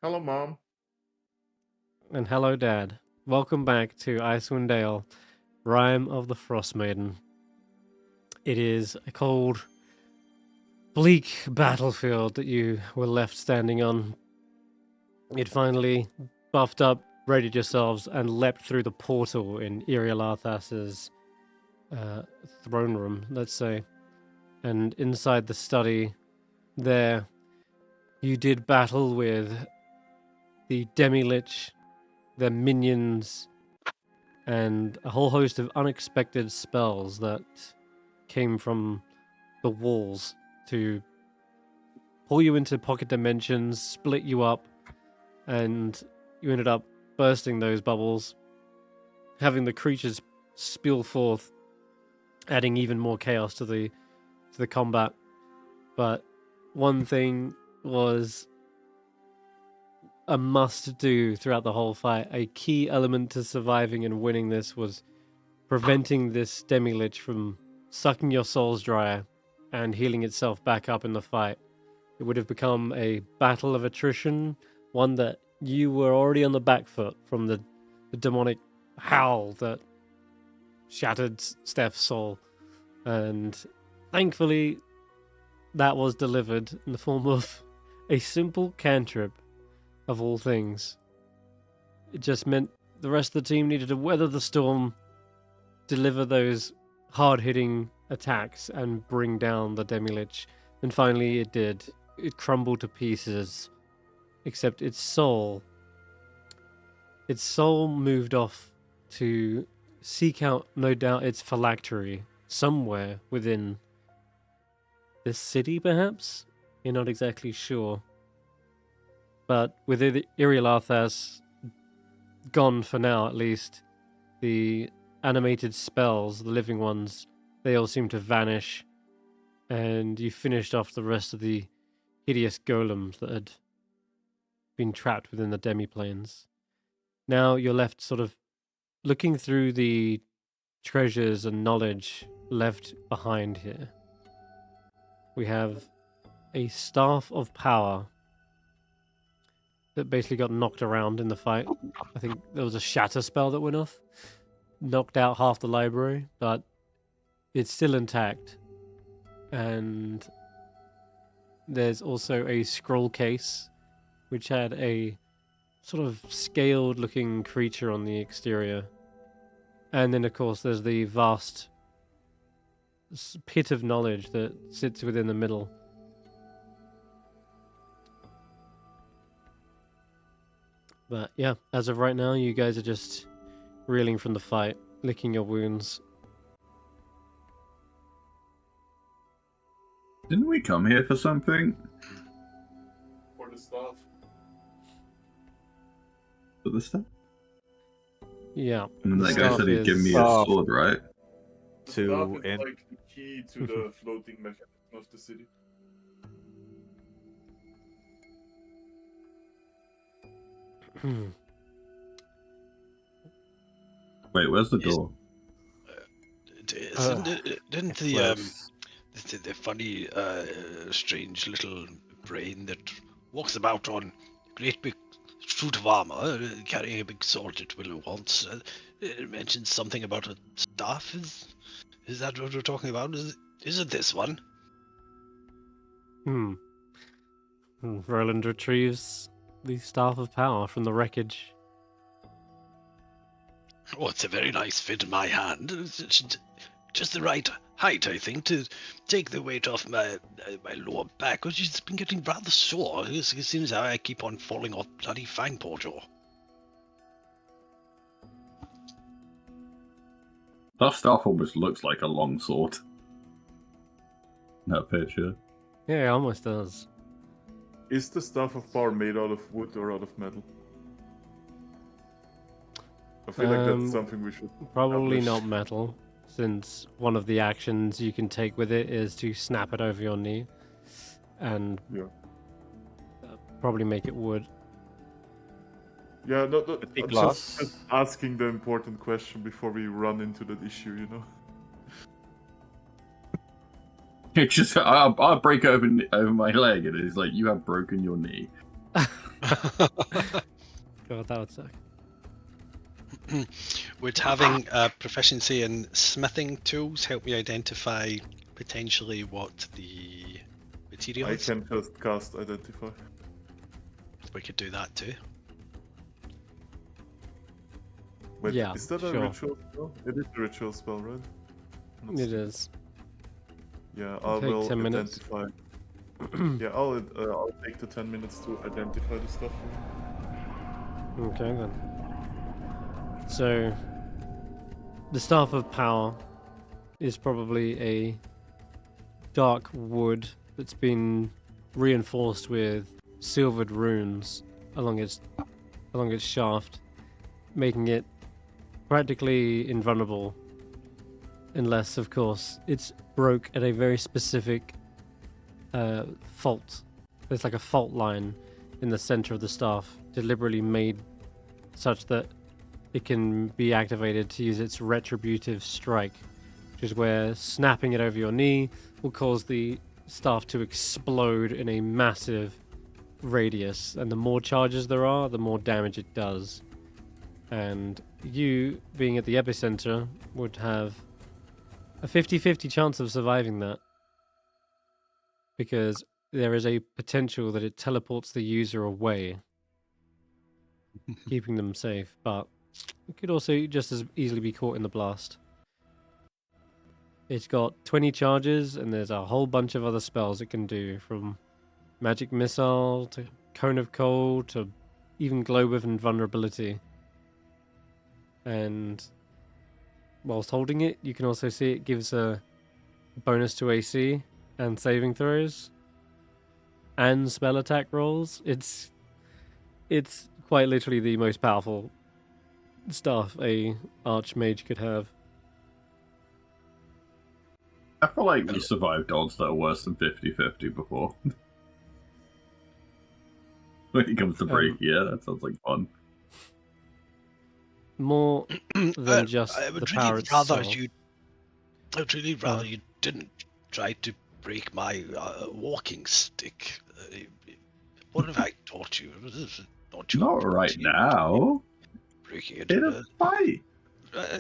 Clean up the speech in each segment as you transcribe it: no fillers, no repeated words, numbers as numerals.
Hello, Mom. And hello, Dad. Welcome back to Icewindale, Rime of the Frostmaiden. It is a cold, bleak battlefield that you were left standing on. You'd finally buffed up, readied yourselves, and leapt through the portal in Irialathas's throne room, let's say. And inside the study, there, you did battle with the Demi-Lich, their minions, and a whole host of unexpected spells that came from the walls to pull you into pocket dimensions, split you up, and you ended up bursting those bubbles, having the creatures spill forth, adding even more chaos to the combat. But one thing was a must do throughout the whole fight. A key element to surviving and winning this was preventing this Demi-Lich from sucking your souls dry and healing itself back up in the fight. It would have become a battle of attrition, one that you were already on the back foot from the demonic howl that shattered Stef's soul. And thankfully, that was delivered in the form of a simple cantrip, of all things. It just meant the rest of the team needed to weather the storm, deliver those hard-hitting attacks, and bring down the Demi-Lich. And finally it did. It crumbled to pieces, except its soul moved off to seek out, no doubt, its phylactery somewhere within this city, perhaps? You're not exactly sure. But with Irialathas gone for now, at least, the animated spells, the living ones, they all seem to vanish, and you finished off the rest of the hideous golems that had been trapped within the demi-planes. Now you're left sort of looking through the treasures and knowledge left behind here. We have a staff of power that basically got knocked around in the fight. I think there was a shatter spell that went off, knocked out half the library, but it's still intact. And there's also a scroll case, which had a sort of scaled looking creature on the exterior. And then, of course, there's the vast pit of knowledge that sits within the middle. But yeah, as of right now, you guys are just reeling from the fight, licking your wounds. Didn't we come here for something? For the stuff. For the stuff? Yeah. And the that guy staff said he'd give me a Staff. sword, right? The To stuff is end- like the key to the floating mechanism of the city. Wait, where's the Yes. door? Didn't close. the funny, strange little brain that walks about on a great big suit of armor, carrying a big sword that Willow wants, it mentioned something about a staff? Is that what we're talking about? Is it this one? Roland retrieves the staff of power from the wreckage. Oh, it's a very nice fit in my hand. It's just the right height, I think, to take the weight off my lower back, which has been getting rather sore. It seems I keep on falling off bloody Fangpaw Jaw. That staff almost looks like a long sword. That picture. Yeah, it almost does. Is the stuff of power made out of wood or out of metal? I feel like that's something we should Probably establish. not metal, since one of the actions you can take with it is to snap it over your knee, and Yeah. probably make it wood. Yeah, no, the I'm glass. just asking the important question before we run into that issue, you know? It's just I'll break over my leg, and it's like you have broken your knee. God, that would suck. Would having proficiency in smithing tools help me identify potentially what the material I is? can just cast Identify. We could do that too. Wait, Yeah, is that a sure. ritual spell? It is a ritual spell, right? I'm not It stupid. is. Yeah, I Take will 10 minutes. identify. Yeah, I'll take the 10 minutes to identify the stuff. Okay then. So, the Staff of Power is probably a dark wood that's been reinforced with silvered runes along its shaft, making it practically invulnerable, unless, of course, it's broke at a very specific fault. There's like a fault line in the center of the staff, deliberately made such that it can be activated to use its retributive strike, which is where snapping it over your knee will cause the staff to explode in a massive radius, and the more charges there are, the more damage it does. And you, being at the epicenter, would have a 50-50 chance of surviving that, because there is a potential that it teleports the user away, keeping them safe, but it could also just as easily be caught in the blast. It's got 20 charges, and there's a whole bunch of other spells it can do, from Magic Missile to Cone of Cold to even Globe of Invulnerability. And whilst holding it, you can also see it gives a bonus to AC and saving throws and spell attack rolls. It's quite literally the most powerful staff a archmage could have. I feel like we survived odds that are worse than 50-50 before. When it comes to break, yeah, that sounds like fun. More than just I would the really power rather itself. I would really rather you didn't try to break my walking stick. What have I taught you? Taught you Not right now. breaking it. In a fight.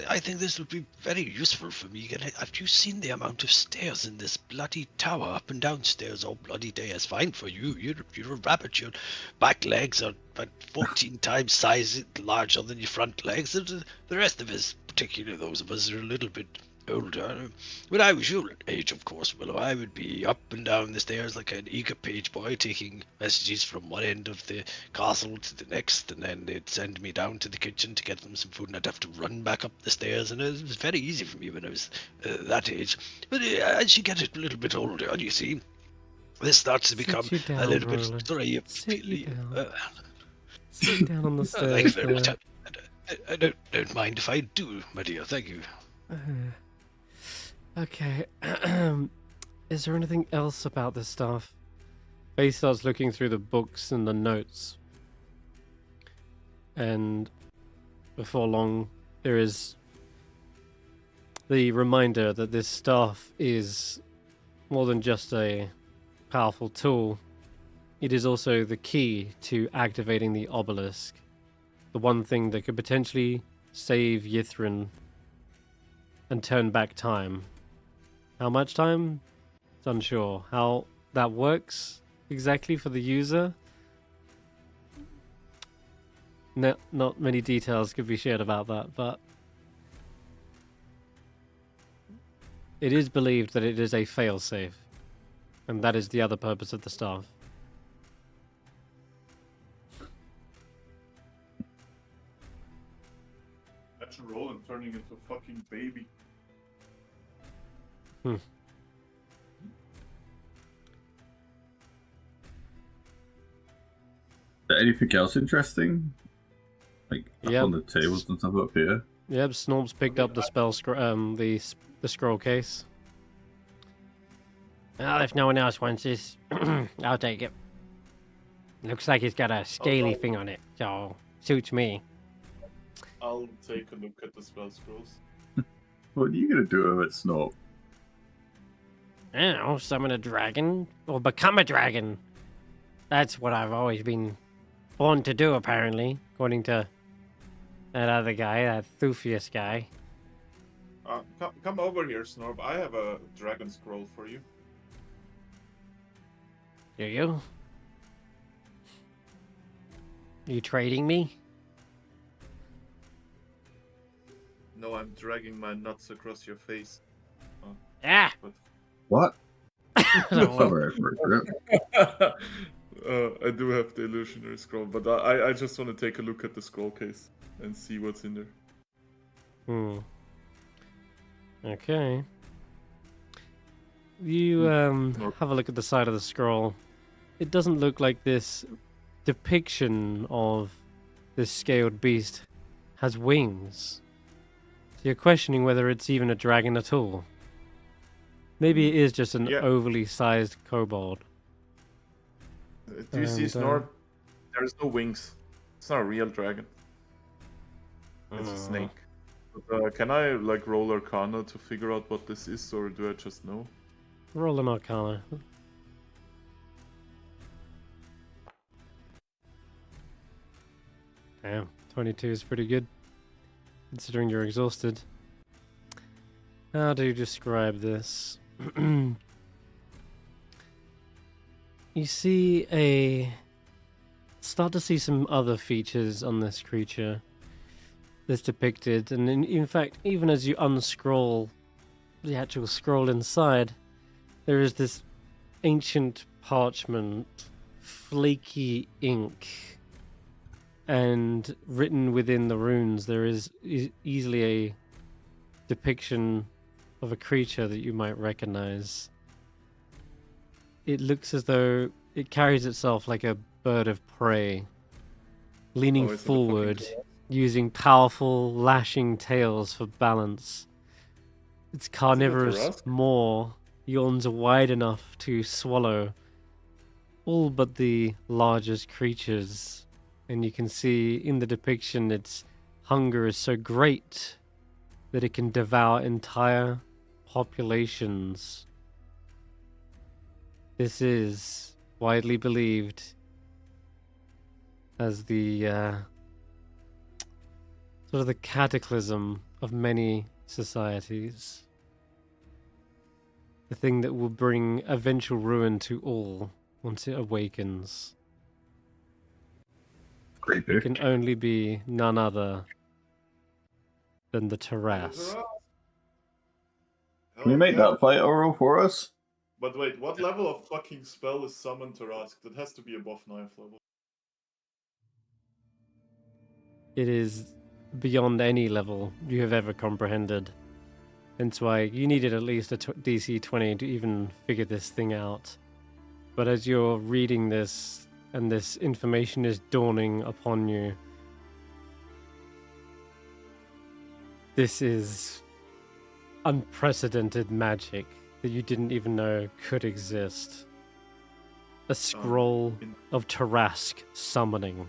I think this would be very useful for me. Have you seen the amount of stairs in this bloody tower, up and down stairs all bloody day? It's fine for you. You're a rabbit. Your back legs are about 14 times size larger than your front legs. The rest of us, particularly those of us who are a little bit older. When I was your age, of course, Willow, I would be up and down the stairs like an eager page boy, taking messages from one end of the castle to the next, and then they'd send me down to the kitchen to get them some food, and I'd have to run back up the stairs, and it was very easy for me when I was that age. But as you get a little bit older, you see, this starts to become Sit you a down, little Roland. bit... Sorry, Sit you down. uh, Sit down on the thank you stairs very much. there. I don't mind if I do, my dear. Thank you. Okay. Is there anything else about this stuff? Faye starts looking through the books and the notes. And before long, there is the reminder that this staff is more than just a powerful tool. It is also the key to activating the obelisk. The one thing that could potentially save Yithrin and turn back time. How much time? It's unsure. How that works exactly for the user? No, not many details could be shared about that, but it is believed that it is a failsafe, and that is the other purpose of the staff. Imagine Roland turning into a fucking baby. Anything else interesting? Like up Yep. on the tables and stuff up here? Yep, Snorb's picked up the spell the scroll case. Well, if no one else wants this, I'll take it. Looks like it's got a scaly thing on it, so suits me. I'll take a look at the spell scrolls. What are you gonna do with it, Snort? I don't know, summon a dragon or become a dragon. That's what I've always been born to do, apparently, according to that other guy, that Thufius guy. Come over here, Snorb. I have a dragon scroll for you. Do you? Are you trading me? No, I'm dragging my nuts across your face. Ah! But... What? I don't know. Sorry for it. I do have the illusionary scroll, but I just want to take a look at the scroll case and see what's in there. Hmm. Okay. You have a look at the side of the scroll. It doesn't look like this depiction of this scaled beast has wings. So you're questioning whether it's even a dragon at all. Maybe it is just an Yeah. overly sized kobold. Do you see, And, Snorb? There's no wings. It's not a real dragon. It's a snake. But, can I like roll Arcana to figure out what this is, or do I just know? Roll an Arcana. Damn, 22 is pretty good, considering you're exhausted. How do you describe this? You start to see some other features on this creature that's depicted, and in fact, even as you unscroll the actual scroll inside, there is this ancient parchment, flaky ink, and written within the runes there is easily a depiction of a creature that you might recognize. It looks as though it carries itself like a bird of prey, leaning Oh, is it a forward, fucking using powerful lashing tails for balance. Its carnivorous Tarrasque? maw yawns wide enough to swallow all but the largest creatures, and you can see in the depiction its hunger is so great that it can devour entire populations. This is widely believed as the sort of the cataclysm of many societies. The thing that will bring eventual ruin to all once it awakens. Great It can only be none other than the Tarrasque. Can you make that fight oral for us? But wait, what level of fucking spell is Summon Tarrasque? That has to be above 9th level. It is beyond any level you have ever comprehended. Hence why you needed at least a DC 20 to even figure this thing out. But as you're reading this, and this information is dawning upon you, this is unprecedented magic that you didn't even know could exist. A scroll of Tarrasque summoning.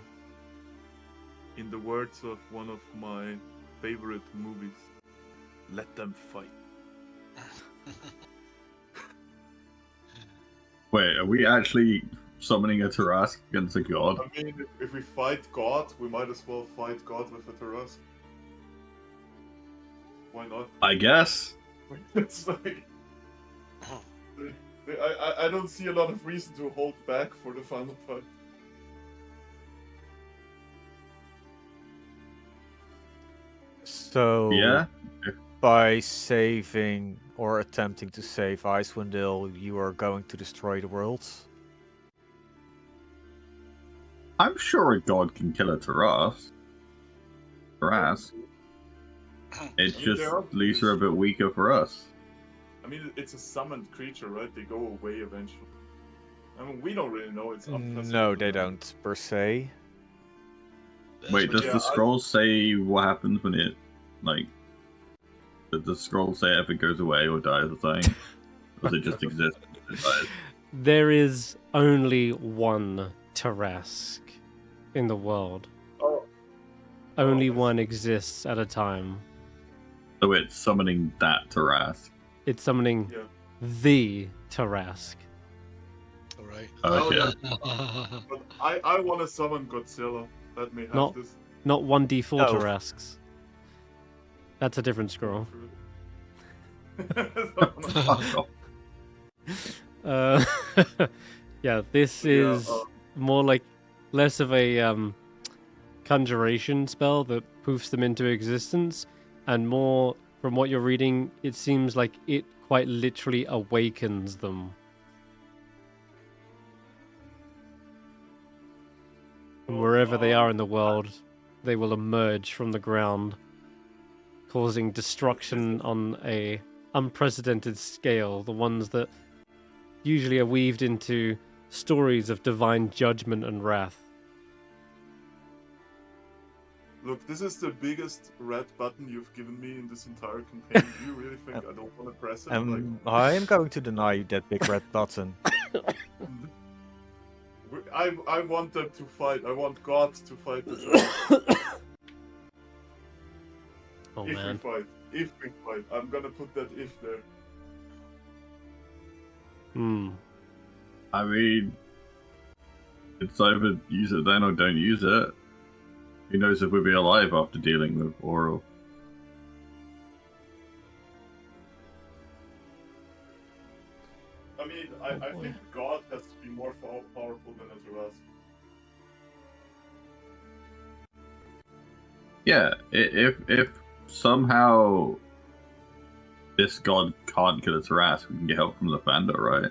In the words of one of my favorite movies, let them fight. Wait, are we actually summoning a Tarrasque against a god? I mean, if we fight God, we might as well fight God with a Tarrasque. Why not? I guess. It's like... I don't see a lot of reason to hold back for the final fight. So, Yeah? by saving or attempting to save Icewindale, you are going to destroy the worlds? I'm sure a god can kill a Tarrasque. It just leaves her a bit weaker for us. I mean, it's a summoned creature, right? They go away eventually. I mean, we don't really know. It's unprecedented. No, they don't, per se. Wait, does yeah, the scroll say what happens when it, like... Does the scroll say if it goes away or dies or something? Or does it just exist and it dies? There is only one Tarrasque in the world. Oh. Only Oh, I one see. exists at a time. So it's summoning that Tarrasque. It's summoning Yeah. the Tarrasque. All right. Okay. But I want to summon Godzilla. Let me have Not- this. Not 1d4 No. Tarrasques. That's a different scroll. Fuck off. Yeah, this is more like less of a conjuration spell that poofs them into existence, and more, from what you're reading, it seems like it quite literally awakens them. And wherever they are in the world, they will emerge from the ground, causing destruction on a unprecedented scale. The ones that usually are weaved into stories of divine judgment and wrath. Look, this is the biggest red button you've given me in this entire campaign. Do you really think I don't want to press it? I am going to deny that big red button. I want them to fight. I want God to fight this. Oh If man. we fight, I'm gonna put that if there. I mean, it's either use it then or don't use it. Who knows if we'll be alive after dealing with Oral? I mean, I think God has to be more powerful than Azura's. Yeah, if somehow this god can't kill its harass, we can get help from the Fanda, right?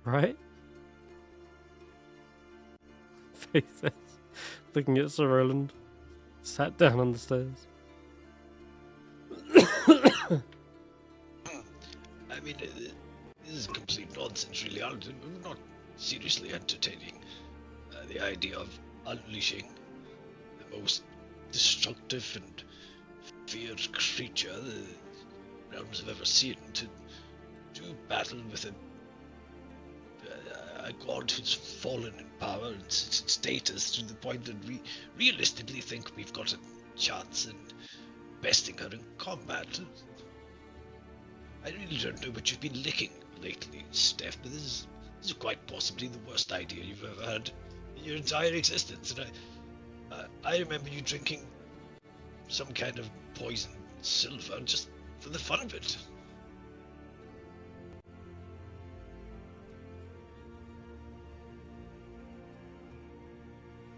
Right? Faces. Looking at Sir Roland. Sat down on the stairs. I mean, this is complete nonsense, really. I'm not seriously entertaining the idea of unleashing the most destructive and feared creature the realms have ever seen to do battle with a god who's fallen in power and status to the point that we realistically think we've got a chance in besting her in combat. I really don't know what you've been licking lately, Stef, but this is quite possibly the worst idea you've ever had in your entire existence. And I remember you drinking some kind of poisoned silver just for the fun of it.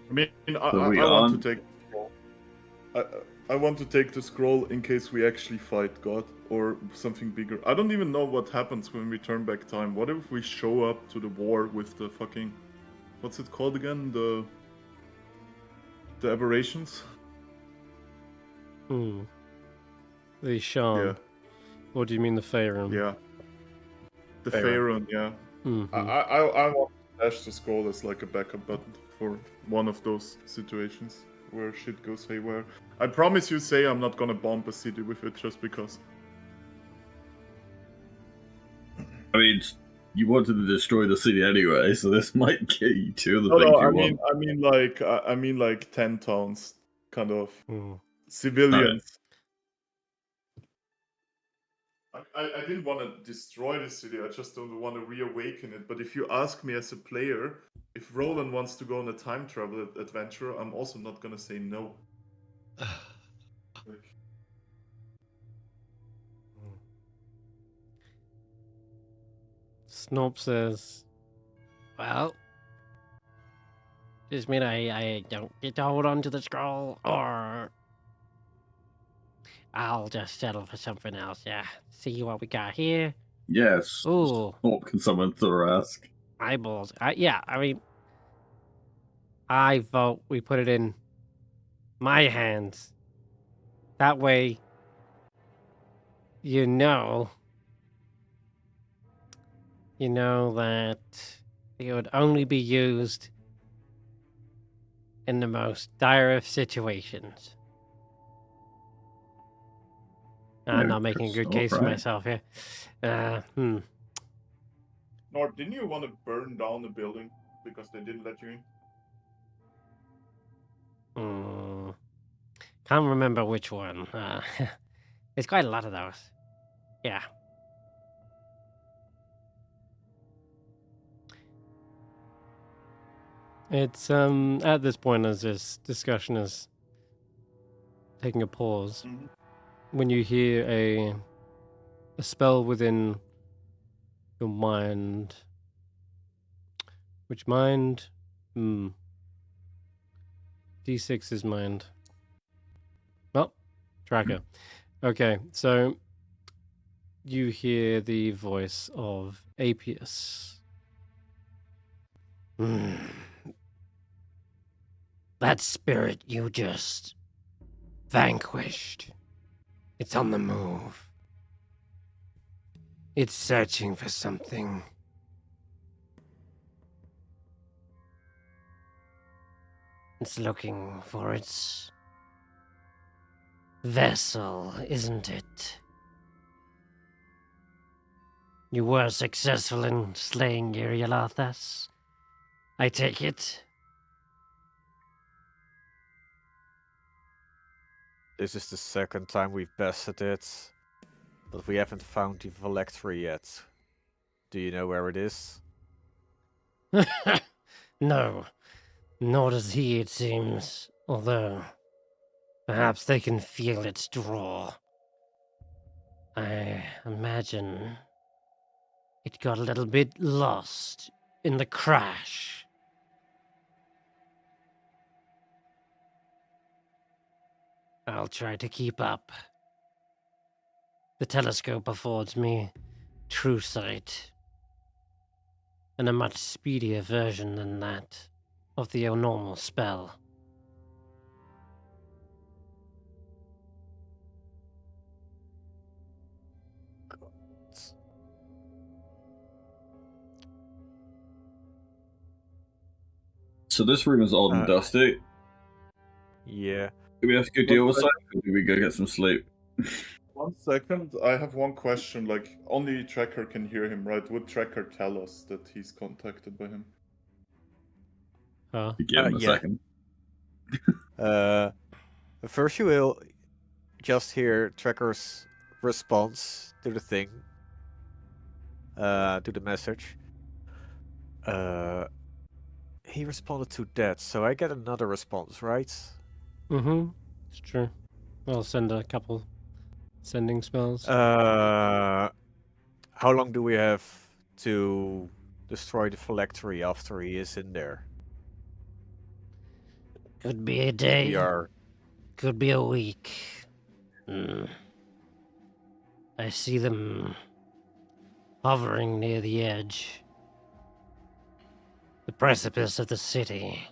I mean, I So we want aren't- to take the scroll. I want to take the scroll in case we actually fight God or something bigger. I don't even know what happens when we turn back time. What if we show up to the war with the fucking... What's it called again? The aberrations? The Shan. Yeah. Or do you mean the Faerun? Yeah. The Faerun. Faerun, yeah. Mm-hmm. I want to dash the scroll as like a backup button for one of those situations where shit goes haywire. I promise you, say I'm not gonna bomb a city with it just because. I mean, you wanted to destroy the city anyway, so this might get you two of the things No, you want. I mean like 10 towns, kind of Mm. civilians. I didn't want to destroy the city. I just don't want to reawaken it. But if you ask me as a player, if Roland wants to go on a time travel adventure, I'm also not gonna say no. Like, Snob says, well, does this mean I don't get to hold on to the scroll, or I'll just settle for something else, yeah. See what we got here. Yes. Ooh. What can someone ask? Eyeballs. I mean, I vote we put it in my hands. That way, you know that it would only be used in the most dire of situations. I'm not making a good case for myself here. Nor, didn't you want to burn down the building because they didn't let you in? Can't remember which one. There's quite a lot of those. Yeah. It's at this point, as this discussion is taking a pause, Mhm. when you hear a spell within your mind. Which mind? D6 is mind. Oh, tracker. Okay, so you hear the voice of Apius. That spirit you just vanquished. It's on the move. It's searching for something. It's looking for its vessel, isn't it? You were successful in slaying Irialathas, I take it? This is the second time we've bested it, but we haven't found the phylactery yet. Do you know where it is? No, nor does he, it seems. Although, perhaps they can feel its draw. I imagine it got a little bit lost in the crash. I'll try to keep up. The telescope affords me true sight, and a much speedier version than that of the normal spell. So this room is old and dusty. Yeah. Do we have to go deal with something, or do we go get some sleep? 1 second, I have one question. Like, only Tracker can hear him, right? Would Tracker tell us that he's contacted by him? Huh? Give him a Yeah. second. First you will just hear Tracker's response to the thing. To the message. He responded to that, so I get another response, right? Mm-hmm. It's true. I'll send a couple sending spells. How long do we have to destroy the phylactery after he is in there? Could be a day. We are... Could be a week. I see them hovering near the edge. The precipice of the city.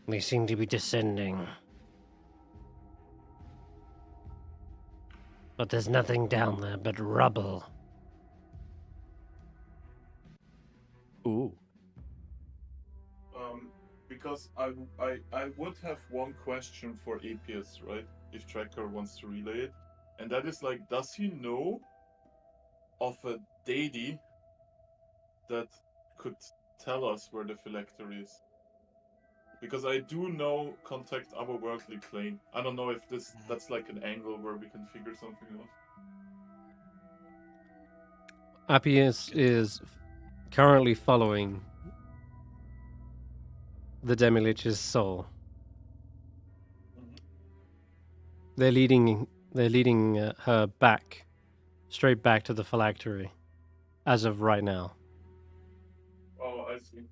They seem to be descending. But there's nothing down there but rubble. Ooh. Because I would have one question for Apius, right? If Tracker wants to relay it. And that is like, does he know of a deity that could tell us where the phylactery is? Because I do know contact otherworldly plane. I don't know if that's like an angle where we can figure something out. Appius is currently following the Demi-Lich's soul. They're leading her back, straight back to the phylactery, as of right now. Oh, I see.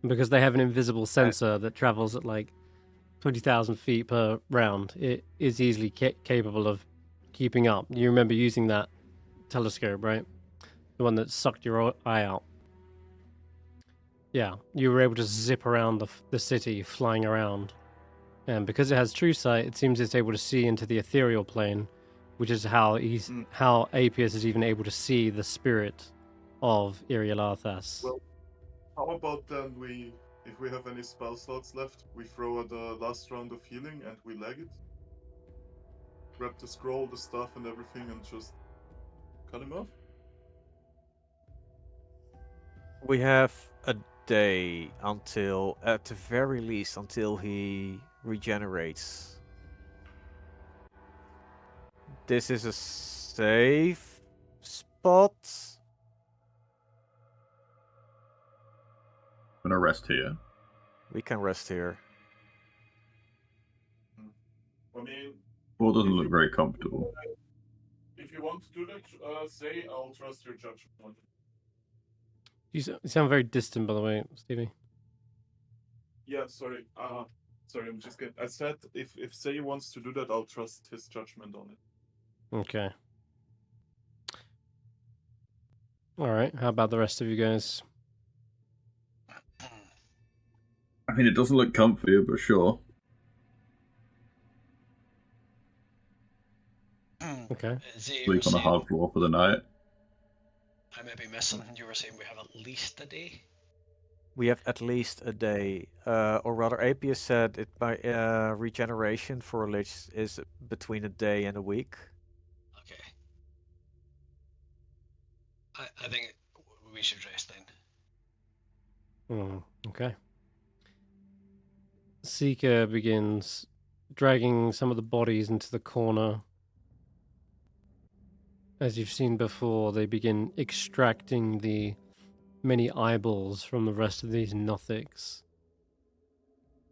Because they have an invisible sensor that travels at like 20,000 feet per round, it is easily capable of keeping up. You remember using that telescope, right? The one that sucked your eye out. Yeah, you were able to zip around the city, flying around. And because it has true sight, it seems it's able to see into the ethereal plane, which is how how Apius is even able to see the spirit of Irialathas. Well, how about then if we have any spell slots left, we throw the last round of healing and we leg it? Grab the scroll, the stuff and everything and just cut him off? We have a day until, at the very least, until he regenerates. This is a safe spot. I'm gonna rest here. We can rest here. I mean, Well, it doesn't if look you- very comfortable. if you want to do that, say I'll trust your judgment. You sound very distant, by the way, Stevie. Yeah, sorry. Sorry, I'm just kidding. I said if Say wants to do that, I'll trust his judgment on it. Okay. All right. How about the rest of you guys? I mean, it doesn't look comfy, but sure. Okay. Z, you were Sleep on a saying, hard floor for the night. I may be missing. You were saying we have at least a day. We have at least a day, or rather, Apius said it by regeneration for a lich is between a day and a week. Okay. I think we should rest then. Okay. Seeker begins dragging some of the bodies into the corner. As you've seen before, they begin extracting the many eyeballs from the rest of these Nothics.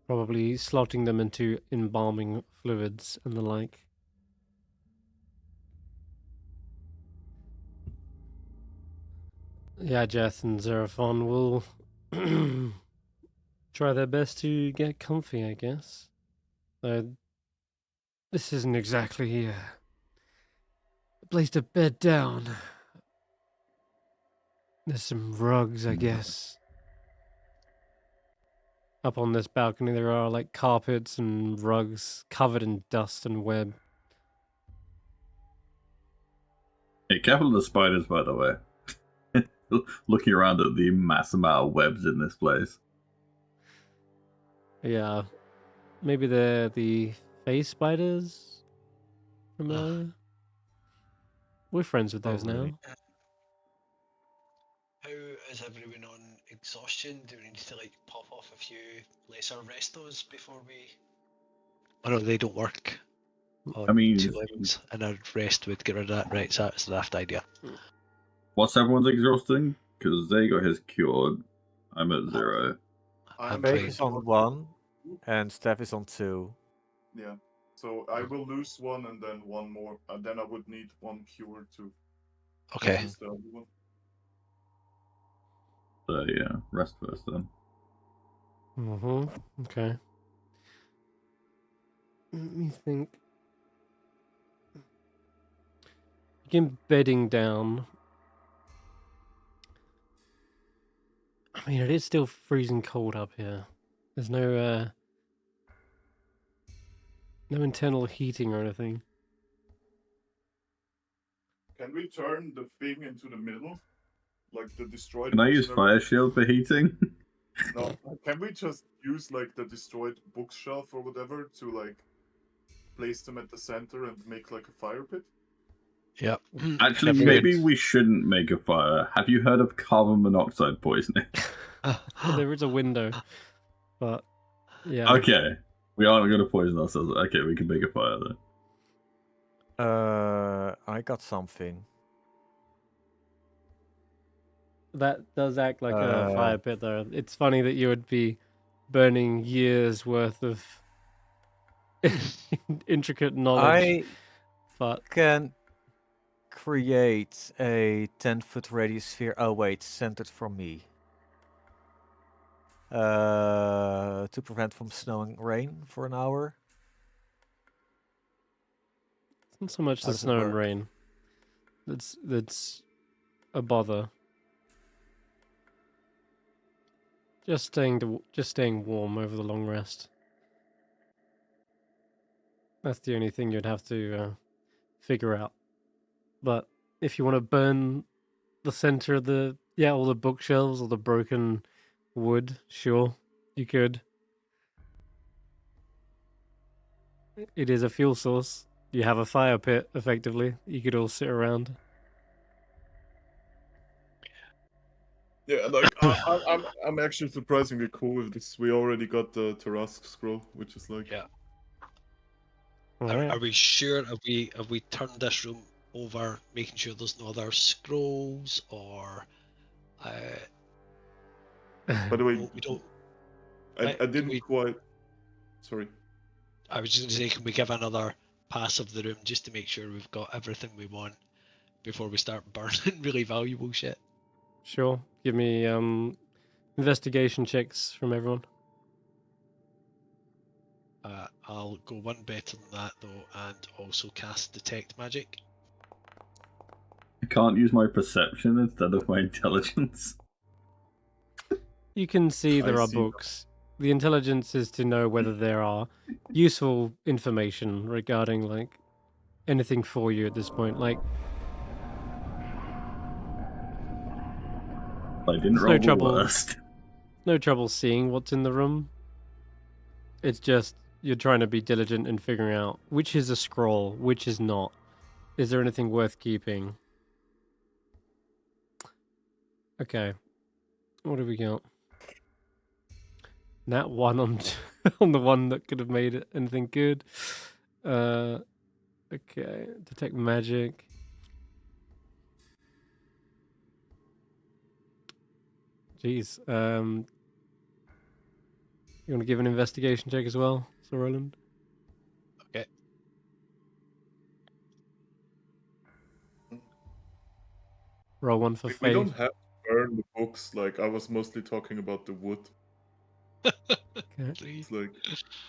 Probably slotting them into embalming fluids and the like. Yajeth and Xeraphon will try their best to get comfy, I guess. Though this isn't exactly a place to bed down. There's some rugs, I guess. Up on this balcony there are like carpets and rugs covered in dust and web. Hey, careful of the spiders, by the way. Looking around at the mass amount of webs in this place. Yeah. Maybe they're the face spiders from earlier? We're friends with those Probably. now. How is everyone on exhaustion? Do we need to like pop off a few lesser restos before we? Oh no, they don't work. On I mean, 2 levels, and a rest would get rid of that. Right, so that's the daft idea. what's everyone's exhausting? Because they got his cured. I'm at 0. I'm Faith fine. is on 1, and Stef is on 2. Yeah. So I will lose one and then one more. And then I would need one cure to Okay. resist the other one. So yeah, rest first then. Okay. Let me think. Begin bedding down. I mean, it is still freezing cold up here. There's no internal heating or anything. Can we turn the thing into the middle? Like the destroyed Can I books use and fire shield for heating? No, can we just use like the destroyed bookshelf or whatever to like place them at the center and make like a fire pit? Yep. Actually, Every- maybe we shouldn't make a fire. Have you heard of carbon monoxide poisoning? Well, there is a window, but yeah. Okay, we aren't going to poison ourselves. Okay, we can make a fire then. I got something. That does act like a fire pit, though. It's funny that you would be burning years worth of intricate knowledge, I but can create a 10-foot radius sphere. Oh wait, centered from me. To prevent from snowing rain for an hour. it's not so much How the does it snow and work? rain. That's a bother. Just staying warm over the long rest. That's the only thing you'd have to figure out. But if you want to burn the center of all the bookshelves or the broken wood, sure, you could. It is a fuel source. You have a fire pit, effectively. You could all sit around. Yeah, like I'm actually surprisingly cool with this. We already got the Tarask scroll, which is like Yeah. All Are right. we sure? Have we turned this room over, making sure there's no other scrolls, or By the way, no, we don't. I Can didn't we? quite. Sorry. I was just going to say, can we give another pass of the room just to make sure we've got everything we want before we start burning really valuable shit? Sure. Give me investigation checks from everyone. I'll go one better than that though, and also cast detect magic. I can't use my perception instead of my intelligence. You can see I there are see. books. The intelligence is to know whether there are useful information regarding like anything for you at this point. Like I didn't It's no roll the trouble. worst. no trouble seeing what's in the room. It's just you're trying to be diligent in figuring out which is a scroll, which is not. Is there anything worth keeping? Okay. What have we got? That one on on the one that could have made it anything good. Okay. Detect magic. Jeez. You want to give an investigation check as well, Sir Roland? Okay. Roll one for We don't faith. have to burn the books. Like I was mostly talking about the wood. Okay. Three. It's like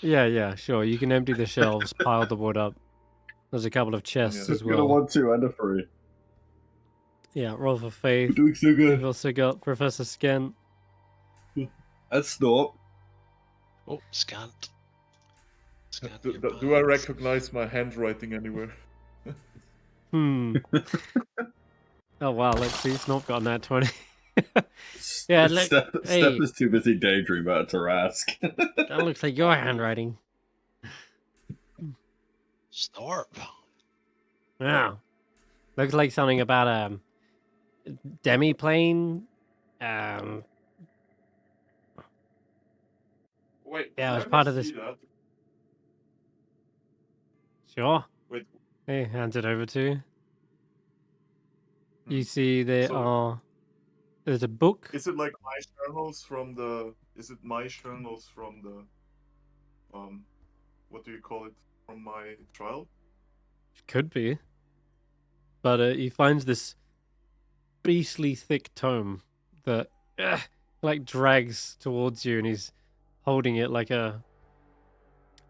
Yeah, sure. You can empty the shelves, pile the wood up. There's a couple of chests Yeah. as Gonna well. want 2 and a 3. Yeah, roll for We're faith. doing so You've good. also got Professor Skent. And Snort. Oh, scant. Scant Do, your do I pals. recognize my handwriting anywhere? Hmm. Oh wow, let's see. Snort got that 20. Yeah, look. Steph Hey, is too busy daydreaming about Tarask. that looks like your handwriting. Snorp. Wow. Looks like something about demi-plane. Wait, Yeah, it was let me part of see this. that. Sure. Wait, Hey, hands it over to you. You Hmm. see So- there's a book. is it like my journals from the? Is it my journals from the? What do you call it? From my trial? Could be. But he finds this beastly thick tome that like drags towards you, and he's holding it like a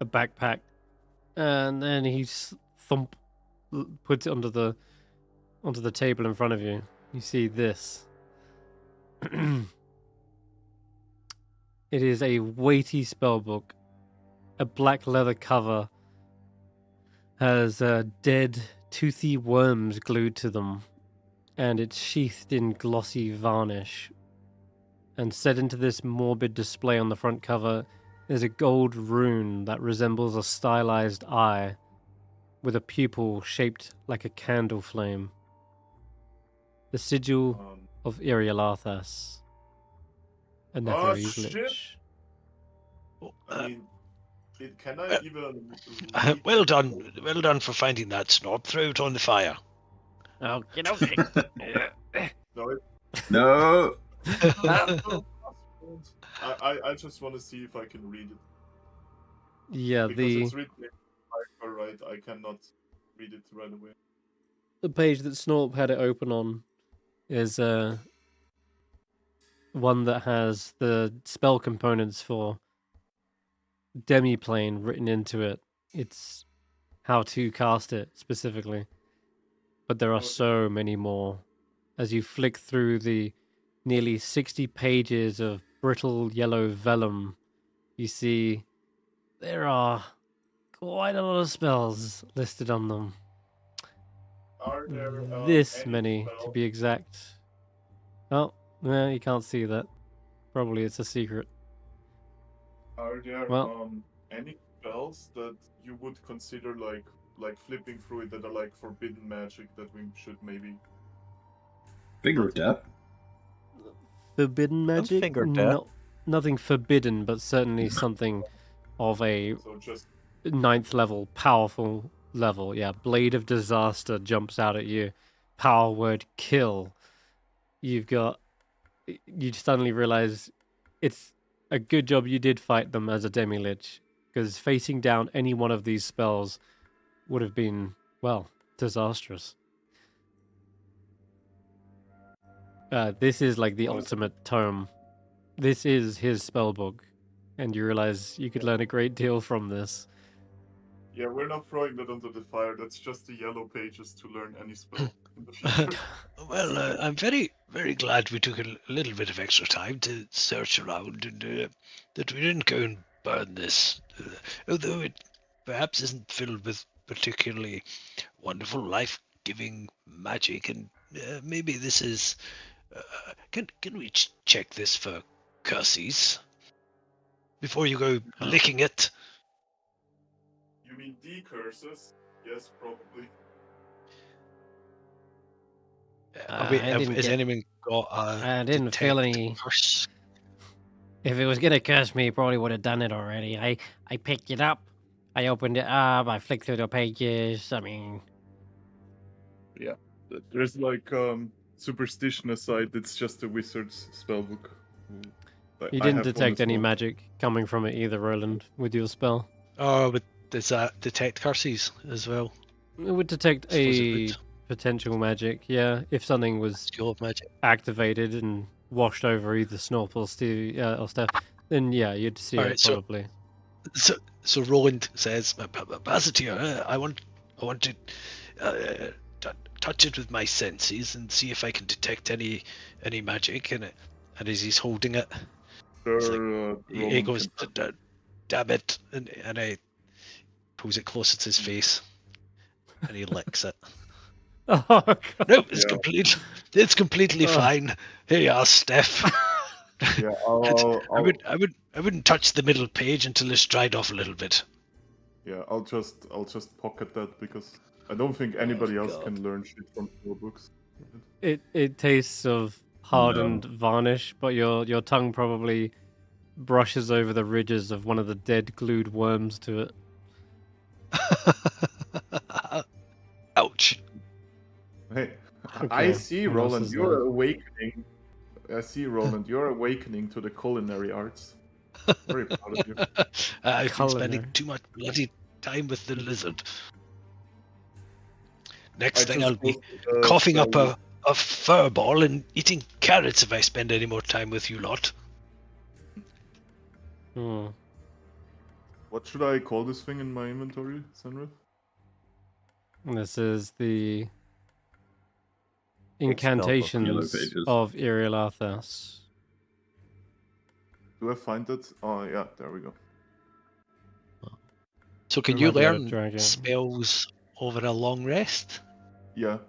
backpack, and then he puts it onto the table in front of you. You see this. It is a weighty spell book. A black leather cover has dead, toothy worms glued to them, and it's sheathed in glossy varnish. And set into this morbid display on the front cover is a gold rune that resembles a stylized eye with a pupil shaped like a candle flame. The sigil of Irialathas. A Netherese shit. lich. Oh, I mean, can I even? read well it? done for finding that Snorp. Throw it on the fire. Okay, okay. No, No! I just want to see if I can read it Yeah, because it's written in cipher, right? I cannot read it right away. the page that Snorp had it open on is one that has the spell components for Demiplane written into it. It's how to cast it specifically. But there are Okay. so many more. As you flick through the nearly 60 pages of brittle yellow vellum, you see there are quite a lot of spells listed on them. Are there This any many, to spells? be exact. Oh, no, you can't see that. Probably it's a secret. Are there Well- any spells that you would consider like flipping through it that are like forbidden magic that we should maybe? Finger of Death. forbidden magic. think they're dead. Nothing forbidden, but certainly something of a So just 9th level, powerful level. Yeah, Blade of Disaster jumps out at you. Power word kill. You suddenly realize it's a good job you did fight them as a demi-lich, because facing down any one of these spells would have been, well, disastrous. This is like the ultimate tome. This is his spellbook, and you realize you could learn a great deal from this. yeah, we're not throwing that onto the fire. That's just the yellow pages to learn any spell in the future. Well, I'm very, very glad we took a little bit of extra time to search around and that we didn't go and burn this. Although it perhaps isn't filled with particularly wonderful, life-giving magic, and maybe this is. Can we check this for curses before you go licking it? You mean decurses? Yes, probably. Has anyone got a I didn't feel detect any. curse? If it was gonna curse me, he probably would have done it already. I picked it up. I opened it up. I flicked through the pages. I mean, Yeah. There's like superstition aside, it's just a wizard's spellbook. Like, you I didn't have one detect as any well. magic coming from it either, Roland, with your spell. Oh, but does that detect curses as well? It would detect Suppose it a would. potential magic, yeah, if something was Skill of magic. activated and washed over either Snorp or Stef, then yeah, you'd see Alright, it so- probably. So Roland says, "Pass it here. I want to touch it with my senses and see if I can detect any magic in it." And as he's holding it, Sure, he Roland goes, can- "Damn it!" and I pulls it closer to his face, and he licks it. Oh god. No, it's Yeah. completely Oh. fine. Here you are, Steph. Yeah, I'll I wouldn't touch the middle page until it's dried off a little bit. yeah, I'll just pocket that because I don't think anybody else God. can learn shit from spellbooks. It tastes of hardened varnish, but your tongue probably brushes over the ridges of one of the dead glued worms to it. Ouch. Hey, Okay, I see, what else Roland. is You're there? awakening. I see, Roland. You're awakening to the culinary arts. Very proud of you. I've been spending Culinary. too much bloody time with the lizard. Next I thing just I'll be posted the coughing up spellbook. a fur ball and eating carrots if I spend any more time with you lot. Hmm. What should I call this thing in my inventory, Senrith? This is the Yellow incantations pages. of Irilathas. Do I find it? Oh, yeah, there we go. So can We you might be able to learn drag it. spells over a long rest? Yeah.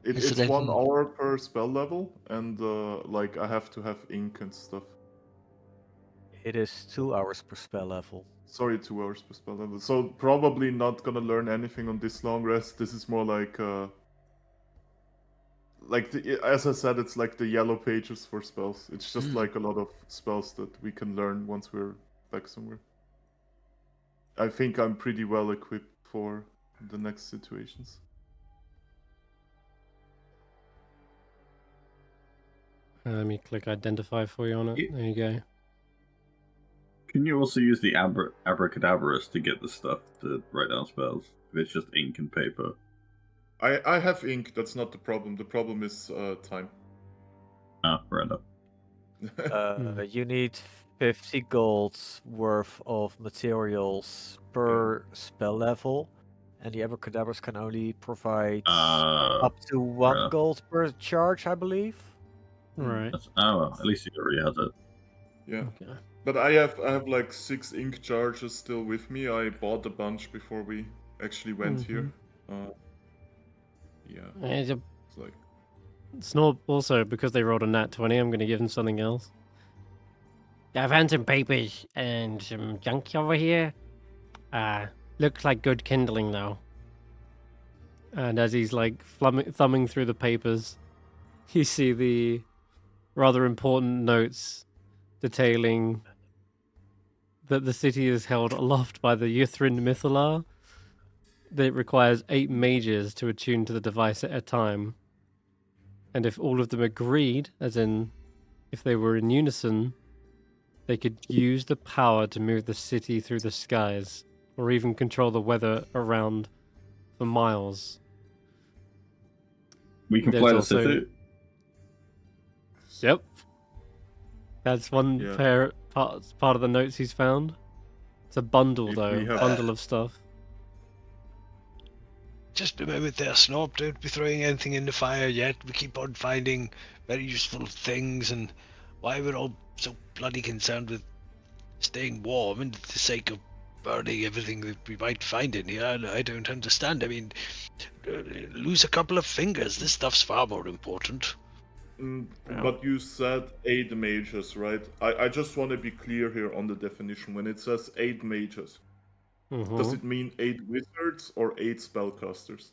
Is It's there 1 anything- hour per spell level, and like I have to have ink and stuff. It is 2 hours per spell level. Sorry, 2 hours per spell level. So probably not gonna learn anything on this long rest. This is more like as I said, it's like the yellow pages for spells. It's just like a lot of spells that we can learn once we're back somewhere. I think I'm pretty well equipped for the next situations. Let me click identify for you on it. There you go. Can you also use the abracadabras to get the stuff to write down spells? If it's just ink and paper. I have ink. That's not the problem. The problem is time. Ah, fair enough. You need 50 gold worth of materials per spell level, and the abracadabras can only provide up to 1 enough. gold per charge, I believe. Right. Well, at least he already has it. Yeah. Okay. But I have like 6 ink charges still with me. I bought a bunch before we actually went here. Yeah. It's a It's like Snorp also, because they rolled a nat 20, I'm going to give them something else. I found some papers and some junk over here. Looks like good kindling, though. And as he's like thumbing through the papers, you see the rather important notes detailing that the city is held aloft by the Ythrin Mythallar, that it requires 8 mages to attune to the device at a time. And if all of them agreed, as in if they were in unison, they could use the power to move the city through the skies, or even control the weather around for miles. We can There's fly the also- city. Yep. That's one Yeah. part of the notes he's found. It's a bundle, If though. we have- Bundle of stuff. Just be with there, Snob. Don't be throwing anything in the fire yet. We keep on finding very useful things, and why we're all so bloody concerned with staying warm and for the sake of burning everything that we might find in here, I don't understand. I mean, lose a couple of fingers. This stuff's far more important. But you said 8 mages, right? I just want to be clear here on the definition. When it says 8 mages, does it mean 8 wizards or 8 spellcasters?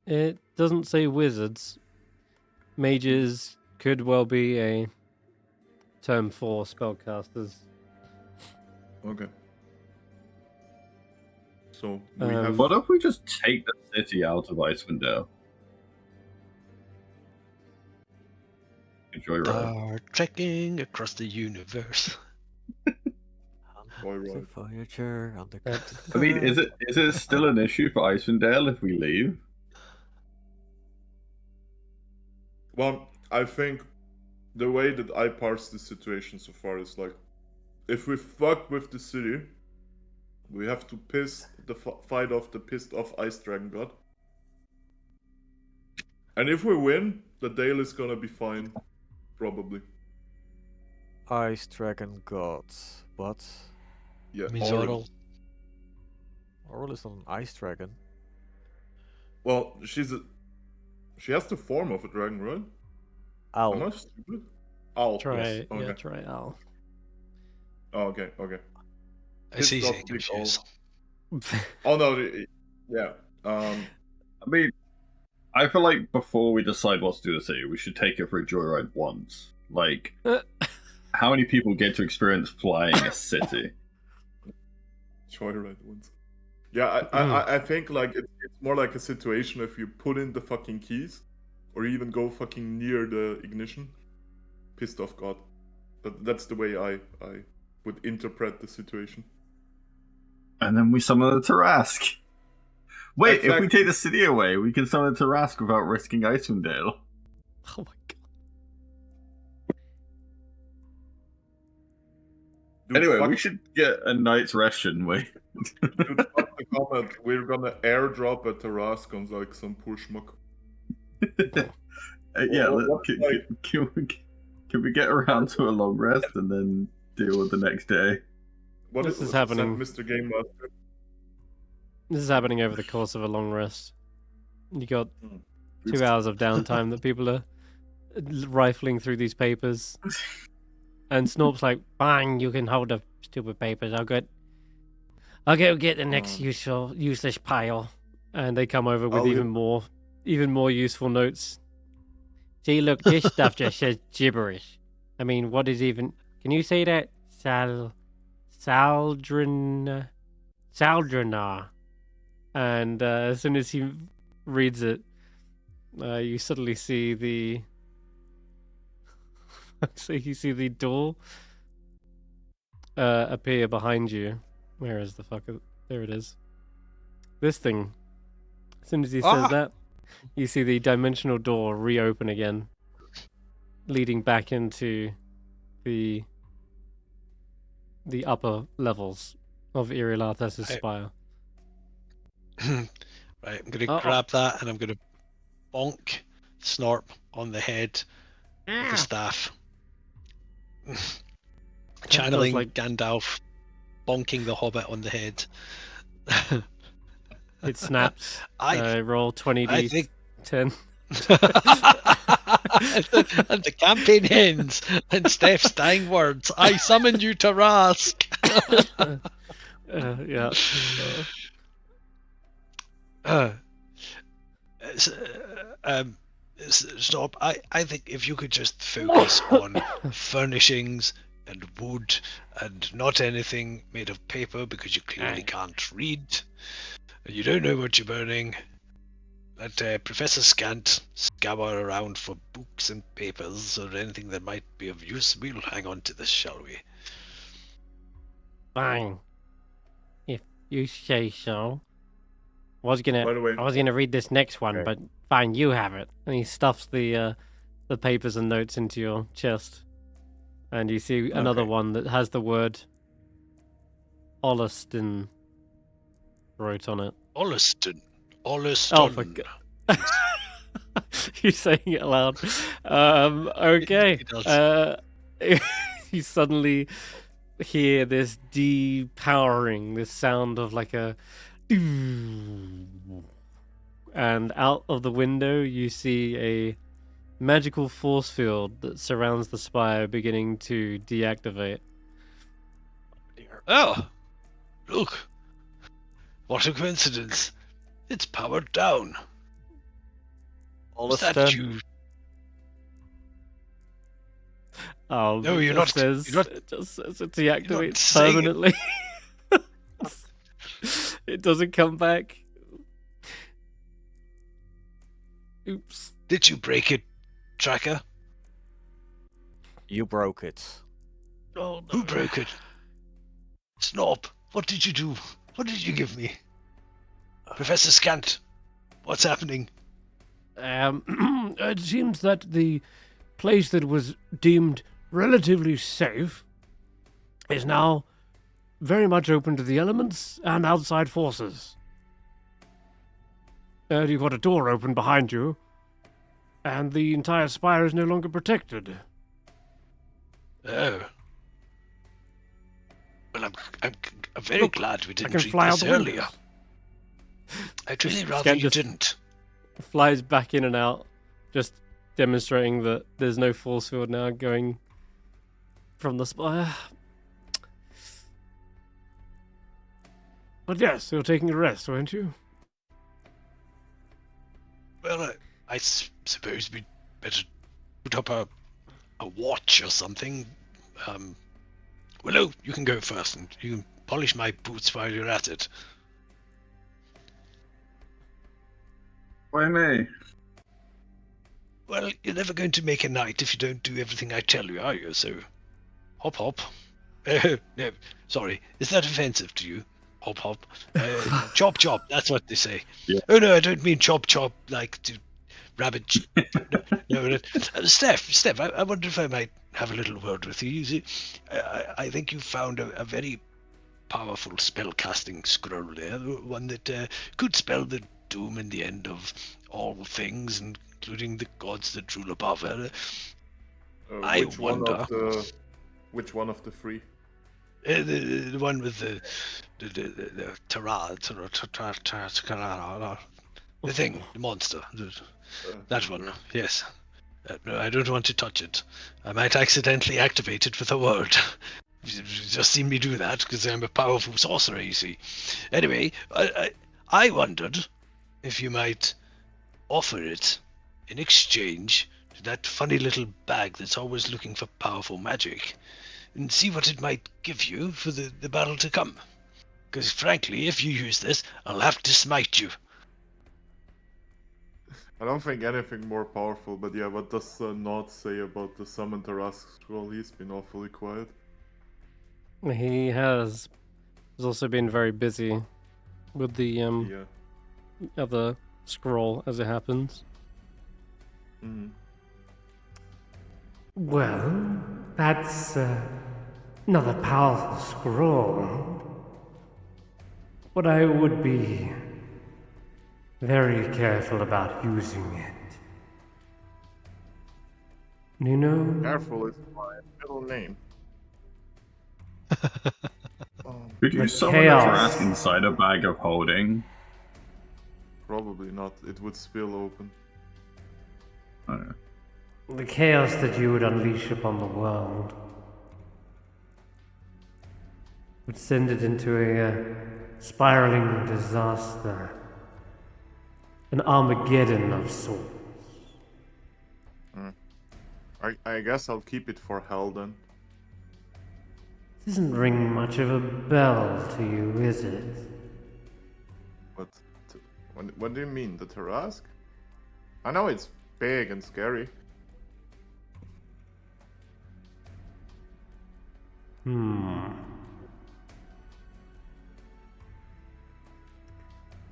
It doesn't say wizards. Mages could well be a term for spellcasters. Okay. So we have. What if we just take the city out of Icewindale? Enjoy ride. Are trekking across the universe. Joyride. Voyager on the I mean, is it still an issue for Icewindale if we leave? Well, I think the way that I parse the situation so far is like, if we fuck with the city, we have to fight off the pissed off Ice Dragon God. And if we win, the Dale is gonna be fine, probably. Ice Dragon Gods. What? Yeah. Mythallar. Oral is not an ice dragon. Well, she has the form of a dragon, right? Owl. Am I stupid? Owl. Try, yes. Okay. yeah, try Al. Oh, okay. Okay. It's Pissed easy off to big confuse. Oh no. Yeah. I mean, I feel like before we decide what to do to the city, we should take it for a joyride once. Like, how many people get to experience flying a city? Joyride ones. Yeah, I think like it's more like a situation if you put in the fucking keys, or even go fucking near the ignition. Pissed off God. But that's the way I would interpret the situation. And then we summon the Tarask. Wait, if we Exactly. take the city away, we can summon the Tarask without risking Icewindale. Oh my god. Dude, Anyway, fuck, we should get a night's rest, shouldn't we? dude, fuck the comment. We're gonna airdrop a Tarask on like some poor schmuck. Yeah, Well, what's can we get around to a long rest and then deal with the next day? What This is said happening. Mr. Game Master? This is happening over the course of a long rest. You got Hmm. 2 hours of downtime that people are rifling through these papers. And Snorp's like, fine, you can hold the stupid papers. I'll go get the next useless pile. And they come over with I'll even more useful notes. See, look, this stuff just says gibberish. I mean, what is even? Can you say that? Saldrenar. And as soon as he reads it, you suddenly see the. So you see the door appear behind you. Where is the fuck? There it is. This thing. As soon as he says that, you see the dimensional door reopen again, leading back into the upper levels of Irilathas' spire. Right, I'm gonna grab that and I'm gonna bonk Snorp on the head with the staff. Channeling like- Gandalf, bonking the Hobbit on the head. It snaps. I Roll 20d10. think- and the campaign ends, and Stef's dying words, I summon you to Rask. Yeah. Stop. I think if you could just focus on furnishings and wood and not anything made of paper because you clearly can't read. You don't know what you're burning. Let Professor Scant scour around for books and papers or anything that might be of use. We'll hang on to this, shall we? Fine. If you say so. I was By the way, gonna read this next one, Okay. but fine, you have it. And he stuffs the papers and notes into your chest. And you see another Okay. one that has the word Ollaston wrote on it. Ollaston. Oh, Ollaston. for God. You're saying it aloud. Okay. It does. You suddenly hear this depowering, this sound of like a... And out of the window, you see a magical force field that surrounds the spire beginning to deactivate. Oh, look. What a coincidence. It's powered down. Is that Ollaston, you? Oh, No, it you're just not- says, you're not- it just says it deactivates saying it. permanently. It doesn't come back. Oops. Did you break it, Tracker? you broke it. Oh, Who broke it? Snob, what did you do? What did you give me? Professor Scant, what's happening? It seems that the place that was deemed relatively safe is now very much open to the elements and outside forces. You've got a door open behind you, and the entire spire is no longer protected. Oh. Well, I'm very Look, glad we I didn't can treat fly out this the earlier. windows. I'd really rather Scant you just- didn't. Flies back in and out, just demonstrating that there's no force field now going from the spire. But yes, you're taking a rest, weren't you? Well, I suppose we'd better put up a watch or something. Willow, you can go first, and you can polish my boots while you're at it. Why me? Well, you're never going to make a knight if you don't do everything I tell you, are you? So, hop hop. No, sorry. Is that offensive to you? Hop hop. Chop chop. That's what they say. Yeah. Oh no, I don't mean chop chop like to rabbit. No. Stef, I wonder if I might have a little word with you. You see, I think you found a very powerful spell-casting scroll there, one that could spell the doom and the end of all things, including the gods that rule above her. I wonder. Which one of the three? The one with the the thing, the monster, that one. Yes. No, I don't want to touch it. I might accidentally activate it with a word. You just seen me do that because I'm a powerful sorcerer, you see. Anyway, I wondered if you might offer it in exchange to that funny little bag that's always looking for powerful magic, and see what it might give you for the battle to come. Because frankly, if you use this, I'll have to smite you. I don't think anything more powerful, but yeah, what does Nod say about the Summon Tarask scroll? He's been awfully quiet. He has. He's also been very busy with the Yeah. other scroll, as it happens. Mhm. Well, that's another powerful scroll. But I would be very careful about using it. You know, Careful is my middle name. Could you The summon a chaos. Tarask inside a bag of holding? Probably not. It would spill open. Oh. the chaos that you would unleash upon the world would send it into a spiraling disaster, an Armageddon of sorts. I guess I'll keep it for hell then. This doesn't ring much of a bell to you, is it? But what do you mean, the Tarask? I know it's big and scary. Well,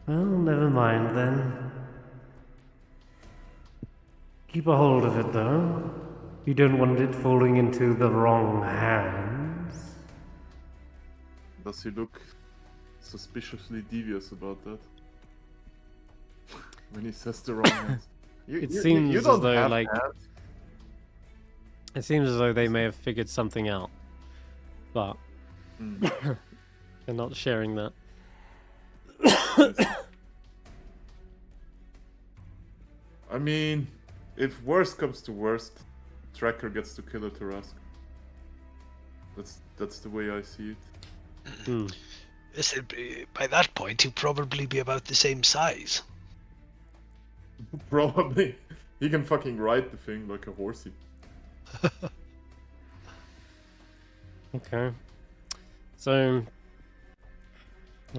never mind then. Keep a hold of it, though. You don't want it falling into the wrong hands. Does he look suspiciously devious about that? When he says the wrong hands. It seems you as don't though, have like, hands. it seems as though they may have figured something out, but they're not sharing that. I mean, if worst comes to worst, Tracker gets to kill a Tarask. That's the way I see it. By that point, he'll probably be about the same size. Probably. He can fucking ride the thing like a horsey. Okay. So,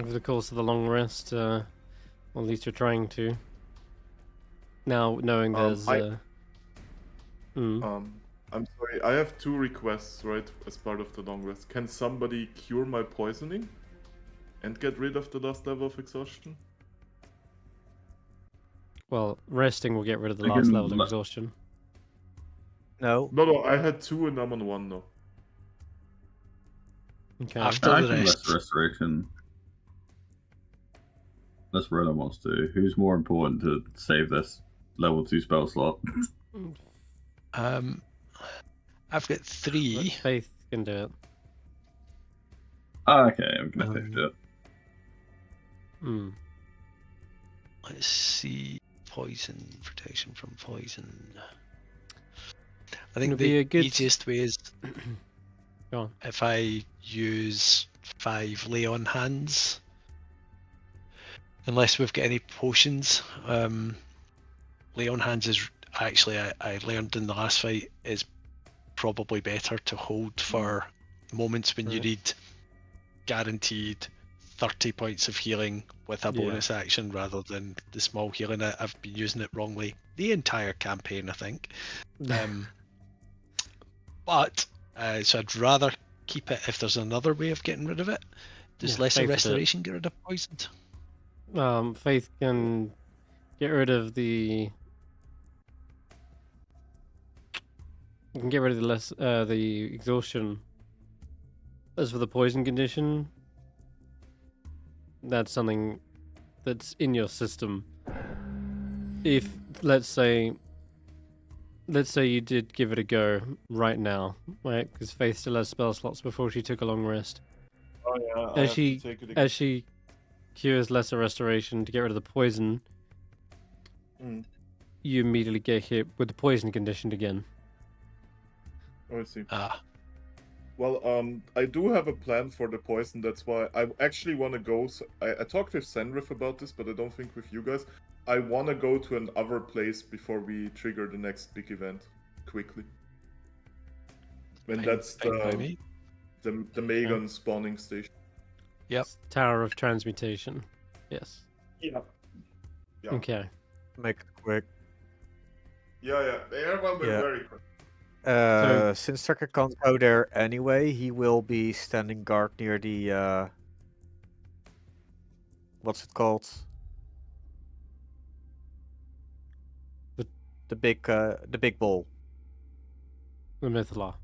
over the course of the long rest, or at least you're trying to. Now, knowing there's. I'm sorry, I have 2 requests, right, as part of the long rest. Can somebody cure my poisoning? And get rid of the last level of exhaustion? Well, resting will get rid of the I last can level of le- exhaustion. No. No, I had 2 and I'm on 1 now. Okay. After I the can rest. less restoration. Unless Roland wants to. Who's more important to save this level 2 spell slot? I've got 3. Faith can do it. Okay, I'm gonna fix it. Let's see. Poison, protection from poison. I think It'll be the a good- easiest way is Go on. if I use 5 lay on hands. Unless we've got any potions. Lay on hands is actually, I learned in the last fight, is probably better to hold for moments when you need guaranteed 30 points of healing with a bonus action rather than the small healing. I've been using it wrongly the entire campaign, I think. But so I'd rather keep it if there's another way of getting rid of it. Does lesser Faith restoration get rid of poisoned? Faith can get rid of the. You can get rid of the exhaustion. As for the poison condition, that's something that's in your system. If let's say you did give it a go right now, right? Because Faith still has spell slots before she took a long rest. Oh yeah, As she cures lesser restoration to get rid of the poison, you immediately get hit with the poison condition again. Oh, I see. Ah. Well, I do have a plan for the poison. That's why I actually want to go. I talked with Senrith about this, but I don't think with you guys. I want to go to another place before we trigger the next big event quickly. And that's the Magon spawning station. Yep. Tower of Transmutation. Yes. Yeah. Okay. Make it quick. Yeah. Everyone will be very quick. Since Tucker can't go there anyway, he will be standing guard near the what's it called? The big ball. The Mythallar.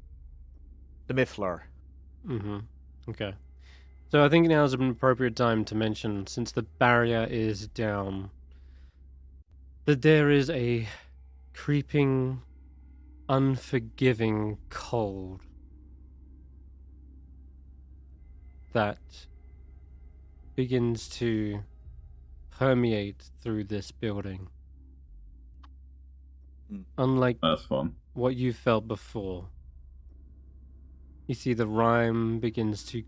The Mythallar. Okay. So I think now is an appropriate time to mention, since the barrier is down, that there is a creeping, unforgiving cold that begins to permeate through this building. Unlike That's fun. what you felt before. You see the rime begins to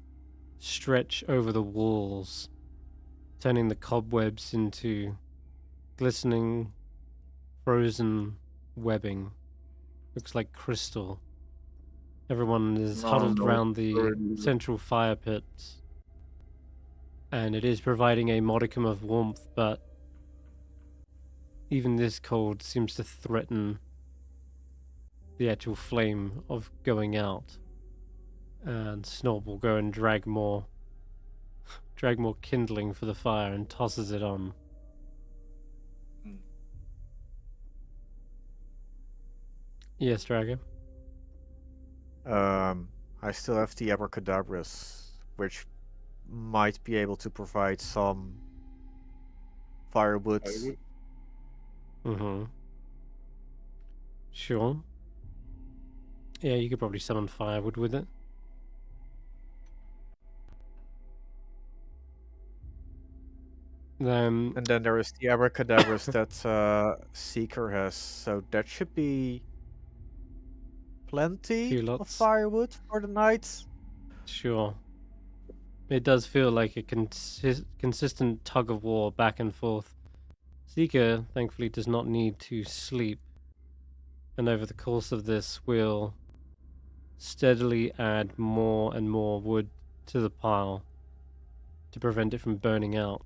stretch over the walls, turning the cobwebs into glistening, frozen webbing looks like crystal. Everyone is Oh, huddled no, around the already- central fire pits. And it is providing a modicum of warmth, but even this cold seems to threaten the actual flame of going out. And Snob will go and drag more kindling for the fire and tosses it on. Hmm. Yes, Dragon. I still have the abracadabras, which might be able to provide some firewood. Firewood? Mm-hmm. Sure. Yeah, you could probably summon firewood with it. And then there is the abracadabras that Seeker has, so that should be plenty Few of lots. firewood for the night. Sure. It does feel like a consistent tug of war back and forth. Seeker, thankfully, does not need to sleep. And over the course of this, we'll steadily add more and more wood to the pile to prevent it from burning out.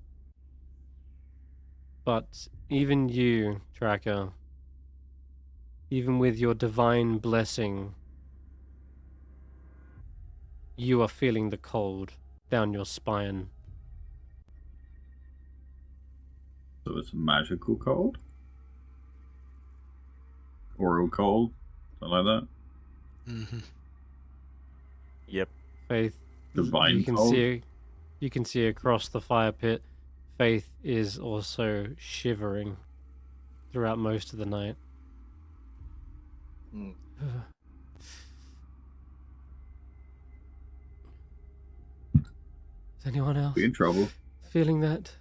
But even you, Tracker, even with your divine blessing, you are feeling the cold down your spine. So it's a magical cold? Oral cold? Something like that? Mm-hmm. Yep. Faith, Divine you can cold? see across the fire pit. Faith is also shivering throughout most of the night. Hmm. Is anyone else Be in trouble. feeling that?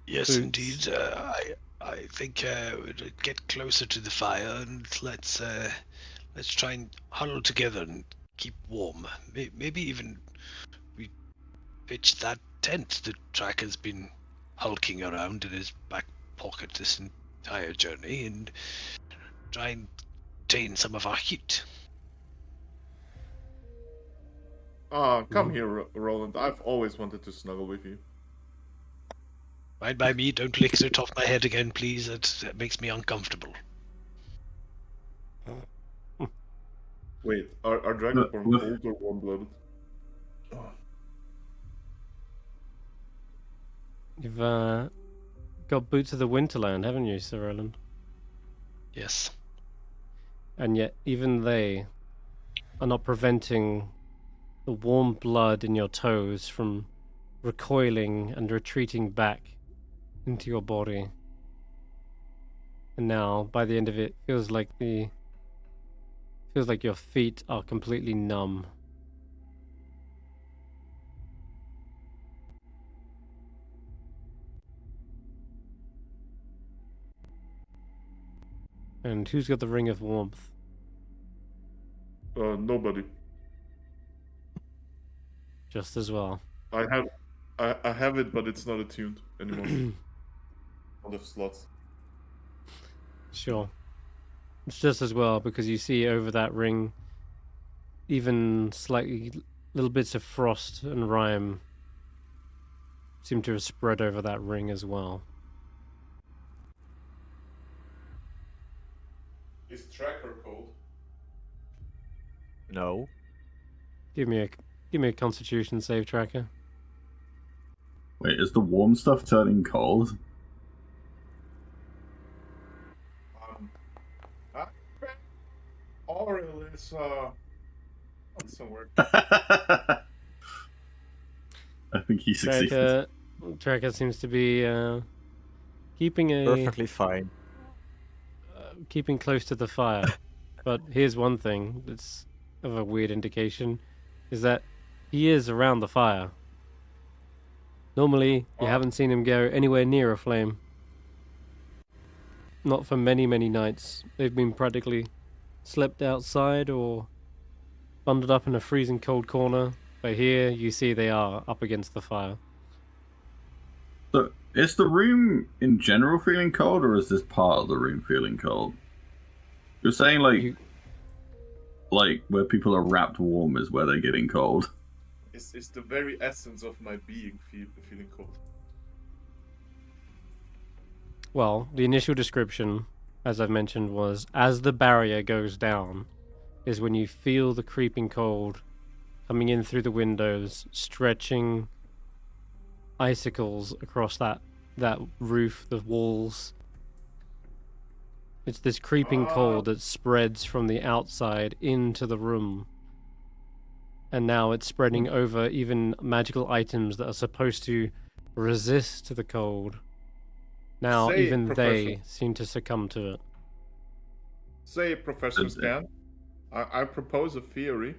Yes, Boots. indeed. I think we'll get closer to the fire and let's try and huddle together and keep warm. Maybe even we pitch that tent the Tracker's been hulking around in his back pocket this entire journey and try and contain some of our heat. Come here, Roland. I've always wanted to snuggle with you. Fine by me. Don't lick the top of my head again, please. That makes me uncomfortable. Wait, are Dragonborn cold or warm-blooded? You've got boots of the Winterland, haven't you, Sir Roland? Yes. And yet, even they are not preventing the warm blood in your toes from recoiling and retreating back into your body. And now, by the end of it, feels like your feet are completely numb. And who's got the ring of warmth? Nobody. Just as well. I have it, but it's not attuned anymore. Out of slots. Sure. It's just as well because you see over that ring even slightly little bits of frost and rime seem to have spread over that ring as well. Is Tracker cold? No. Give me a Constitution save, Tracker. Wait, is the warm stuff turning cold? Aurel is somewhere. I think he succeeded. Tracker seems to be keeping Perfectly fine. keeping close to the fire. But here's one thing that's of a weird indication, is that he is around the fire. Normally, you haven't seen him go anywhere near a flame. Not for many, many nights. They've been practically slept outside or bundled up in a freezing cold corner. But here, you see they are up against the fire. So, Is the room in general feeling cold, or is this part of the room feeling cold? You're saying like where people are wrapped warm is where they're getting cold. It's the very essence of my being feeling cold. Well, the initial description, as I've mentioned, was as the barrier goes down, is when you feel the creeping cold coming in through the windows, stretching icicles across that roof, the walls. It's this creeping cold that spreads from the outside into the room. And now it's spreading over even magical items that are supposed to resist the cold. Now Say, even Professor. they seem to succumb to it. Say, Professor Scan, I propose a theory.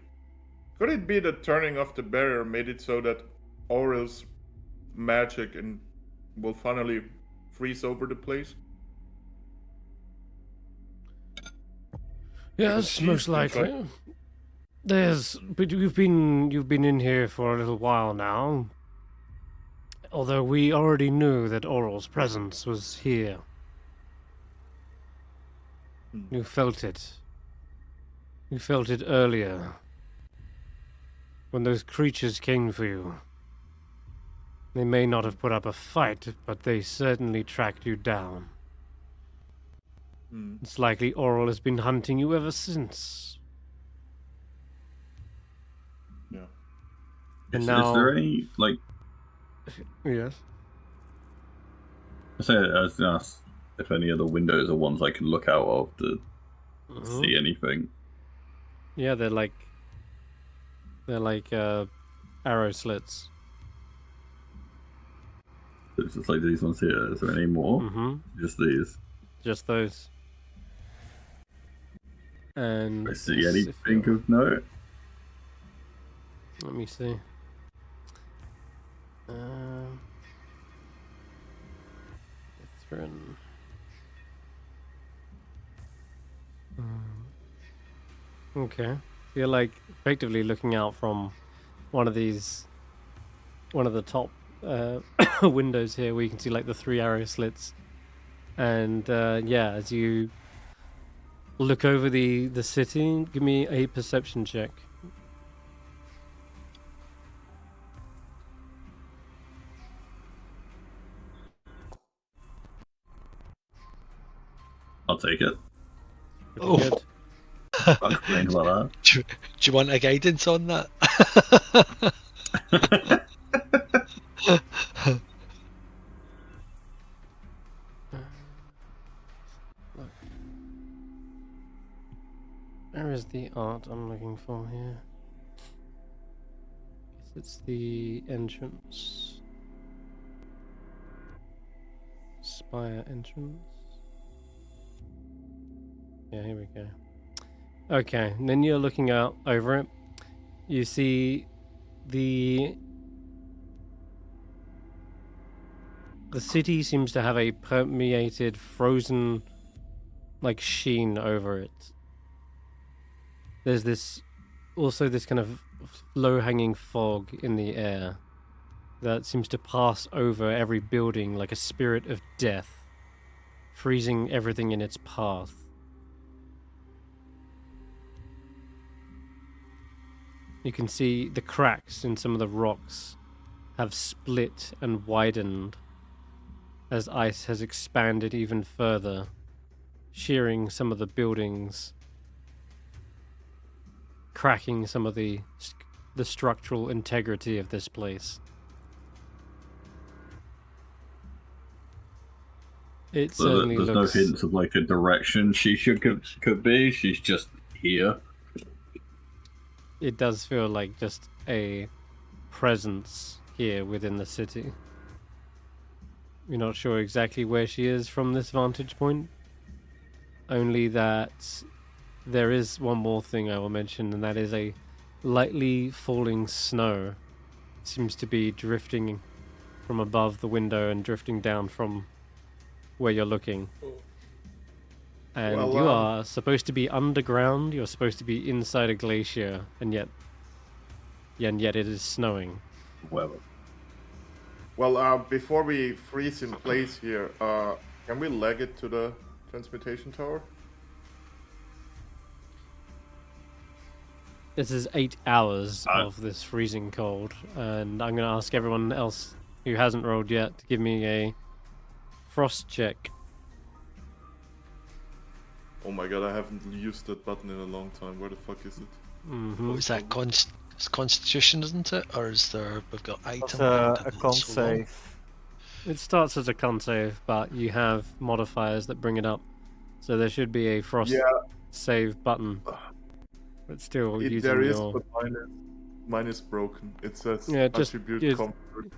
Could it be that turning off the barrier made it so that Aurel's magic will finally freeze over the place? Yes, most likely. But you've been in here for a little while now. Although we already knew that Aurel's presence was here. You felt it. You felt it earlier. When those creatures came for you. They may not have put up a fight, but they certainly tracked you down. It's likely Aurel has been hunting you ever since. Yeah. And Is now... there any, like... Yes? I was going to ask if any of the windows are ones I can look out of to see anything. Yeah, they're like arrow slits. It's just like these ones here. Is there any more? Mm-hmm. Just these. Just those. And I see anything of note? let me see. Catherine. Okay. You're like effectively looking out from one of the top windows here where you can see like the 3 arrow slits. And yeah, as you look over the city, give me a perception check. I'll take it. Pretty Oh. good. I'll complain about Do you want a guidance on that? that. Where is the art I'm looking for here? Guess it's the entrance. Spire entrance. Yeah, here we go. Okay, and then you're looking out over it. You see the city seems to have a permeated, frozen, like sheen over it. There's this kind of low-hanging fog in the air that seems to pass over every building like a spirit of death, freezing everything in its path. You can see the cracks in some of the rocks have split and widened as ice has expanded even further, shearing some of the buildings, cracking some of the structural integrity of this place. It So certainly there's looks... no hints of like a direction she could be. She's just here. It does feel like just a presence here within the city. You're not sure exactly where she is from this vantage point. Only that there is one more thing I will mention, and that is a lightly falling snow. It seems to be drifting from above the window and drifting down from where you're looking. And Well, you are supposed to be underground, you're supposed to be inside a glacier, and yet it is snowing. Well, Well, before we freeze in place here, can we leg it to the transmutation tower? This is 8 hours of this freezing cold, and I'm going to ask everyone else who hasn't rolled yet to give me a frost check. Oh my god, I haven't used that button in a long time. Where the fuck is it? Mm-hmm. What was that? It's Constitution, isn't it? Or is there? We've got It's item. a con save. It starts as a con save, but you have modifiers that bring it up. So there should be a frost save button. But still, using There is, your... but mine is broken. It says just comfort.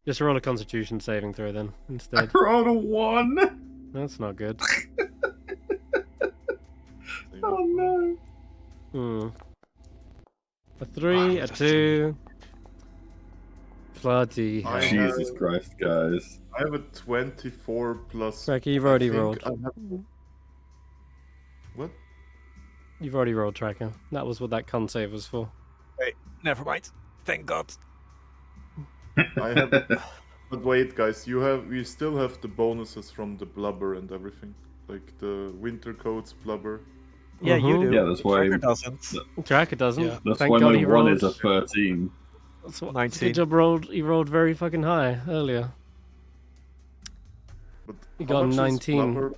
Just roll a Constitution saving throw then instead. I rolled a 1. That's not good. Oh no. A 3, a 2. Bloody hell. Jesus Christ, guys. I have a 24 plus. Tracker, you've already rolled. What? You've already rolled, Tracker. That was what that con save was for. Wait, never mind. Thank God. I have. But wait, guys, you still have the bonuses from the blubber and everything, like the winter coats blubber. Yeah, you do. Yeah, that's why. Tracker doesn't. Tracker doesn't. Yeah. That's Thank why God my he 1 rolled. is a 13. That's what, 19. good job, he rolled very fucking high earlier. But He how got a much is 19. blubber?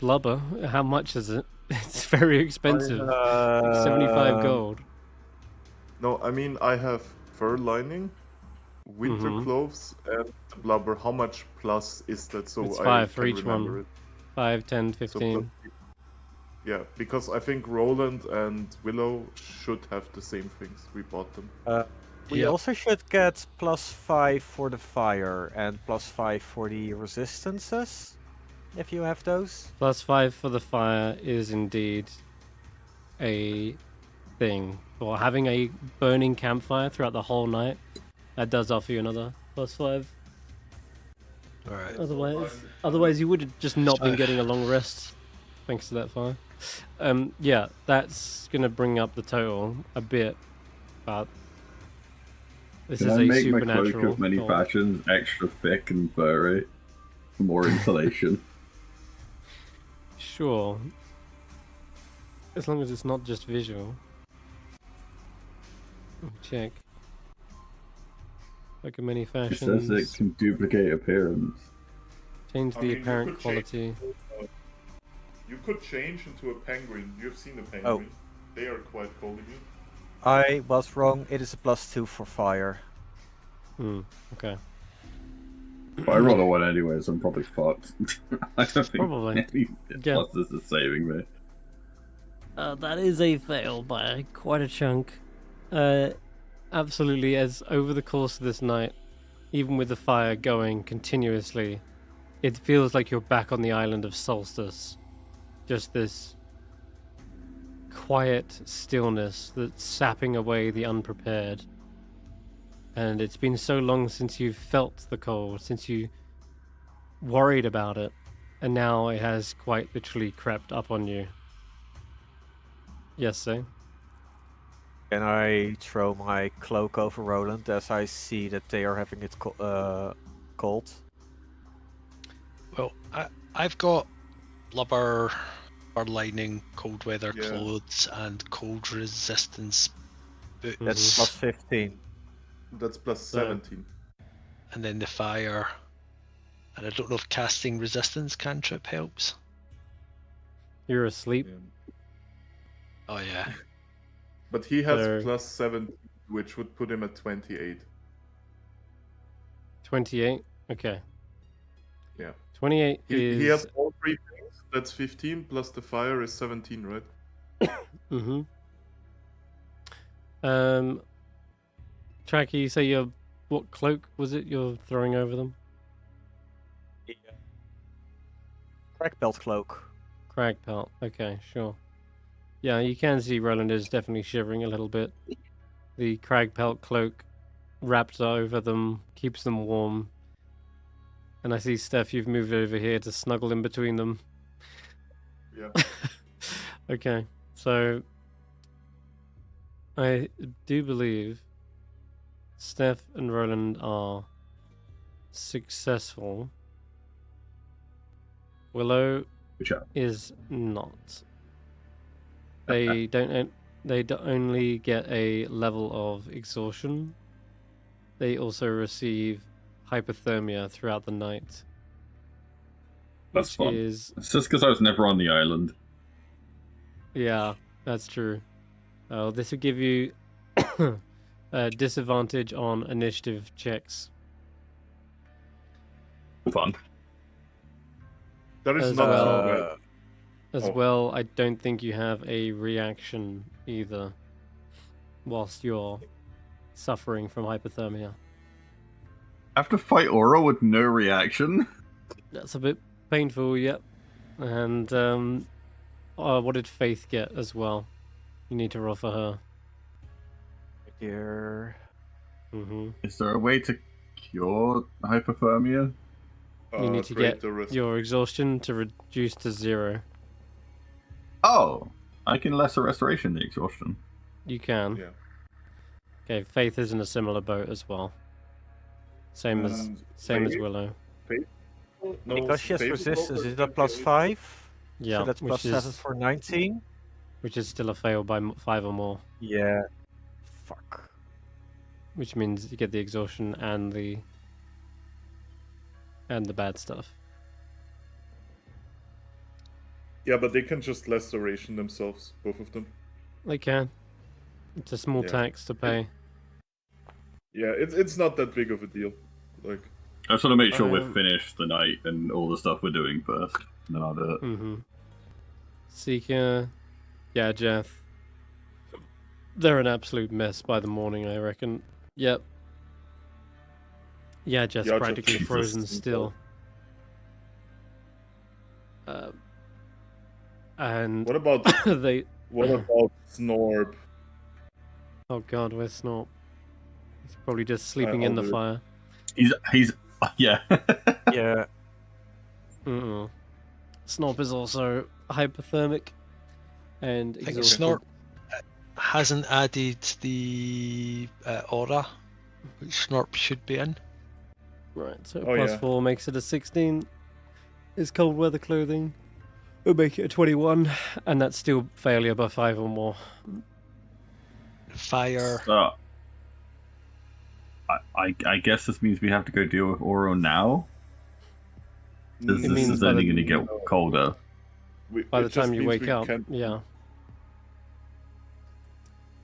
Blubber? How much is it? It's very expensive. Like 75 gold. No, I mean I have fur lining, winter Mhm. clothes, and the blubber. How much plus is that? So It's I 5 for can each remember one. it. 5, 10, So 15. yeah, because I think Roland and Willow should have the same things. We bought them. We Yep. also should get +5 for the fire and +5 for the resistances, if you have those. +5 for the fire is indeed a thing. Or having a burning campfire throughout the whole night, that does offer you another +5. All right. Otherwise you would have just not been So- getting a long rest thanks to that fire. Yeah, that's gonna bring up the total a bit, but this Can is I a make my cloak supernatural. of many goal. fashions extra thick and furry for more insulation? Sure. As long as it's not just visual. Let me check. Like in many It fashions. says it can duplicate appearance. Change I the mean, you apparent could change- quality. You could change into a penguin. You've seen a penguin. They are quite cool to me. I was wrong. It is a +2 for fire. Okay. But I rolled a 1 anyway, so I'm probably fucked. I don't think Probably. any Yeah. pluses are saving me. That is a fail by quite a chunk. Absolutely, as over the course of this night, even with the fire going continuously, it feels like you're back on the island of Solstice. Just this quiet stillness that's sapping away the unprepared. And it's been so long since you've felt the cold, since you worried about it, and now it has quite literally crept up on you. Yes, sir. Can I throw my cloak over Roland as I see that they are having it cold? Well, I've got blubber, fur lining, cold weather Yeah. clothes, and cold resistance boots. That's +15. That's plus So- 17. And then the fire. And I don't know if casting resistance cantrip helps. You're asleep. Yeah. Oh yeah. But he has So- plus 7, which would put him at 28. 28? Okay. Yeah. 28 He has is... all 3 things. That's 15 plus the fire is 17, right? Mm-hmm. Tracky, you say your... What cloak was it you're throwing over them? Crack belt cloak. Crag pelt. Okay, sure. Yeah, you can see Roland is definitely shivering a little bit. The crag pelt cloak wrapped over them, keeps them warm. And I see, Stef, you've moved over here to snuggle in between them. Yeah. Okay, so I do believe Stef and Roland are successful. Willow Which are is not. They don't. They only get a level of exhaustion. They also receive hypothermia throughout the night. That's which fun. is It's just because I was never on the island. yeah, that's true. This would give you a disadvantage on initiative checks. Fun. That is As not well- too bad. As Oh. well, I don't think you have a reaction either whilst you're suffering from hypothermia. I have to fight Aura with no reaction. That's a bit painful, yep. And what did Faith get as well? You need to roll for her. Here. Mm-hmm. Is there a way to cure hypothermia? You need to create get the risk. your exhaustion to reduce to 0. Oh, I can lesser restoration the exhaustion. You can. Yeah. Okay, Faith is in a similar boat as well. Same as And Same as Willow. No, Because she has Faith resistance, is it a also plus 5? Yeah, So that's plus 7 for 19? which is still a fail by 5 or more, Yeah. Fuck. which means you get the exhaustion and the bad stuff. Yeah, but they can just restoration themselves, both of them. They can. It's a small Yeah. tax to pay. Yeah, it's not that big of a deal. Like, I just want to make sure we're Um, finished the night and all the stuff we're doing first. And then I'll do it. Mm-hmm. Seeker, yeah, Jeff. They're an absolute mess by the morning, I reckon. Yep. Yeah, Jeff's Yeah, Jeff, practically Jesus. frozen still. And what about they. Snorb? Oh god, where's Snort? He's probably just sleeping I'll in the do it. fire. He's yeah. Yeah. Mm-mm. Snort is also hypothermic and I think exhausted. Snort hasn't added the aura, which Snort should be in. Right, so Oh, plus yeah. 4 makes it a 16. His cold weather clothing will make it a 21, and that's still failure by 5 or more. Fire. So, I guess this means we have to go deal with Oro now. This, It this means is by only the- going to get colder. By the time you wake up, yeah.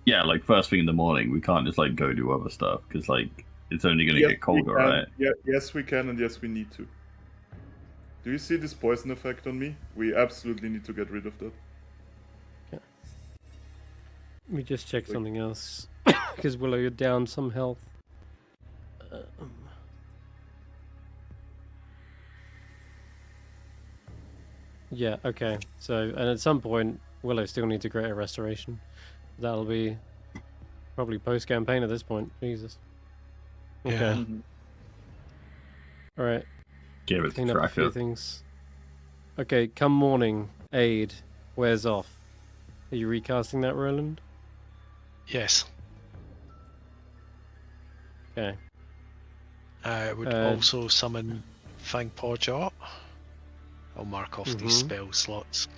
Yeah, like first thing in the morning, we can't just like go do other stuff because like it's only going to get colder, right? Yeah, yes, we can, and yes, we need to. Do you see this poison effect on me? We absolutely need to get rid of that. Let me just check something else. Because Willow, you're down some health. Yeah, okay. So, and at some point, Willow still needs a greater restoration. That'll be probably post-campaign at this point. Jesus. Okay. Yeah. Alright. Give it Clean to up a few tracker. things. Okay, come morning, aid wears off. Are you recasting that, Roland? Yes. Okay. I would also summon Fangpaw Jaw. I'll mark off these Mhm. spell slots.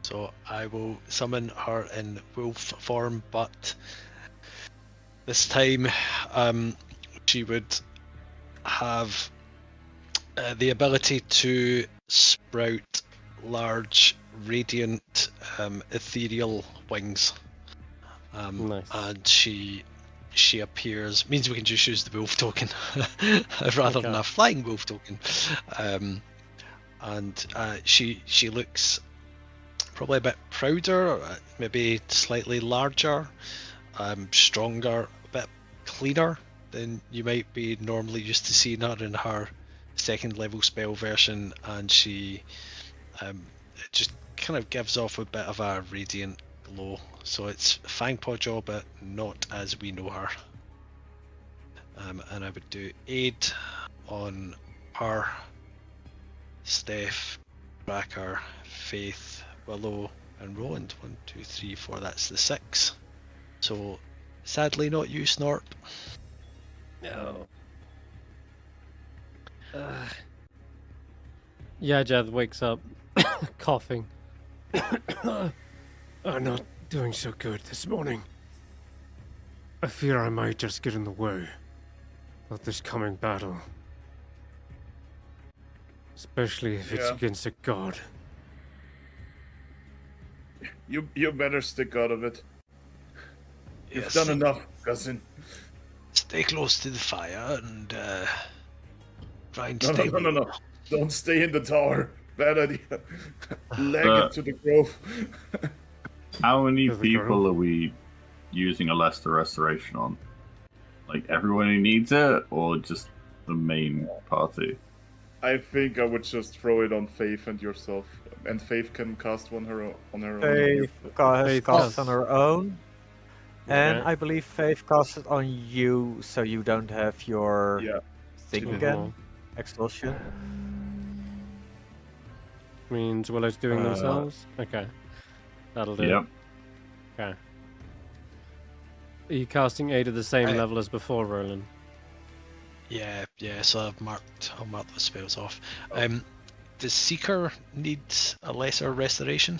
So I will summon her in wolf form, but this time she would have the ability to sprout large radiant ethereal wings. Nice. And she appears, means we can just use the wolf token rather than Okay. a flying wolf token. And she looks probably a bit prouder, maybe slightly larger, stronger, a bit cleaner than you might be normally used to seeing her in her second level spell version, and she it just kind of gives off a bit of a radiant glow. So it's Fangpaw Jaw, but not as we know her. And I would do aid on her, Stef, Bracker, Faith, Willow, and Roland. 1, 2, 3, 4. That's the 6. So Sadly, not you, Snorp. No. Yajad wakes up, coughing. I'm not doing so good this morning. I fear I might just get in the way of this coming battle. Especially if it's Yeah. against a god. You better stick out of it. You've Yes. done enough, cousin. Stay close to the fire and try and No, stay. no. Don't stay in the tower. Bad idea. Leg But- it to the grove. How many There we go. people are we using a Leicester Restoration on? Like everyone who needs it, or just the main party? I think I would just throw it on Faith and yourself. And Faith can cast one on her own. Faith Faith casts does. on her own. And Okay. I believe Faith casts it on you, so you don't have your Yeah. thing Mhm. again. Extortion. Means Willow's doing themselves? Okay. That'll do. Yep. Okay. Are you casting 8 at the same I- level as before, Roland? Yeah. So I'll mark those spells off. Does Seeker need a lesser restoration?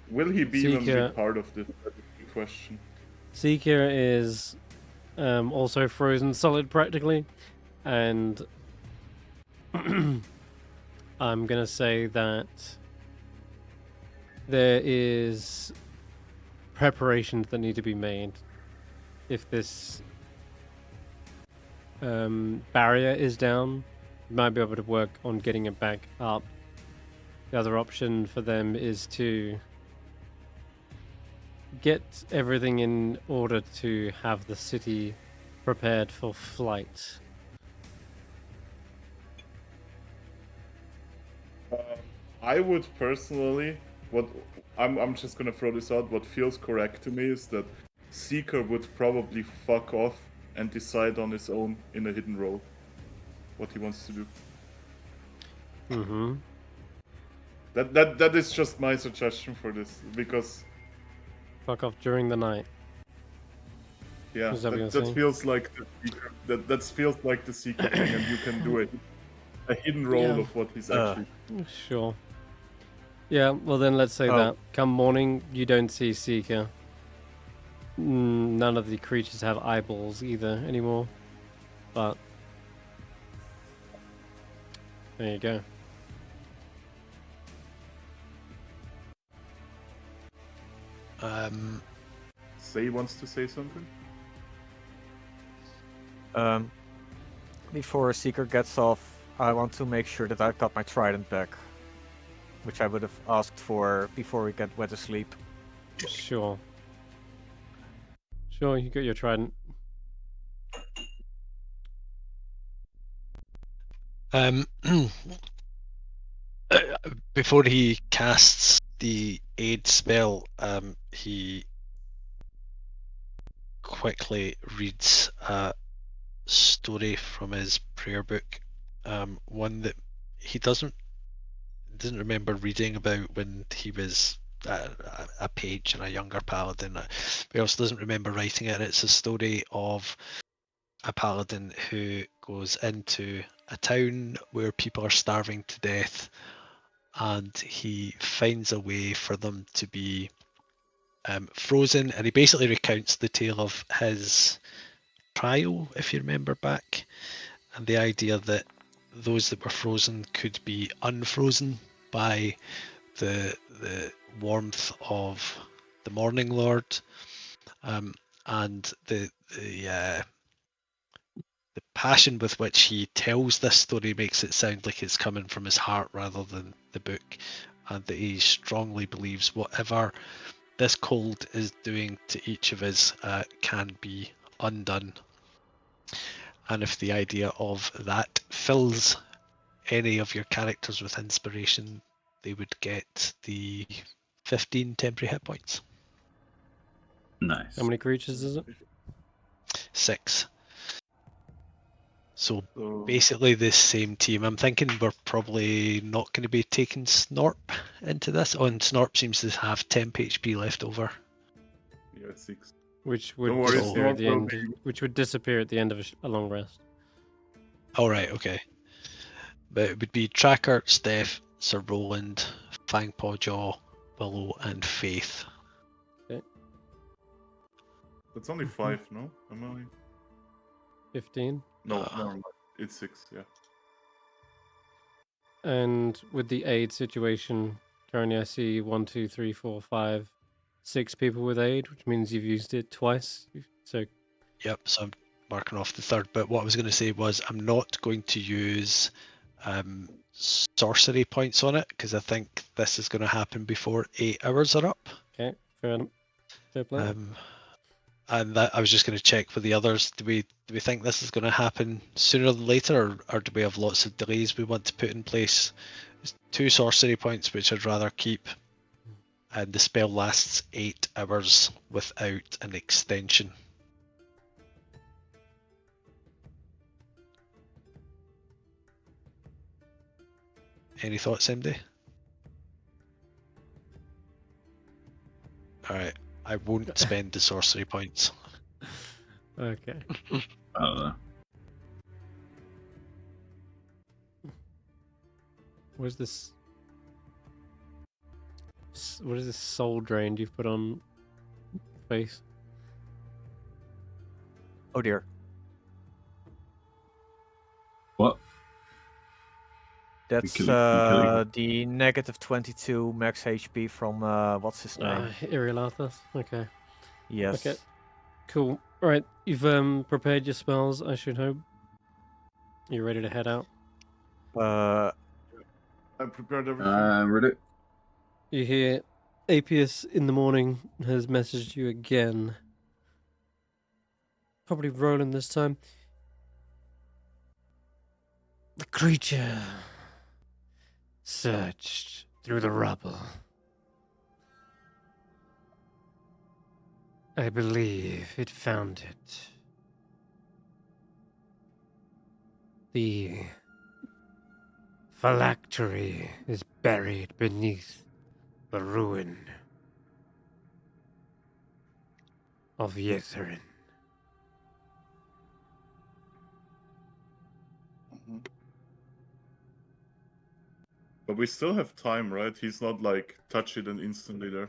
Will he be even Seeker- be part of this? That's a good question. Seeker is also frozen solid practically, and I'm gonna say that there is preparations that need to be made if this barrier is down. You might be able to work on getting it back up. The other option for them is to get everything in order to have the city prepared for flight. I would personally, I'm just gonna throw this out. What feels correct to me is that Seeker would probably fuck off and decide on his own in a hidden role what he wants to do. Mm-hmm. That is just my suggestion for this because Fuck off during the night. yeah, Is that what you're that saying? feels like the Seeker. That feels like the Seeker thing, and you can do it. A hidden role Yeah. of what he's actually. Sure. Yeah, well then let's say Oh. that. Come morning, you don't see Seeker. None of the creatures have eyeballs either anymore. But there you go. Say wants to say something. Before Seeker gets off, I want to make sure that I've got my trident back, which I would have asked for before we went to sleep. Sure. Sure, you got your trident. Before he casts the aid spell, he quickly reads a story from his prayer book, one that he doesn't remember reading about when he was a page and a younger paladin. He also doesn't remember writing it. It's a story of a paladin who goes into a town where people are starving to death, and he finds a way for them to be frozen, and he basically recounts the tale of his trial, if you remember back, and the idea that those that were frozen could be unfrozen by the warmth of the Morning Lord, and the passion with which he tells this story makes it sound like it's coming from his heart rather than the book, and that he strongly believes whatever this cold is doing to each of us can be undone. And if the idea of that fills any of your characters with inspiration, they would get the 15 temporary hit points. Nice. How many creatures is it? 6. So So basically the same team. I'm thinking we're probably not going to be taking Snorp into this. Oh, and Snorp seems to have temp HP left over. yeah, 6. which would Don't worry, disappear at the Snorkel, end. Which would disappear at the end of a long rest. All right, okay. But it would be Tracker, Stef, Sir Roland, Fangpawjaw, Willow, and Faith. That's only 5, no? Am I? 15. No, never mind. It's 6, yeah. And with the aid situation, currently I see 1, 2, 3, 4, 5, 6 people with aid, which means you've used it twice. So Yep, so I'm marking off the third. But what I was going to say was I'm not going to use sorcery points on it because I think this is going to happen before 8 hours are up. okay, fair enough. Fair play. And that I was just going to check for the others. Do we think this is going to happen sooner than later, or do we have lots of delays we want to put in place? There's 2 sorcery points, which I'd rather keep, and the spell lasts 8 hours without an extension. Any thoughts, MD? All right, I won't spend the sorcery points. Okay. I don't know. Where's this? What is this soul drain you've put on face? Oh dear. What? That's kill it. the negative 22 max HP from what's his name? Irilathas. Okay. Yes. Okay. Cool. All right, you've prepared your spells, I should hope. You ready to head out? I prepared everything. Read it. You hear Apius in the morning has messaged you again. Probably Roland this time. The creature searched through the rubble. I believe it found it. The phylactery is buried beneath the ruin of Ythryn. But we still have time, right? He's not like touch it and instantly there.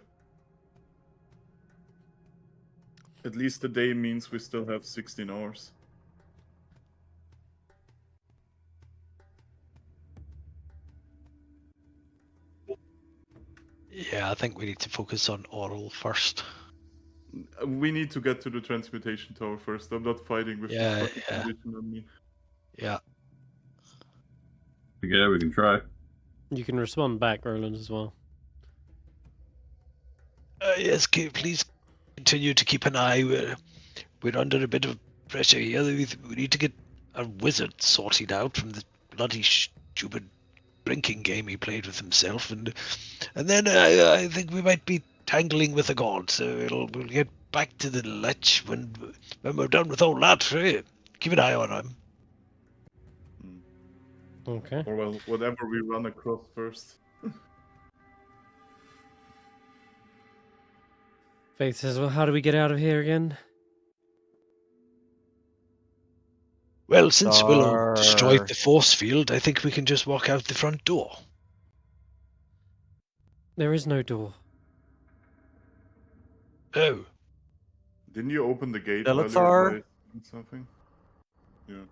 At least a day means we still have 16 hours. Yeah, I think we need to focus on oral first. We need to get to the transmutation tower first. I'm not fighting with Yeah, this fucking yeah. condition on me. Yeah. Yeah, we can try. You can respond back, Roland, as well. Yes, please continue to keep an eye. We're under a bit of pressure here. We need to get a wizard sorted out from the bloody stupid drinking game he played with himself, and then I think we might be tangling with a god. So we'll get back to the lich when we're done with all that. Keep an eye on him. Okay. Or well, whatever we run across first. Faith says, well, how do we get out of here again? Well, since Willow destroyed the force field, I think we can just walk out the front door. There is no door. Oh. Didn't you open the gate Zelatar? while you were something? Yeah.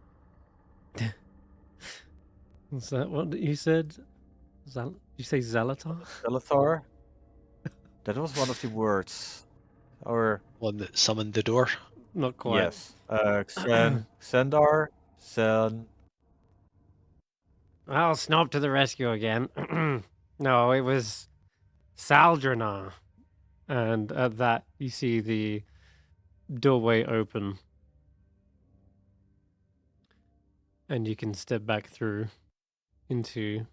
Is that what you said? Did you say Zelatar? Zelatar? That was one of the words. Or One that summoned the door? Not quite. yes. Xandar, Sen. I'll Snob to the rescue again. No, it was Saldrana. And at that, you see the doorway open. And you can step back through into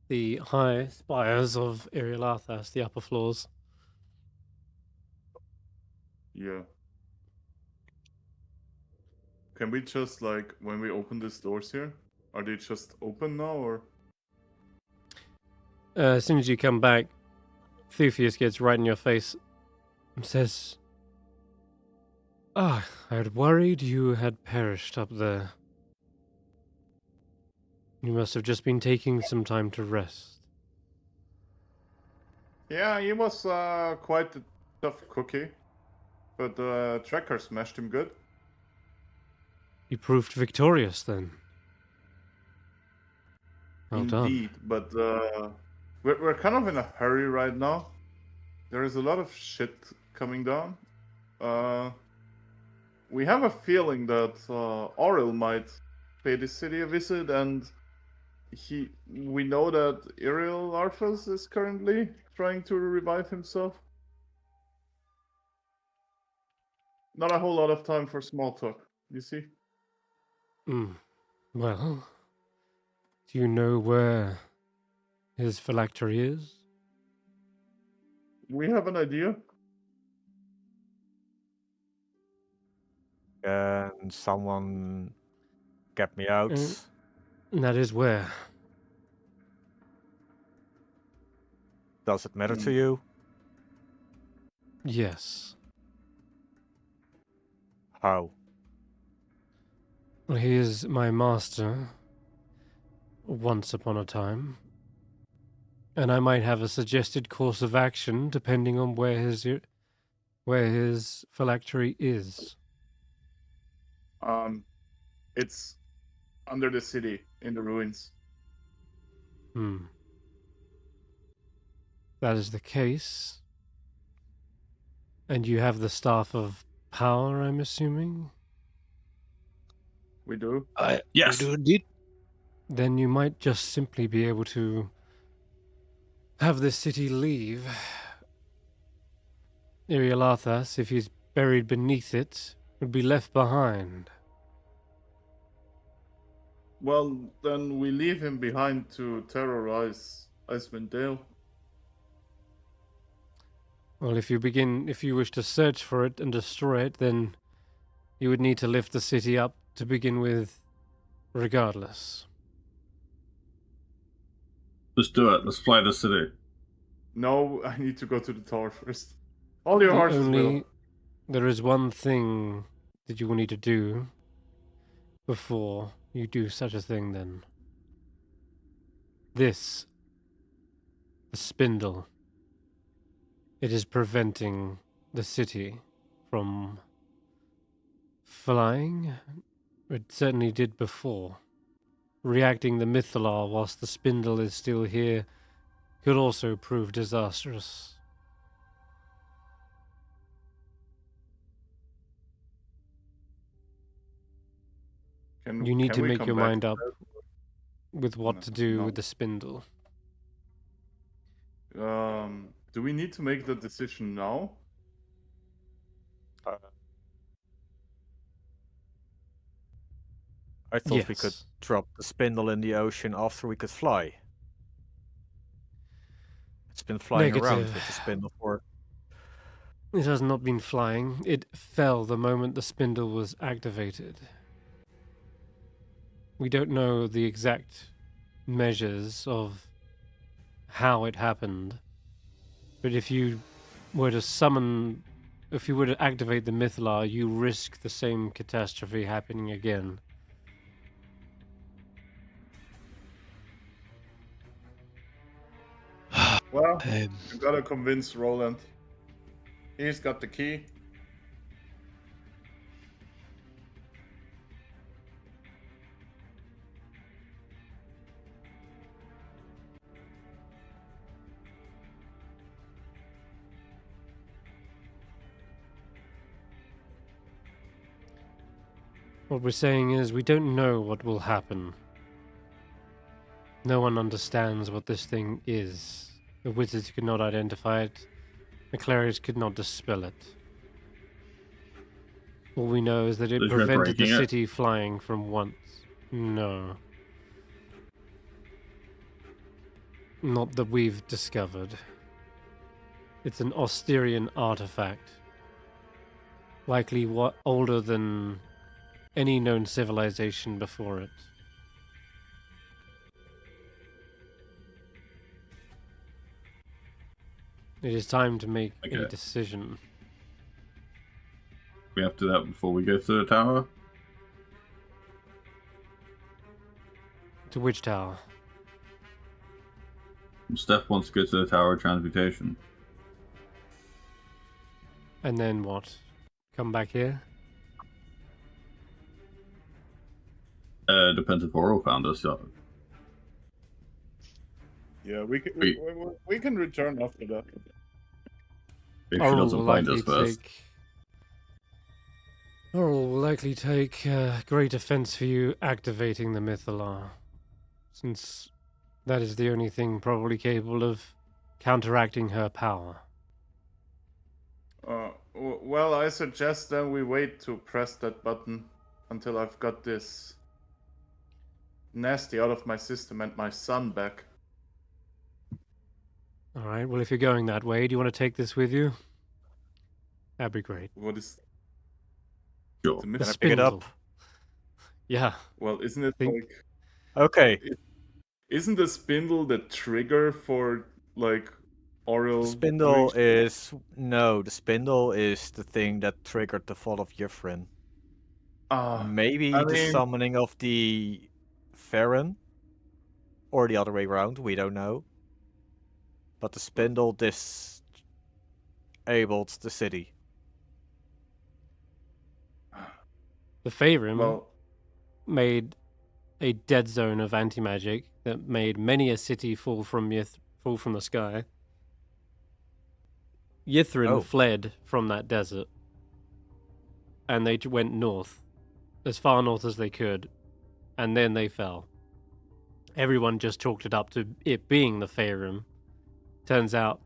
the high spires of Irilathas, the upper floors. Yeah. Can we just, like, when we open these doors here, are they just open now, or? As soon as you come back, Thufius gets right in your face and says, Ah, I had worried you had perished up there. You must have just been taking some time to rest. Yeah, he was quite a tough cookie, but the tracker smashed him good. You proved victorious then. Well done. Indeed, but we're kind of in a hurry right now. There is a lot of shit coming down. We have a feeling that Auril might pay the city a visit, and we know that Iriel Arthas is currently trying to revive himself. Not a whole lot of time for small talk, you see. Well, do you know where his phylactery is? We have an idea. Can someone get me out? And that is where. Does it matter to Hmm. you? Yes. How? Well, he is my master. Once upon a time. And I might have a suggested course of action depending on where his phylactery is. It's under the city in the ruins. That is the case. And you have the Staff of Power, I'm assuming? We do. Yes. We do indeed. Then you might just simply be able to have this city leave. Irialathas, if he's buried beneath it, would be left behind. Well, then we leave him behind to terrorize Icewindale. Well, if you wish to search for it and destroy it, then you would need to lift the city up to begin with, regardless. Let's do it. Let's fly the city. No, I need to go to the tower first. All your horses will. There is one thing that you will need to do before you do such a thing, then. The spindle. It is preventing the city from flying. It certainly did before. Reacting the Mythallar whilst the spindle is still here could also prove disastrous. You need to make your mind up with what to do with the spindle. Do we need to make the decision now? I thought we could drop the spindle in the ocean after we could fly. It's been flying around with the spindle for... It has not been flying. It fell the moment the spindle was activated. We don't know the exact measures of how it happened. But if you were to activate the Mythallar, you risk the same catastrophe happening again. Well, you gotta convince Roland. He's got the key. What we're saying is we don't know what will happen. No one understands what this thing is. The wizards could not identify it. The clerics could not dispel it. All we know is that it prevented the city flying from once. No. Not that we've discovered. It's an Osterian artifact. Likely older than any known civilization before it. It is time to make a decision. We have to do that before we go to the tower. To which tower? Steph wants to go to the Tower of Transmutation. And then what? Come back here? Depends if Oral found us. Yeah, we can return after that. If she Oral doesn't will find likely us first. Oral will likely take great offense for you activating the Mythallar, since that is the only thing probably capable of counteracting her power. Well, I suggest then we wait to press that button until I've got this nasty out of my system and my son back. All right, well, if you're going that way, do you want to take this with you? That'd be great. What is Sure. the Can I myth? pick it up? Yeah. Well, isn't it Think- like... Okay. Isn't the spindle the trigger for, like, oral... The spindle doing- is no. The spindle is the thing that triggered the fall of Ythrin. Maybe I the mean- summoning of the Farron, or the other way around. We don't know. But the spindle disabled the city. The Faerun Well, made a dead zone of anti-magic that made many a city fall from the sky. Ythrin Oh. fled from that desert, and they went north, as far north as they could, and then they fell. Everyone just chalked it up to it being the Faerun. Turns out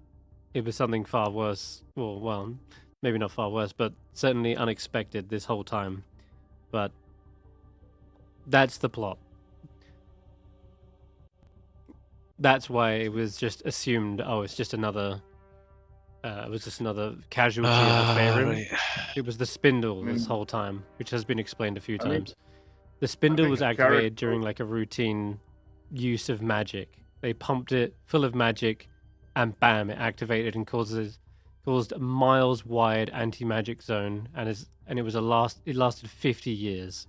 it was something far worse. Well, maybe not far worse, but certainly unexpected this whole time. But that's the plot. That's why it was just assumed, it's just another... it was just another casualty of the Faerun. Right. It was the spindle this Mm. whole time, which has been explained a few I mean, times. The spindle think was a activated character- during like a routine use of magic. They pumped it full of magic, and bam, it activated and caused a miles-wide anti-magic zone, and it lasted 50 years.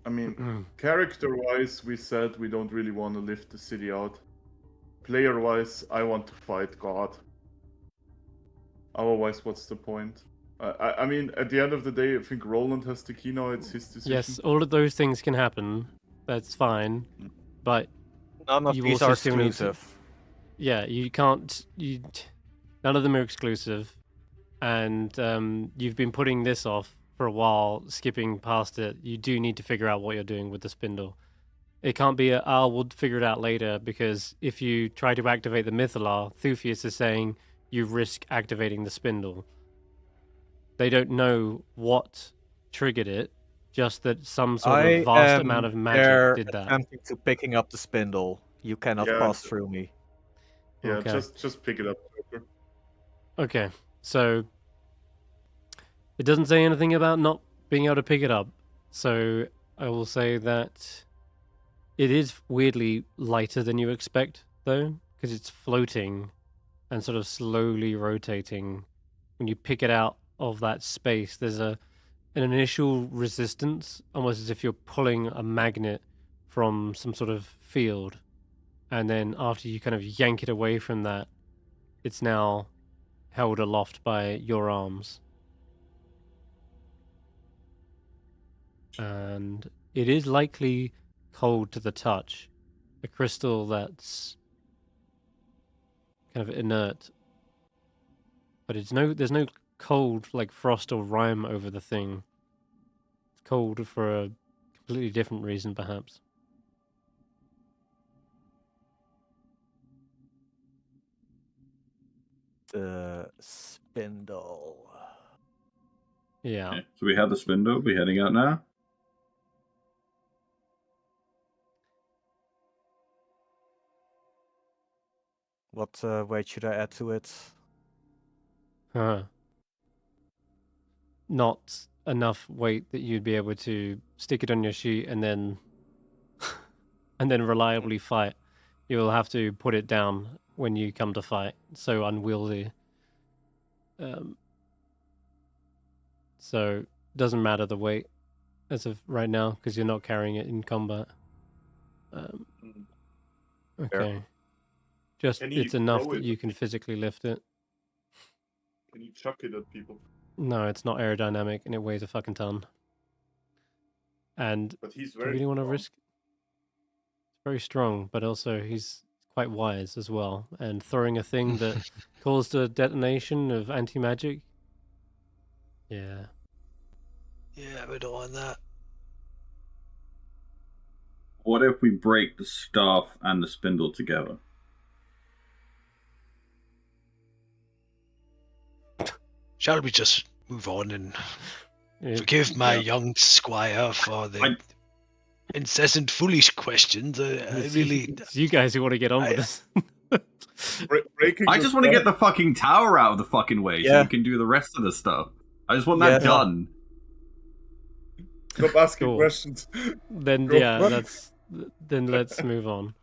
I mean, character-wise, we said we don't really want to lift the city out. Player-wise, I want to fight God. Otherwise, what's the point? I mean, at the end of the day, I think Roland has the key now. It's his decision. Yes, all of those things can happen. That's fine, but None of you these also are still need to- exclusive. yeah, you can't. None of them are exclusive, and you've been putting this off for a while, skipping past it. You do need to figure out what you're doing with the spindle. It can't be we'll figure it out later, because if you try to activate the Mythallar, Thufius is saying you risk activating the spindle. They don't know what triggered it, just that some sort of vast amount of magic did that. Attempting to picking up the spindle. You cannot Yeah. pass through me. Yeah, Okay. just pick it up. Okay, so it doesn't say anything about not being able to pick it up. So I will say that it is weirdly lighter than you expect, though, because it's floating and sort of slowly rotating. When you pick it out of that space, there's an initial resistance, almost as if you're pulling a magnet from some sort of field. And then after you kind of yank it away from that, it's now held aloft by your arms. And it is likely cold to the touch. A crystal that's kind of inert. But there's no cold like frost or rime over the thing. It's cold for a completely different reason, perhaps. The spindle. Yeah. Okay, so we have the spindle. We're heading out now. What weight should I add to it? Not enough weight that you'd be able to stick it on your sheet and then reliably fight. You will have to put it down when you come to fight. So unwieldy. so it doesn't matter the weight as of right now because you're not carrying it in combat. Okay. Just Can you it's enough throw that it you at can people? physically lift it. Can you chuck it at people? No, it's not aerodynamic and it weighs a fucking ton. And But he's do you very really want to strong. risk? It's very strong, but also he's quite wise as well. And throwing a thing that caused a detonation of anti-magic. Yeah. Yeah, we don't want that. What if we break the staff and the spindle together? Shall we just move on and It- forgive my Yeah. young squire for the incessant foolish questions? I it's really... it's you guys who want to get on with this. Breaking I the just want to get staff- the fucking tower out of the fucking way so Yeah. we can do the rest of the stuff. I just want Yeah. that done. Stop asking Cool. questions. Then Go. yeah, then let's move on.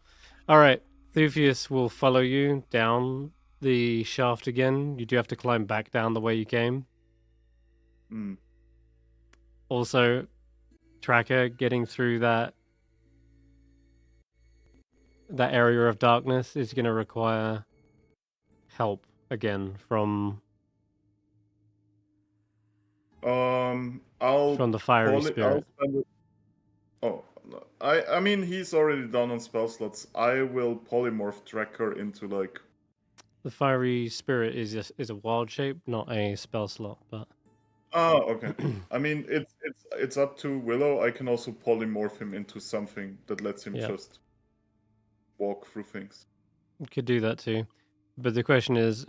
All right, Thufius will follow you down the shaft again. You do have to climb back down the way you came. Mm. Also, Tracker getting through that area of darkness is going to require help again from I'll the fiery I'll spirit. spend it. Oh, no. I mean, he's already done on spell slots. I will polymorph Tracker into like. The fiery spirit is a wild shape, not a spell slot, but Oh, okay. I mean, it's up to Willow. I can also polymorph him into something that lets him Yeah. just walk through things. you could do that too. But the question is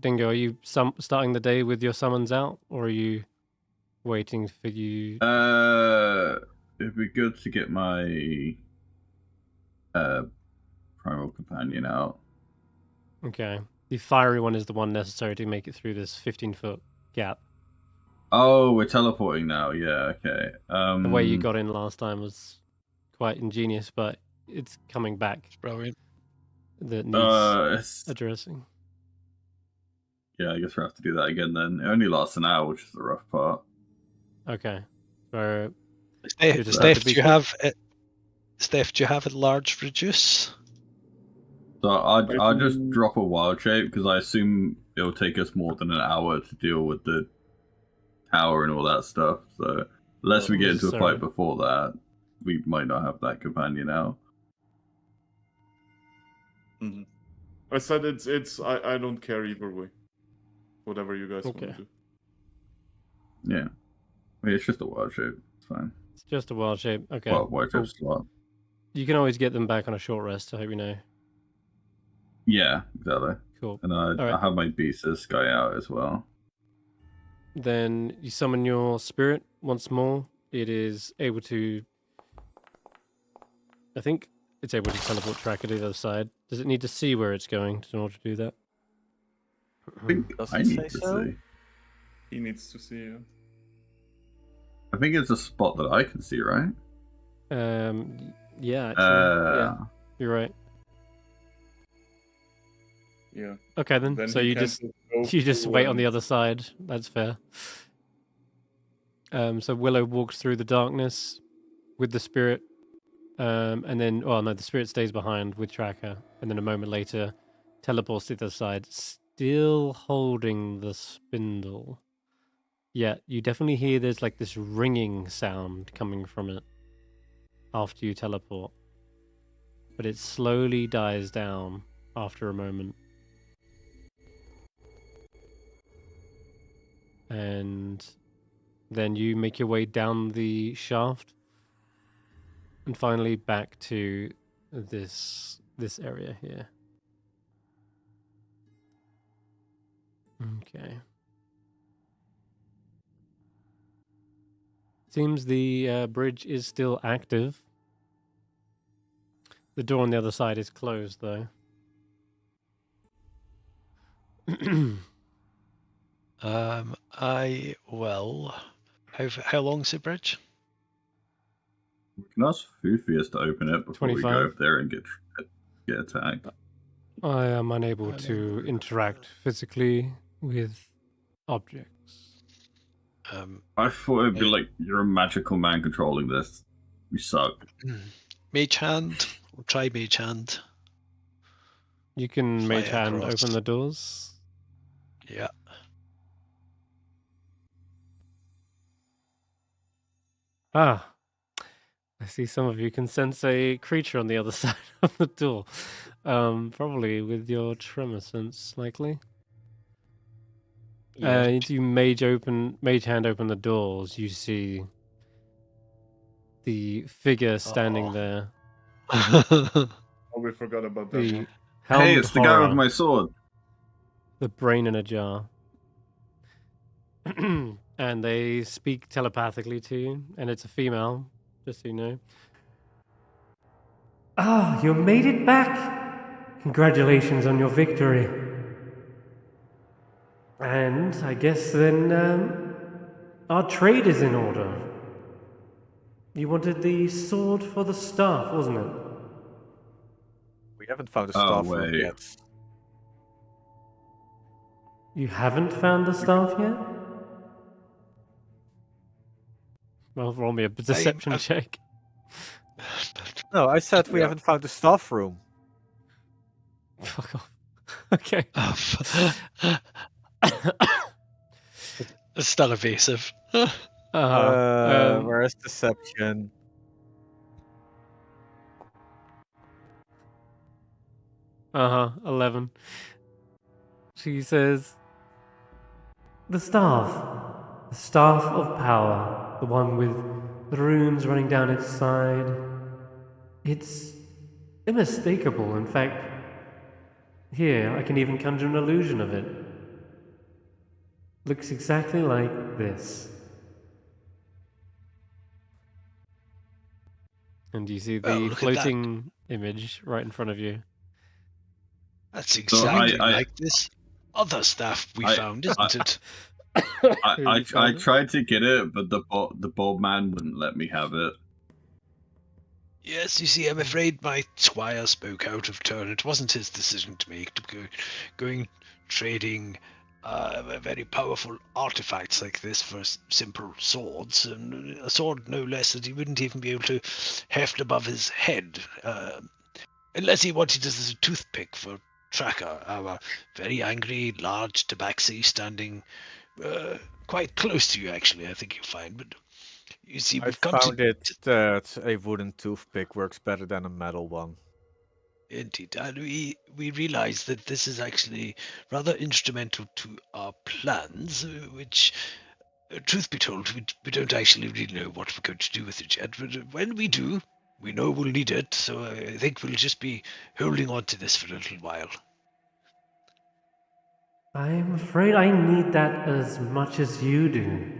Dingo, are you starting the day with your summons out, or are you waiting for you? It'd be good to get my primal companion out. Okay, the fiery one is the one necessary to make it through this 15-foot gap. Oh, we're teleporting now. Yeah, okay. The way you got in last time was quite ingenious, but it's coming back. Brilliant. That needs it's... addressing. Yeah, I guess we have to do that again then. It only lasts an hour, which is the rough part. Okay, so Stef, do you have it? Stef, do you have a large reduce? So I'll just drop a wild shape because I assume it'll take us more than an hour to deal with the tower and all that stuff. So unless we get into a fight before that, we might not have that companion out. Mm-hmm. I said I don't care either way. Whatever you guys want to do. Yeah. I mean, it's just a wild shape. It's fine. It's just a wild shape. Okay. Well, wild shape slot. You can always get them back on a short rest, I hope you know. Yeah, exactly. Cool. And I have my Beastus guy out as well. Then you summon your spirit once more. It is able to... I think it's able to teleport Tracker to the other side. Does it need to see where it's going in order to do that? I think Does I it need say to so? see. He needs to see it. I think it's a spot that I can see, right? Yeah, actually. Yeah, you're right. Yeah. Okay then. So he you can just go wait on and- the other side. That's fair. So Willow walks through the darkness with the spirit, and then the spirit stays behind with Tracker, and then a moment later teleports to the other side, still holding the spindle. Yeah, you definitely hear there's like this ringing sound coming from it after you teleport, but it slowly dies down after a moment. And then you make your way down the shaft and finally back to this area here. Okay. Seems the bridge is still active. The door on the other side is closed, though. I will. How long's the bridge? We can ask Fufius to open it before we 25. go up there and get attacked. I am unable to interact physically with objects. I thought it'd be like you're a magical man controlling this. You suck. Mage hand. We'll try mage hand. You can Fly mage hand across. open the doors. Yeah. Ah, I see some of you can sense a creature on the other side of the door. Probably with your tremor sense, likely. Yes. You mage hand open the doors. You see the figure standing there. Oh, we forgot about that The one. helmed Hey, it's the guy with horror, my sword. the brain in a jar. And they speak telepathically to you, and it's a female, just so you know. Ah, you made it back! Congratulations on your victory. And I guess then our trade is in order. You wanted the sword for the staff, wasn't it? We haven't found a Oh, staff room wait. yet. You haven't found the staff yet? Well, roll me a deception check. No, I said we haven't found the staff room. Fuck off. Okay. It's still evasive. Where's deception? Uh-huh, 11. She says, the staff of power, the one with the runes running down its side. It's unmistakable, in fact. Here, I can even conjure an illusion of it. Looks exactly like this. And you see the look at that. floating image right in front of you. That's exactly I- like this other staff we found, isn't it? I tried to get it, but the bald man wouldn't let me have it. Yes, you see, I'm afraid my squire spoke out of turn. It wasn't his decision to make, to going trading very powerful artifacts like this for simple swords, and a sword no less that he wouldn't even be able to heft above his head, unless he wanted it as a toothpick for Tracker, our very angry, large tabaxi standing quite close to you, actually, I think you'll find. But you see, I we've come found to... it that a wooden toothpick works better than a metal one. Indeed, and we realize that this is actually rather instrumental to our plans, which, truth be told, we don't actually really know what we're going to do with it yet, but when we do, we know we'll need it, so I think we'll just be holding on to this for a little while. I'm afraid I need that as much as you do.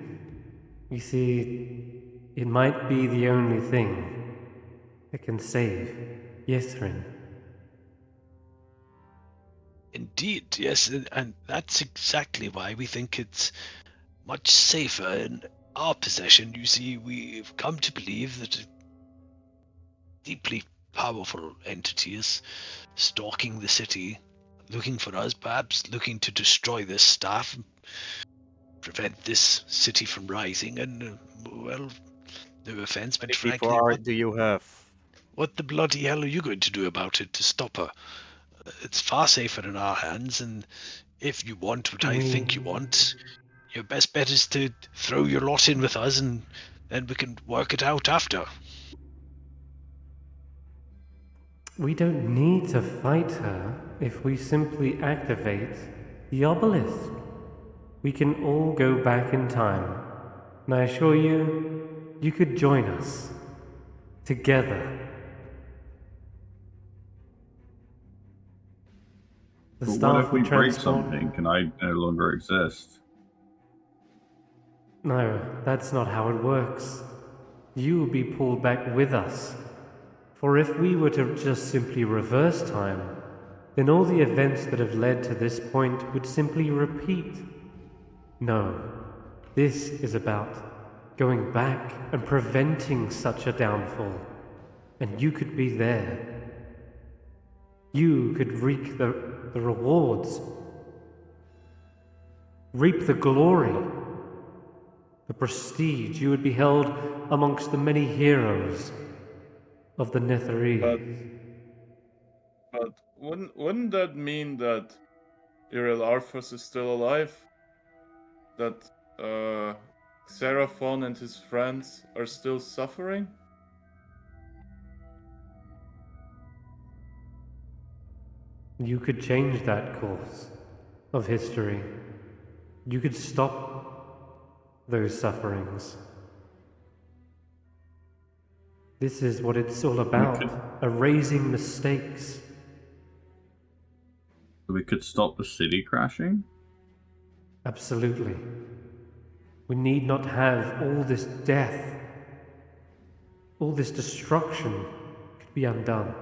You see, it might be the only thing that can save Yithrin. Indeed, yes, and that's exactly why we think it's much safer in our possession. You see, we've come to believe that a deeply powerful entity is stalking the city, looking for us, perhaps looking to destroy this staff, prevent this city from rising, and, well, no offense, How but many frankly, people do you have? what the bloody hell are you going to do about it to stop her? It's far safer in our hands, and if you want what I think you want, your best bet is to throw your lot in with us, and then we can work it out after. We don't need to fight her if we simply activate the obelisk. We can all go back in time, and I assure you, you could join us. Together. The But what staff if we would break transport... something? Can I no longer exist? No, that's not how it works. You will be pulled back with us. For if we were to just simply reverse time, then all the events that have led to this point would simply repeat. No, this is about going back and preventing such a downfall. And you could be there. You could reap the rewards. Reap the glory. the prestige. You would be held amongst the many heroes of the Netherese. But wouldn't that mean that Arthas is still alive? That Seraphon and his friends are still suffering? You could change that course of history. You could stop those sufferings. This is what it's all about, erasing mistakes. We could stop the city crashing? Absolutely. We need not have all this death. All this destruction could be undone.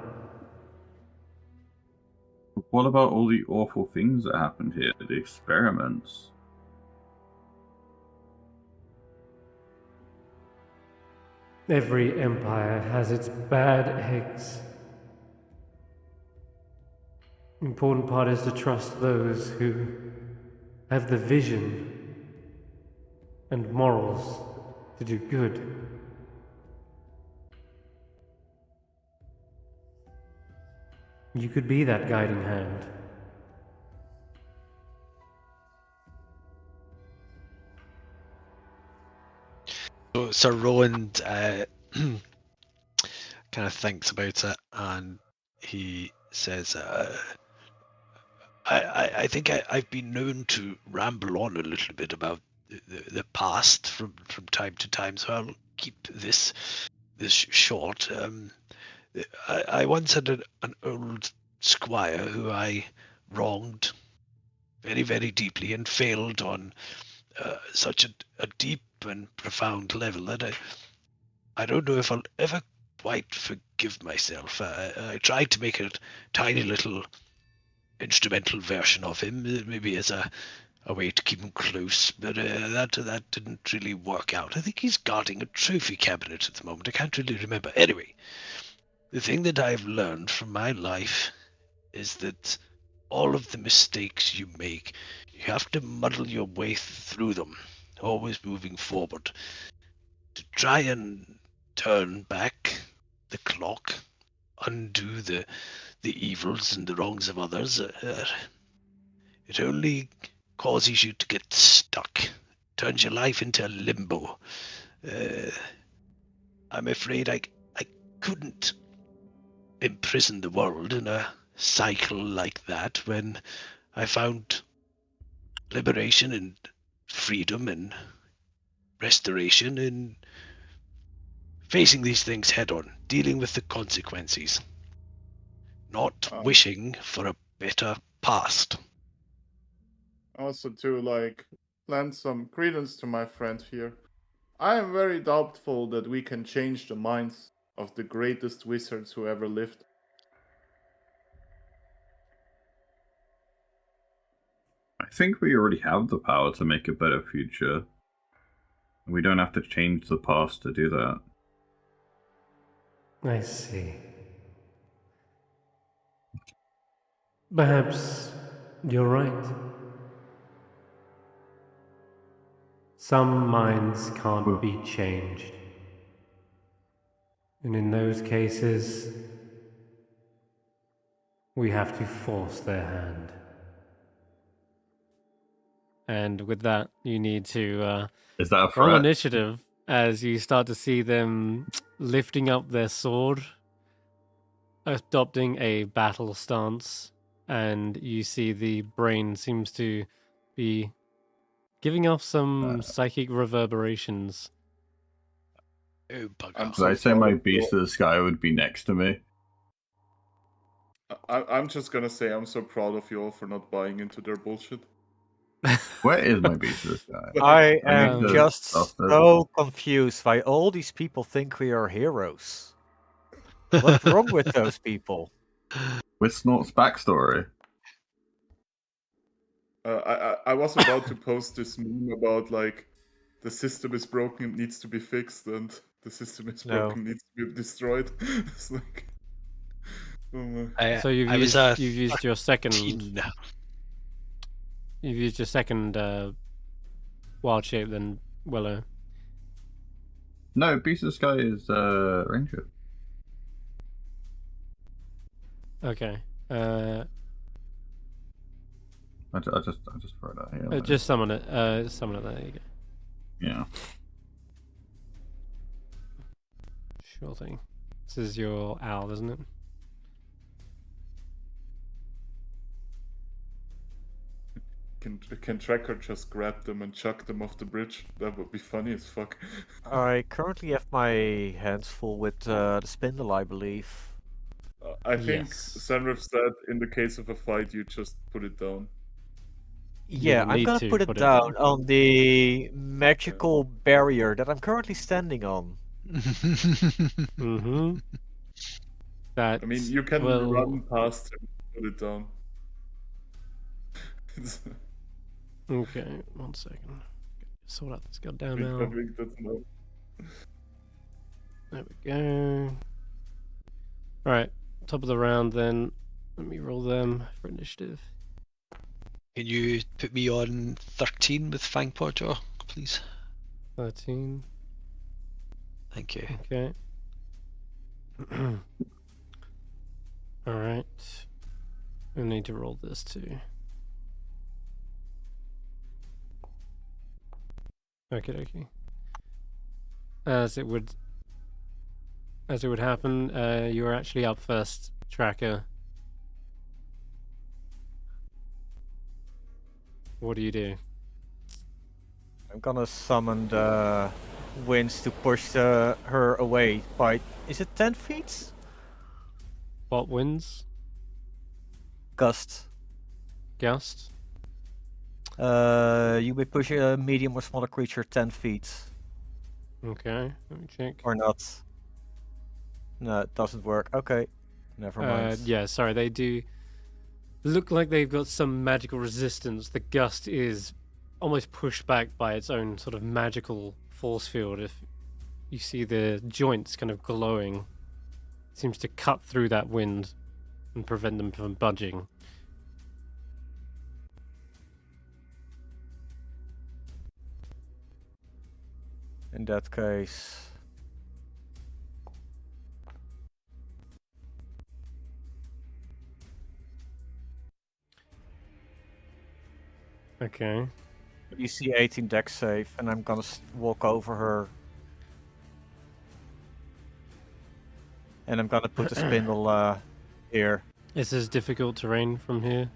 But what about all the awful things that happened here? The experiments? Every empire has its bad eggs. Important part is to trust those who have the vision and morals to do good. You could be that guiding hand. So Roland kind of thinks about it, and he says, I think I've been known to ramble on a little bit about the past from time to time, so I'll keep this short. I once had an old squire who I wronged very, very deeply and failed on such a deep and profound level that I don't know if I'll ever quite forgive myself. I tried to make a tiny little instrumental version of him, maybe as a way to keep him close, but that didn't really work out. I think he's guarding a trophy cabinet at the moment. I can't really remember. Anyway, the thing that I've learned from my life is that all of the mistakes you make, you have to muddle your way through them, always moving forward. To try and turn back the clock, undo the evils and the wrongs of others, it only causes you to get stuck, turns your life into a limbo. I'm afraid I couldn't imprison the world in a cycle like that when I found liberation and freedom and restoration in facing these things head on, dealing with the consequences, not wishing for a better past. Also, to lend some credence to my friend here, I am very doubtful that we can change the minds of the greatest wizards who ever lived. I think we already have the power to make a better future. We don't have to change the past to do that. I see. Perhaps you're right. Some minds can't be changed. And in those cases, we have to force their hand. And with that, you need to Is that a roll threat? initiative as you start to see them lifting up their sword, adopting a battle stance, and you see the brain seems to be giving off some psychic reverberations. Oh, bugger. Did I say my beast of the sky would be next to me? I'm just gonna say I'm so proud of you all for not buying into their bullshit. Where is my beast of the sky? I am need to just stuff this. so confused why all these people think we are heroes. What's wrong with those people? With Snort's backstory. I was about to post this meme about the system is broken, it needs to be fixed, and the system is broken, needs to be destroyed. It's like, oh my. So you've used your second. 13. You've used your second wild shape, then Willow. No, Beast of the Sky is Ranger. Okay. I just throw that here. Just summon it. Summon it. There you go. Yeah. Sure thing. This is your owl, isn't it? Can Tracker just grab them and chuck them off the bridge? That would be funny as fuck. I currently have my hands full with the spindle, I believe. I think Yes. Senrith said in the case of a fight, you just put it down. Yeah, will I'm need gonna to put it put it down down. on the magical barrier that I'm currently standing on. Mm-hmm. That I mean, you can will... run past him, put it down. Okay, 1 second. Sort out this goddamn I owl. think that's enough. There we go. Alright, top of the round then. Let me roll them for initiative. Can you put me on 13 with Fang Potter, please? 13. Thank you. Okay. Alright. I need to roll this too. Okie dokie. As it would happen, you are actually up first, Tracker. What do you do? I'm gonna summon the winds to push her away by... Is it 10 feet? What wins? Gust. Gust? You may push a medium or smaller creature 10 feet. Okay, let me check. Or not. No, it doesn't work. Okay. Never mind. Yeah, sorry, they do look like they've got some magical resistance. The gust is almost pushed back by its own sort of magical force field. If you see the joints kind of glowing, it seems to cut through that wind and prevent them from budging. In that case... Okay. DC 18 dex save, and I'm gonna walk over her. And I'm gonna put the spindle here. Is this difficult terrain from here?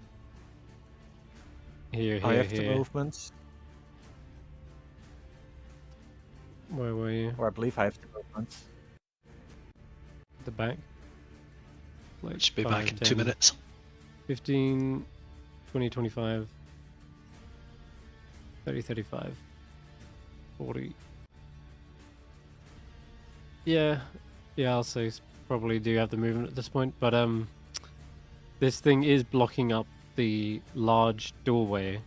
Here, I have here. the movements, Where were you? or I believe I have the movements. The back? Like Should be 5, back in 2 10, minutes. 15, 20, 25, 30, 35, 40. Yeah, I'll say probably do have the movement at this point, but this thing is blocking up the large doorway.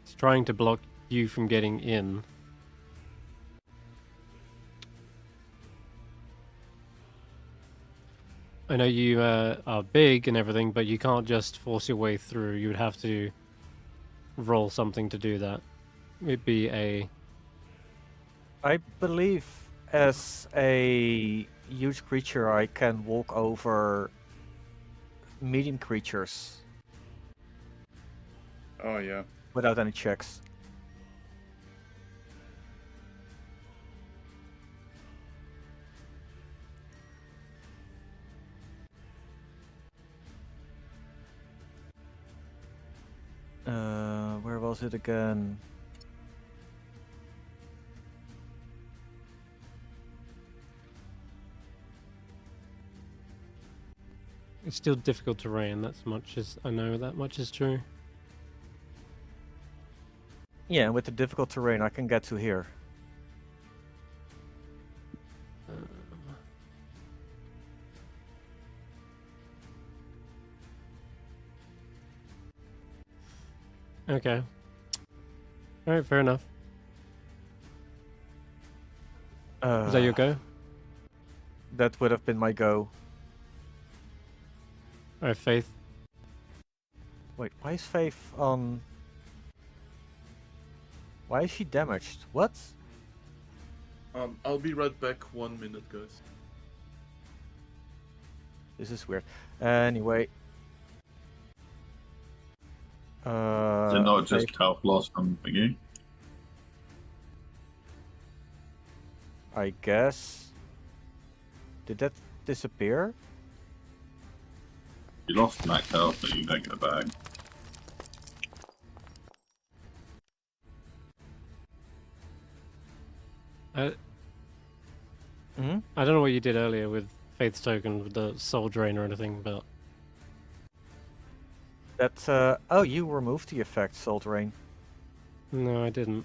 It's trying to block you from getting in. I know you are big and everything, but you can't just force your way through. You would have to roll something to do that. It'd be a... I believe as a huge creature I can walk over medium creatures Oh yeah. without any checks. Where was it again? It's still difficult terrain, that's much as I know that much is true. Yeah, with the difficult terrain I can get to here. Okay. Alright, fair enough. Is that your go? That would have been my go. Alright, Faith. Wait, why is Faith on... Why is she damaged? What? I'll be right back. 1 minute, guys. This is weird. Anyway. Is it not just health loss from the beginning? I guess. Did that disappear? You lost max health, but you don't get it back. I don't know what you did earlier with Faith's Token, with the Soul Drain or anything, but... That's, oh, you removed the effect, Soul Drain. No, I didn't.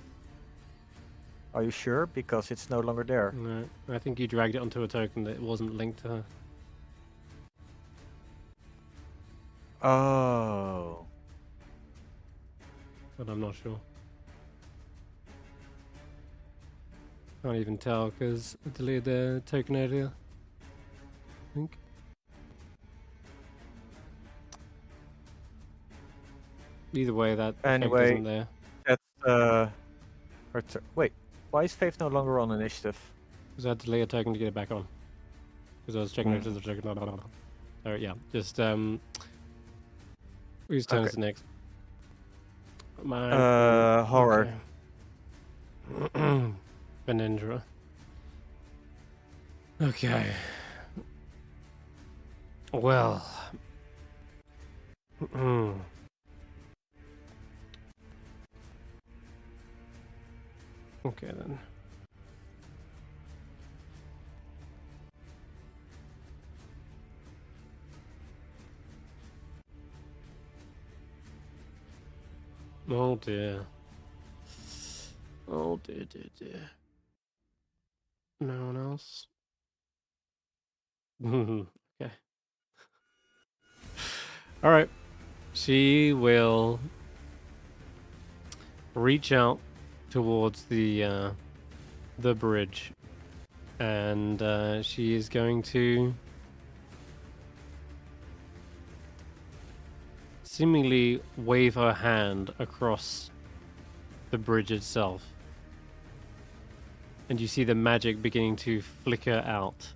Are you sure? Because it's no longer there. No, I think you dragged it onto a token that wasn't linked to her. Oh. But I'm not sure. Can't even tell because I deleted the token earlier. I think. Either way, that effect isn't there. That's wait, why is Faith no longer on initiative? Because I had to delete a token to get it back on. Because I was checking out the token. So yeah, just whose turn is it next? Horror. Okay. Benindra. Okay. Well. Okay then. Oh dear. Oh dear, dear. No one else? Okay. Alright. She will reach out towards the bridge, and she is going to seemingly wave her hand across the bridge itself, and you see the magic beginning to flicker out.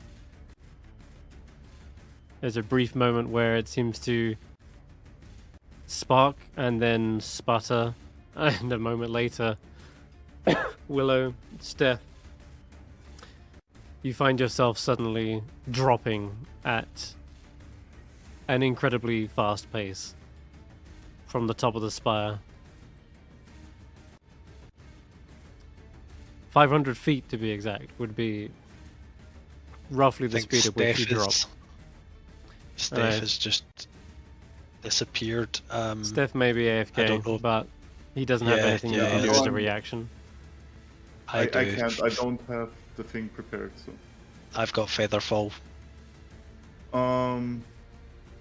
There's a brief moment where it seems to spark and then sputter, and a moment later Willow, Stef, you find yourself suddenly dropping at an incredibly fast pace from the top of the spire. 500 feet to be exact would be roughly the speed at which you drop. Stef has just disappeared. Stef may be AFK, but he doesn't have anything you can do as a reaction. I can't. I don't have the thing prepared, so. I've got Featherfall.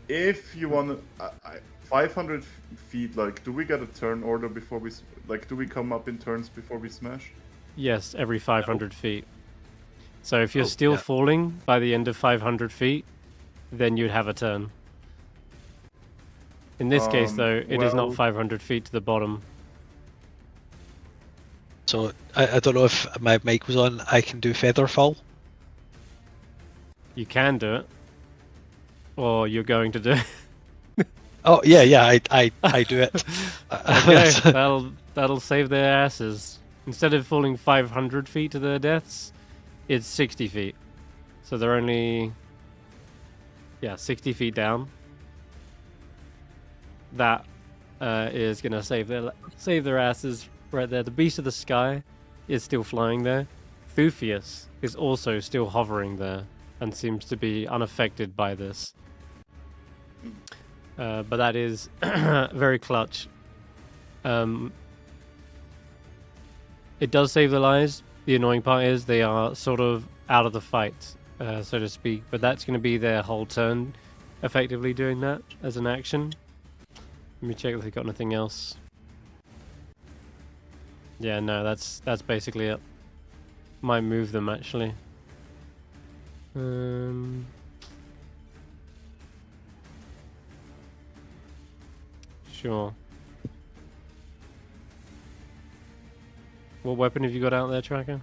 If you want to, 500 feet. Like, do we get a turn order before we? Like, do we come up in turns before we smash? Yes, every 500 feet. So if you're still falling by the end of 500 feet, then you'd have a turn. In this case, though, it is not 500 feet to the bottom. So I don't know if my mic was on. I can do Featherfall. You can do it, or you're going to do it. Oh yeah, I do it. Okay, that'll save their asses. Instead of falling 500 feet to their deaths, it's 60 feet. So they're only 60 feet down. That is gonna save their asses right there. The Beast of the Sky is still flying there. Thufius is also still hovering there and seems to be unaffected by this. But that is very clutch. It does save their lives. The annoying part is they are sort of out of the fight, so to speak. But that's going to be their whole turn, effectively doing that as an action. Let me check if they've got anything else. Yeah, no, that's basically it. Might move them actually. Sure. What weapon have you got out there, Tracker?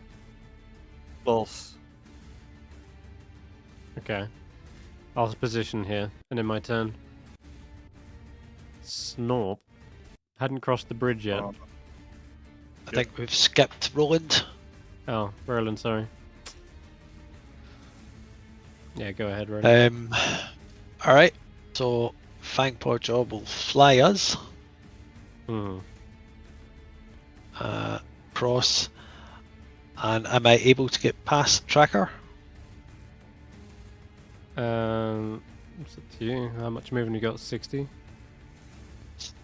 Balls. Okay. I'll position here, and in my turn. Snorp. Hadn't crossed the bridge yet. Oh. I think we've skipped Roland. Oh, Roland, sorry. Yeah, go ahead, Roland. Alright, so Fangpaw Jaw will fly us. Hmm. Cross. And am I able to get past Tracker? It's up to you. How much movement you got? 60?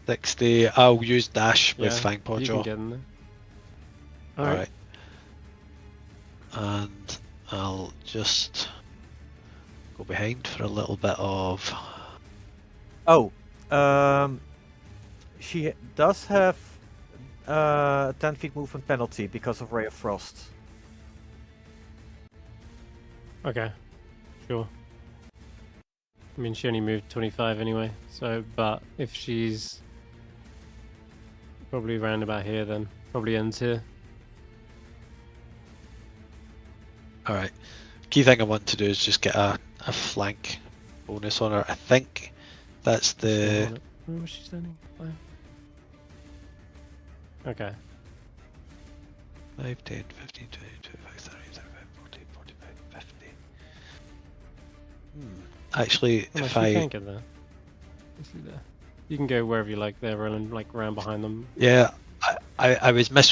60. I'll use dash with Yeah, Fangpaw you Jaw. can get in there. Alright. And I'll just go behind for a little bit of... Oh, she does have 10 feet movement penalty because of Ray of Frost. Okay, sure. I mean, she only moved 25 anyway, so, but if she's probably around about here, then probably ends here. Alright. Key thing I want to do is just get a flank bonus on her. I think that's the... Where was she standing? Fine. Okay. 5, 10, 15, 20, 25, 30, 35, 40, 45, 50. Actually, Oh, no, if she I... can't get there. There. You can go wherever you like there, Roland, like around behind them. Yeah, I was the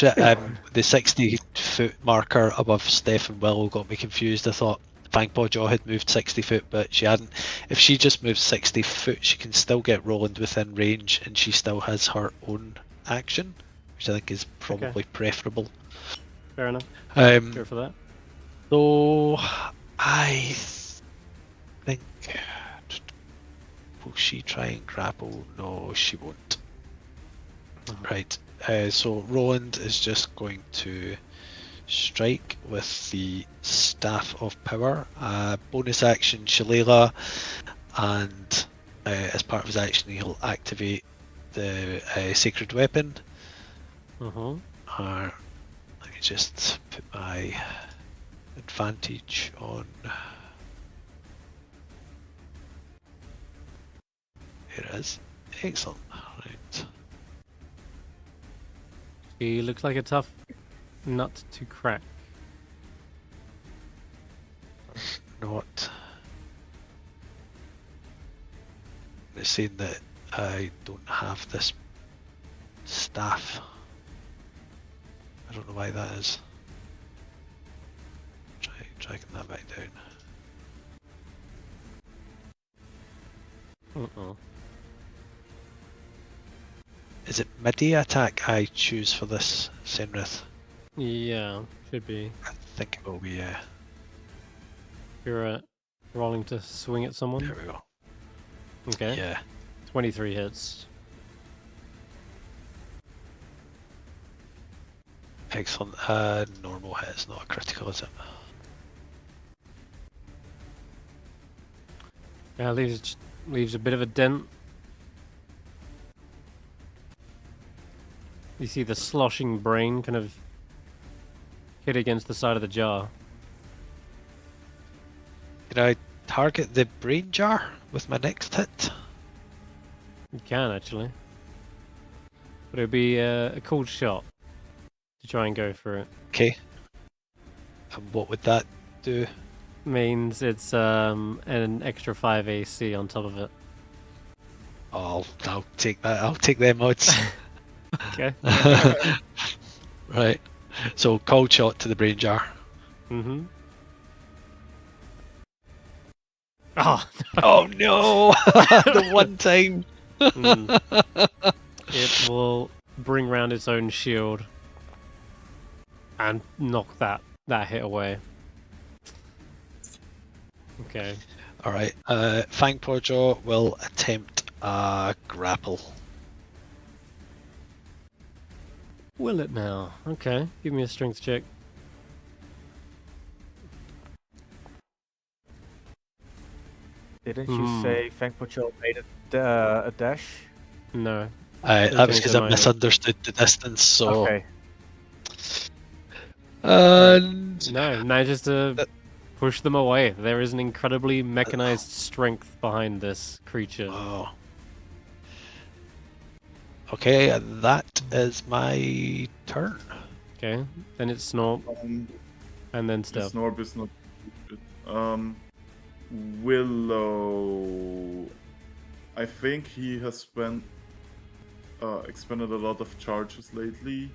60-foot marker above Stef and Willow got me confused. I thought Fangpaw Jaw had moved 60 foot, but she hadn't. If she just moves 60 foot, she can still get Roland within range, and she still has her own action, which I think is probably preferable. Fair enough. Go for that. So I think, will she try and grapple? No, she won't. Right. So Roland is just going to strike with the Staff of Power. Bonus action Shillelagh, and as part of his action he'll activate the Sacred Weapon. Let me just put my advantage on. Here it is. Excellent. Right. He looks like a tough nut to crack. Not. They're saying that I don't have this staff. I don't know why that is. Try dragging that back down. Is it midi attack I choose for this Senrith? Yeah, should be. I think it will be, yeah. You're rolling to swing at someone? There we go. Okay. Yeah. 23 hits. Excellent. Normal hit is not a critical, is it? Yeah, leaves a bit of a dent. You see the sloshing brain kind of hit against the side of the jar. Can I target the brain jar with my next hit? You can, actually. But it would be a cold shot to try and go for it. Okay. And what would that do? Means it's an extra 5 AC on top of it. Oh, I'll take that. I'll take them odds. Okay. Right. So cold shot to the brain jar. Mm-hmm. Oh, no. Oh no! The one time. It will bring round its own shield and knock that hit away. Okay. All right. Fangpaw Jaw will attempt a grapple. Will it now? Okay. Give me a strength check. Didn't you say Fangpaw Jaw made a dash? No. That was because I Okay. misunderstood the distance. So Okay. And No, manages to push them away. There is an incredibly mechanized strength behind this creature. oh. Okay, and that is my turn. Okay, then it's Snorp, and then Stef. Snorp is not good. Willow. I think he has expended a lot of charges lately.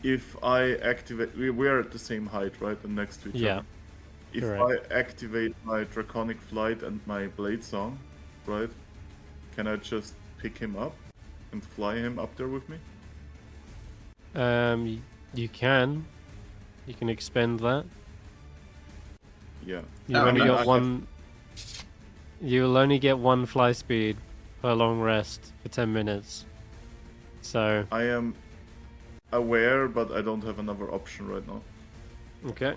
If I activate, we are at the same height, right? And next to each Yeah. other. If Correct. I activate my Draconic Flight and my Blade Song, right? Can I just pick him up and fly him up there with me? You can expend that. Yeah. You've Oh, only nice. got one. You'll only get one fly speed per long rest for 10 minutes. So I am aware, but I don't have another option right now. okay.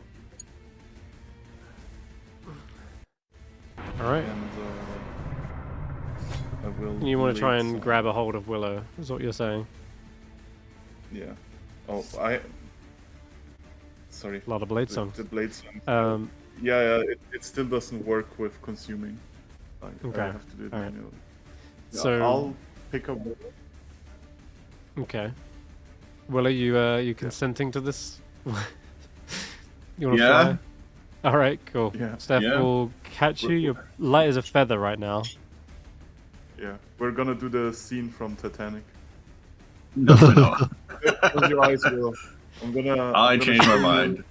All right. And I will. You want to try Blade and Song. grab a hold of Willow? Is what you're saying? Yeah. Oh, Sorry. A lot of blade songs. The Blade Song. Yeah. It still doesn't work with consuming. Okay. I have to do it Alright. manually. So I'll pick up. okay. Willow, you consenting to this? You want to Yeah. fly? All right, cool. Yeah. Steph Yeah. will catch you. You're light as a feather right now. Yeah, we're gonna do the scene from Titanic. No, we're not. Close your eyes, Willow. I changed my mind.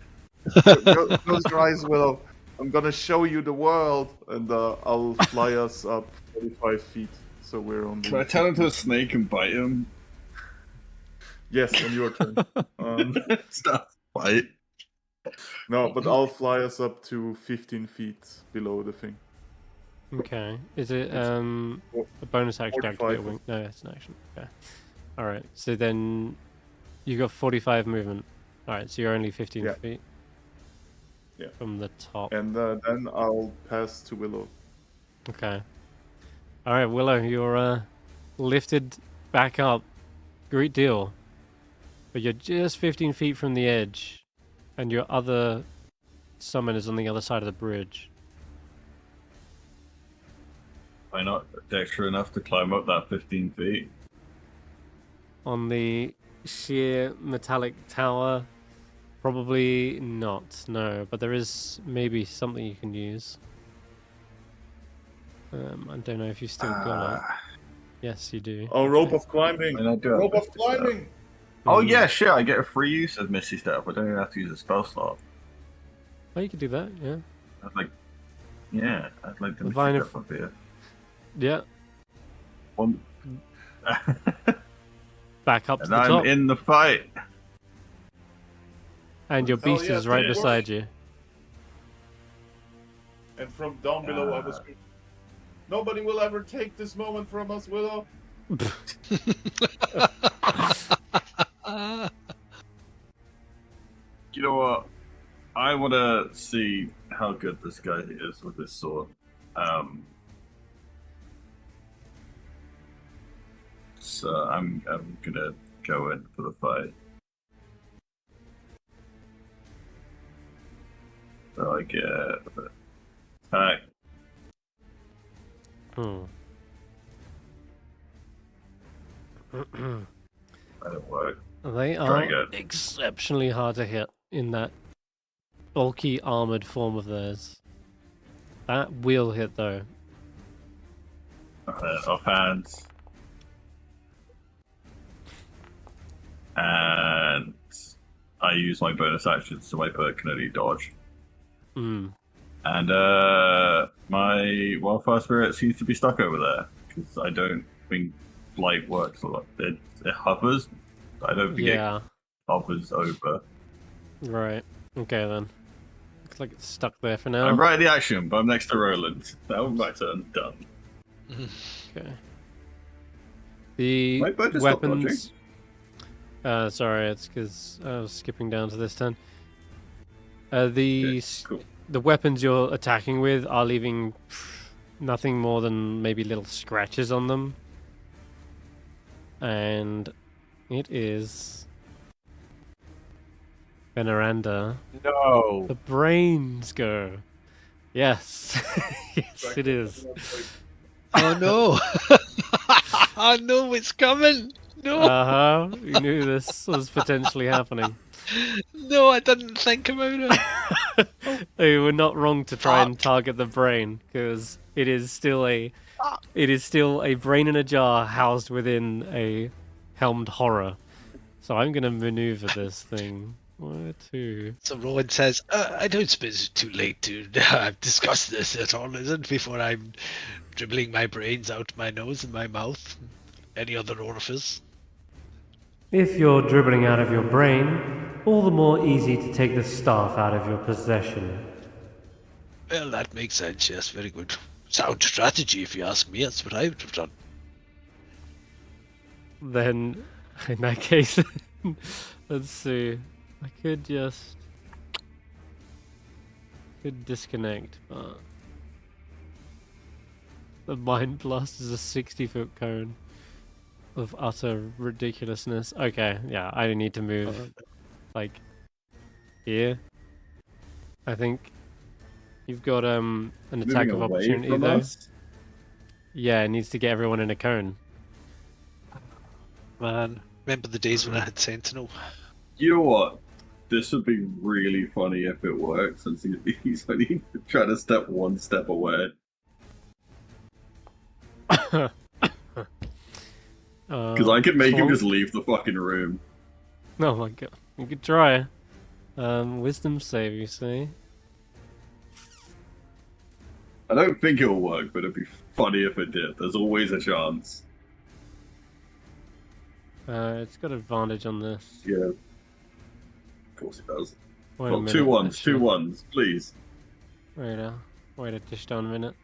Close your eyes, Willow. I'm gonna show you the world, and I'll fly us up 45 feet, so we're on. Can I tell him to a snake and bite him? Yes, on your turn. Stop. Bite. No, but I'll fly us up to 15 feet below the thing. Okay. Is it It's a bonus action to activate a 45. wing? No, it's an action. Okay. All right. So then you got 45 movement. All right. So you're only 15 Yeah. feet. Yeah. From the top. And then I'll pass to Willow. Okay. All right, Willow, you're lifted back up. Great deal. But you're just 15 feet from the edge, and your other summon is on the other side of the bridge. Am I not dexterous enough to climb up that 15 feet? On the sheer metallic tower, probably not, no. But there is maybe something you can use. I don't know if you still got it. Yes, you do. Oh, rope of climbing! And I do have Rope of Misty Step. climbing! Oh yeah, shit! I get a free use of Misty Step. I don't even have to use a spell slot. Oh, you could do that, yeah. I'd like to Misty Vine of- Step up here. Yeah, One. back up to And the I'm top. in the fight. And your Hell beast yeah, is right teamwork. beside you. And from down below, I was screaming, nobody will ever take this moment from us, Willow. You know what? I want to see how good this guy is with his sword. So I'm gonna go in for the fight. So I get attack. That didn't work. They Try are again. exceptionally hard to hit in that bulky armored form of theirs. That will hit though. Offhand. And I use my bonus action, so my bird can only dodge. Mm. And my wildfire spirit seems to be stuck over there because I don't think flight works a lot. It hovers. I don't think Yeah. it hovers over. Right. Okay then. Looks like it's stuck there for now. I'm right at the action, but I'm next to Roland. That was my turn. Done. Okay. The My bird just stopped weapons. Sorry, it's because I was skipping down to this turn. Okay, cool. The weapons you're attacking with are leaving nothing more than maybe little scratches on them. And it is Veneranda. No. The brains go. Yes. Yes, it is. Oh no! Oh no, it's coming! No! Uh-huh. You knew this was potentially happening. No, I didn't think about it. You were not wrong to try and target the brain, because it is still a brain in a jar housed within a helmed horror. So I'm gonna maneuver this thing. Where to? So Roland says, I don't suppose it's too late to discuss this at all, is it? Before I'm dribbling my brains out my nose and my mouth, any other orifice. If you're dribbling out of your brain, all the more easy to take the staff out of your possession. Well, that makes sense, yes, very good. Sound strategy, if you ask me, that's what I would have done. Then, in that case, let's see. I could disconnect, but the Mind Blast is a 60-foot cone of utter ridiculousness. Okay, yeah, I need to move, like, here. I think you've got an attack of opportunity though. Us? Yeah, it needs to get everyone in a cone. Man, remember the days when I had Sentinel? You know what? This would be really funny if it worked, since he's only trying to step one step away. Because I could make him just leave the fucking room. Oh my god, you could try. Wisdom save, you see. I don't think it'll work, but it'd be funny if it did. There's always a chance. It's got advantage on this. Yeah. Of course it does. Wait a Well, minute, two ones, actually. 2 1s, please. Wait a dish down a minute.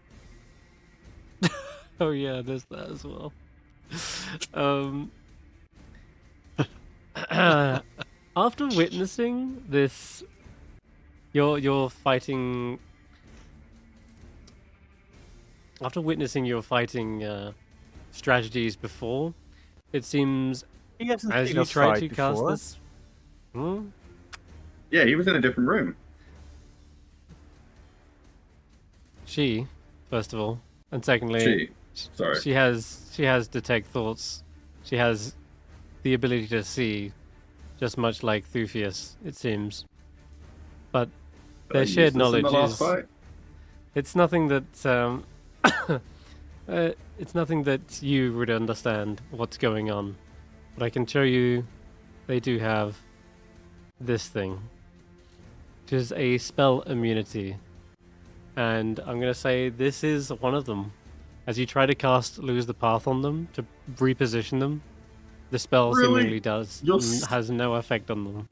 Oh yeah, there's that as well. After witnessing this, you're fighting. After witnessing your fighting strategies before, it seems He hasn't as seen you us try fight to cast before. this. Hmm? Yeah, he was in a different room. She, first of all, and secondly, Sorry. she has detect thoughts. She has the ability to see, just much like Thufius, it seems. But Did I their use shared this in knowledge the last is fight? it's nothing that it's nothing that you would understand what's going on. But I can show you they do have this thing, which is a spell immunity. And I'm going to say this is one of them. As you try to cast Lose the Path on them to reposition them, the spell Really? seemingly has no effect on them.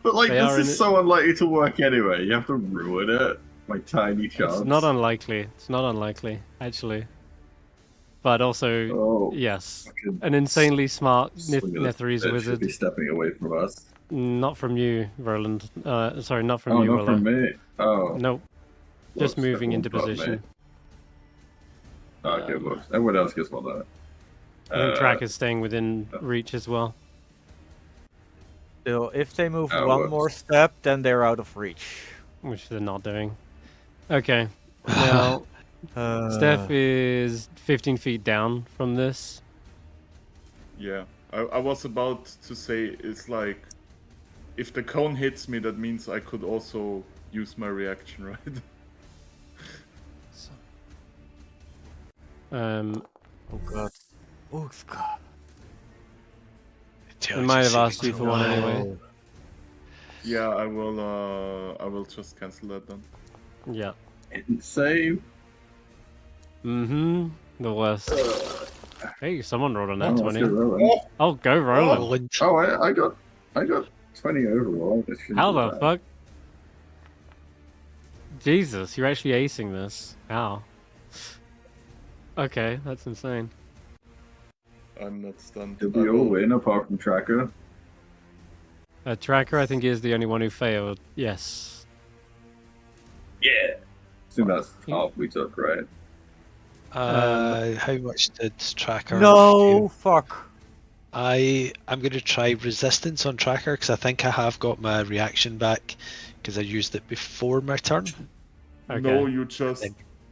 But like, They are this in is it- so unlikely to work anyway. You have to ruin it. My tiny chance. It's not unlikely. It's not unlikely, actually. But also, Oh, yes, fucking an insanely smart swing of the Netherese bitch wizard. should be stepping away from us. Not from you, Roland. Sorry, not from Oh, you, not Willow. from me. Oh. Nope. Whoops, Just moving into everyone but me. position. Oh, okay, whoops. Everyone else gets one though. I think Track is staying within reach as well. So if they move Oh, one whoops. more step, then they're out of reach. Which they're not doing. Okay. Now, Stef is 15 feet down from this. Yeah, I was about to say, it's like, if the cone hits me, that means I could also use my reaction, right? Oh god. Oh god. I might have asked you for one anyway. Yeah, I will just cancel that then. Yeah. Save. Mm-hmm. The worst. Hey, someone rolled on that Oh, let's 20. go Roland. Oh, go Roland. Roland. Oh, I got 20 overall. This shouldn't How be the bad. fuck? Jesus, you're actually acing this. How? Okay, that's insane. I'm not stunned. Did I we all will- win apart from Tracker? Tracker, I think, is the only one who failed. Yes. Yeah. I think that's half we took, right? How much did Tracker? No, fuck. I'm going to try resistance on tracker because I think I have got my reaction back because I used it before my turn. Okay. No, you just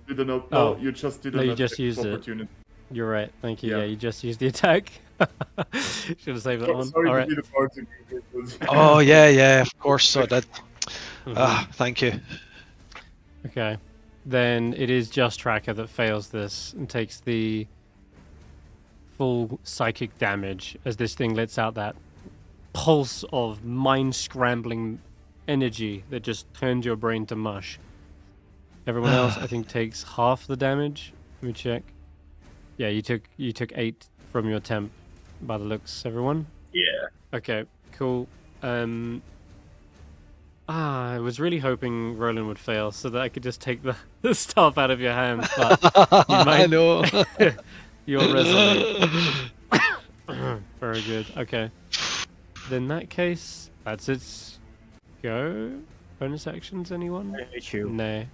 didn't. No, Oh. you just didn't. No, you have just the used it. opportunity. You're right. Thank you. Yeah. Yeah, you just used the attack. Should have saved that one. Sorry All to right. be the party. Oh yeah, of course. So I did. Mhm. Thank you. Okay. Then it is just Tracker that fails this and takes the full psychic damage as this thing lets out that pulse of mind-scrambling energy that just turns your brain to mush. Everyone else, I think, takes half the damage. Let me check. Yeah, you took 8 from your temp, by the looks. Everyone. Yeah. Okay. Cool. I was really hoping Roland would fail so that I could just take the stuff out of your hands, but you might. I know. You're resolute. Very good. Okay. Then in that case, that's its go. Bonus actions, anyone? I hate you. No.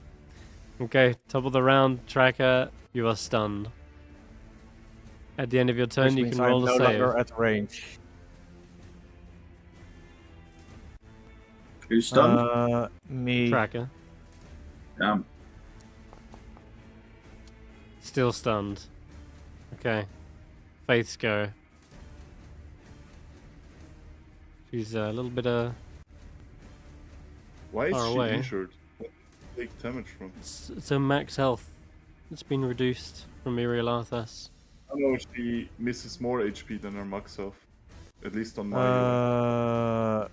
Okay, top of the round, Tracker, you are stunned. At the end of your turn, Which you means can roll I'm a no save. longer at range. Who's stunned? Me. Tracker, Damn. still stunned. Okay. Faith's go. She's a little bit Why is Far she away. injured? What did she take damage from? It's a max health. It's been reduced from Miriel Arthas. I know she misses more HP than her max health. At least on my.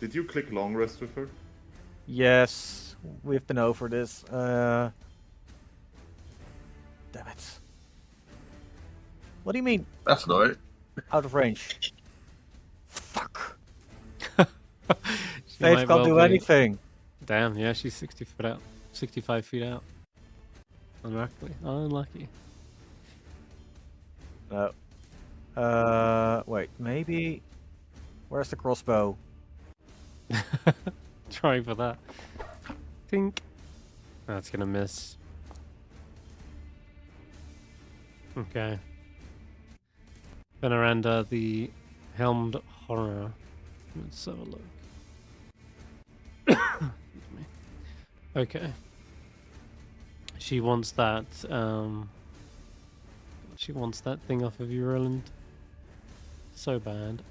Did you click long rest with her? Yes, we've been over this. Damn it. What do you mean That's right. out of range? Fuck. She Faith might can't well do be- anything. Damn, yeah, she's 60 foot out. 65 feet out. Unlucky. No. Wait, maybe. Where's the crossbow? Trying for that. Think. That's gonna miss. Okay. Veneranda, the helmed horror. Let's have a look. Excuse me. Okay. She wants that. She wants that thing off of you, Roland. So bad.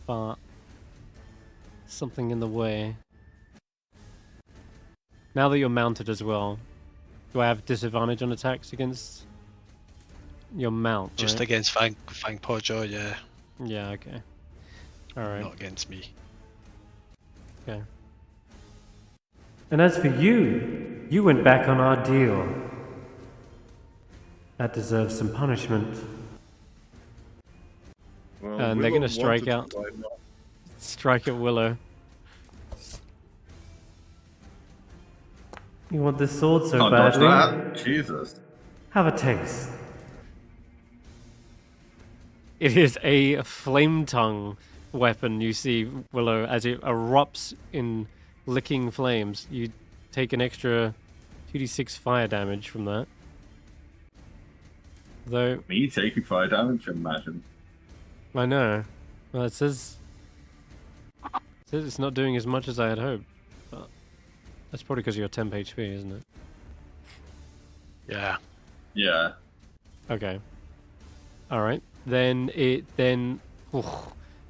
But something in the way. Now that you're mounted as well, do I have disadvantage on attacks against your mount? Just right? against Fang Podjaw, yeah. Yeah, okay. Alright. Not against me. Okay. And as for you, you went back on our deal. That deserves some punishment. Well, And they're Willow gonna strike wanted out. to fight now. Strike at Willow. You want this sword so Can't dodge badly? that. Jesus. Have a taste. It is a flame tongue weapon. You see, Willow, as it erupts in licking flames. You take an extra 2d6 fire damage from that. Though, Me taking fire damage? Imagine. I know. Well, it says it's not doing as much as I had hoped. But that's probably because you're 10 HP, isn't it? Yeah. Yeah. Okay. Alright. Then it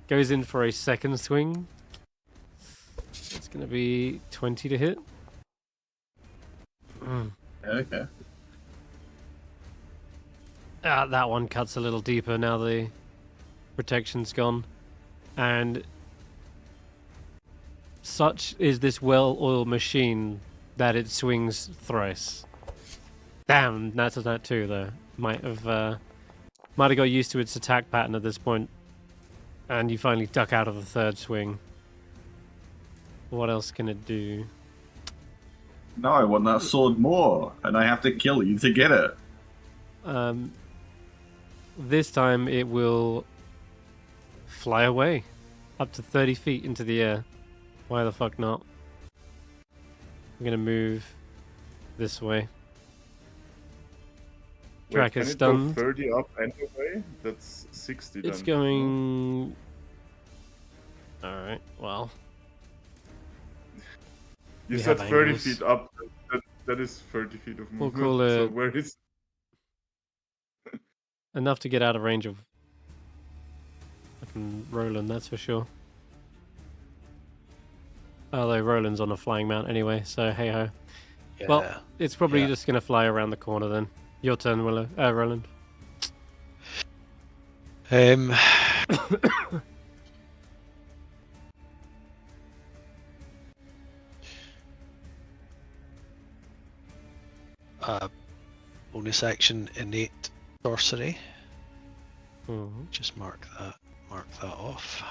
goes in for a second swing. It's going to be 20 to hit. Okay. That one cuts a little deeper now the protection's gone. And such is this well-oiled machine that it swings thrice. Damn, that's a nat 2 though. Might have got used to its attack pattern at this point. And you finally duck out of the third swing. What else can it do? No, I want that sword more, and I have to kill you to get it. This time it will fly away up to 30 feet into the air. Why the fuck not? I'm gonna move this way. Track can is it go stunned. 30 up anyway? That's 60 then. It's going. Alright, well. You we said have 30 angles. feet up. That is 30 feet of We'll movement. call So it- where is... Enough to get out of range of fucking Roland, that's for sure. Although Roland's on a flying mount anyway, so hey ho. Yeah. Well, it's probably yeah. just gonna fly around the corner then. Your turn, Willow. Roland. Bonus action innate sorcery. Mhm. Just mark that off.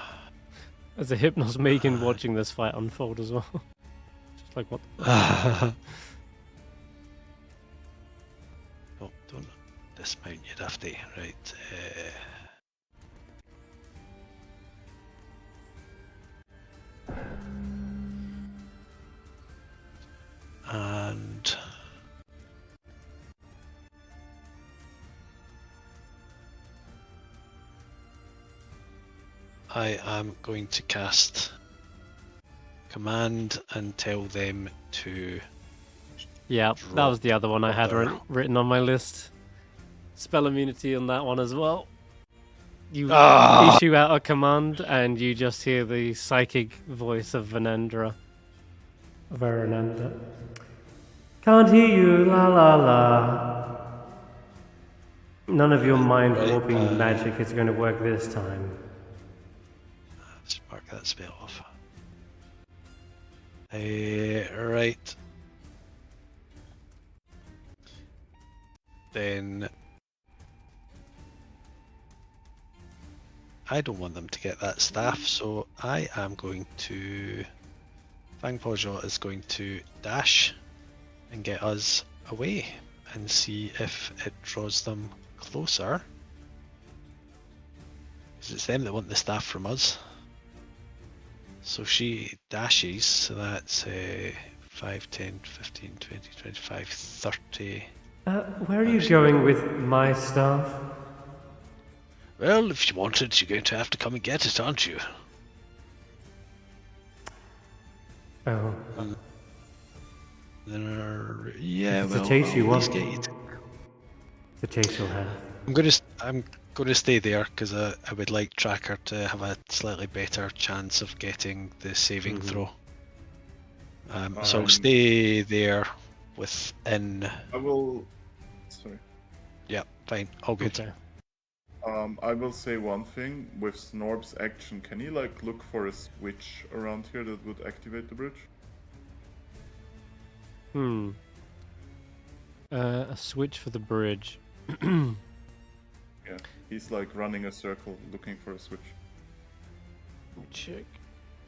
There's a Hypnos Megan watching this fight unfold as well. Just like what the Oh, don't dismount you dafty. Right. And I am going to cast command and tell them to Yeah, that was the other one I had Other. written on my list. Spell immunity on that one as well. You Ah! issue out a command and you just hear the psychic voice of Vanandra. Varananda. Can't hear you, la la la. None of your mind warping magic is going to work this time. Just mark that spell off. Right. Then I don't want them to get that staff, so I am going to... Fangpawjaw is going to dash and get us away and see if it draws them closer. Because it's them that want the staff from us. So she dashes, so that's 5, 10, 15, 20, 25, 30. Where are you going with my staff? Well, if you want it, you're going to have to come and get it, aren't you? Oh, Yeah, If it's a well, chase you I'll at least want. get you to- the chase you'll have. I'm going to stay there because I would like Tracker to have a slightly better chance of getting the saving throw. So I'll stay there within. I will... Sorry. Yeah, fine, all good. Okay. I will say one thing. With Snorb's action, can he like look for a switch around here that would activate the bridge? A switch for the bridge. Yeah, he's like running a circle looking for a switch.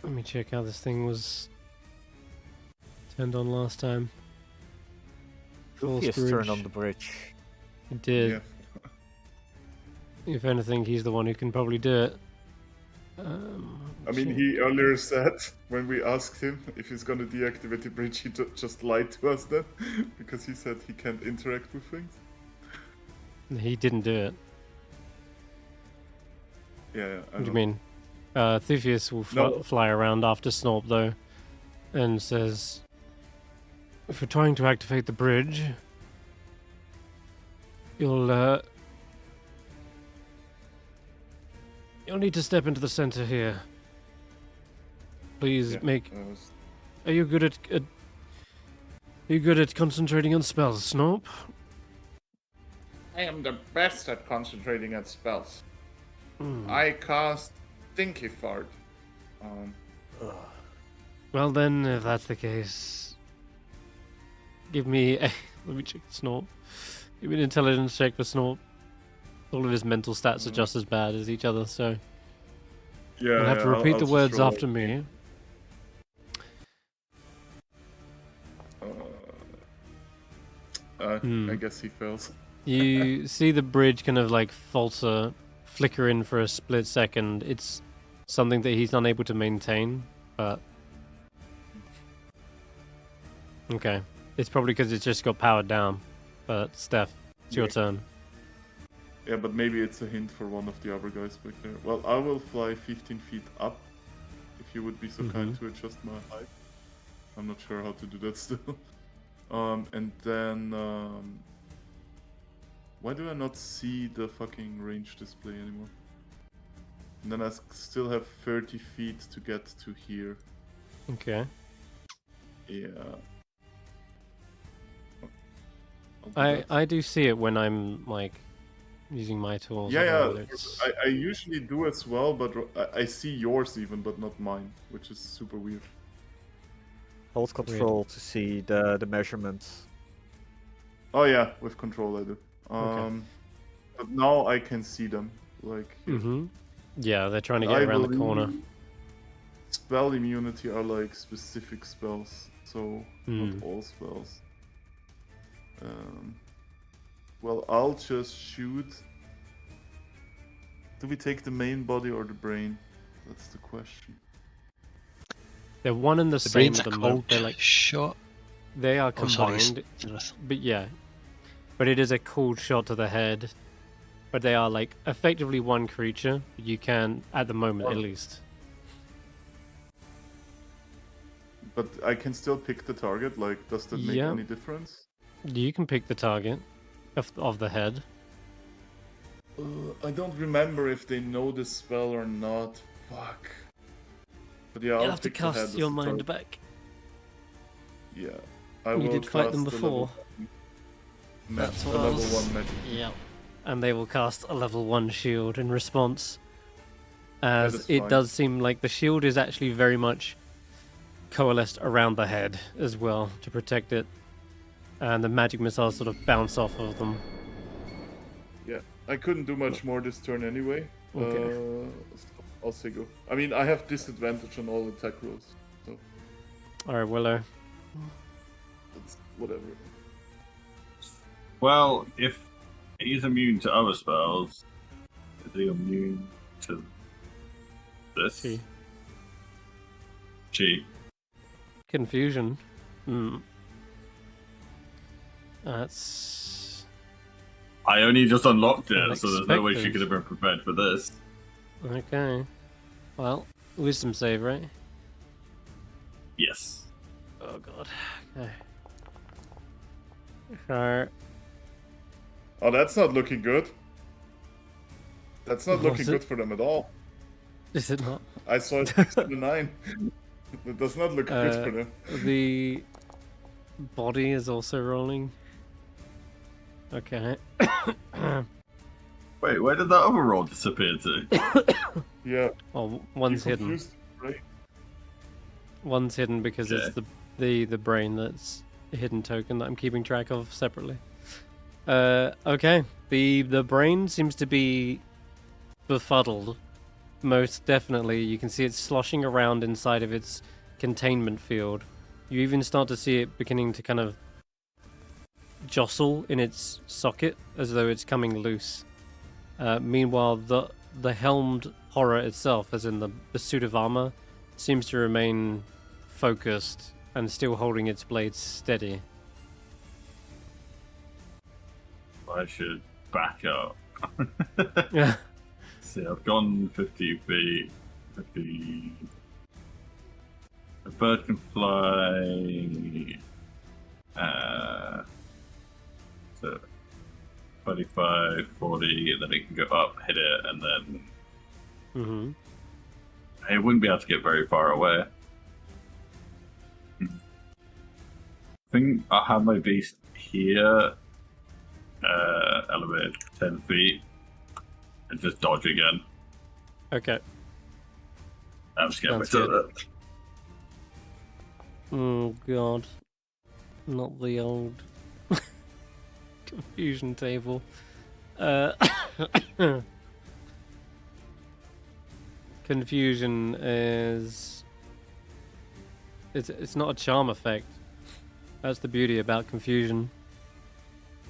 Let me check how this thing was turned on last time. Luffy's Force turn bridge. on the bridge. It did. Yeah. If anything, he's the one who can probably do it. I mean, he earlier said when we asked him if he's gonna deactivate the bridge, he just lied to us then, because he said he can't interact with things. He didn't do it. Yeah, I What do you know. mean? Thefius will No. fly around after Snorp though, and says, "If you're trying to activate the bridge, you'll need to step into the center here. Please Yeah, make. I was- Are you good at? Are you good at concentrating on spells, Snorp? I am the best at concentrating at spells. Hmm. I cast Stinky Fart. Well then, if that's the case, give me a... Let me check Snorp. Give me an intelligence check for Snorp. All of his mental stats are just as bad as each other, so... Yeah, You'll have to repeat the just words roll. after me. I guess he fails. You see the bridge kind of like falter, flicker in for a split second. It's something that he's unable to maintain, but... Okay. It's probably because it's just got powered down. But Steph, it's your Yeah. turn. Yeah, but maybe it's a hint for one of the other guys back there. Well, I will fly 15 feet up, if you would be so kind to adjust my height. I'm not sure how to do that still. And then... why do I not see the fucking range display anymore? And then I still have 30 feet to get to here. Okay. Yeah. I do see it when I'm like using my tools. Yeah, I usually do as well, but I see yours even, but not mine, which is super weird. Hold control to see the measurements. Oh yeah, with control I do. Okay. But now I can see them. Like. Yeah, they're trying to get around the corner. Spell immunity are like specific spells, so not all spells. Well, I'll just shoot. Do we take the main body or the brain? That's the question. They're one and the same brain's at a the moment. They're cold like shot. they are Oh, sorry, combined, Senrith. but yeah. But it is a cold shot to the head. But they are like effectively one creature. You can, at the moment at least. But I can still pick the target. Like, does that make any difference? You can pick the target of the head. I don't remember if they know this spell or not. Fuck. But yeah, I'll have to pick the head cast as your the mind target. back. Yeah, I You will did fight them cast the before. That's what the I level was- 1 magic. Yeah. And they will cast a level 1 shield in response. As is it fine. does seem like the shield is actually very much coalesced around the head as well to protect it. And the magic missiles sort of bounce off of them. Yeah, I couldn't do much more this turn anyway. Okay. So I'll say go. I mean, I have disadvantage on all attack rolls, so Alright, Willow. it's whatever. Well, if he's immune to other spells, is he immune to this? She. She. Confusion. That's... I only just unlocked it, so there's no way she Unexpected. could have been prepared for this. Okay. Well, wisdom save, right? Yes. Oh god. Okay. Alright. Oh, that's not looking good. That's not looking Was it? good for them at all. Is it not? I saw it 6 to 9. It does not look good for them. The body is also rolling. Okay. Wait, where did that other roll disappear to? Yeah. Well, one's you hidden. confused, right? One's hidden because it's Okay. the brain that's a hidden token that I'm keeping track of separately. Okay. The brain seems to be befuddled. Most definitely. You can see it sloshing around inside of its containment field. You even start to see it beginning to kind of jostle in its socket as though it's coming loose. Meanwhile, the helmed horror itself, as in the suit of armor, seems to remain focused and still holding its blades steady. I should back up. Yeah. See, I've gone 50 feet. 50. A bird can fly. So 25, 40, and then it can go up, hit it, and then it wouldn't be able to get very far away. I think I'll have my beast here, elevated 10 feet, and just dodge again. Okay. I'm just getting Sounds to good. it. Oh god. Not the old confusion table. Confusion is it's not a charm effect. That's the beauty about confusion.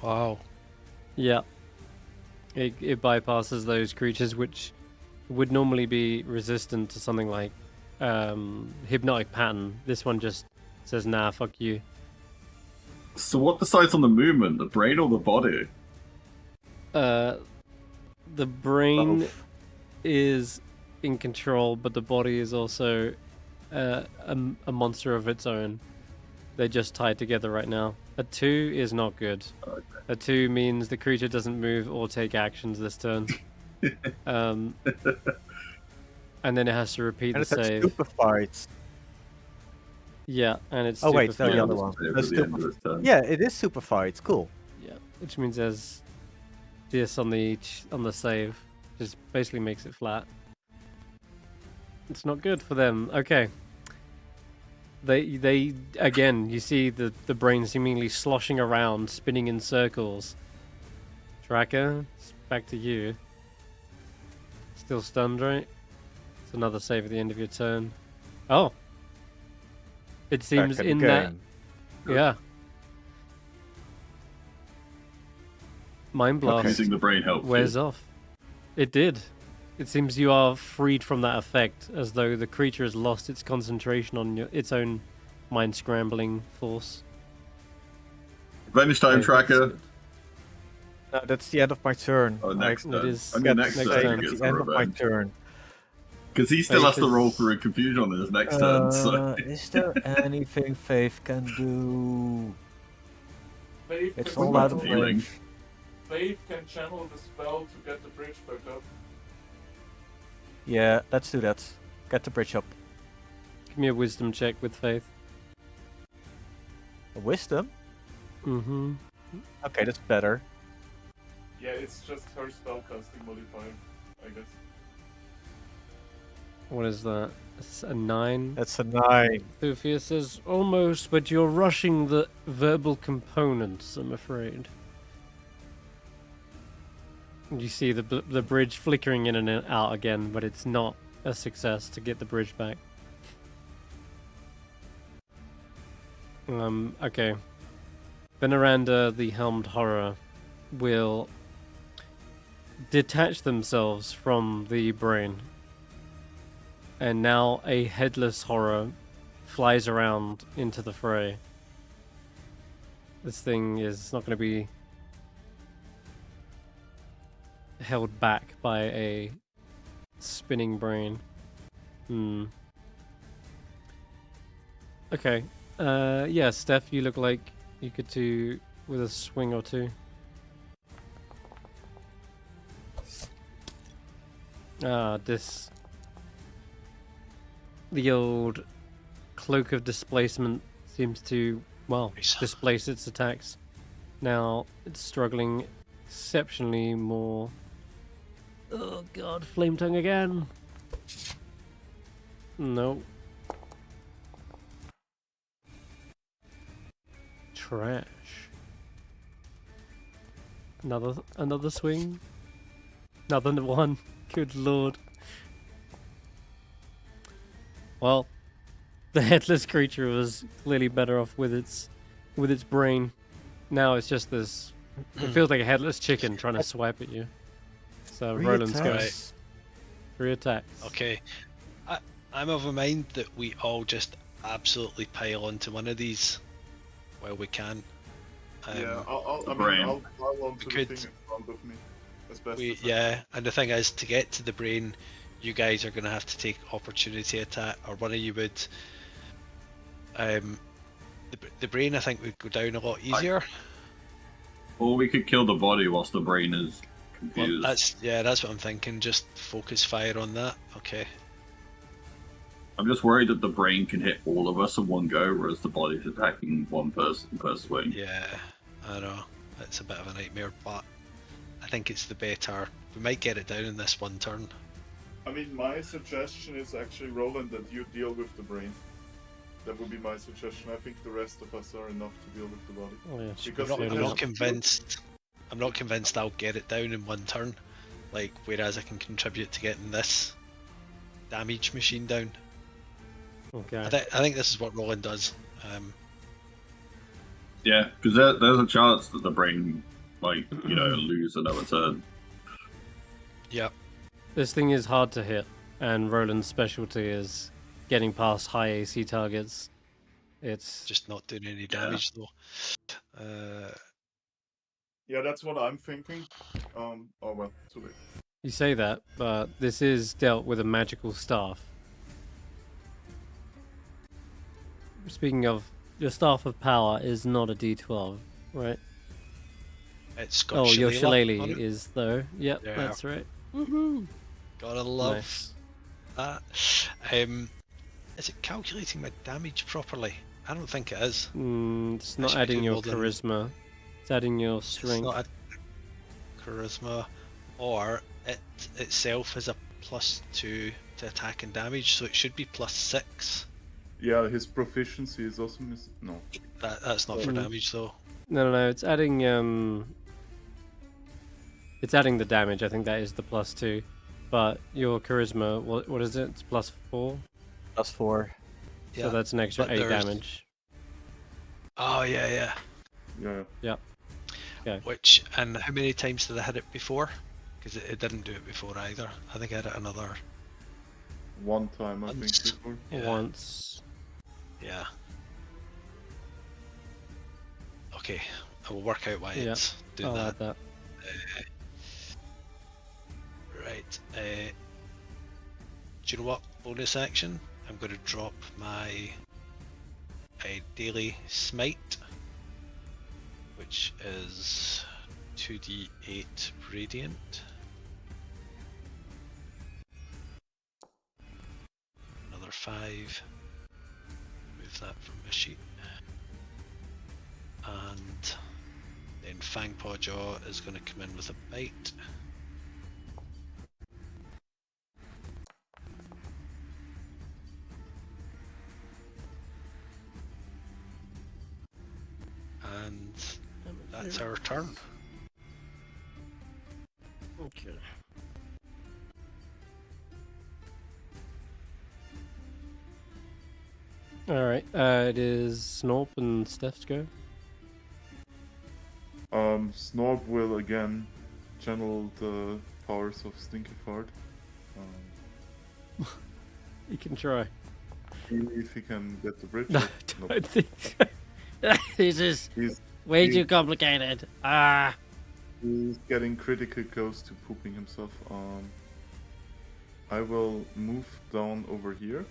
Wow. Yeah. It bypasses those creatures which would normally be resistant to something like hypnotic pattern. This one just says, nah, fuck you. So what decides on the movement, the brain or the body? The brain Both. is in control, but the body is also a monster of its own. They're just tied together right now. A 2 is not good. Okay. A 2 means the creature doesn't move or take actions this turn. And then it has to repeat And the it's at save. stupefied. Yeah, and it's Oh wait, no, stupefied. the other one. Save The at the end of stupe- this turn. Yeah, it is stupefied. Cool. Yeah, which means there's this on the save. Just basically makes it flat. It's not good for them. Okay. They again, you see the brain seemingly sloshing around, spinning in circles. Tracker, it's back to you. Still stunned, right? It's another save at the end of your turn. Oh. It seems Back in in the that game. yeah. Mind blast Using the brain helps. wears off. It did. It seems you are freed from that effect, as though the creature has lost its concentration on its own mind-scrambling force. Revenge time Okay, tracker. that's No, that's the end of my turn. Oh, next It turn. is I mean, next next turn. turn. At he gets the end of my revenge. turn. Because he still Faith has to roll is- for a confusion on his next turn. So Is there anything Faith can do? Faith It's can all What's out the of feeling? range. Faith can channel the spell to get the bridge back up. Yeah, let's do that. Get the bridge up. Give me a wisdom check with Faith. A wisdom? Mm-hmm. Okay, that's better. Yeah, it's just her spellcasting modifier, I guess. What is that? It's a 9. That's a 9. Thufia says, almost, but you're rushing the verbal components, I'm afraid. You see the bridge flickering in and out again, but it's not a success to get the bridge back. Okay. Veneranda, the helmed horror, will detach themselves from the brain. And now a headless horror flies around into the fray. This thing is not going to be held back by a spinning brain. Okay. Yeah, Stef, you look like you could do with a swing or two. This... The old cloak of displacement seems to, well, Nice. displace its attacks. Now it's struggling exceptionally more. Oh god, flame tongue again. No. Trash. Another swing. Another one. Good lord. Well, the headless creature was clearly better off with its brain. Now it's just this. It feels like a headless chicken trying to swipe at you. So Roland's got Re-attacks. 3 attacks. Okay. I'm of a mind that we all just absolutely pile onto one of these while we can. Yeah, the brain. I'll pile onto the could- thing in front of me as best We as I yeah, and the thing is, to get to the brain, you guys are gonna have to take opportunity attack, or one of you would. The brain, I think, would go down a lot easier. or we could kill the body whilst the brain is Well, confused. that's what I'm thinking. Just focus fire on that. Okay. I'm just worried that the brain can hit all of us in one go, whereas the body's attacking one person per swing. Yeah, I know. It's a bit of a nightmare, but I think it's the better. We might get it down in this one turn. I mean, my suggestion is actually, Roland, that you deal with the brain. That would be my suggestion. I think the rest of us are enough to deal with the body. Oh, yeah, Because I'm it not has- convinced. I'm not convinced I'll get it down in one turn. Like, whereas I can contribute to getting this damage machine down. Okay. I think this is what Roland does. Yeah, because there's a chance that the brain might, lose another turn. Yep. This thing is hard to hit, and Roland's specialty is getting past high AC targets. It's Just not doing any damage though. Yeah, that's what I'm thinking. Oh well, too late. You say that, but this is dealt with a magical staff. Speaking of, your staff of power is not a D12, right? It's got Oh, your shillelagh on shillelagh it. is though. Yep, Yeah. that's right. Woohoo! Gotta love Nice. that. Is it calculating my damage properly? I don't think it is. It's I not should be adding doing your more than- charisma. It's adding your It's strength. not a charisma, or it itself is a +2 to attack and damage, so it should be +6. Yeah, his proficiency is also no. That's not for Mm. damage though. No, it's adding it's adding the damage. I think that is the +2. But your charisma, what is it? It's +4. +4. So Yeah, that's an extra but 8 there's- damage. Oh yeah. Yeah. Which, and how many times did I hit it before? Because it didn't do it before either. I think I hit it another. One time I think Once. before. Yeah. Once. Yeah. Okay, I will work out why Yeah, it's doing I'll that. add that. Right. Do you know what? Bonus action. I'm going to drop my daily smite, which is 2d8 radiant. Another 5. Move that from my sheet. And then Fangpaw Jaw is going to come in with a bite. And that's our turn. Okay. Alright, it is Snorp and Steph's go. Snorb will again channel the powers of Stinky Fart. You can try. See if he can get the bridge. No, up. I Nope. don't think so. This is He's way he- too complicated. Ah. He's getting critically close to pooping himself. I will move down over here.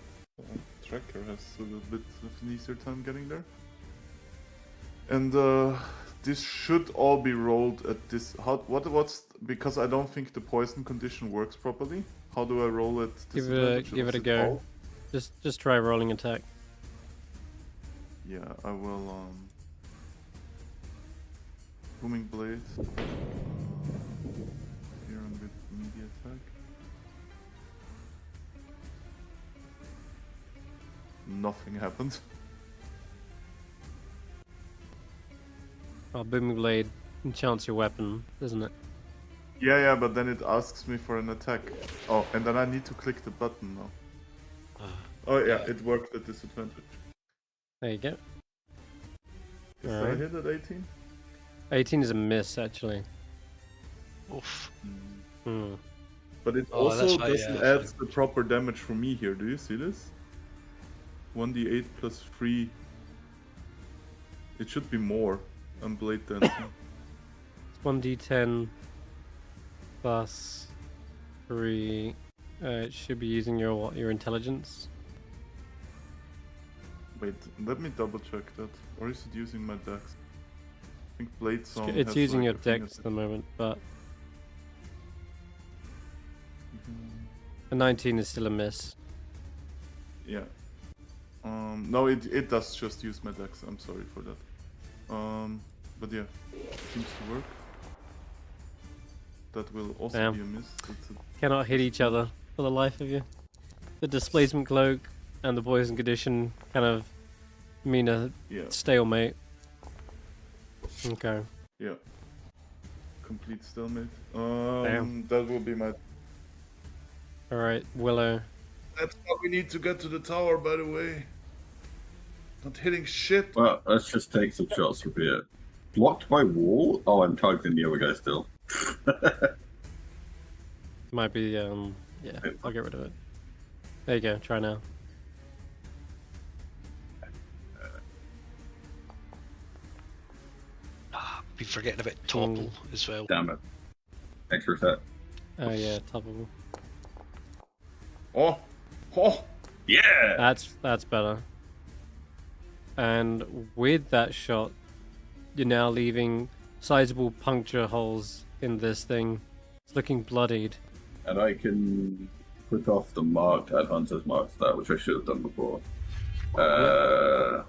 Tracker has a little bit of an easier time getting there. And this should all be rolled at this. What's because I don't think the poison condition works properly. How do I roll it? Give it a go. Just try rolling attack. Yeah, I will. Booming blade. Here on with media attack. Nothing happened. Oh, booming blade enchants your weapon, doesn't it? Yeah, but then it asks me for an attack. Oh, and then I need to click the button now. Oh yeah, it worked at disadvantage. There you go. Is Alright. I hit at 18? 18 is a miss, actually. Oof. Hmm. But it Oh, that's also why, doesn't yeah, add the proper damage for me here. Do you see this? 1d8 plus 3. It should be more. I'm blade dancing. It's 1d10 plus 3. It should be using your intelligence. Wait, let me double check that. Or is it using my dex? I think blade song. It's has, using like, your a thing dex that- at the moment, but Mhm. a 19 is still a miss. Yeah. No, it does just use my dex. I'm sorry for that. But yeah, seems to work. That will also Damn. be a miss. It's a Cannot hit each other for the life of you. The displacement cloak and the poison condition kind of mean a yeah, stalemate. Okay. yeah. Complete stalemate. Damn. That will be my. Alright, Willow. That's how we need to get to the tower, by the way. Not hitting shit. Well, let's just take some shots from here. Blocked by wall? Oh, I'm targeting the other guy still. Might be, yeah, I'll get rid of it. There you go, try now. Been forgetting about topple as well. Damn it. Extra set. Oh yeah, toppable. Oh! Oh! Yeah. That's better. And with that shot, you're now leaving sizable puncture holes in this thing. It's looking bloodied. And I can put off the marked Hunter's Mark stat, which I should have done before. Well,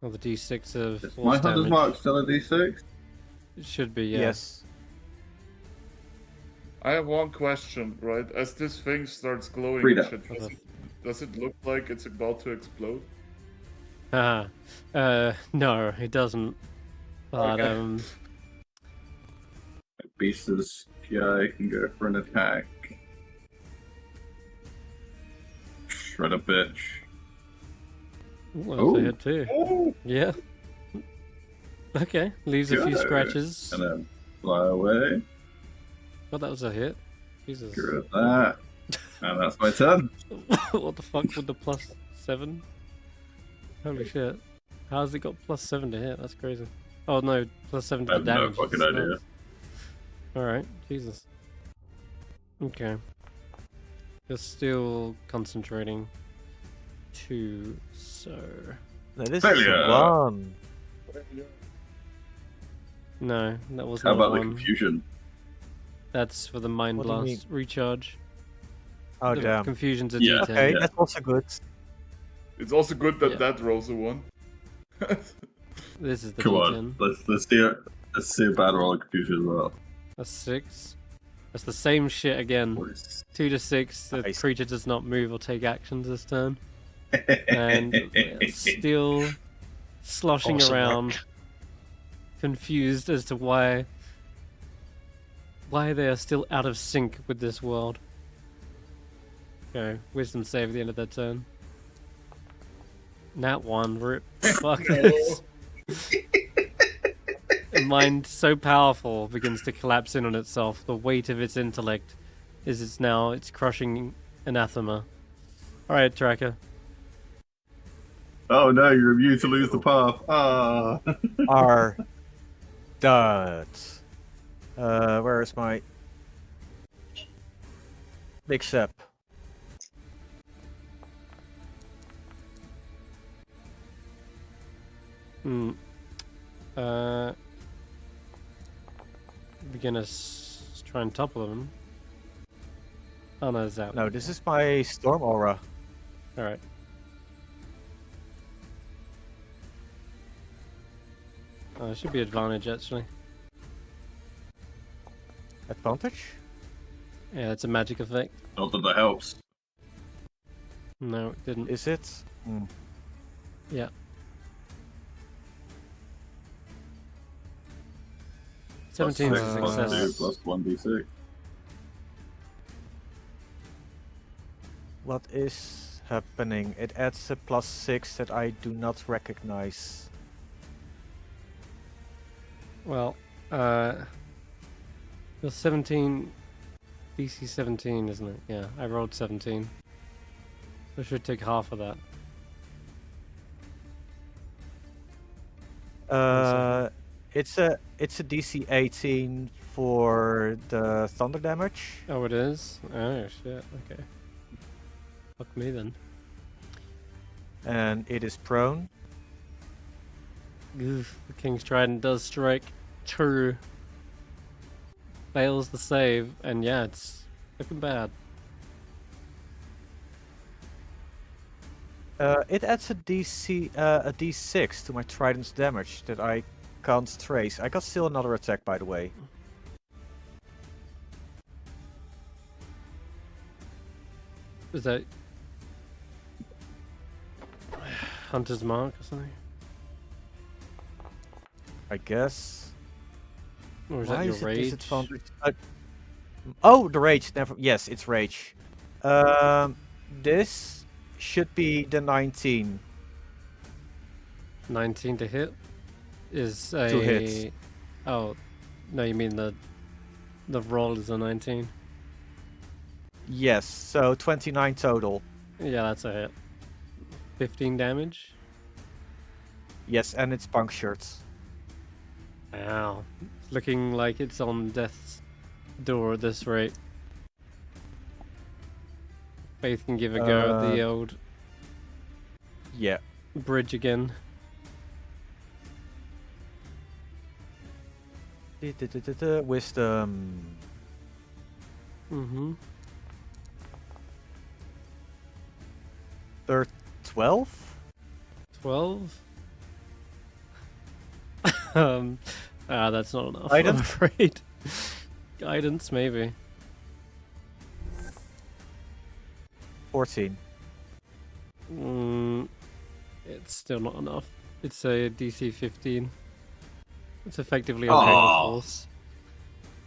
the D6 of Is force my Hunter's damage. Mark still a D6? It should be, yeah. Yes. I have one question, right? As this thing starts glowing Read and it. shit, does it look like it's about to explode? No, it doesn't. But Okay. Beast's PI can go for an attack. Shred a bitch. ooh, that was a Ooh. hit too. Oh! Yeah. Okay, leaves a few Good. scratches. And then fly away. Oh, that was a hit. Jesus. Screw that. And that's my turn. What the fuck with the +7? Holy shit. How's it got +7 to hit? That's crazy. Oh no, +7 to I have no damage. fucking It's idea. nuts. Alright, Jesus. Okay. You're still concentrating. 2, so... No, this Failure. is a 1. No, that was How not about the one. confusion? That's for the Mind What do you Blast recharge. Oh, The damn. Confusion's a Yeah. D10. Okay, Yeah. that's also good. It's also good that Yeah. that rolls a 1. This is the Come D10. on, let's see a bad roll of confusion as well. A 6. That's the same shit again. 2 to 6. The Nice. creature does not move or take actions this turn. And we're still sloshing Awesome around, work. confused as to why they are still out of sync with this world. Okay, wisdom save at the end of their turn. Nat 1, rip. Fuck this. A mind so powerful begins to collapse in on itself. The weight of its intellect is it's crushing anathema. Alright, Tracker. Oh no, you're immune to lose the path. Ah. Are done. Where is my big step? Hmm. We're gonna try and topple them. Oh no, Zaelong. No, this is my storm aura. Alright. Oh, it should be advantage actually. Advantage? Yeah, it's a magic effect. Not that that helps. No, it didn't. Is it? Hmm. Yeah. 17 is a Plus success. 2 plus 1d6. What is happening? It adds a +6 that I do not recognize. Well, you're 17, DC 17, isn't it? Yeah, I rolled 17. I should take half of that. It's a DC 18 for the thunder damage. Oh, it is? Oh, shit, okay. Fuck me then. And it is prone. Oof, the King's Trident does strike true. Fails the save, and yeah, it's looking bad. It adds a D6 to my trident's damage that I can't trace. I got still another attack, by the way. Is that Hunter's Mark or something? I guess. Or is Why that your is it rage? disadvantage? Oh, the rage. Never. Yes, it's rage. This should be the 19. 19 to hit is a... 2 hits. Oh, no, you mean the roll is a 19? Yes, so 29 total. Yeah, that's a hit. 15 damage? Yes, and it's punctured. Ow. Looking like it's on death's door at this rate. Faith can give a go at the old Yeah. bridge again. Wisdom. Mm-hmm. 12? 12? That's not enough, Guidance? I'm afraid. Guidance, maybe. 14. It's still not enough. It's a DC 15. It's effectively a total force.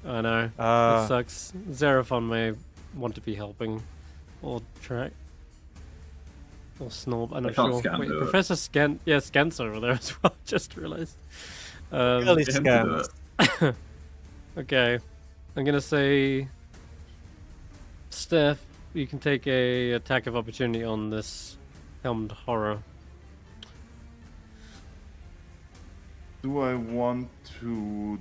I know. It sucks. Xeraphon may want to be helping. Or track. Or Snob, I'm not sure. Wait, Professor Scant. Yeah, Scant's over there as well. Just realized. Really Scant. Okay. I'm gonna say. Stef, you can take a attack of opportunity on this helmed horror. Do I want to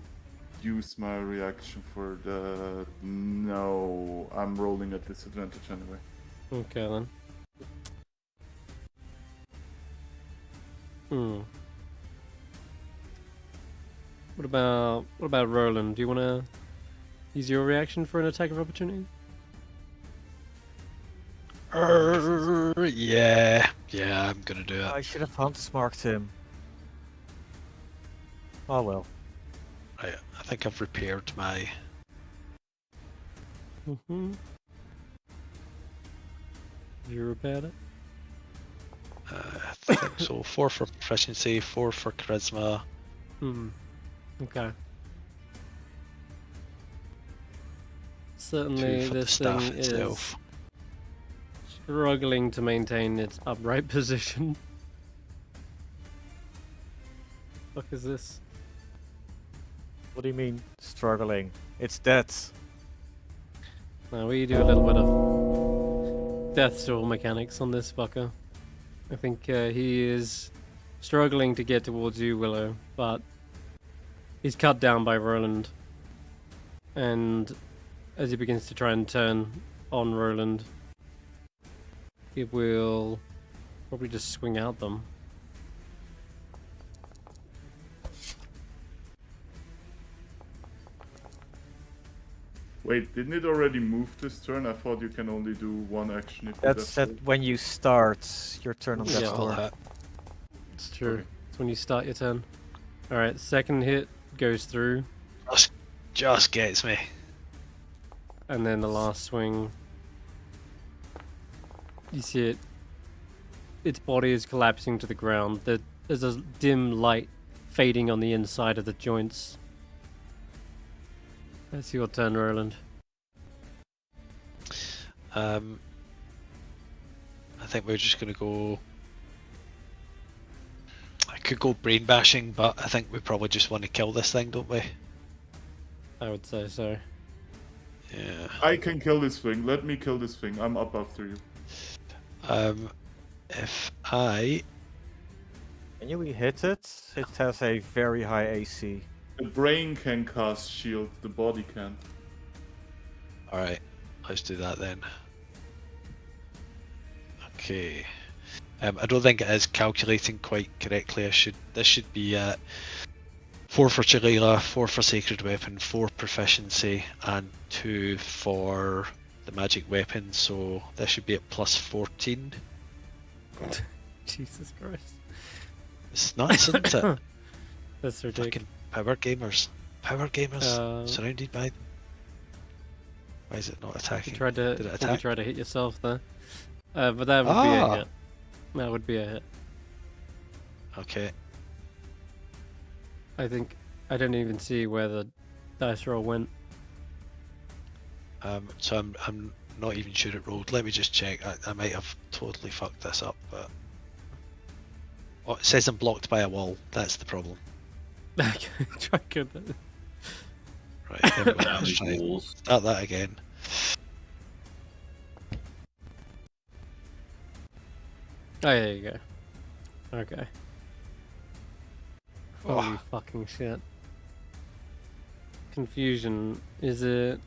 use my reaction for the... No, I'm rolling at disadvantage anyway. Okay then. What about Roland? Do you want to use your reaction for an attack of opportunity? Yeah, I'm gonna do it. I should have hunter's marked him. Oh well. I think I've repaired my. Mm-hmm. You repaired it? I think so. 4 for proficiency, 4 for charisma. Okay. Certainly, this thing is struggling to maintain its upright position. What is this? What do you mean struggling? It's dead. Now we do a little bit of death stall mechanics on this fucker. I think he is struggling to get towards you, Willow, but he's cut down by Roland. And as he begins to try and turn on Roland, he will probably just swing at them. Wait, didn't it already move this turn? I thought you can only do one action if That's said when you start your turn on Yeah. death stall. It's true. Okay. It's when you start your turn. Alright, second hit goes through, Just gets me. and then the last swing, you see it. Its body is collapsing to the ground. There's a dim light fading on the inside of the joints. That's your turn, Roland. I think we're just gonna go. I could go brain bashing, but I think we probably just want to kill this thing, don't we? I would say so. Yeah. I can kill this thing. Let me kill this thing. I'm up after you. If I. Can you hit it? It has a very high AC. The brain can cast shield, the body can't. Alright, let's do that then. Okay. I don't think it is calculating quite correctly. This should be 4 for Chilila, 4 for Sacred Weapon, 4 proficiency, and 2 for the magic weapon, so this should be at plus 14. Jesus Christ. It's nuts, isn't it? That's ridiculous. Fucking power gamers. Power gamers surrounded by them. Why is it not attacking? You Did it attack? try to hit yourself there. But that would be a hit. That would be a hit. Okay. I think I don't even see where the dice roll went. So I'm not even sure it rolled. Let me just check. I might have totally fucked this up, but oh, it says I'm blocked by a wall. That's the problem. Try good. Right. There we go. Let's try and start that again. Oh, there you go. Okay. Holy Oh. fucking shit. Confusion. Is it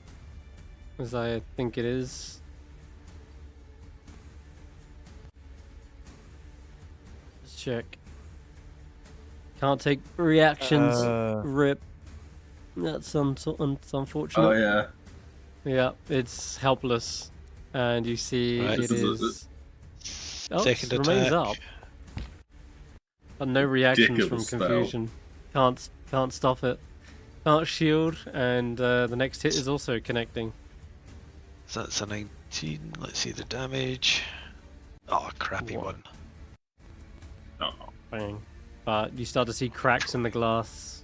as I think it is? check. Can't take reactions. Rip. That's unfortunate. Oh yeah. Yeah, it's helpless. And you see Right. it is... Oh, Second it remains attack. up. But no reactions from Ridiculous spell. confusion. Can't stop it. Can't shield, and the next hit is also connecting. So that's a 19. Let's see the damage. Oh, crappy What? one. Oh. Bang. But you start to see cracks in the glass.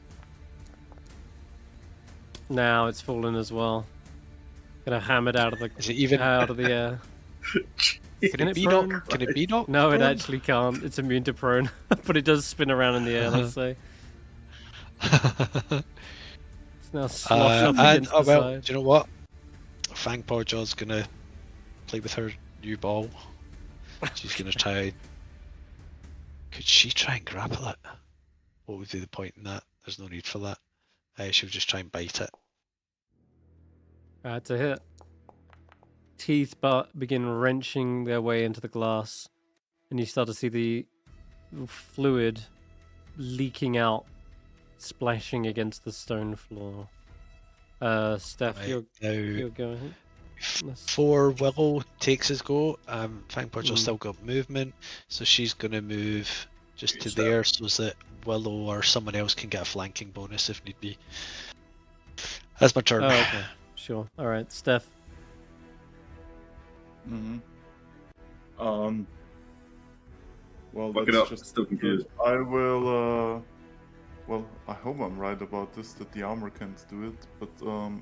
Now it's fallen as well. Gonna hammer it out of the Is it even? out of the air. Can it be prone? knocked? Can it be knocked? No, it prone? actually can't. It's immune to prone, but it does spin around in the air. Let's say it's now sloshed up and against the well, side. do you know what? Fangpawjaw's gonna play with her new ball. She's gonna try. Could she try and grapple it? What would be the point in that? There's no need for that. She'll just try and bite it. That's a hit. Teeth begin wrenching their way into the glass, and you start to see the fluid leaking out, splashing against the stone floor. Steph, Right, you're going. Before Willow takes his go, Fangpawjaw's Mm. still got movement, so she's gonna move just to Good stuff. there so that Willow or someone else can get a flanking bonus if need be. That's my turn. Oh, okay. Sure. All right, Steph. Well, Fuck it that's up. just Still confused. I will. Well, I hope I'm right about this, that the armor can't do it, but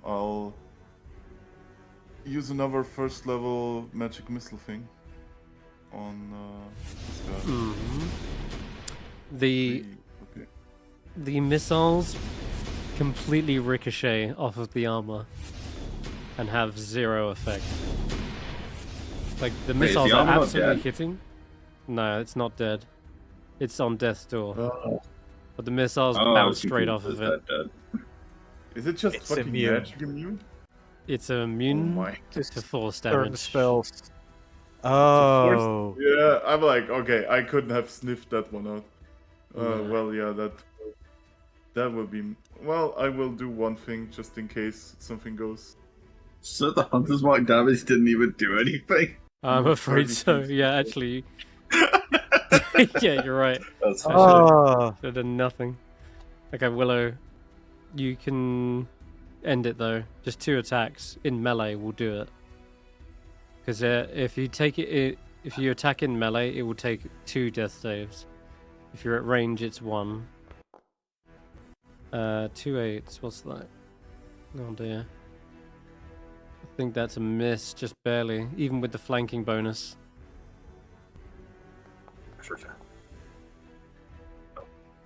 I'll use another first level magic missile thing on this guy. Mhm. The Okay. the missiles completely ricochet off of the armor and have zero effect. Like the Wait, is the missiles are armor not absolutely dead? hitting. No, it's not dead. It's on death's door. Oh. But the missiles Oh, I bounce was straight confused. off of Is it. that dead? Is it just It's fucking immune. magic immune? It's Oh immune my. to force Certain damage. spells. course. Oh. Yeah, I'm like, okay, I couldn't have sniffed that one out. No. Well, yeah, that would be. Well, I will do one thing just in case something goes. So the Hunter's Mark damage didn't even do anything? I'm No, afraid 30 so. feet. Yeah, actually. Yeah, you're right. That's I fine. Oh. Should have done nothing. Okay, Willow, you can end it though. Just 2 attacks in melee will do it. Because if you take it, if you attack in melee, it will take 2 death saves. If you're at range, it's 1. 2 8s. What's that? Oh dear. I think that's a miss, just barely, even with the flanking bonus.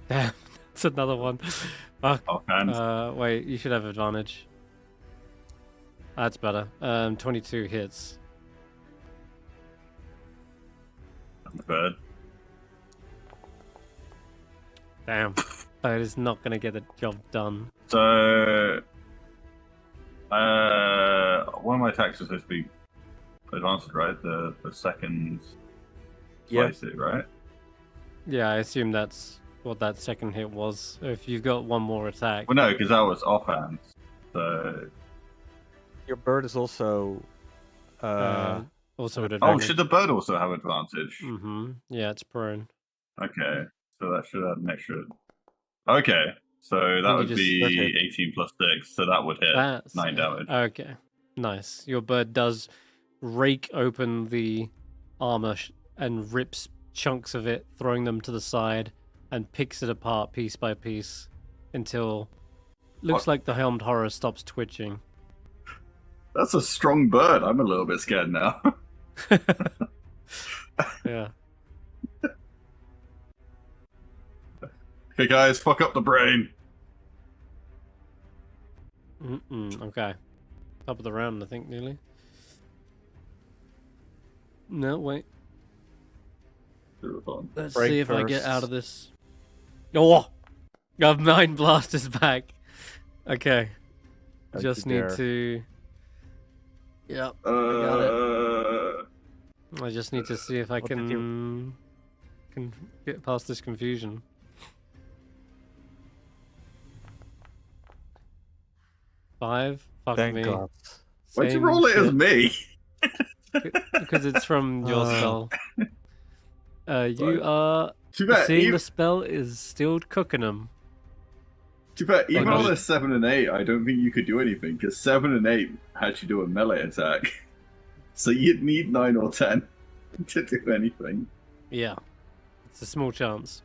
Damn, that's another one. Fuck. Offhand. Wait, you should have advantage. That's better. 22 hits. Not bad. Damn. That is not going to get the job done. So, one of my attacks was supposed to be advanced, right? The second Yeah. slice it, right? Yeah, I assume that's what that second hit was. If you've got one more attack. Well, no, because that was offhand. So, Your bird is also. Also at oh, advantage. should the bird also have advantage? Mm-hmm. Yeah, it's prone. Okay, so that should add an extra. Okay, so that you would just- be Okay. 18 plus 6, so that would hit That's 9 damage. Okay, nice. Your bird does rake open the armor and rips chunks of it, throwing them to the side, and picks it apart piece by piece until looks like the helmed horror stops twitching. That's a strong bird. I'm a little bit scared now. Yeah. Okay, guys, fuck up the brain. Okay. Top of the round, I think, nearly. No, wait. Let's Break see if I get first. out of this. Oh! I've Mind Blasters back. Okay. Don't Just you need dare. to... Yep, I got it. I just need to see if I What did can get past this confusion. Five? Fuck Thank me. God. Why'd you Same roll it as shit. me? Because it's from your spell. You Right. are Too bad. seeing Even, the spell is still cooking them. too bad. Even no. on a 7 and 8, I don't think you could do anything because 7 and 8 had you do a melee attack. So you'd need 9 or 10 to do anything. Yeah, it's a small chance.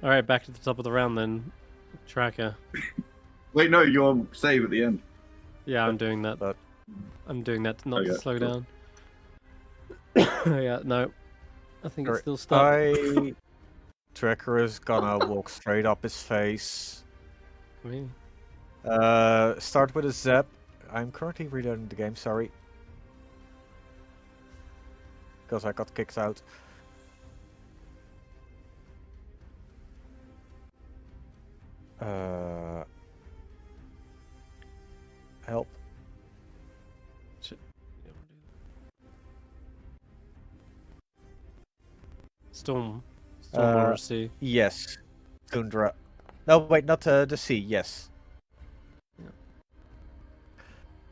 All right, back to the top of the round then. Tracker. Wait, no, you're save at the end. Yeah, I'm doing that. But I'm doing that not to Okay, slow cool. down. Yeah, no. I think it's Alright, still stuck. Tracker is gonna walk straight up his face. Me. Start with a zap. I'm currently reloading the game, sorry. Because I got kicked out. Help. Shit. Storm. Storm or sea. Yes. Tundra. No, wait, not the sea, yes.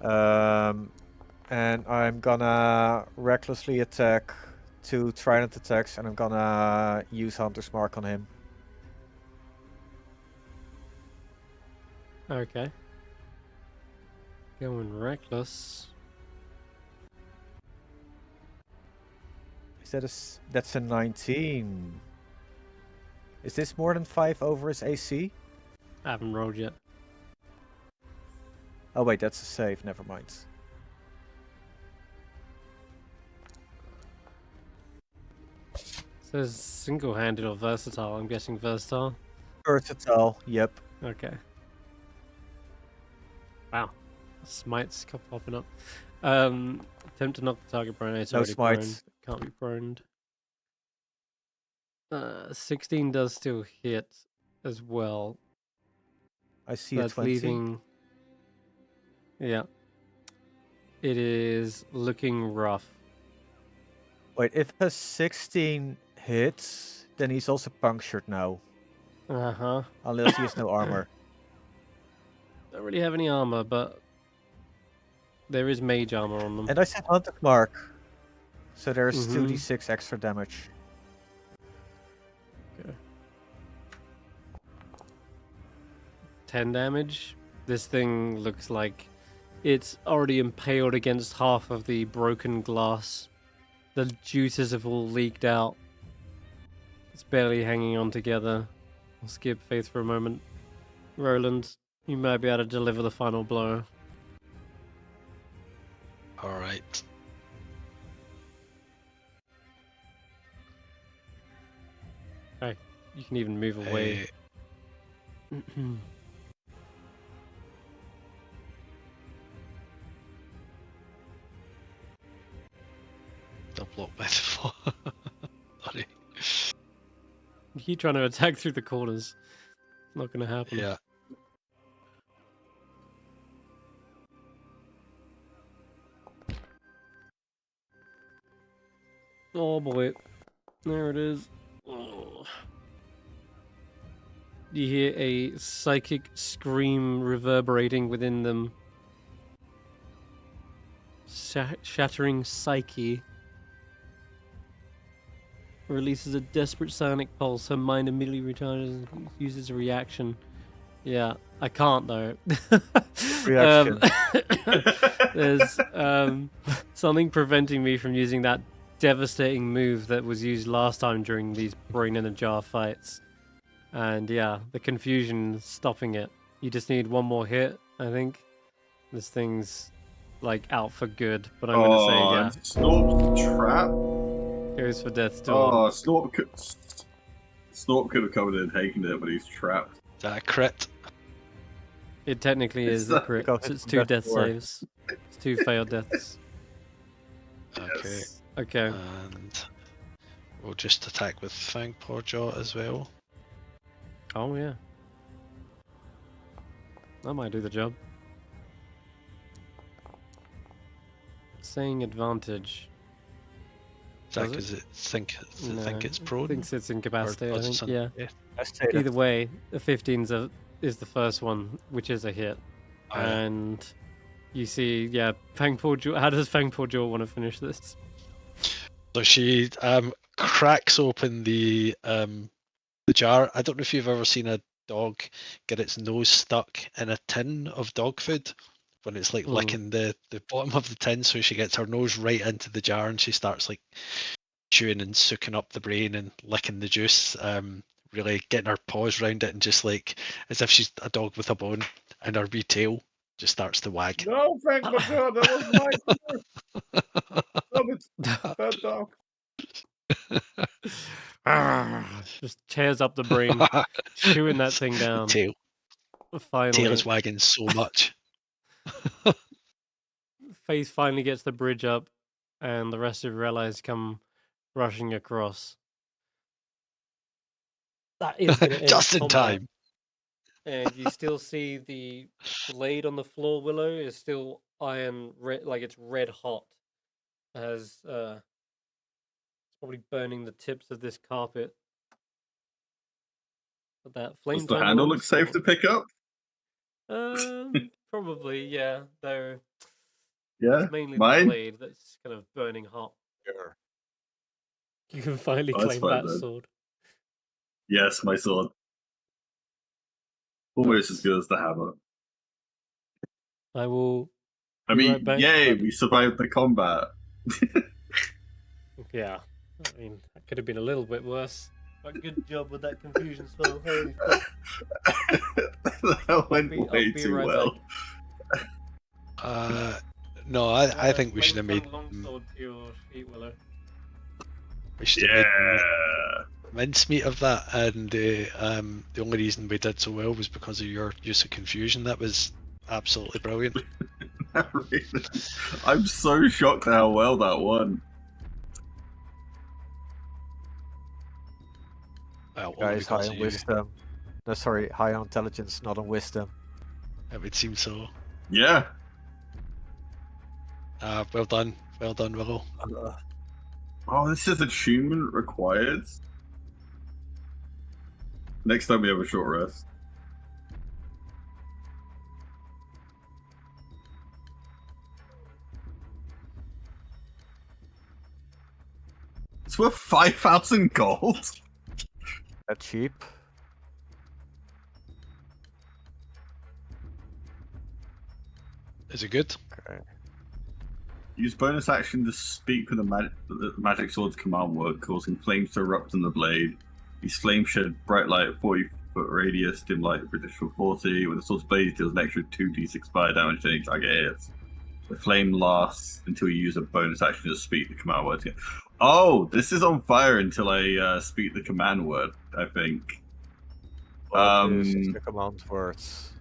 And I'm gonna recklessly attack 2 trident attacks, and I'm gonna use Hunter's Mark on him. Okay. Going reckless. Is that that's a 19. Is this more than 5 over his AC? I haven't rolled yet. Oh wait, that's a save, never mind. Says single-handed or versatile. I'm guessing versatile. Versatile, yep. Okay. Wow. Smites kept popping up. Attempt to knock the target prone. It's No already smites. prone. Can't be proned. 16 does still hit as well. I see That's a 20. leaving. Yeah. It is looking rough. Wait, if a 16 hits, then he's also punctured now. Uh-huh. Unless he has no armor. Don't really have any armor, but there is mage armor on them. And I said Hunter's Mark. So there's Mhm. 2d6 extra damage. Okay. 10 damage. This thing looks like it's already impaled against half of the broken glass. The juices have all leaked out. It's barely hanging on together. I'll skip Faith for a moment. Roland, you might be able to deliver the final blow. Alright. Hey, you can even move away. Don't block by the Sorry. You keep trying to attack through the corners. It's not going to happen. Yeah. Oh boy. There it is. Oh. You hear a psychic scream reverberating within them. Shattering psyche. Releases a desperate sonic pulse. Her mind immediately recharges and uses a reaction. Yeah, I can't though. Reaction. There's something preventing me from using that devastating move that was used last time during these brain in a jar fights. And yeah, the confusion stopping it. You just need one more hit, I think. This thing's like out for good, but I'm gonna say yeah. Snorp's trap? Goes for death's door. Oh, Snorp could have covered it and taken it, but he's trapped. Is that a crit? It technically is a crit. Because It's it's 2 death death door. saves. It's 2 failed deaths. Okay. Yes. Okay. And we'll just attack with Fangpawjaw as well. Oh yeah. That might do the job. Saying advantage. that Does it? because No, think it's prone? thinks it's incapacitated. I does it think. sound- Yeah. I say Either that. way, the 15's is the first one, which is a hit, Oh, yeah. and you see, yeah, Fangpaw Jaw. How does Fangpaw Jaw want to finish this? So she cracks open the jar. I don't know if you've ever seen a dog get its nose stuck in a tin of dog food when it's like Mm. licking the bottom of the tin. So she gets her nose right into the jar and she starts like chewing and soaking up the brain and licking the juice. Really getting her paws round it and just like as if she's a dog with a bone, and her wee tail just starts to wag. No, Frank Mature, that was my Stop it. Bad dog. Just tears up the brain, chewing that thing down. Tail Finally, is wagging so much. Faith finally gets the bridge up, and the rest of your allies come rushing across. That is going to end Just in combat. time. And you still see the blade on the floor, Willow, is still iron red, like it's red hot. As it's probably burning the tips of this carpet. But that flame Does the tongue handle on the look safe to sword- pick up? Probably, yeah. Though Yeah. it's mainly Mine? the blade that's kind of burning hot. Sure. You can finally Oh, that's claim fine that then. sword. Yes, my sword. Almost as good as the hammer. I will. I Be mean, right back, yay, but- we survived the combat. Yeah, I mean that could have been a little bit worse. But good job with that confusion spell. Holy fuck. That went I'll way be too right well. No, I think we should have made longsword to your sheet, Willow. Yeah. mincemeat of that, and the only reason we did so well was because of your use of confusion. That was absolutely brilliant. I'm so shocked at how well that won. Well, only Guys, high because on of you. wisdom. No, sorry, high on intelligence, not on wisdom. It would seem so. Yeah. Well done, Willow. Oh, this is attunement required. Next time we have a short rest. It's worth 5,000 gold. That cheap. Is it good? Okay. Use bonus action to speak with the magic sword's command word, causing flames to erupt on the blade. These flames shed bright light at 40-foot radius, dim light for additional 40. When the sword's blade deals an extra 2d6 fire damage to any target hits. The flame lasts until you use a bonus action to speak the command word again. Oh, this is on fire until I speak the command word, I think. What is the command words?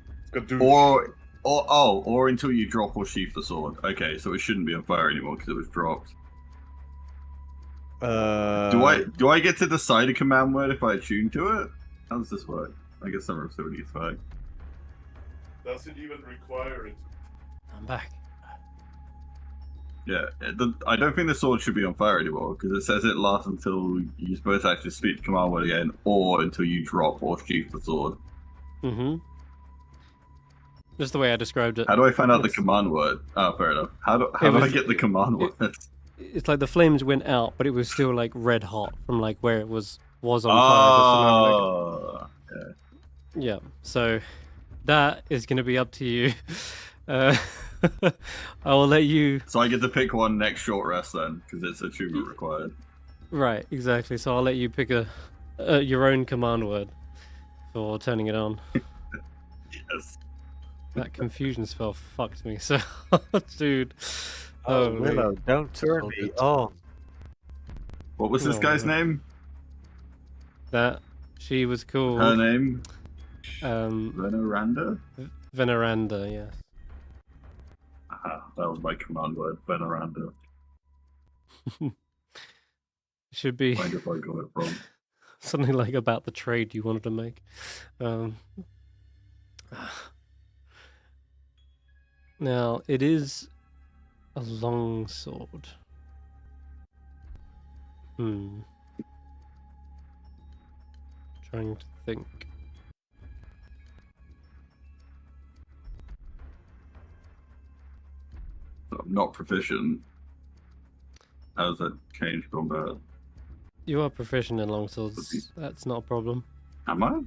Or until you drop or sheath the sword. Okay, so it shouldn't be on fire anymore because it was dropped. Do I get to decide a command word if I attune to it? How does this work? I guess some of it needs fire. Does it even require it? I'm back. Yeah, I don't think the sword should be on fire anymore because it says it lasts until you use bonus action to speak the command word again, or until you drop or sheath the sword. Mm-hmm. Just the way I described it. How do I find out the command word? Oh, fair enough. How do I get the command word? It's like the flames went out, but it was still like red hot from like where it was on fire. Oh, Yeah. So that is going to be up to you. I will let you. So I get to pick one next short rest then, because it's achievement required. Right. Exactly. So I'll let you pick your own command word for turning it on. Yes. That confusion spell fucked me. So, dude. Oh, holy- Willow, don't turn me on. What was this Oh, guy's man. name? That she was called. Her name? Veneranda. Veneranda. Yes. Aha, that was my command word, Veneranda. Should be Mind if I got it wrong? something like about the trade you wanted to make. Now it is a long sword. Trying to think. I'm not proficient. How does that change combat? You are proficient in longswords. That's not a problem. Am I?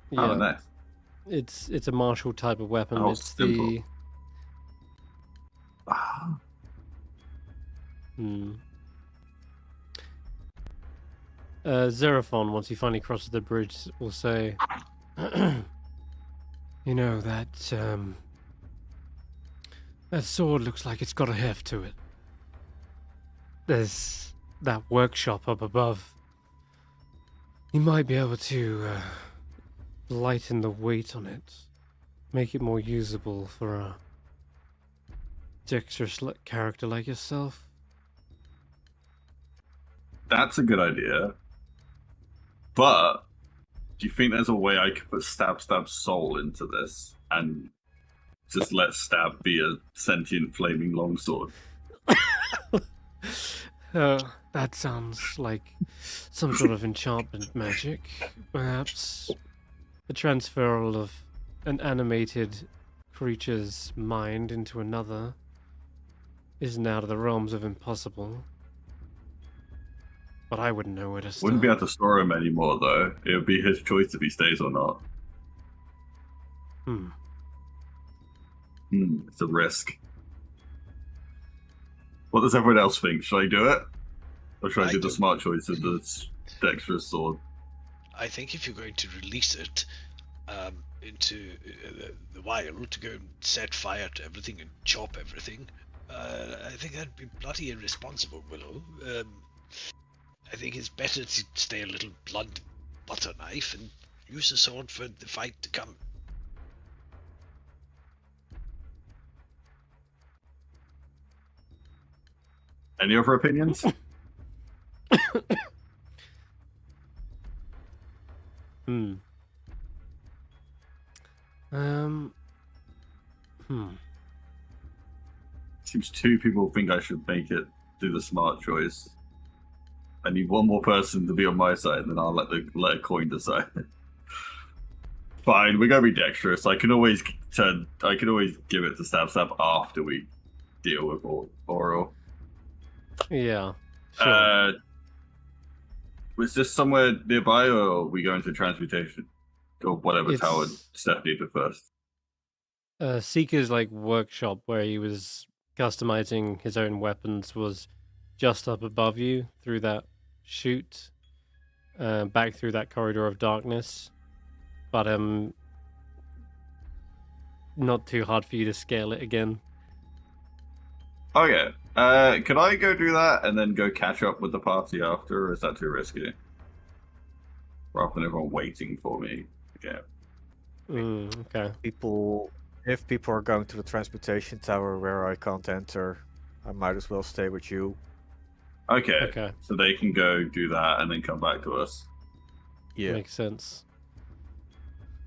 Yeah. Oh, nice. It's a martial type of weapon. Oh, it's simple. the Ah. Xeraphon, once he finally crosses the bridge, will say, "You know that that sword looks like it's got a heft to it. There's that workshop up above. You might be able to lighten the weight on it, make it more usable for a dexterous character like yourself." That's a good idea. But do you think there's a way I could put Stab's soul into this and just let Stab be a sentient flaming longsword? That sounds like some sort of enchantment magic. Perhaps the transferal of an animated creature's mind into another isn't out of the realms of impossible. But I wouldn't know where to start. Wouldn't be able to store him anymore, though. It would be his choice if he stays or not. It's a risk. What does everyone else think? Should I do it? Or should I do the smart choice of the dexterous sword? I think if you're going to release it into the wild to go and set fire to everything and chop everything, I think that'd be bloody irresponsible, Willow. I think it's better to stay a little blunt butter knife and use the sword for the fight to come. Any other opinions? Seems two people think I should make it do the smart choice. I need one more person to be on my side, and then I'll let a coin decide. Fine, we're gonna be dexterous. I can always give it to Stab after we deal with Oral. Yeah. Sure. Was this somewhere nearby, or are we going to transmutation? Or whatever tower Stef needed first? Seeker's workshop where he was customizing his own weapons was just up above you through that chute, back through that corridor of darkness. But not too hard for you to scale it again. Okay. Can I go do that and then go catch up with the party after, or is that too risky? Rather than everyone waiting for me. Okay. Okay. If people are going to the transportation tower where I can't enter, I might as well stay with you. Okay. So they can go do that and then come back to us. Yeah. Makes sense.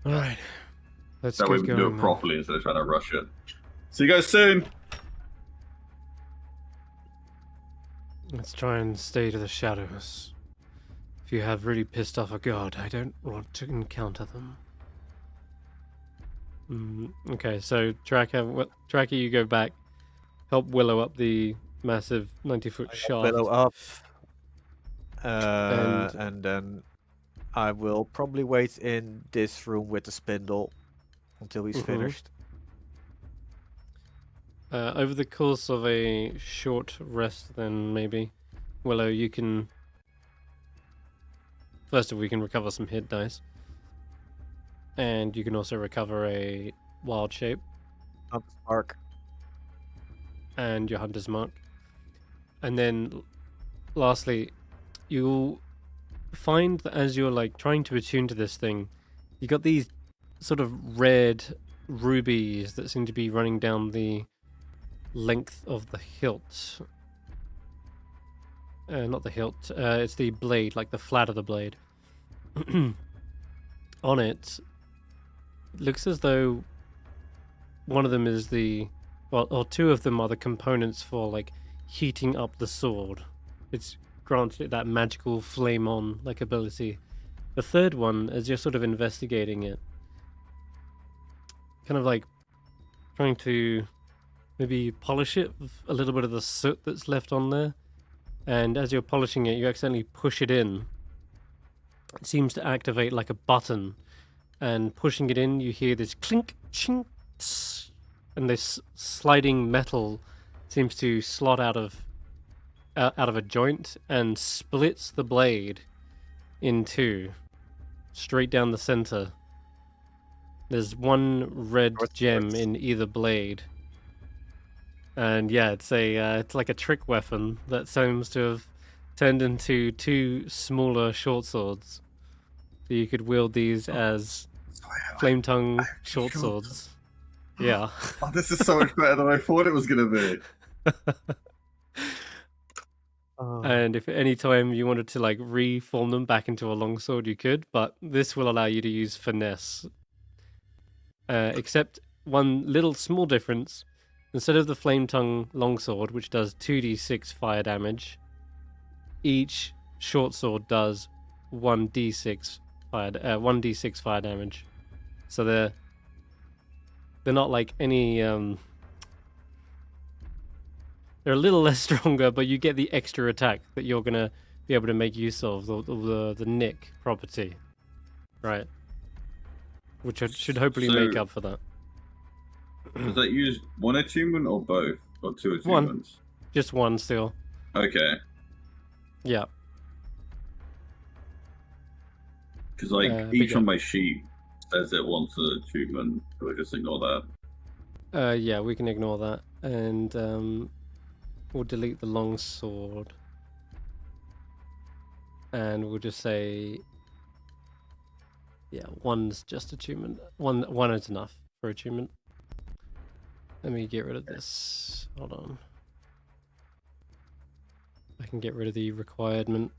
All right. Let's that way we can do it properly instead of trying to rush it. See you guys soon. Let's try and stay to the shadows. If you have really pissed off a god, I don't want to encounter them. Okay, so Tracker, you go back, help Willow up the massive 90-foot shaft. Willow up, and then I will probably wait in this room with the spindle until he's finished. Over the course of a short rest, then maybe, Willow, you can... First of all, we can recover some hit dice. And you can also recover a wild shape. Hunter's Mark. And your Hunter's Mark. And then, lastly, you'll find that as you're trying to attune to this thing, you got these sort of red rubies that seem to be running down the length of the hilt. Not the hilt, it's the blade, the flat of the blade. On it, looks as though one of them is or two of them are the components for heating up the sword. It's granted it that magical flame on like ability. The third one, as you're sort of investigating it, kind of like trying to maybe polish it with a little bit of the soot that's left on there. And as you're polishing it, you accidentally push it in. It seems to activate like a button. And pushing it in, you hear this clink, chink, tss, and this sliding metal seems to slot out of a joint and splits the blade in two, straight down the center. There's one red gem in either blade, and yeah, it's like a trick weapon that seems to have turned into two smaller short swords. So you could wield these as flame tongue short swords. Yeah. Oh, this is so much better than I thought it was gonna be. And if at any time you wanted to like reform them back into a longsword, you could, but this will allow you to use finesse. Except one little small difference. Instead of the flame tongue longsword, which does 2d6 fire damage, each short sword does 1d6 fire damage. So they're not like any they're a little less stronger, but you get the extra attack that you're gonna be able to make use of, the nick property, right? Which should hopefully make up for that. Does that use one attunement or both? Or two attunements? One. Just one still. Okay. Yeah. Because like each on my sheet says it wants an attunement, so I just ignore that. Yeah, we can ignore that. And we'll delete the longsword. And we'll just say, yeah, one's just attunement. One is enough for attunement. Let me get rid of this. Hold on. I can get rid of the requirement.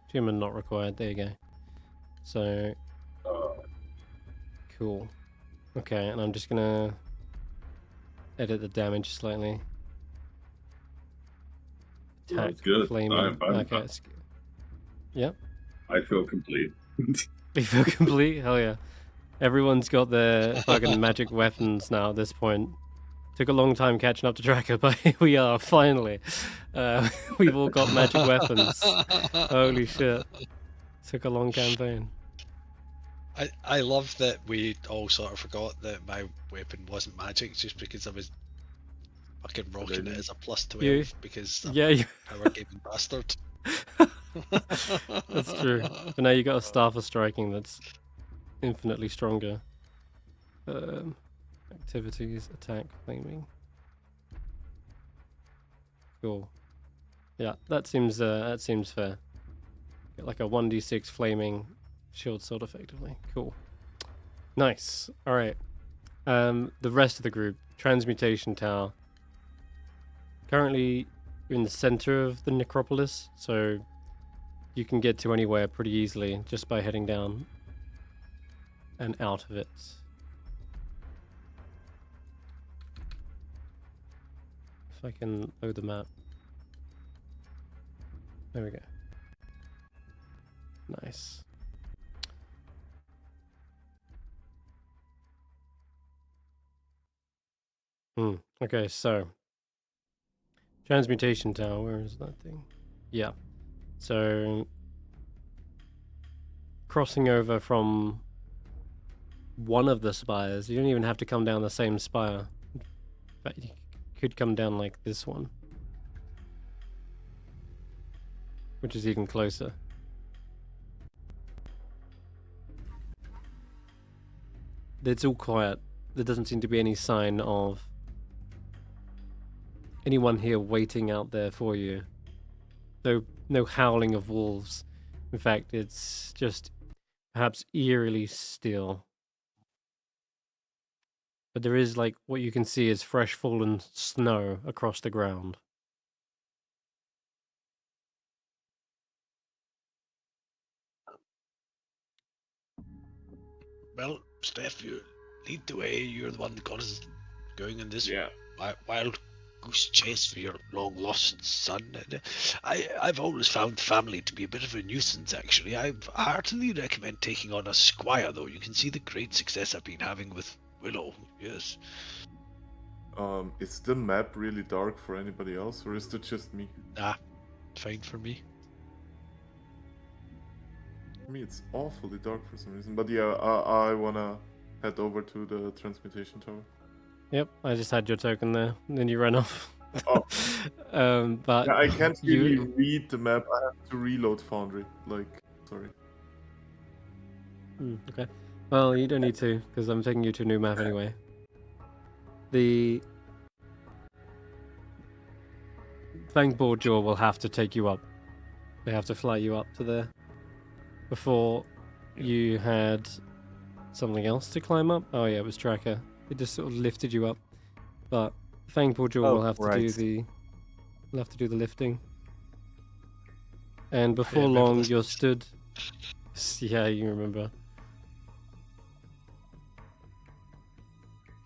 Attunement not required. There you go. So, cool. Okay, and I'm just gonna edit the damage slightly. Attack, that's good. flaming. Okay, yep. I feel complete. You feel complete? Hell yeah. Everyone's got their fucking magic weapons now at this point. Took a long time catching up to Tracker, but here we are, finally. We've all got magic weapons. Holy shit. Took a long campaign. I love that we all sort of forgot that my weapon wasn't magic just because I was fucking rocking it as a plus 12 because I'm a power gaming bastard. That's true. But now you got a Staff of Striking that's infinitely stronger. Activities, attack, flaming. Cool. Yeah, that seems fair. Get like a 1d6 flaming shield sword effectively. Cool. Nice. All right. The rest of the group, Transmutation Tower. Currently, you're in the center of the necropolis, so you can get to anywhere pretty easily just by heading down and out of it. If I can load the map. There we go. Nice. Okay, so Transmutation Tower, where is that thing? Yeah. So crossing over from one of the spires, you don't even have to come down the same spire. In fact, you could come down like this one, which is even closer. It's all quiet. There doesn't seem to be any sign of anyone here waiting out there for you. No howling of wolves. In fact, it's just perhaps eerily still. But there is, like, what you can see is fresh fallen snow across the ground. Well, Stef, you lead the way. You're the one that got us going in this wild goose chase for your long lost son. And, I've always found family to be a bit of a nuisance, actually. I heartily recommend taking on a squire, though. You can see the great success I've been having with Willow. Yes. Is the map really dark for anybody else, or is it just me? Nah, fine for me. For me, it's awfully dark for some reason. But yeah, I wanna head over to the transmutation tower. Yep, I just had your token there, and then you ran off. Oh. But Yeah, I can't really read the map. I have to reload Foundry. Sorry. Okay. Well, you don't need to, because I'm taking you to a new map anyway. The Fangboard Jaw will have to take you up. They have to fly you up to there. Before you had something else to climb up. Oh yeah, it was Tracker. It just sort of lifted you up. But Fangboard Jaw will have to do the lifting. And before long, you're stood. Yeah, you remember.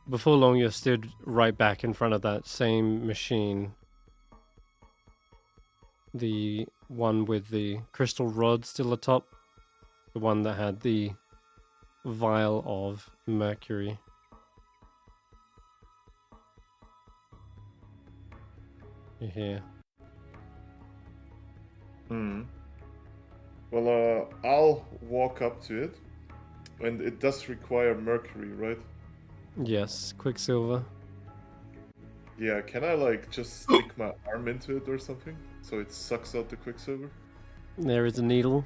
Before long, you're stood right back in front of that same machine. The one with the crystal rod still atop. The one that had the vial of mercury. You're here. Well, I'll walk up to it. And it does require mercury, right? Yes, Quicksilver. Yeah, can I just stick my arm into it or something? So it sucks out the quicksilver? There is a needle.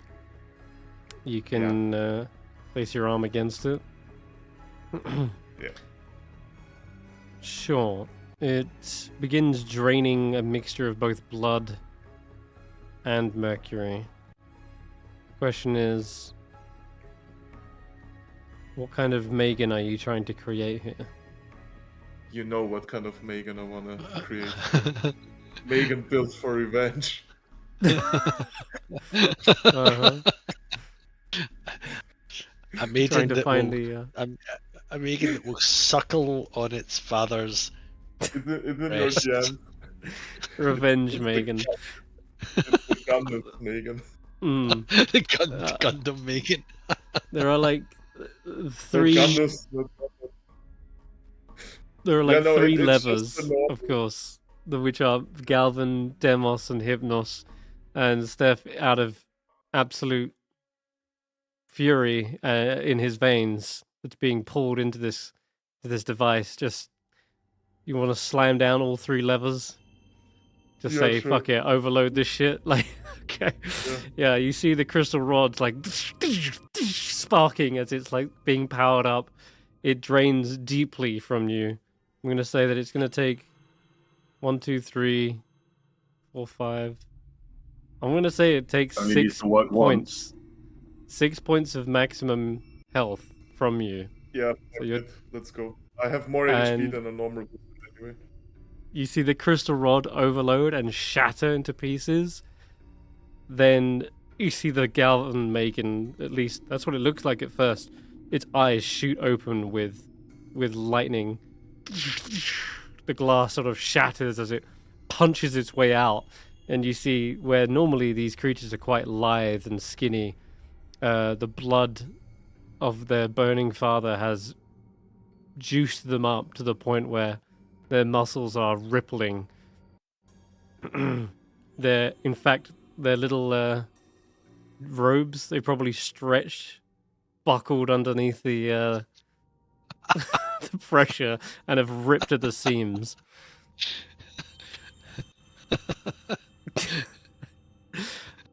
You can place your arm against it. Yeah. Sure. It begins draining a mixture of both blood and mercury. Question is, what kind of Megan are you trying to create here? You know what kind of Megan I want to create. Megan built for revenge. Uh-huh. A maiden Trying to that find will, the... a maiden that will suckle on its father's Is it your breast. jam? Revenge Megan. It's the Gundam Megan. The Gundam Megan. There are like No, three... Gundams, not Gundam. There are like three it's levers, just a normal- of course, which are Galvan, Demos, and Hypnos. And Stef, out of absolute fury in his veins, that's being pulled into this device. Just, you want to slam down all three levers? Just Yeah, say, sure. fuck it, overload this shit. Like, okay. Yeah, you see the crystal rods like sparking as it's like being powered up. It drains deeply from you. I'm going to say that it's going to take 1, 2, 3, 4, 5. I'm going to say it takes Only needs 6 to work points. 6 points of maximum health from you. Yeah, So you're... let's go. I have more HP than a normal person anyway. You see the crystal rod overload and shatter into pieces. Then you see the Galvan Megan, at least that's what it looks like at first. Its eyes shoot open with lightning. The glass sort of shatters as it punches its way out. And you see where normally these creatures are quite lithe and skinny. The blood of their burning father has juiced them up to the point where their muscles are rippling. In fact, their little robes, they probably stretched, buckled underneath the the pressure and have ripped at the seams.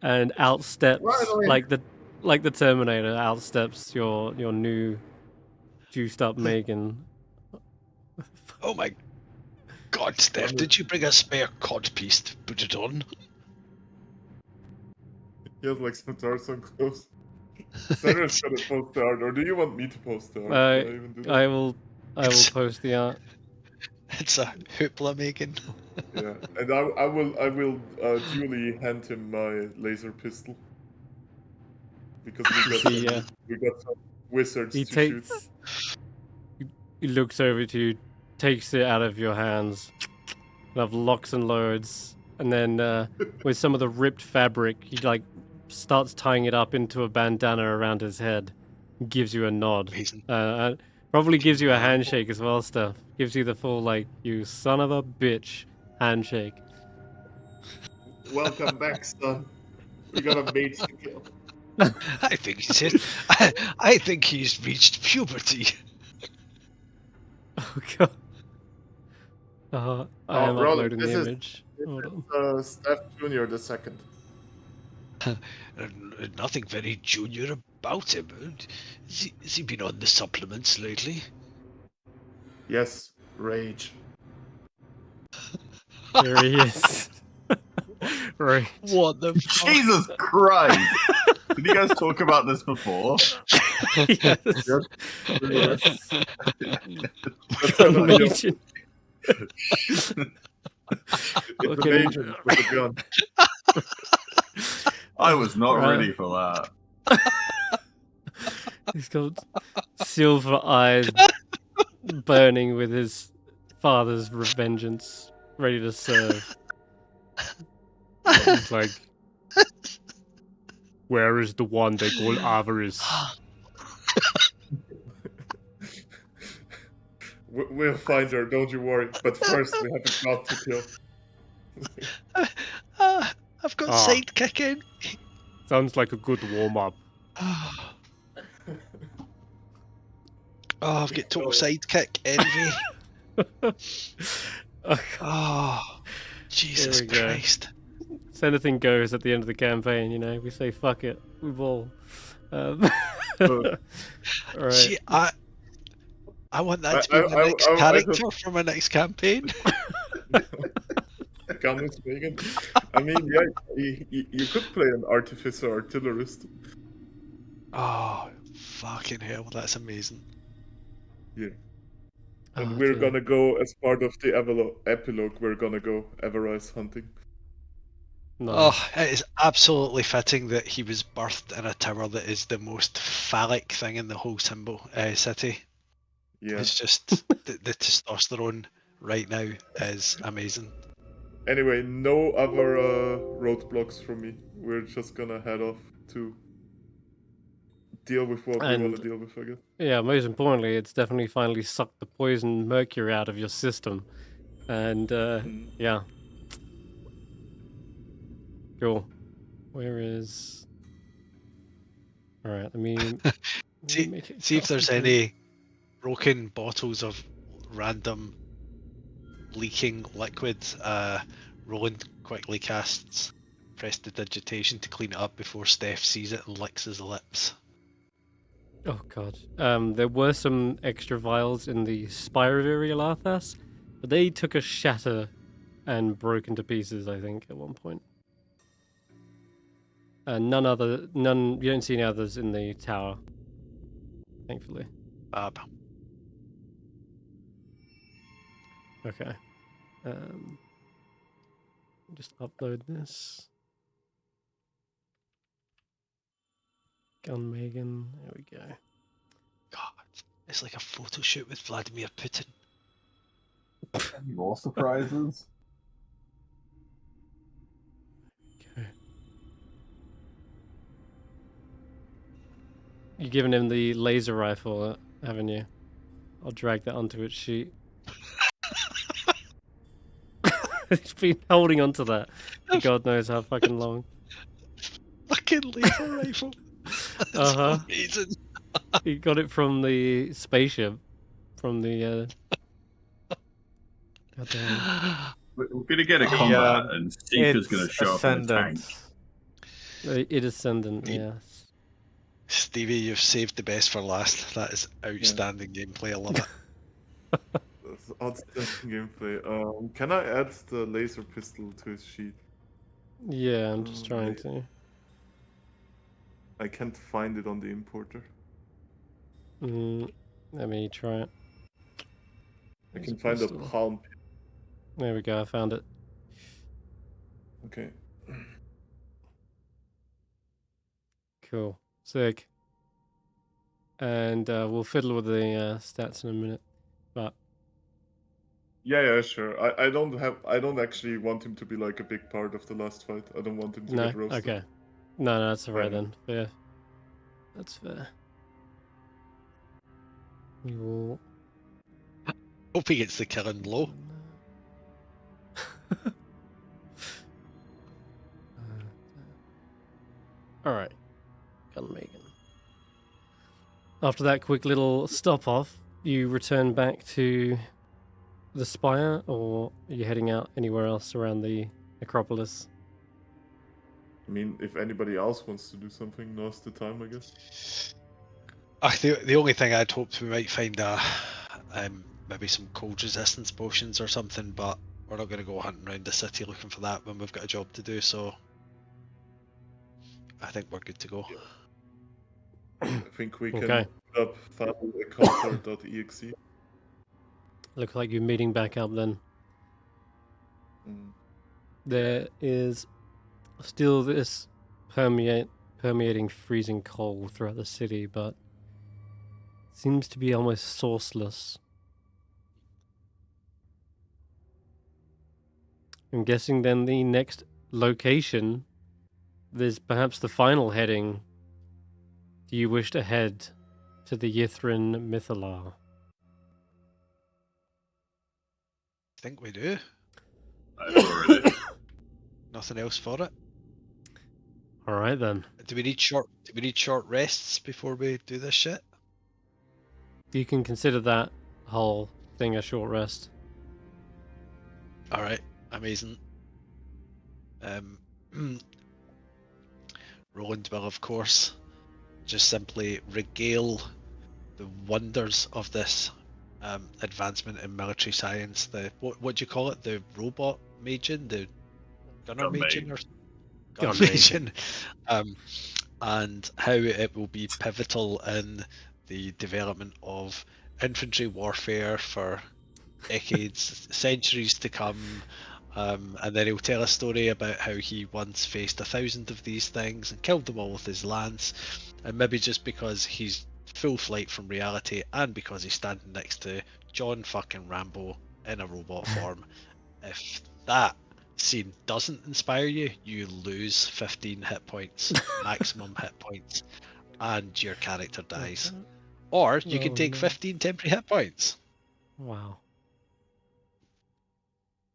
And outsteps like the Terminator outsteps your new juiced up Megan. Oh my God, Steph, did you bring a spare cod piece to put it on? He has like some Tarzan clothes. Senrith's gonna post the art, or do you want me to post the art? Can I even do that? I will post the art. It's a hoopla Megan. Yeah, and I will duly hand him my laser pistol because we got wizards He to shoot. takes. He looks over to you, takes it out of your hands, kind of locks and loads, and then with some of the ripped fabric, he like starts tying it up into a bandana around his head. Gives you a nod. Amazing. Probably gives you a handshake as well, Stef. Gives you the full like, you son of a bitch handshake. Welcome back, son. We got a mate to kill. I think he's hit. I think he's reached puberty. Oh god. I am Roland, uploading the image. Hold on. Stef Jr. the second. Nothing very junior about him. Has he been on the supplements lately? Yes, rage. Here he is. Right. What the fuck? Jesus Christ! Did you guys talk about this before? Yes. Yes. Yes. Combination. It's an Fucking- agent with a gun. I was not Right. ready for that. He's got silver eyes burning with his father's revengeance, ready to serve. He's like, where is the one they call avarice? We'll find her, don't you worry. But first, we have a god to kill. I've got Ah. sidekick in. Sounds like a good warm-up. Oh, I've got total sidekick envy. Oh, Jesus There we go. Christ. So anything goes at the end of the campaign, you know. We say, fuck it, we ball. Alright. Gee, I want that to be I- my next I- I character for my next campaign. Gunners Megan. I mean, yeah, you could play an artificer artillerist. Oh, fucking hell, that's amazing. Yeah. Oh, And we're dear. gonna go, as part of the epilogue, we're gonna go Everise hunting. Nice. Oh, it is absolutely fitting that he was birthed in a tower that is the most phallic thing in the whole city. Yeah. It's just the testosterone right now is amazing. Anyway, no other roadblocks from me. We're just gonna head off to deal with what we want And- to deal with, I guess. Yeah, most importantly, it's definitely finally sucked the poison mercury out of your system. And, yeah. Cool. Where is... Alright, let me See, make it see if there's custom. any broken bottles of random leaking liquid. Roland quickly casts prestidigitation to clean it up before Stef sees it and licks his lips. Oh god. There were some extra vials in the Spire of Irialathas, but they took a shatter and broke into pieces, I think, at one point. None, you don't see any others in the tower, thankfully. Okay. Just upload this. Gun Megan, there we go. God, it's like a photo shoot with Vladimir Putin. Any more surprises? Okay. You've given him the laser rifle, haven't you? I'll drag that onto its sheet. He's been holding onto that for God knows how fucking long. Fucking laser rifle. That's amazing. He got it from the spaceship. From the God damn. We're gonna get a combat, and Seeker's gonna It's show up in a tank. Ascendant. It Ascendant, Yep. yes. Stevie, you've saved the best for last. That is outstanding gameplay. I love it. That's outstanding gameplay. Can I add the laser pistol to his sheet? Yeah, I'm just trying Wait. to. I can't find it on the importer. Let me try it. I Laser can find a pistol. palm. There we go, I found it. Okay. Cool. Sick. and we'll fiddle with the stats in a minute. But Yeah, sure. I don't actually want him to be like a big part of the last fight. I don't want him to no, get roasted. okay, no, that's alright know. then. Fair, that's fair. We will. Hope he gets the killing blow. Alright, Gunmaiden. After that quick little stop off, you return back to the spire, or are you heading out anywhere else around the necropolis? I mean, if anybody else wants to do something, now's the time, I guess. The only thing I'd hoped we might find maybe some cold resistance potions or something, but we're not going to go hunting around the city looking for that when we've got a job to do. So I think we're good to go. I think we can Okay. put up foundryVTT.exe. Looks like you're meeting back up then. Mm. There is still this permeating freezing cold throughout the city, but seems to be almost sourceless. I'm guessing then the next location, there's perhaps the final heading. Do you wish to head to the Yithrin Mythallar? I think we do. Already. Nothing else for it. All right then. Do we need short rests before we do this shit? You can consider that whole thing a short rest. All right, amazing. Roland will, of course, just simply regale the wonders of this advancement in military science. The what do you call it? The robot Magian, the gunner Magian, or gunner Magian, and how it will be pivotal in the development of infantry warfare for decades, centuries to come. And then he'll tell a story about how he once faced 1,000 of these things and killed them all with his lance. And maybe just because he's full flight from reality and because he's standing next to John fucking Rambo in a robot form, if that scene doesn't inspire you, you lose 15 hit points, maximum hit points, and your character dies. Or you can take 15 temporary hit points. Wow.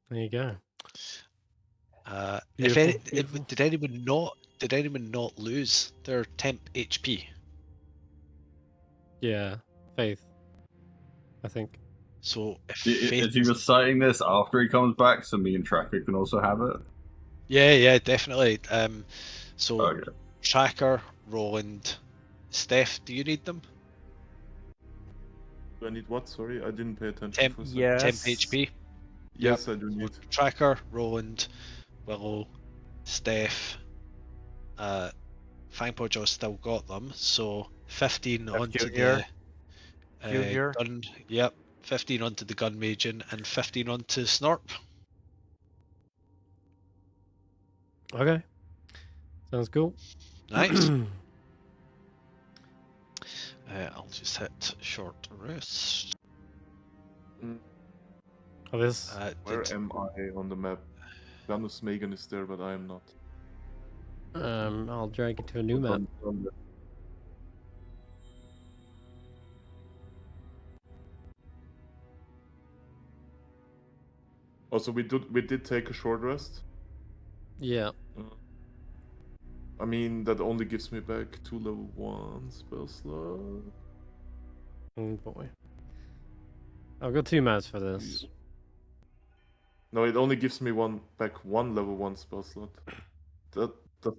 There you go. Beautiful. Did anyone not lose their temp HP? Yeah, Faith, I think. So if Is he reciting this after he comes back so me and Tracker can also have it? Yeah, definitely. So Okay. Tracker, Roland, Stef, do you need them? Do I need what? Sorry, I didn't pay attention Temp, for a second. Yes. temp HP. Yes, I do So need. Tracker, Roland, Willow, Stef, Fangpodjaw's still got them, so 15 onto Junior. the Junior. gun. Yep, 15 onto the gun Magian and 15 onto Snorp. Okay. Sounds cool. Nice. I'll just hit short rest. Oh, this. Where am I on the map? Janus Megan is there, but I am not. I'll drag it to a new map. Also, we did take a short rest. Yeah. I mean, that only gives me back 2 level 1 spell slot. Oh boy. I've got 2 maps for this. No, it only gives me back 1 level 1 spell slot. Does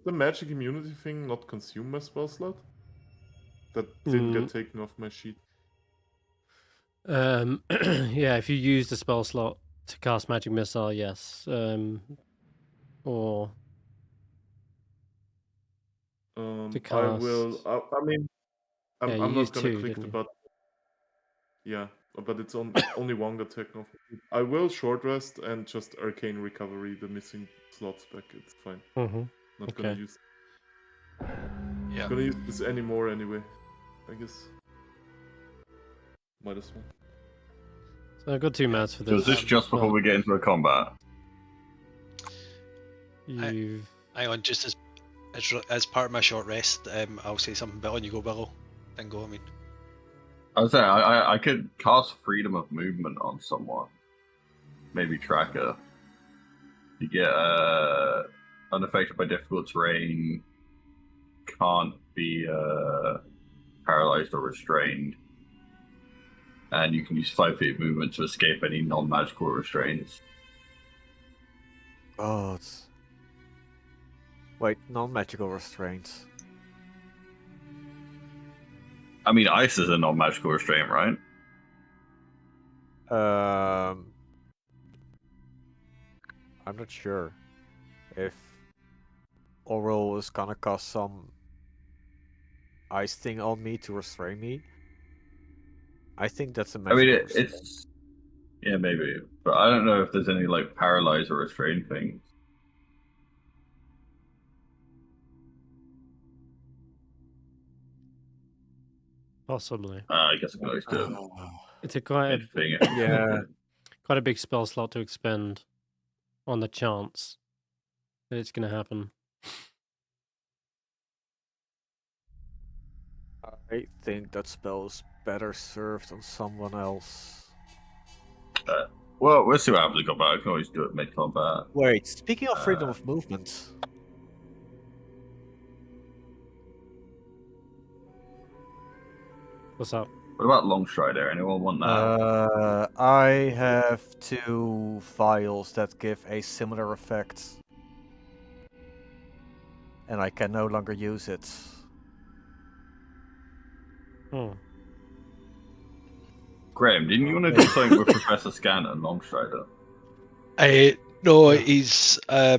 the magic immunity thing not consume my spell slot? That didn't get taken off my sheet. Yeah, if you use the spell slot to cast magic missile, yes. Or to cast. I will. I mean, Yeah, you I'm used not gonna 2, click didn't the you? button. Yeah, but it's only one got taken off. I will short rest and just arcane recovery the missing slots back. It's fine. Not gonna Okay. use. Yeah. Gonna use this anymore anyway, I guess. Might as well. So I've got 2 mats for So this. is this just before but we get into a combat? You've... Hang on, just as part of my short rest, I'll say something, but on you go, Willow. Dingo, I mean. I was saying, I could cast Freedom of Movement on someone. Maybe Tracker. You get unaffected by difficult terrain, can't be paralyzed or restrained, and you can use 5 feet of movement to escape any non-magical restraints. God. Wait, non-magical restraints. I mean, ice is a non-magical restraint, right? I'm not sure if Oral is gonna cast some ice thing on me to restrain me. I think that's a I mean, magical restraint. it's yeah, maybe, but I don't know if there's any like paralyze or restrain things. Possibly. I guess I can always do It's a quite thing. Yeah. quite a big spell slot to expend on the chance that it's going to happen. I think that spell is better served on someone else. Well, we'll see what happens in combat. I can always do it mid-combat. Wait, speaking of freedom of movement. What's up? What about Long Strider? Anyone want that? I have 2 vials that give a similar effect. And I can no longer use it. Oh. Graham, didn't you want to do something with Professor Scan and Long Strider? No, he's. I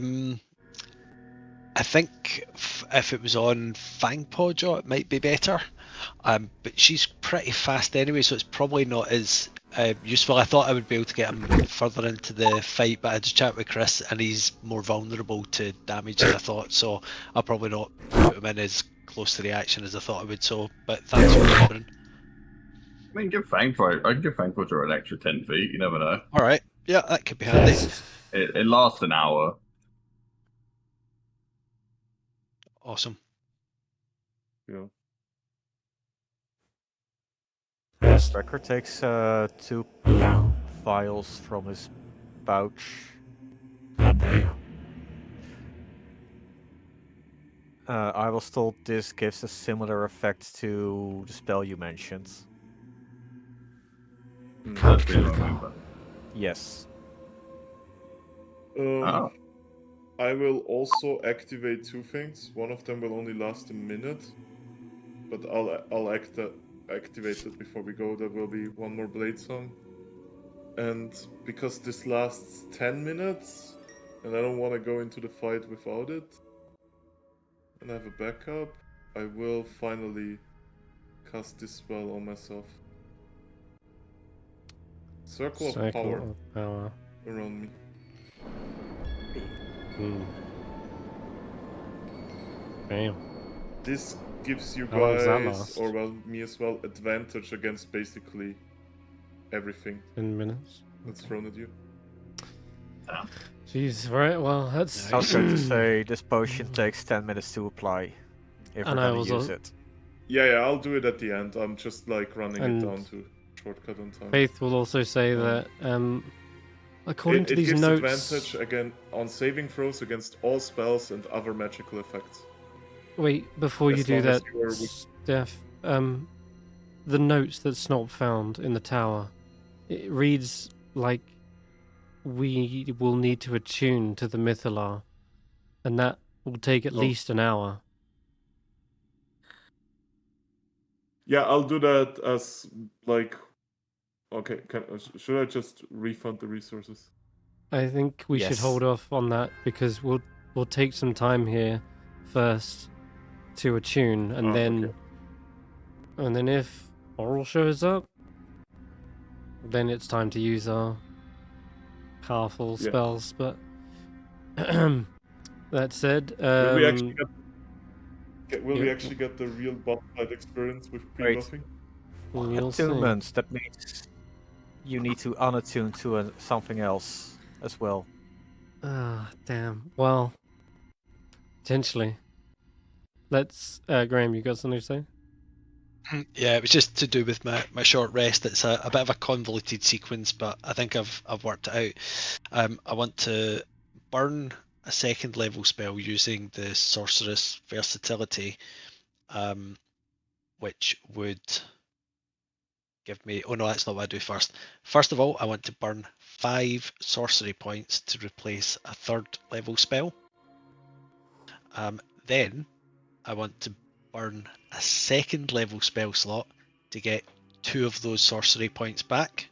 think if it was on Fangpodger, it might be better. But she's pretty fast anyway, so it's probably not as useful. I thought I would be able to get him further into the fight, but I just chat with Chris, and he's more vulnerable to damage than I thought. So I'll probably not put him in as close to the action as I thought I would. So, but thanks for remembering. I mean, I can give Fangpodger an extra 10 feet. You never know. All right, yeah, that could be handy. It lasts an hour. Awesome. Yeah. Wrecker takes 2 vials from his pouch. I was told this gives a similar effect to the spell you mentioned. That's really long. Yes. Oh. I will also activate 2 things. One of them will only last a minute, but I'll activate it before we go. There will be 1 more blade song, and because this lasts 10 minutes, and I don't want to go into the fight without it, and I have a backup, I will finally cast this spell on myself. Circle of power around me. Damn. This gives you How long does that guys, last? or well, me as well, advantage against basically everything 10 minutes. that's thrown at you. Jeez, right, well, that's... I was going to say, this potion takes 10 minutes to apply. If And we're I gonna was use al- it. Yeah, I'll do it at the end. I'm just like running it down to shortcut on time. Faith will also say that, according to these gives notes... advantage again on saving throws against all spells and other magical effects. Wait, before you As do long as that, you are Steph, the notes that Snop found in the tower, it reads like we will need to attune to the Mythallar, and that will take at least an hour. Yeah, I'll do that as like. Okay, should I just refund the resources? I think we should hold off on that because we'll take some time here first to attune, and then if Oral shows up, then it's time to use our powerful spells. But that said, will we actually get the real boss fight experience with pre-buffing? You'll see. Attunements, that means you need to unattune to something else as well. Ah, damn. Well, potentially. Let's, Graham, you got something to say? Yeah, it was just to do with my short rest. It's a bit of a convoluted sequence, but I think I've worked it out. I want to burn a second level spell using the sorceress versatility, which would give me. Oh no, that's not what I do first. First of all, I want to burn 5 sorcery points to replace a third level spell. Then I want to burn a second level spell slot to get 2 of those sorcery points back,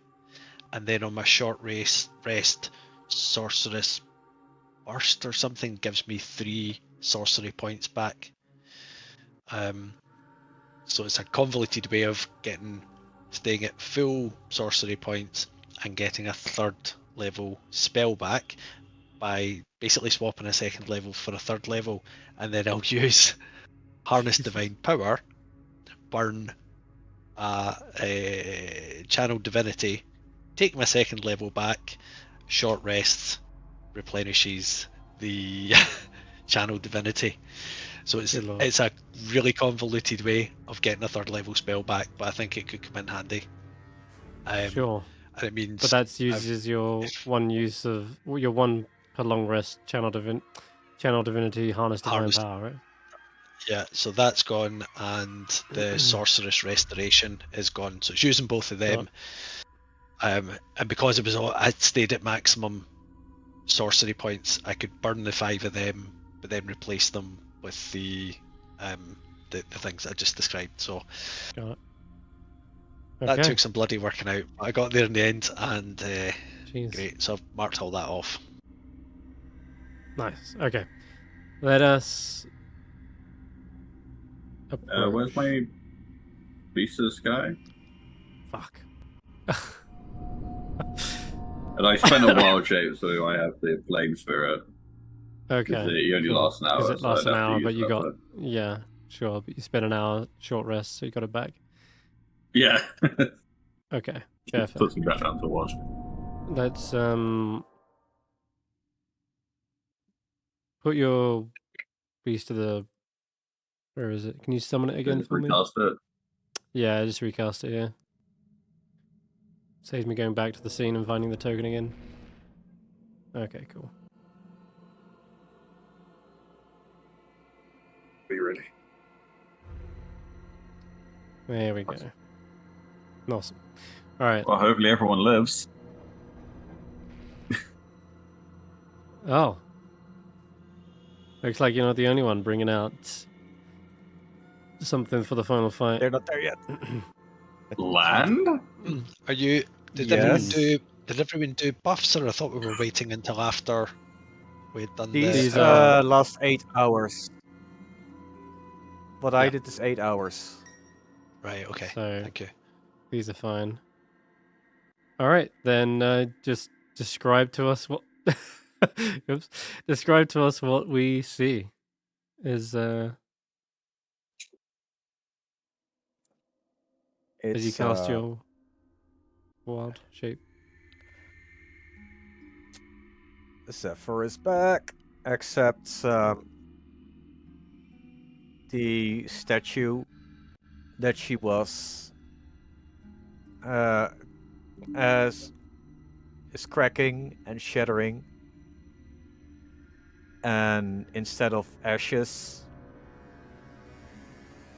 and then on my short rest, sorceress burst or something gives me 3 sorcery points back. So it's a convoluted way of staying at full sorcery points and getting a third level spell back by basically swapping a second level for a third level, and then I'll use Harness Divine Power, burn a Channel Divinity, take my second level back, short rests, replenishes the Channel Divinity. So it's a really convoluted way of getting a third level spell back, but I think it could come in handy. Sure. And it means, but that uses your one per long rest channel divinity harness divine power, right? Yeah, so that's gone, and the sorceress restoration is gone. So it's using both of them. And because I'd stayed at maximum sorcery points, I could burn the 5 of them, but then replace them with the things I just described. So got it. that took some bloody working out. I got there in the end, and Jeez. great. So I've marked all that off. Nice. Okay. Let us approach. Where's my Beast of the Sky? Fuck. And I spent a wild shape, so I have the Flame Spirit. Okay. It only lasts an hour. Because it lasts an hour, but you got... But... Yeah, sure. But you spent an hour short rest, so you got it back. Yeah. Okay. Fair. Put some background to watch. Let's put your beast to the... Where is it? Can you summon it again for me? Recast it? Yeah, I just recast it, yeah. Saves me going back to the scene and finding the token again. Okay, cool. Be ready. There we go. Awesome. Alright. Well, hopefully everyone lives. Oh. Looks like you're not the only one bringing out something for the final fight. They're not there yet. Land? Are you? Did everyone do buffs, or I thought we were waiting until after we'd done These are... last 8 hours. What I did is 8 hours. Right. Okay. So, thank you. These are fine. All right, then just describe to us what. Oops. Describe to us what we see. As you cast your wild shape. Zephyr is back, except the statue that she was as is cracking and shattering, and instead of ashes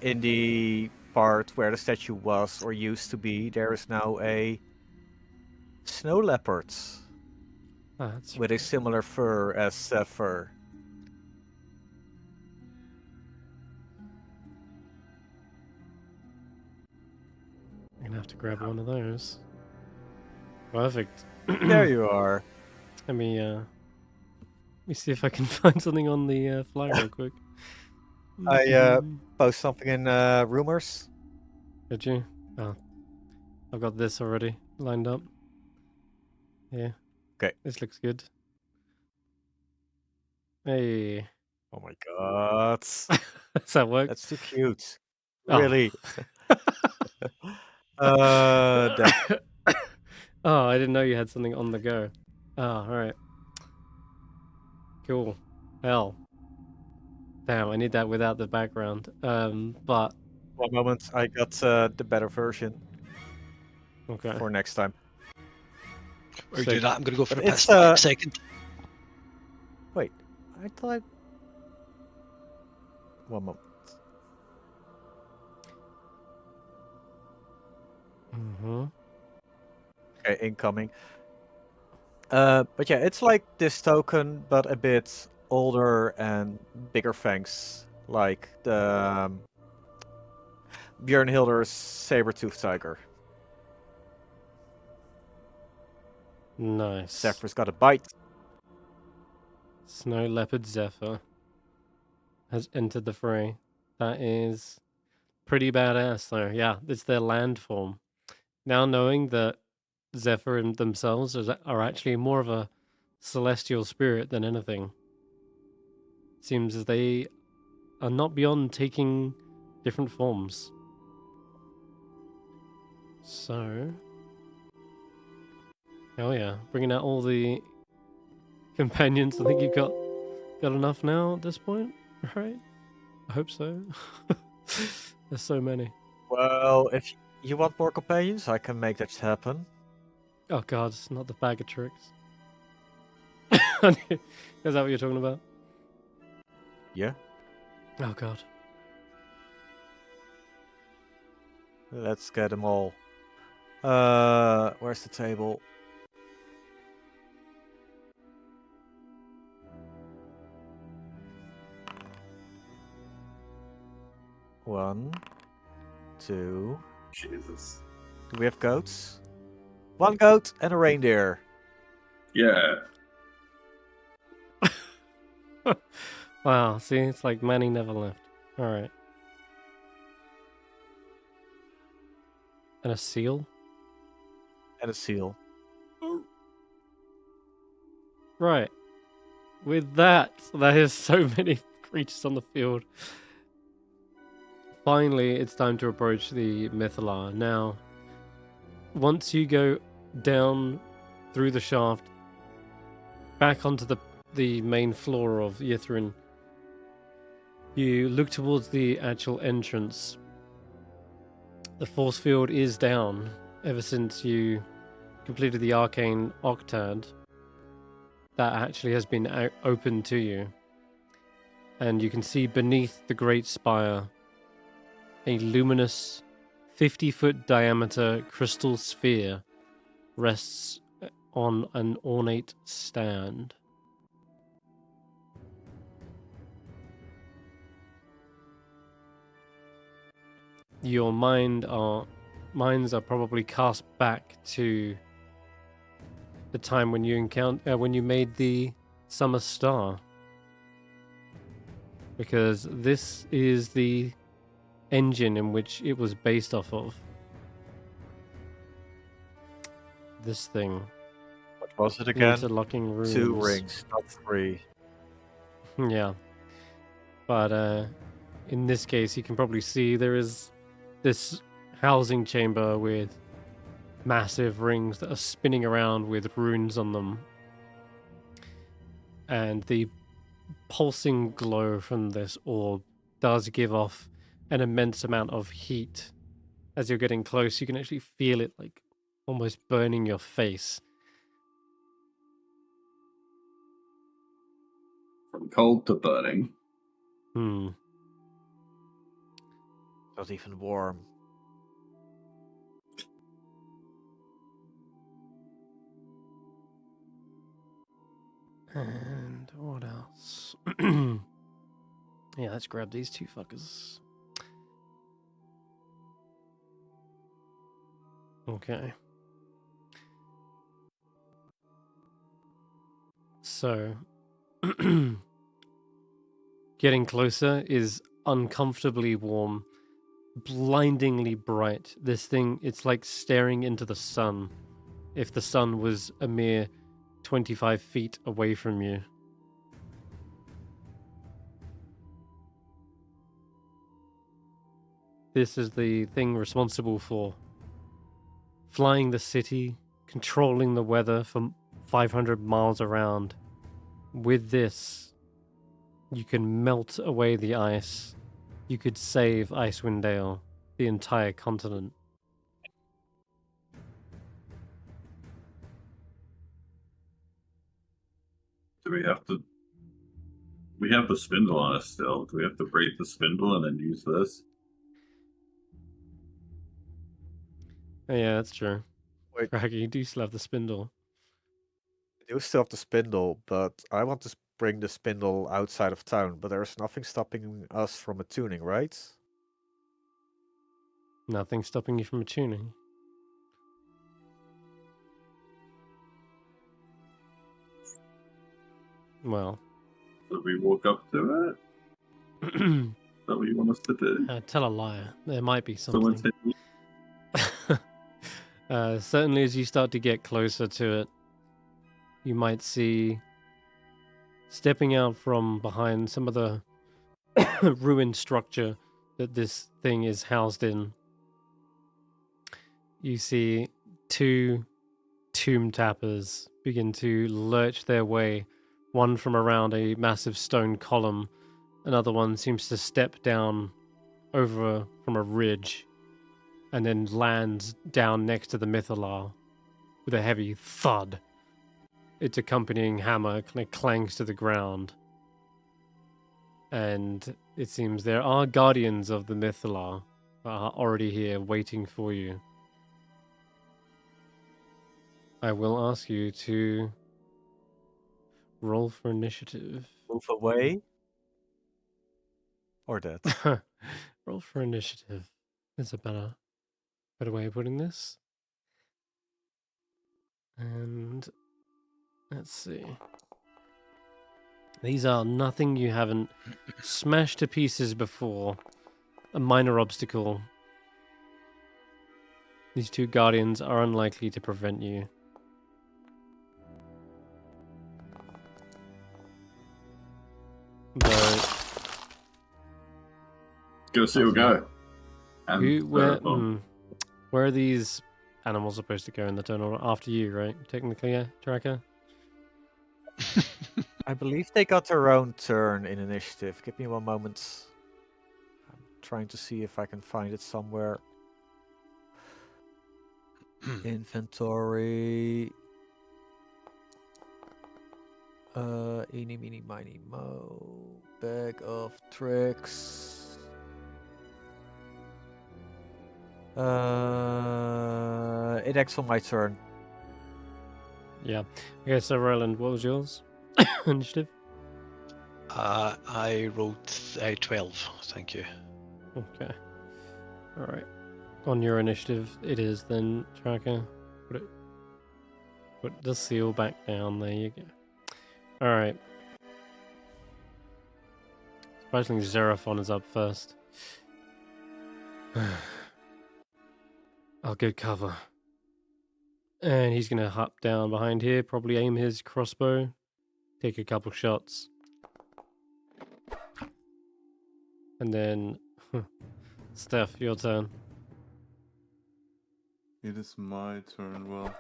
in the part where the statue was or used to be, there is now a snow leopard with a similar fur as Zephyr. I'm gonna have to grab one of those. Perfect. There you are. Let me see if I can find something on the fly real quick. I post something in rumors. Did you? Oh, I've got this already lined up. Yeah. Okay. This looks good. Hey. Oh my god. Does that work? That's too cute. Oh. Really. Def. Oh, I didn't know you had something on the go. Oh, alright. Cool. Hell. Damn, I need that without the background. But... One moment, I got the better version Okay. for next time. While you Sick. do that, I'm going to go for But a piss it's, for a second. Wait, I thought... One moment. Mm-hmm. Okay, incoming. But yeah, it's like this token, but a bit older and bigger fangs, like the Björnhilder's saber-toothed tiger. Nice. Zephyr's got a bite. Snow Leopard Zephyr has entered the fray. That is pretty badass, though. Yeah, it's their land form. Now knowing that Zephyr themselves are actually more of a celestial spirit than anything, seems as they are not beyond taking different forms. So, hell yeah, bringing out all the companions. I think you've got enough now at this point, right? I hope so. There's so many. Well, if you want more companions, I can make that happen. Oh god, it's not the bag of tricks. Is that what you're talking about? Yeah. Oh god. Let's get them all. Where's the table? One, two. Jesus. Do we have goats? One goat and a reindeer. Yeah. Wow, see, it's like Manny never left. Alright. And a seal? And a seal. Right. With that, there is so many creatures on the field. Finally, it's time to approach the Mythallar. Now, once you go down through the shaft, back onto the main floor of Yithrin, you look towards the actual entrance. The force field is down ever since you completed the arcane octad. That actually has been opened to you. And you can see beneath the great spire a luminous 50-foot diameter crystal sphere rests on an ornate stand. Your minds are probably cast back to the time when you made the summer star, because this is the engine in which it was based off of. This thing. What was it again? Interlocking rooms. 2 rings, not 3. Yeah. But in this case, you can probably see there is this housing chamber with massive rings that are spinning around with runes on them. And the pulsing glow from this orb does give off an immense amount of heat. As you're getting close, you can actually feel it like almost burning your face. From cold to burning. Hmm. Not even warm. And what else? Yeah, let's grab these 2 fuckers. Okay. So, getting closer is uncomfortably warm, blindingly bright. This thing, it's like staring into the sun, if the sun was a mere 25 feet away from you. This is the thing responsible for flying the city, controlling the weather for 500 miles around. With this, you can melt away the ice. You could save Icewindale, the entire continent. Do we have to... We have the spindle on us still. Do we have to break the spindle and then use this? Oh, yeah, that's true. Wait. Craggy, you do still have the spindle. I do still have the spindle, but I want to bring the spindle outside of town, but there's nothing stopping us from attuning, right? Nothing stopping you from attuning. Well. So we walk up to it? Is that what you want us to do? Tell a liar. There might be something. Someone say... Certainly as you start to get closer to it, you might see, stepping out from behind some of the ruined structure that this thing is housed in, you see two tomb tappers begin to lurch their way, one from around a massive stone column, another one seems to step down over from a ridge and then lands down next to the Mythallar with a heavy thud. Its accompanying hammer kind of clangs to the ground. And it seems there are guardians of the Mythallar that are already here waiting for you. I will ask you to roll for initiative. Move away? Or that? Roll for initiative is a better way of putting this. And let's see. These are nothing you haven't smashed to pieces before. A minor obstacle. These two guardians are unlikely to prevent you. But Go see, we'll go. And where are these animals supposed to go in the turn order? After you, right? Technically, yeah, Tracker? I believe they got their own turn in initiative. Give me one moment. I'm trying to see if I can find it somewhere. Inventory. Eeny, meeny, miny, mo. Bag of tricks. It acts on my turn. Yeah. Okay, so Roland, what was yours? Initiative? I wrote 12, thank you. Okay. Alright. On your initiative, it is then, Tracker. Put the seal back down. There you go. Alright. Surprisingly, Xeraphon is up first. I'll get cover. And he's going to hop down behind here, probably aim his crossbow, take a couple shots. And then, Stef, your turn. It is my turn. Well,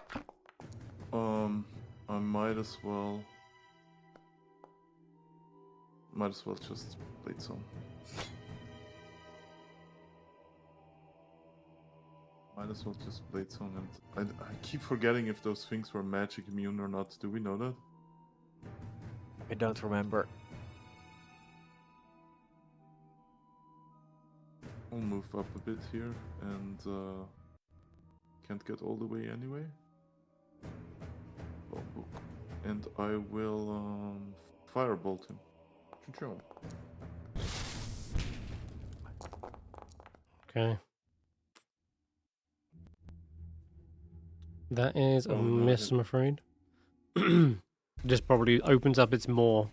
I might as well just blade some. Might as well just blade some, and I keep forgetting if those things were magic immune or not. Do we know that? I don't remember. I'll move up a bit here, and can't get all the way anyway. And I will firebolt him. Choo-choo. Okay. That is a miss, I'm afraid. Just probably opens up its maw.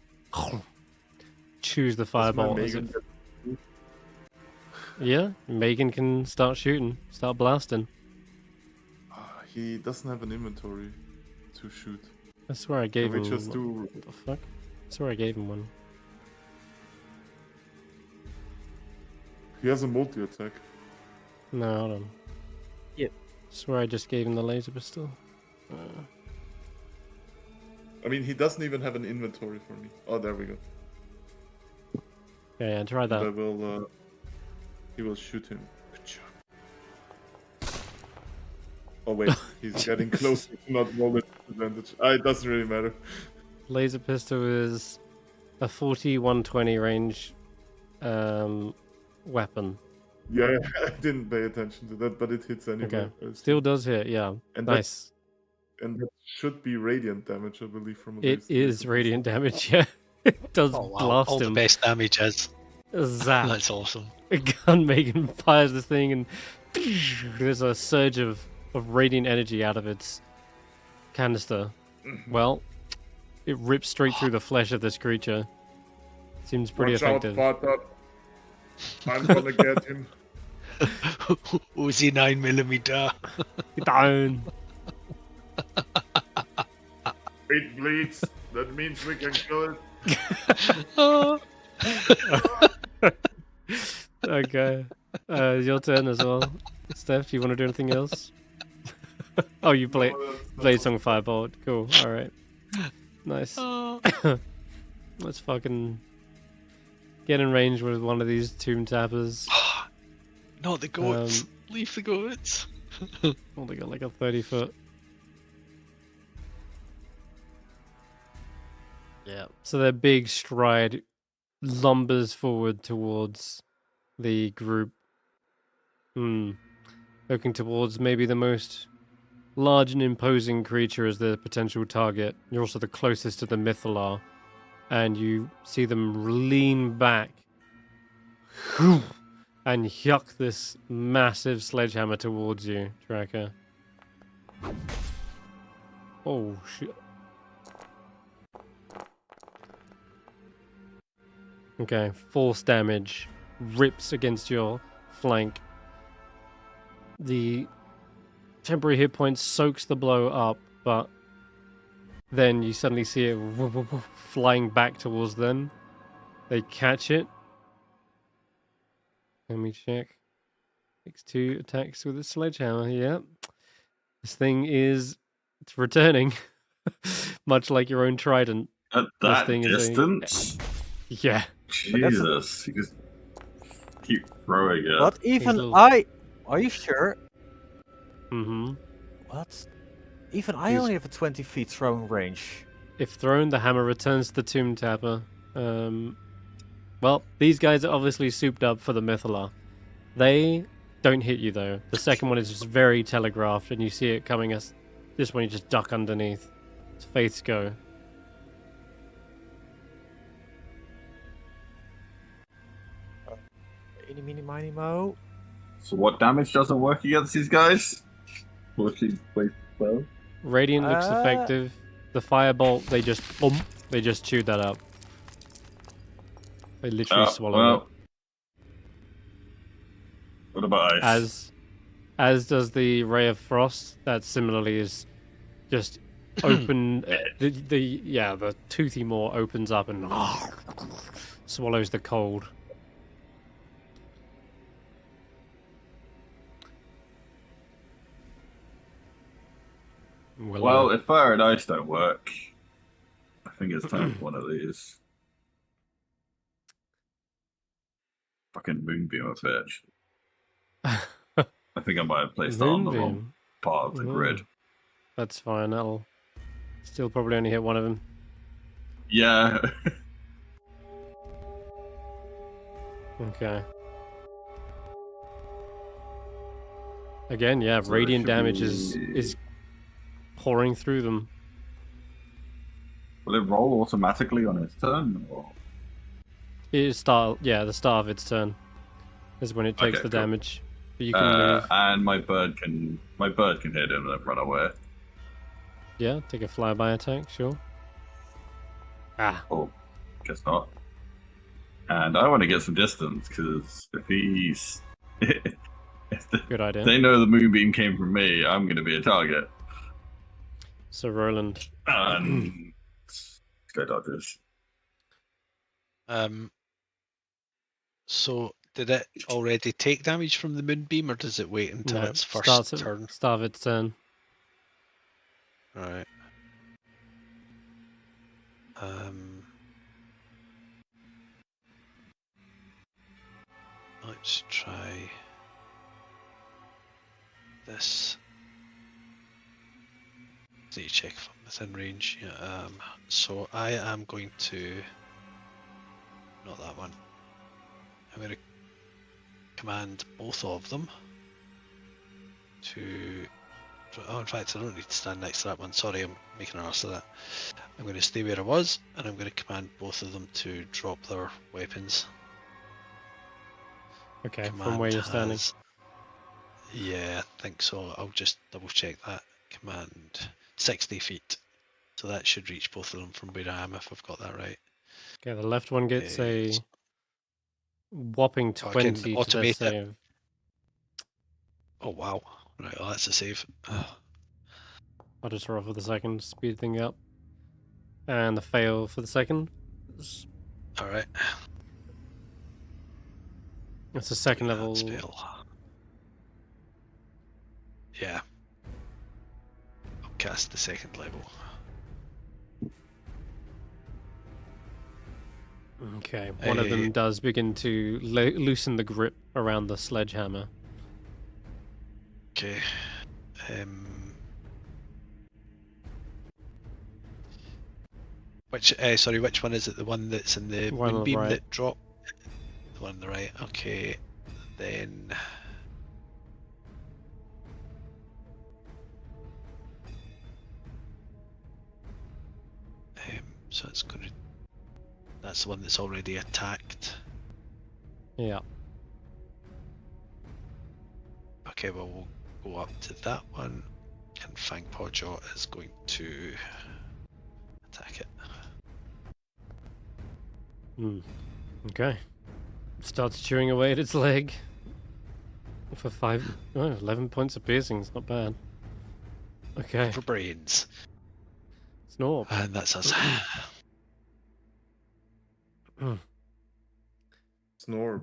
Choose the firebolt. Yeah, Megan can start shooting, start blasting. He doesn't have an inventory to shoot. I swear I gave him. Just do... What the fuck? I swear I gave him one. He has a multi-attack. No, hold on. Yeah. Swear I just gave him the laser pistol. I mean, he doesn't even have an inventory for me. Oh, there we go. Yeah, try And I that. will, he will shoot him. Good job. Oh wait, he's getting closer to not roll it advantage. It doesn't really matter. Laser pistol is a 40-120 range weapon. Yeah, I didn't pay attention to that, but it hits anyway. Okay. I Still assume. does hit, yeah. And Nice. And that should be radiant damage, I believe, from a It laser is pistol. radiant damage, yeah. It does Oh wow! blast All the him. best damage is. Zap. That's awesome. A gun Megan fires this thing and there's a surge of radiant energy out of its canister. Well, it rips straight through the flesh of this creature. Seems pretty Watch effective. out, Vater. I'm gonna get him. Uzi 9mm. Down. It bleeds. That means we can kill it. Okay. Your turn as well. Steph, do you want to do anything else? Oh, you play Blazesong Firebolt. Cool. Alright. Nice. Let's fucking get in range with one of these tomb tappers. Not the goats. Leave the goats. Oh, they got like a 30-foot. Yeah. So their big stride lumbers forward towards the group. Looking towards maybe the most large and imposing creature as the potential target. You're also the closest to the Mythallar. And you see them lean back and yuck this massive sledgehammer towards you, Tracker. Oh, shit. Okay, force damage rips against your flank. The temporary hit point soaks the blow up, but then you suddenly see it flying back towards them. They catch it. Let me check. Takes 2 attacks with a sledgehammer. Yep. This thing is returning, much like your own trident. At This that thing is distance? Yeah. Jesus. You just keep throwing it. But even little- Are you sure? Mm-hmm. What? Even I He's- only have a 20 feet throwing range. If thrown, the hammer returns to the tomb tapper. Well, these guys are obviously souped up for the Mythallar. They don't hit you though. The second one is just very telegraphed, and you see it coming as this one you just duck underneath. It's Faith's go. Eeny, meeny, miny, mo. So what damage doesn't work against these guys? 14 wait, 12? Radiant looks effective. The firebolt, they just chewed that up. They literally swallowed it. What about ice? As does the ray of frost. That similarly is just open. The toothy maw opens up and swallows the cold. Well, if fire and ice don't work, I think it's time for one of these. Fucking moonbeam a bitch. I think I might have placed that on the wrong part of the grid. That's fine. That'll still probably only hit one of them. Yeah. Okay. Again, yeah, So radiant it should damage be- is pouring through them. Will it roll automatically on its turn? Or... The start of its turn is when it takes Okay, the cool. damage. But you can move. And my bird can hit him and then run away. Yeah, take a flyby attack, sure. Ah, Oh, guess not. And I want to get some distance because if he's, good idea. they know the moonbeam came from me, I'm going to be a target. So Roland, And go Dodgers. So Did it already take damage from the moonbeam, or does it wait until No, its first starts at turn? start of its turn. Right. Let's try this. Need to check if I'm within range. Yeah, so I am going to, not that one. I'm going to command both of them to. Oh, in fact, I don't need to stand next to that one. Sorry, I'm making an arse of that. I'm going to stay where I was, and I'm going to command both of them to drop their weapons. Okay, Command from where you're standing. Yeah, I think so. I'll just double check that. Command 60 feet. So that should reach both of them from where I am, if I've got that right. Okay, the left one gets a So whopping I can 20 to their automate it. save. Oh wow. Right, well that's a save. I'll just roll for the second, speed thing up. And the fail for the second. Alright. It's a second That level. spell. Yeah. I'll cast the second level. Okay, one of them does begin to loosen the grip around the sledgehammer. Okay. Which one is it? The one that's in the One on the moonbeam right. that dropped? The one on the right. Okay. Then so it's going to. That's the one that's already attacked. Yeah. Okay, well we'll go up to that one, and Fangpawjaw is going to attack it. Okay. It starts chewing away at its leg. For 11 points of piercing. It's not bad. Okay. For brains. Snort. And that's us. Snorp.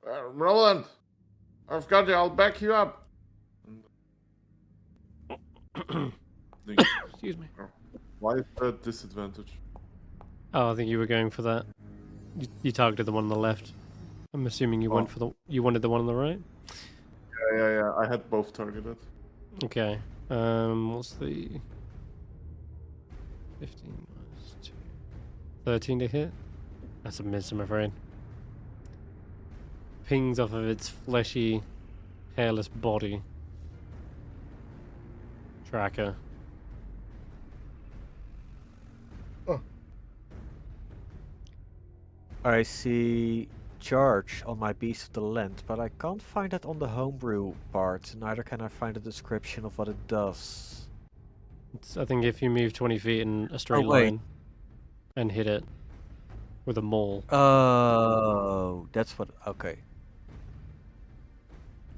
Roland! I've got you, I'll back you up! Excuse me. Why is that disadvantage? Oh, I think you were going for that. You targeted the one on the left. I'm assuming you went for you wanted the one on the right? Yeah. I had both targeted. Okay. What's the 15 minus 2? 13 to hit? That's a miss, I'm afraid. Pings off of its fleshy, hairless body. Tracker. I see charge on my Beast of the Land, but I can't find it on the homebrew part. Neither can I find a description of what it does. I think if you move 20 feet in a straight line and hit it with a maul. Oh, that's what. Okay.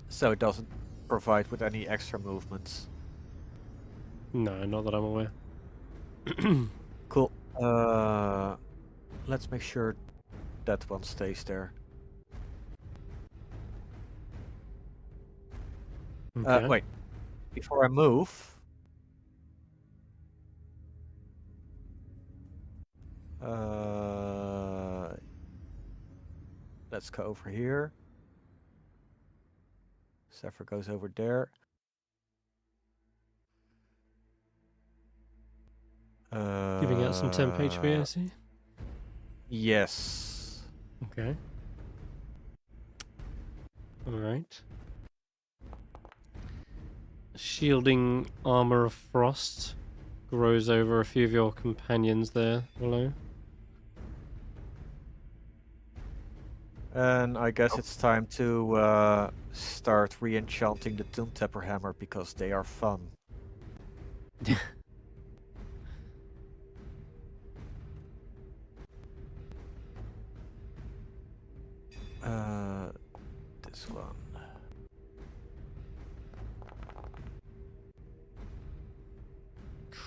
So it doesn't provide with any extra movements. No, not that I'm aware. Cool. Let's make sure that one stays there. Okay. Wait. Before I move. Let's go over here. Zephyr goes over there. Giving out some temp HP, I see. Yes. Okay. Alright. Shielding armor of frost grows over a few of your companions there, Willow. And I guess it's time to start re-enchanting the Tomb Tapper Hammer because they are fun. This one.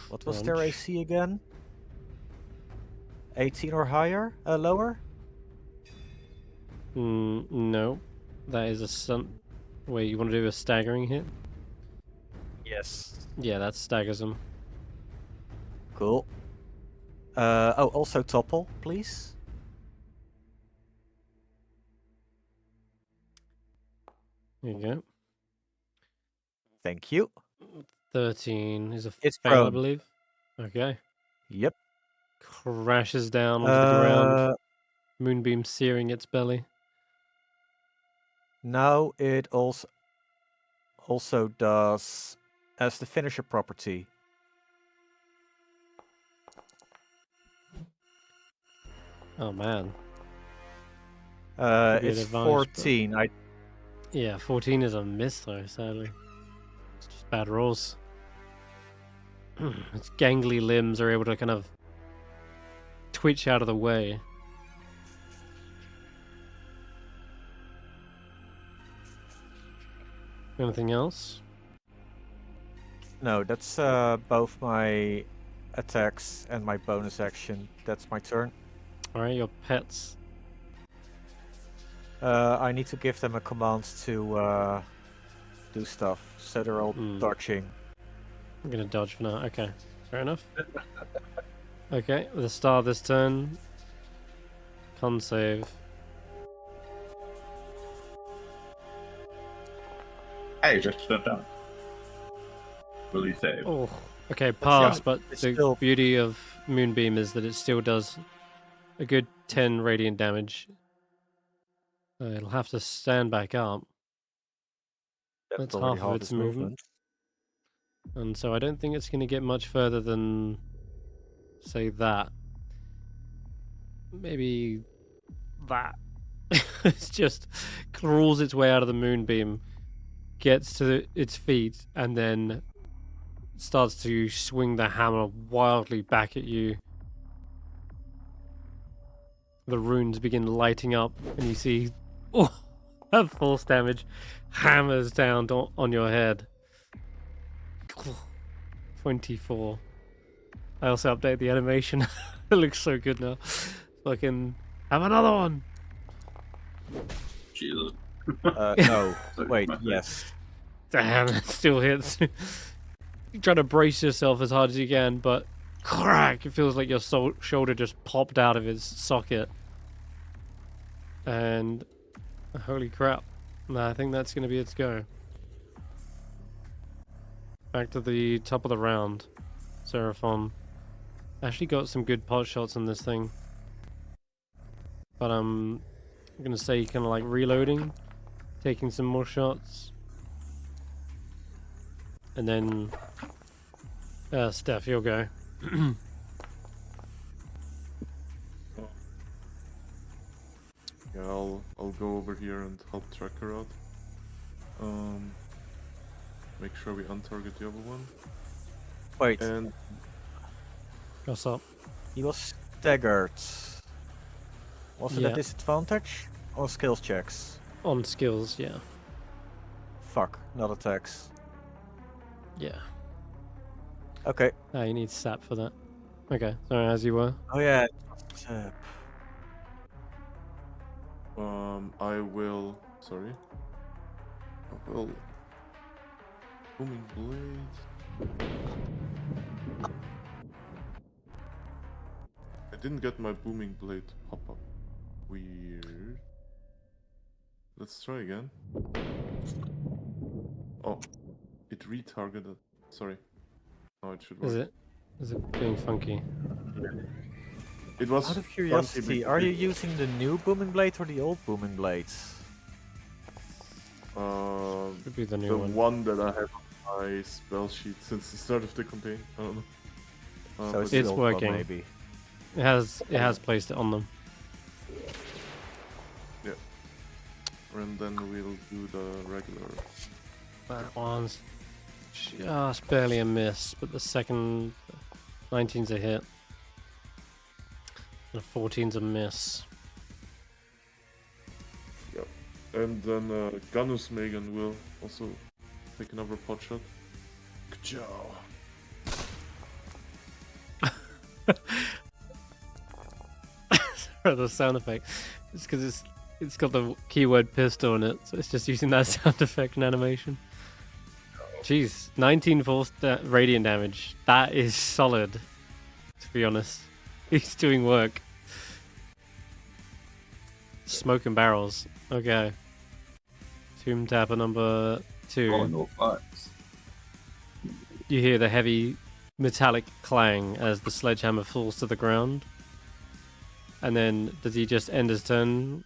What was their Crunch. AC again? 18 or higher? Lower? No. That is a stun. Wait, you want to do a staggering hit? Yes. Yeah, that staggers him. Cool. Oh, also topple, please. There you go. Thank you. 13 is a It's fail, I prone. believe. Okay. Yep. Crashes down onto the ground. Uh, Moonbeam searing its belly. now it also does as the finisher property. Oh man. Could be an It's advantage, but- 14. Yeah, 14 is a miss though, sadly. It's just bad rolls. Its gangly limbs are able to kind of twitch out of the way. Anything else? No, that's both my attacks and my bonus action. That's my turn. Alright, your pets. I need to give them a command to do stuff, so they're all dodging. I'm gonna dodge for now. Okay, fair enough. Okay, at the start of this turn, con save. Hey, just shut down. Will you save? Oh, okay, pass. But it's the still- beauty of Moonbeam is that it still does a good 10 radiant damage. It'll have to stand back up, That's already half of its movement. and so I don't think it's going to get much further than, say, that. Maybe that. It's just crawls its way out of the Moonbeam, gets to its feet, and then starts to swing the hammer wildly back at you. The runes begin lighting up, and you see that force damage hammers down on your head. 24. I also update the animation. It looks so good now. Fucking have another one. Jesus. No, wait, yes. Damn, it still hits. You try to brace yourself as hard as you can, but crack! It feels like your shoulder just popped out of its socket. And holy crap. Nah, I think that's going to be its go. Back to the top of the round. Seraphon. Actually got some good pot shots on this thing. But I'm going to say kind of like reloading. Taking some more shots. And then Stef, you'll go. Yeah, I'll go over here and help track her out. Make sure we untarget the other one. Wait, And What's up? he was staggered. Was it Yeah. a disadvantage or skills checks? On skills, yeah. Fuck, not attacks. Yeah. Okay. Ah, you need sap for that. Okay, sorry, as you were. Oh yeah. I will. Sorry. I will. Booming blade. I didn't get my booming blade pop up. Weird. Let's try again. Oh, it retargeted. Sorry. No, it should work. Is it being funky? It was Out of funky curiosity, because are you it- using the new booming blade or the old booming blades? Could be the new the one. one that I have on my spell sheet since the start of the campaign. I don't know. So but it's, it's the old one, working. maybe. It has placed it on them. and then we'll do the regular. That one's just barely a miss, but the second 19's a hit. And 14's a miss. And then Ganus Megan will also take another pot shot. Ka-chow. The sound effect. It's because it's got the keyword pistol in it, so it's just using that sound effect and animation. Jeez, 19 force radiant damage. That is solid, to be honest. He's doing work. Smoke and barrels. Okay. Tomb Tapper number 2. Oh, no fights. You hear the heavy metallic clang as the sledgehammer falls to the ground. And then, does he just end his turn?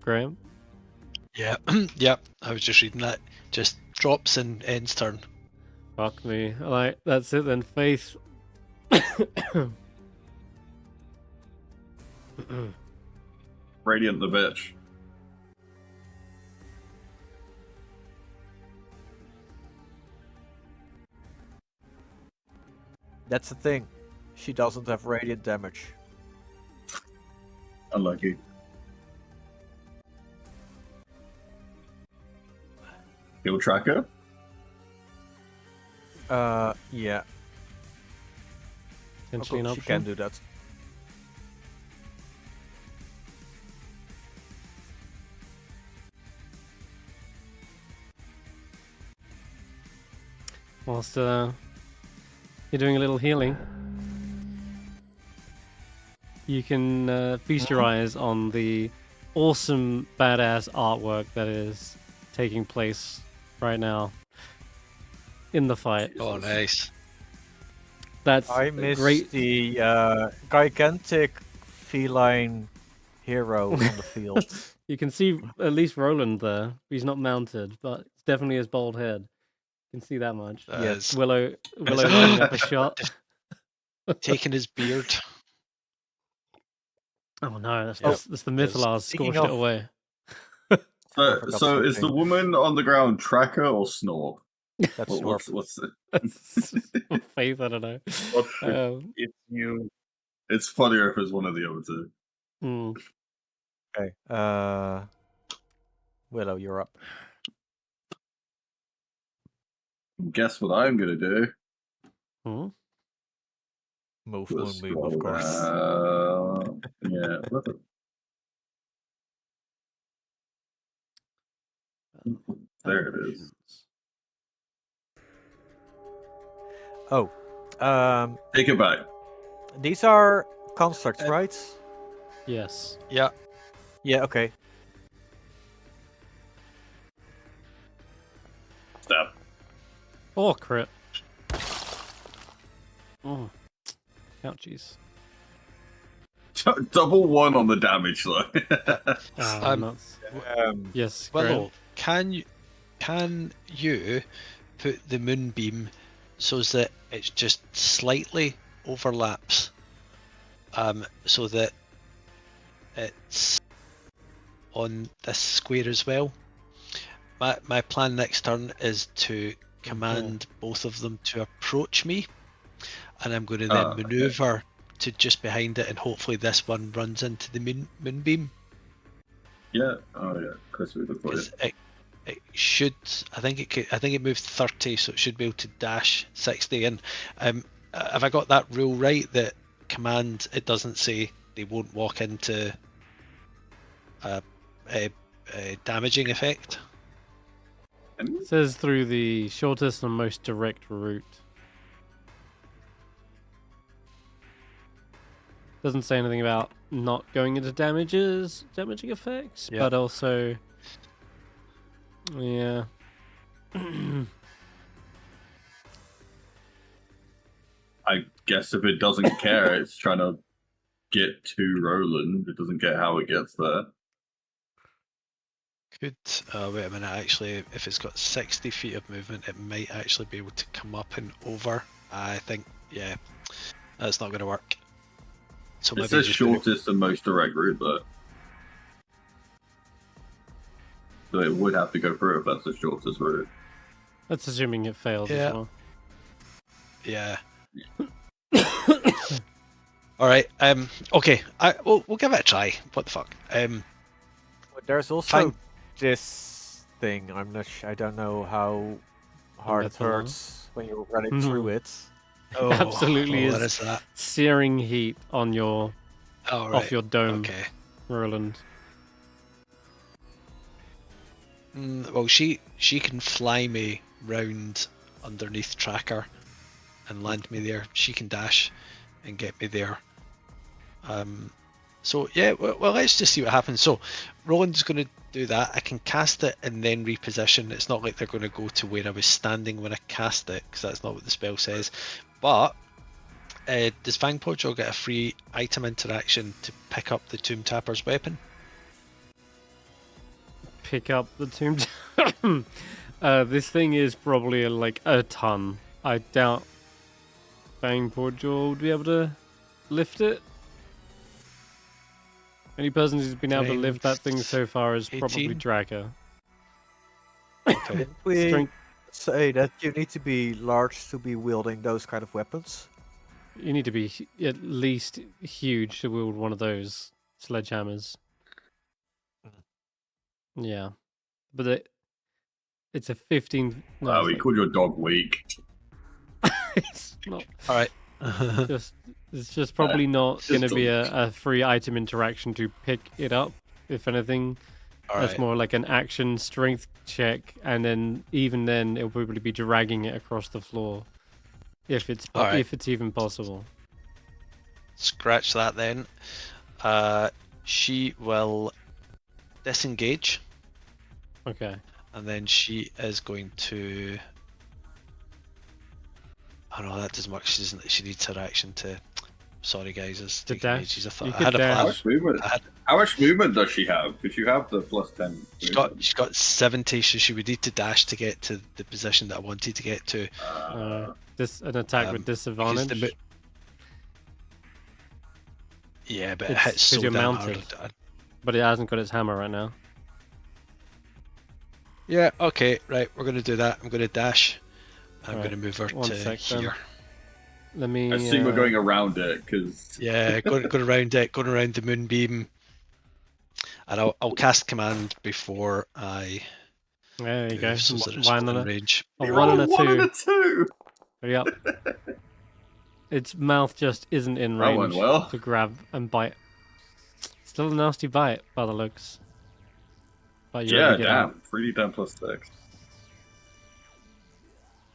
Graham? Yeah, yeah. I was just reading that. Just drops and ends turn. Fuck me. Alright, that's it then. Faith. Radiant the bitch. That's the thing. She doesn't have radiant damage. Unlucky. Heal tracker? Yeah. Potentially an She option. can do that. Whilst you're doing a little healing, you can feast your eyes on the awesome, badass artwork that is taking place right now in the fight. Oh, nice. That's I missed great. the gigantic feline hero on the field. You can see at least Roland there. He's not mounted, but it's definitely his bald head. You can see that much. Yes. Willow lining up a shot. Taking his beard. Oh no, that's Yep. that's the Mythallar Speaking scorched it of- away. So is the woman on the ground tracker or snore? That's What's it? Faith, I don't know. It's you. It's funnier if it's one of the other two. Okay. Willow, you're up. Guess what I'm gonna do? Hmm? Move, Let's moonbeam, of course. Yeah. There it is. Oh, Take it back. these are constructs, right? Yes. Yeah. Yeah. Okay. Step. Oh, crit. Oh. Ouchies. Double 1 on the damage though. Nuts. Um, Yes, Willow, can you put the moonbeam so that it just slightly overlaps, so that it's on this square as well? My plan next turn is to command both of them to approach me, and I'm going to then maneuver to just behind it, and hopefully this one runs into the moonbeam. Yeah. Oh yeah. Chris, we look for it. It should. I think it moved 30, so it should be able to dash 60. And have I got that rule right? That command, it doesn't say they won't walk into a damaging effect. It says through the shortest and most direct route. Doesn't say anything about not going into damaging effects, Yeah. but also, yeah. I guess if it doesn't care, it's trying to get to Roland. It doesn't care how it gets there. Could wait a minute. Actually, if it's got 60 feet of movement, it might actually be able to come up and over. I think, yeah, that's not going to work. So It maybe says just do it. shortest and most direct route, but so it would have to go through if that's the shortest route. That's assuming it fails Yeah. as well. Yeah. All right. Okay. We'll give it a try. What the fuck? There's also Fine. this thing. I'm not. I don't know how hard it That's a lot. hurts when you're running through it. Oh, Absolutely what is is that? searing heat on your Oh, right. off your dome, Okay. Roland. Well, she can fly me round underneath Tracker and land me there. She can dash and get me there. So yeah, well, let's just see what happens. So Roland's going to do that. I can cast it and then reposition. It's not like they're going to go to where I was standing when I cast it, because that's not what the spell says. But does Fangpodger get a free item interaction to pick up the Tomb Tapper's weapon? Pick up the tomb. This thing is probably like a ton. I doubt Fangpodger would be able to lift it. Only person who's been able to lift that thing so far is probably 18? Draka. Okay. Did we Strength. say that you need to be large to be wielding those kind of weapons? You need to be at least huge to wield one of those sledgehammers. Yeah, but it's a 15. No, Wow, it's we like- called your dog weak. it's not. All right. It's just probably not it's going to just be a- a free item interaction to pick it up. If anything, All that's right. more like an action strength check, and then even then it'll probably be dragging it across the floor, if it's All right. if it's even possible. Scratch that then. She will disengage, Okay. and then she is going to. Oh no, that does much. She needs her action to. Sorry guys, it's To taking dash? ages. I You thought I could had a dash. How plan. much movement? I had- How much movement does she have? Because you have the +10. She's got 70, so she would need to dash to get to the position that I wanted to get to. This an attack with because disadvantage. Yeah, but it It's hits 'cause so you're damn mounted. hard. But it hasn't got its hammer right now. Yeah, okay, right, we're gonna do that. I'm gonna dash. I'm Right, gonna move her one to sec then. here. Let me. I assume we're going around it because Yeah, going around it, going around the moonbeam. And I'll cast command before I There you go. move, so that it's One within on a range. a one and a one and two. a two. Yep. Its mouth just isn't in That went range well. to grab and bite. Still a nasty bite by the looks. But you Yeah, already get out. damn. 3d10 +6.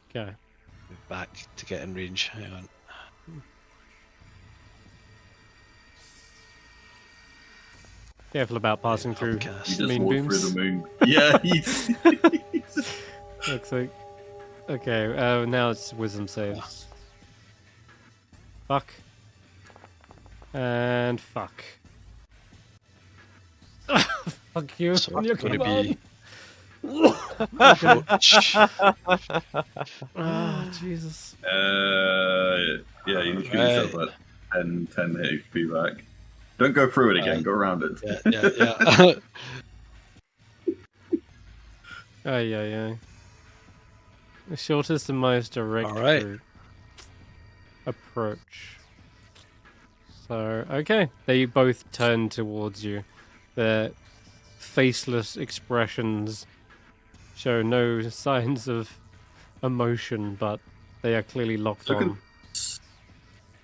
Okay. Move back to get in range. Hang on. Careful about passing through You Cast. just mean walked booms. through the moon. Yeah, he's... Looks like. Okay, now it's wisdom saves. Fuck. And fuck. Fuck you. So on your it's gonna command. be approach. Oh, Jesus. Yeah, you need to give yourself Right. a 10 HP back. Don't go through it again, Right. go around it. Yeah. Ay, ay, ay. The shortest and most direct Alright. route. Approach. So, okay. They both turn towards you. Their faceless expressions show no signs of emotion, but they are clearly locked So on.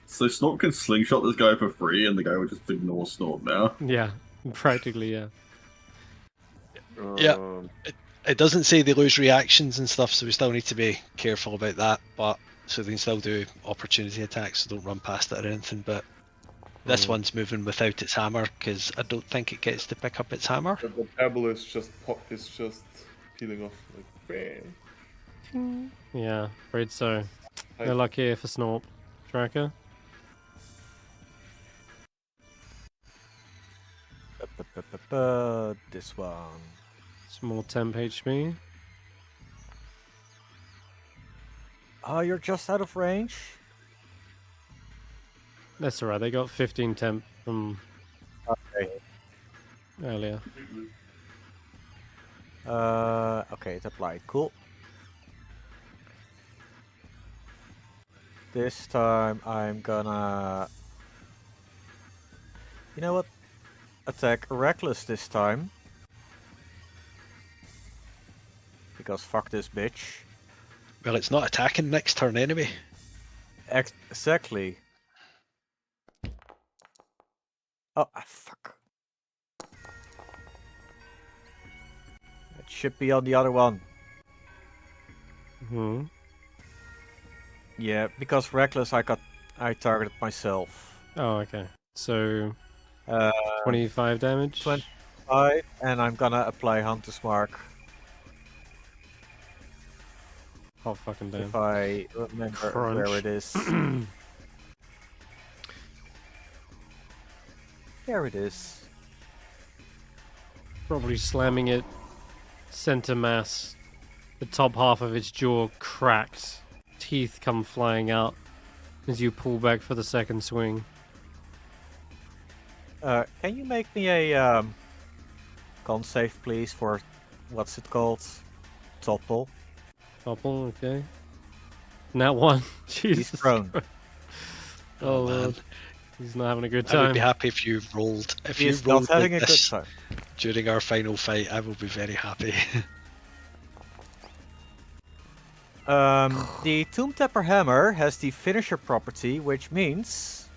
So Snort can slingshot this guy for free, and the guy will just ignore Snort now. Yeah, practically, yeah. Yeah. It doesn't say they lose reactions and stuff, so we still need to be careful about that. But so they can still do opportunity attacks, so don't run past it or anything. But this one's moving without its hammer because I don't think it gets to pick up its hammer. The pebble is just peeling off. Like, bang. Yeah, afraid so. I- No luck here for Snorp. Tracker. This one. Small temp HP. Oh, you're just out of range? That's alright, they got 15 temp from Okay. earlier. Okay, it applied. Cool. This time I'm gonna... You know what? Attack Reckless this time. Because fuck this bitch. Well, it's not attacking next turn anyway. Exactly. Oh, fuck. It should be on the other one. Hmm. Yeah, because reckless, I targeted myself. Oh, okay. So 25, 25 damage. and I'm gonna apply Hunter's Mark. Oh, fucking damn. If I remember where Crunch. it is. There it is. Probably slamming it center mass. The top half of its jaw cracks. Teeth come flying out as you pull back for the second swing. Can you make me a con save, please, for what's it called? Topple. Topple, okay. Now one. Jesus. He's prone. Oh, man. Lord. He's not having a good I would time. be happy if you rolled. If you He's not rolled having like a good this time. during our final fight, I will be very happy. The Tomb Tapper Hammer has the finisher property, which means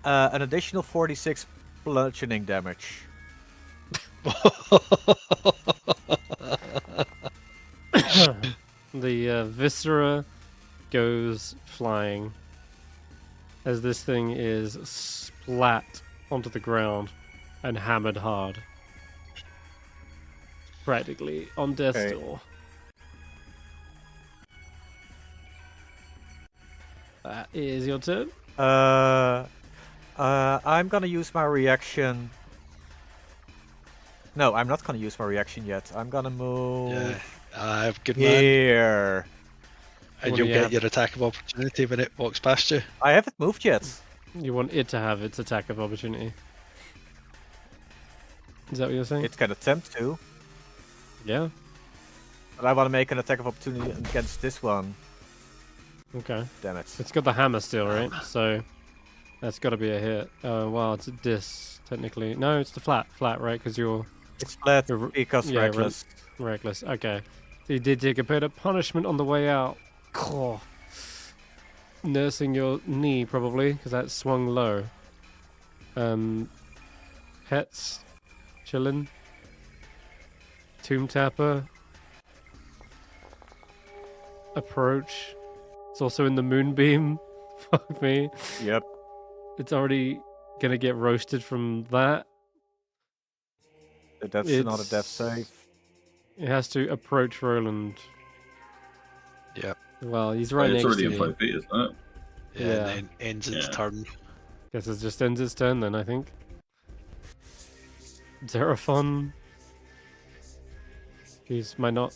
an additional 46 bludgeoning damage. The viscera goes flying as this thing is splat onto the ground and hammered hard. Practically on death's Okay. door. That is your turn. I'm gonna use my reaction. No, I'm not gonna use my reaction yet. I'm gonna move Good man. here. And What you'll do you get have? your attack of opportunity when it walks past you. I haven't moved yet. You want it to have its attack of opportunity. Is that what you're saying? It can attempt to, Yeah. but I want to make an attack of opportunity against this one. Okay. Damn it. It's got the hammer still, right? So that's got to be a hit. Well, it's a dis technically. No, it's the flat, right? Because you're It's flat You're- because yeah, reckless. reckless. Okay. So you did take a bit of punishment on the way out. Cool. Nursing your knee, probably, because that swung low. Pets. Chillin'. Tomb Tapper. Approach. It's also in the moonbeam. Fuck me. Yep. It's already gonna get roasted from that. That's not a death save. It has to approach Roland. Yep. Well, he's right It's next already to in you. 5 feet, isn't it? Yeah, Yeah. and then ends its Yeah. turn. Guess it just ends its turn then, I think. Xeraphon. He's might not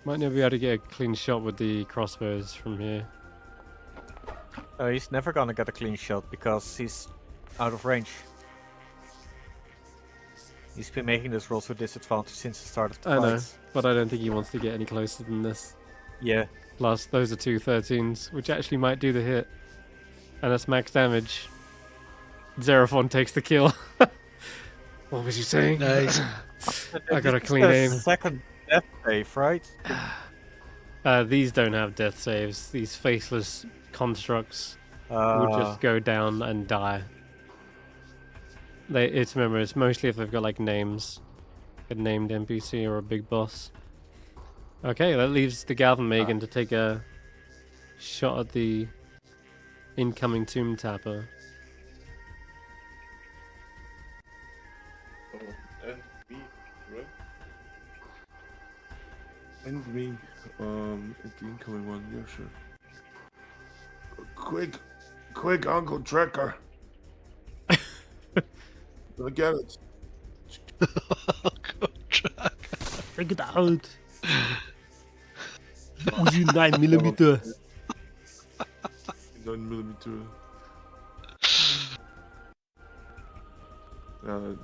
be able to get a clean shot with the crossbows from here. He's never gonna get a clean shot because he's out of range. He's been making this roll with disadvantage since the start of the I fight. know, but I don't think he wants to get any closer than this. Yeah. Plus, those are two 13s, which actually might do the hit. And that's max damage. Xeraphon takes the kill. What was you saying? Nice. I got a This is clean the aim. Second death save, right? These don't have death saves. These faceless constructs will just go down and die. Remember, it's mostly if they've got like names, a named NPC or a big boss. Okay, that leaves the Galvanmagen to take a shot at the incoming Tomb Tapper. Oh, and me, right? And me. The incoming one, yeah, sure. Quick, Uncle Trekker. I get it. Bring it out! Uzi 9mm. 9mm.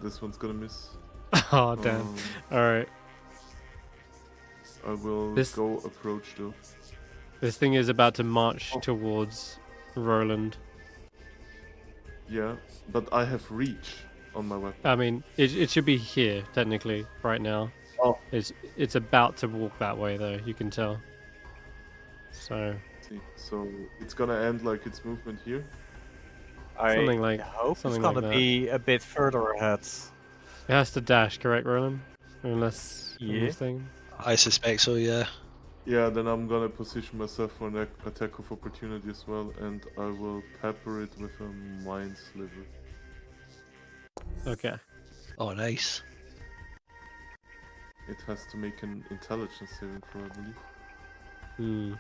This one's gonna miss. Oh, damn. Alright. I will This- go approach though. This thing is about to march towards Roland. Yeah, but I have reach on my weapon. I mean, it should be here, technically, right now. Oh. It's about to walk that way, though, you can tell. So, See, so it's gonna end like its movement here. Something like hope it's something like gonna that. be a bit further ahead. It has to dash, correct, Roland? Unless I'm Yeah. mistaken. I suspect so, yeah. Yeah, then I'm gonna position myself for an attack of opportunity as well, and I will pepper it with a mind sliver. Okay. Oh, nice. It has to make an intelligence saving throw, I believe. Hmm.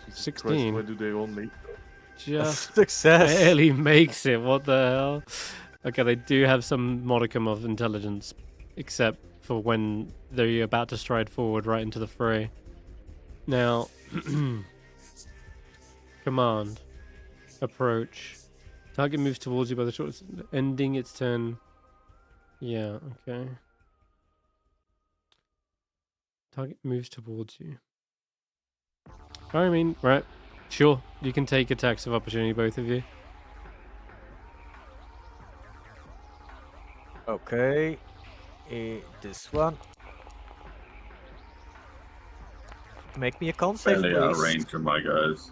Jesus 16. Christ, why do they all make that? Just Success. barely makes it. What the hell? Okay, they do have some modicum of intelligence, except for when they're about to stride forward right into the fray. Now, command, approach. Target moves towards you by the short, ending its turn. Yeah, okay. Target moves towards you. I mean, right. Sure, you can take attacks of opportunity, both of you. Okay. This one. Make me a con save, Fairly out of please. range of my guys.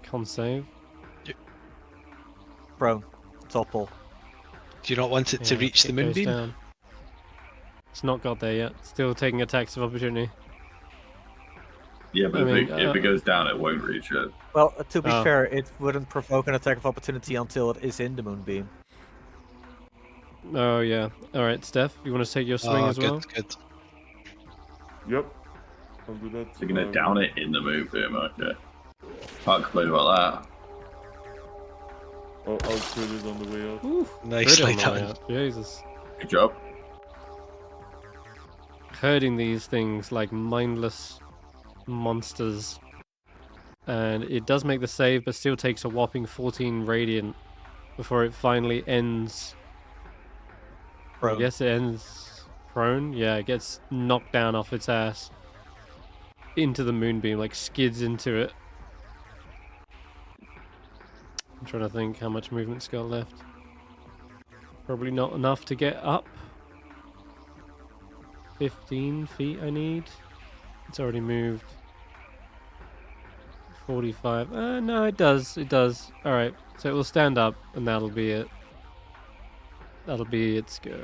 Con save. Prone. Topple. Do you not want it to Yeah, reach the it goes moonbeam? down. It's not got there yet. Still taking attacks of opportunity. Yeah, but I mean, if it goes down, it won't reach it. Well, to be Oh. fair, it wouldn't provoke an attack of opportunity until it is in the moonbeam. Oh, yeah. Alright, Stef, you want to take your swing Oh, as well? good. Yep, I'll do that. So you're gonna down it in the moonbeam, okay. Can't complain about that. I'll crit it on the way out. Ooh, Nicely crit on the way done. out. Jesus. Good job. Herding these things like mindless monsters. And it does make the save, but still takes a whopping 14 radiant before it finally ends. Prone. I guess it ends prone. Yeah, it gets knocked down off its ass into the moonbeam, like skids into it. I'm trying to think how much movement's got left. Probably not enough to get up. 15 feet I need. It's already moved. 45. No, it does. It does. Alright, so it will stand up, and that'll be it. That'll be its go.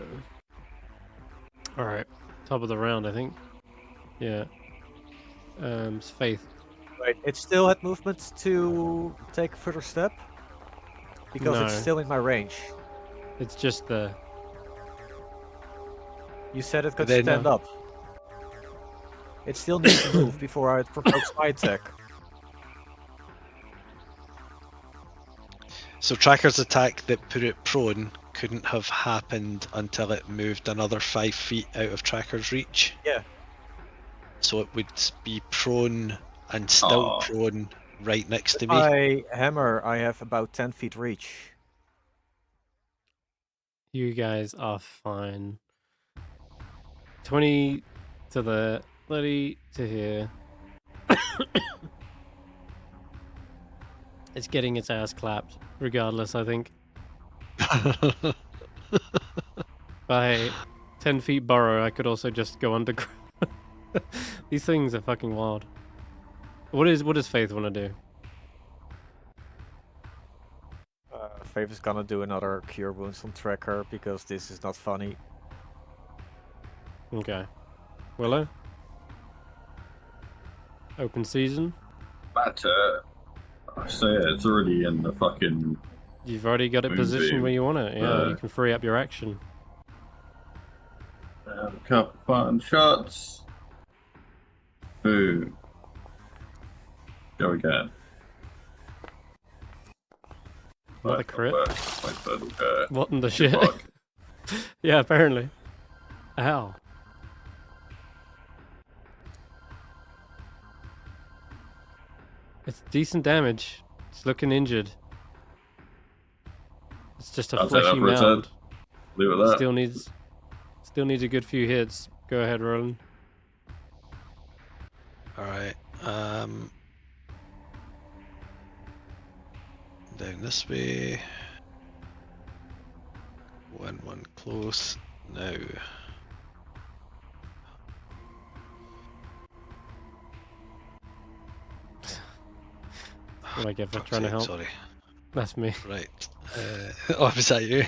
Alright, top of the round, I think. Yeah. It's Faith. Right. It still had movement to take a further step? Because it's No. still in my range. It's just the... You said it could Then, stand up. It still needs to move before it provokes my attack. So Tracker's attack that put it prone couldn't have happened until it moved another 5 feet out of Tracker's reach. Yeah. So it would be prone and still Aw. prone right next to With me. my hammer, I have about 10 feet reach. You guys are fine. 20 to the 30 to here. It's getting its ass clapped, regardless, I think. By 10 feet burrow, I could also just go underground. These things are fucking wild. What does Faith want to do? Faith is gonna do another Cure Wounds on Tracker because this is not funny. Okay. Willow? Open season? But I say it's already in the fucking. You've already got it positioned Moonbeam. where you want it. Yeah, you can free up your action. A couple fun shots. Boom. Go again. What a crit. Okay. What in the shit? Fuck. Yeah, apparently. Ow. It's decent damage. It's looking injured. It's just a I'll take that fleshy for its mound. head. Leave it there. Still needs a good few hits. Go ahead, Roland. Alright, down this way. One close. Now. what I get for trying to help. Sorry. That's me. Right. Oh, was that you?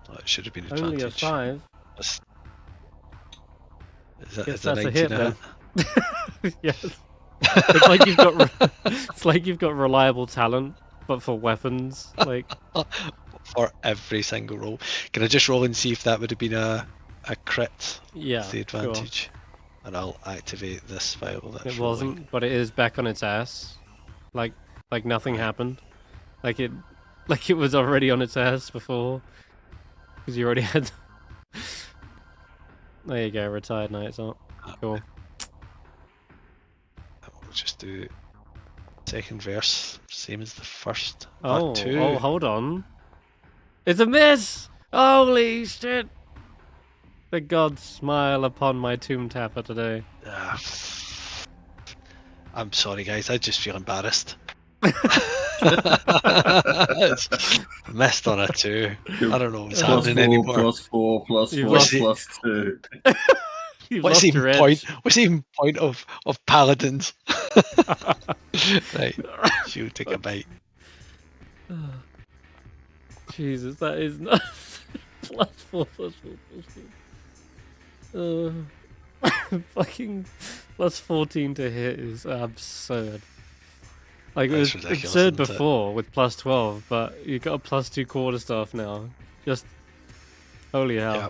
Oh, it should have been Only a advantage. 5. Is that, Guess is that that's a 19 hit a then. hit? Yes. It's like you've got it's like you've got reliable talent, but for weapons. Like For every single roll. Can I just roll and see if that would have been a crit yeah, with the sure. advantage? And I'll activate this file. That's It rolling. wasn't, but it is back on its ass. Like nothing happened. Like it was already on its ass before. Because you already had. There you go, retired Night's Art. Cool. We'll just do second verse, same as the first. Oh, Part 2. oh, hold on. It's a miss! Holy shit! The gods smile upon my tomb tapper today. I'm sorry, guys. I just feel embarrassed. Missed on a 2. I don't know what's happening anymore. +4, You've +4, lost- +2. You've What's lost even your point? edge. What's even point of paladins? Right, she'll take a bite. Jesus, that is nuts. +4, +4. Fucking +14 to hit is absurd. Like it That's was ridiculous, absurd isn't it? before with +12, but you got a +2 quarterstaff now. Just holy hell. Yeah.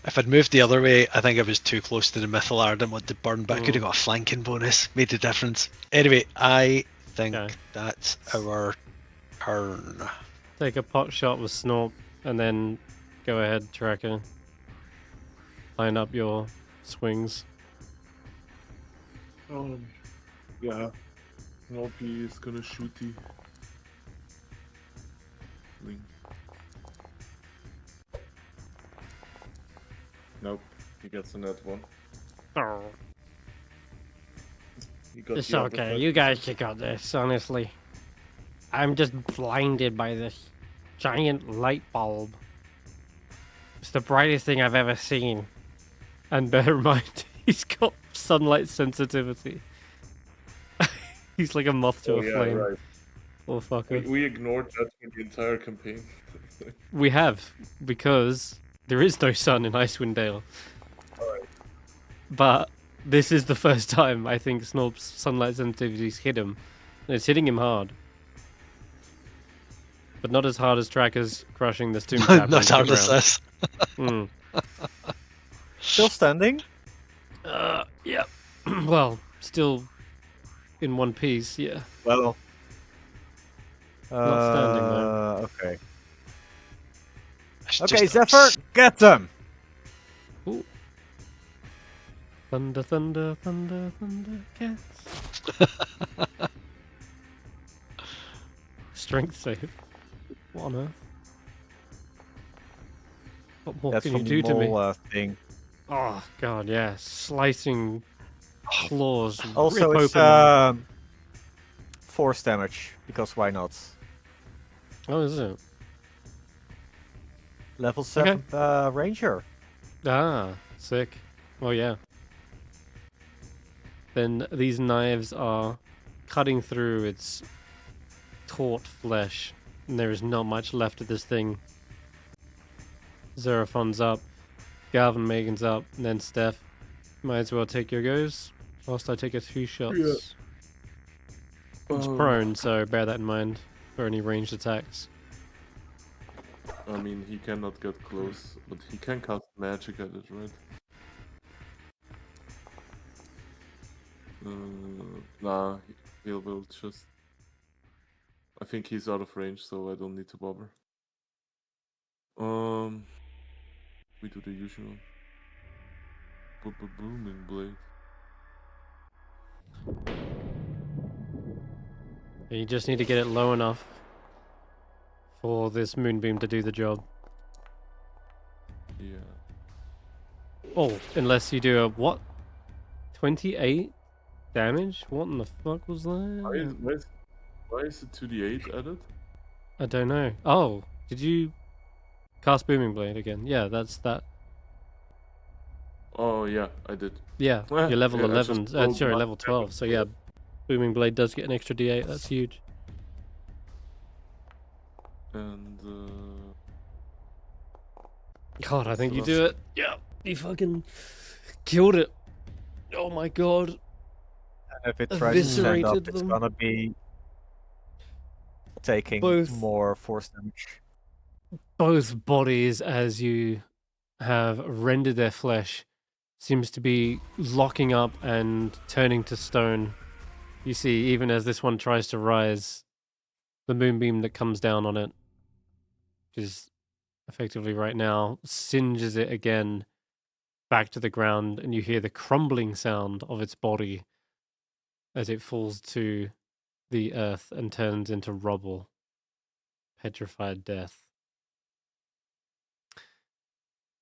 If I'd moved the other way, I think I was too close to the Mythallar. I didn't want to burn, but I could have got a flanking bonus. Made a difference. Anyway, I think Okay. that's our turn. Take a pot shot with Snorp, and then go ahead, Tracker. Line up your swings. Yeah. Snorpy is gonna shoot the wing. Nope. He gets a net 1. Oh, He got it's the other okay. 5. You guys should got this, honestly. I'm just blinded by this giant light bulb. It's the brightest thing I've ever seen. And bear in mind, he's got sunlight sensitivity. He's like a moth to Oh a yeah, flame. right. Poor fucker. We ignored that for the entire campaign. We have, because there is no sun in Icewindale. Alright. But this is the first time I think Snorp's sunlight sensitivity's hit him. And it's hitting him hard. But not as hard as Tracker's crushing this tomb tapper. Not hard as this. Still standing? Yeah. Well, still in one piece, yeah. Well. Not standing, though. Okay. It's Okay, just a- Zephyr, get them! Ooh. Thunder, thunder, thunder, thunder, cats. Strength save. What on earth? What more That's can from you do the to me? mole thing. Oh god, yeah, slicing claws. Also, rip it's open. force damage, because why not? Oh, is it? Level 7 Ranger. Ah, sick. Oh yeah. Then these knives are cutting through its taut flesh, and there is not much left of this thing. Xeraphon's up, Garvin Megan's up, and then Stef. Might as well take your goes, whilst I take a few shots. Yeah. It's prone, so bear that in mind for any ranged attacks. I mean, he cannot get close, but he can cast magic at it, right? Nah, he will just... I think he's out of range, so I don't need to bother. We do the usual. Booming blade. You just need to get it low enough for this moonbeam to do the job. Yeah. Oh, unless you do a what? 28 damage? What in the fuck was that? Why is it 2d8 added? I don't know. Oh, did you Cast Booming Blade again. Yeah, that's that. Oh yeah, I did. Yeah, Eh, you're level yeah, I 11. just rolled Sorry, my level 12. So yeah, Booming Blade does get an extra D8. That's huge. And God, I think so you that's do it. Yeah, you fucking killed it. Oh my god. And if it tries to stand up, Eviscerated it's them. gonna be taking Both. more force damage. Both bodies, as you have rendered their flesh, seems to be locking up and turning to stone. You see, even as this one tries to rise, the moonbeam that comes down on it, which is effectively right now, singes it again back to the ground, and you hear the crumbling sound of its body as it falls to the earth and turns into rubble. Petrified death.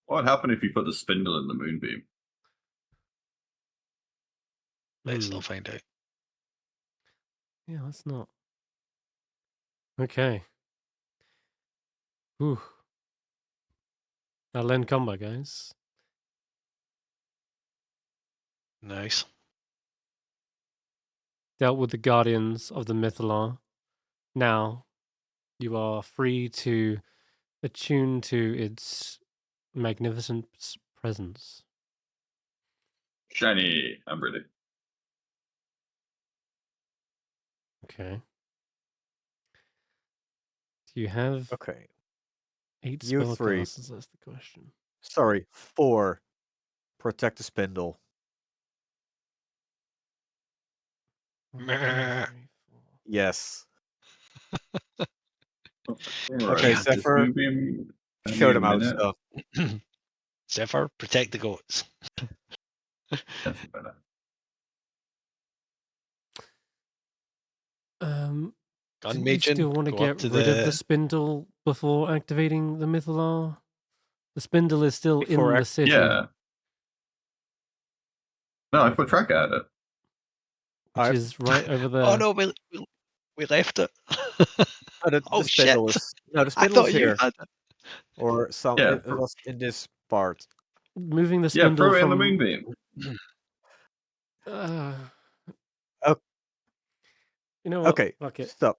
What would happen if you put the spindle in the moonbeam? Let's not find out. Yeah, let's not. Okay. Whew. That'll end combat, guys. Nice. Dealt with the guardians of the Mythallar. Now, you are free to attune to its magnificent presence. Shiny, I'm ready. Okay. Do you have Okay. 8 You three. spellcasters? That's the question. Sorry, 4. Protect the spindle. One, two, Meh. 3, 4. Yes. Right. Okay, This Zephyr, moonbeam. show them how it's minute. done. Zephyr, protect the goats. That's better. Gun Didn't you still Majin, want to go up get to rid of the the. spindle before activating the Mythallar? The spindle is still Before in the city. Yeah. No, I put track at it. Which is right over there. Oh no, we left it. Oh, the Oh, spindle shit. is no, the I spindle thought is you here, had it. or some. Yeah, It was in this part. Moving the Yeah, spindle throw it in the from. moonbeam. You know what? Okay, Fuck it. stop.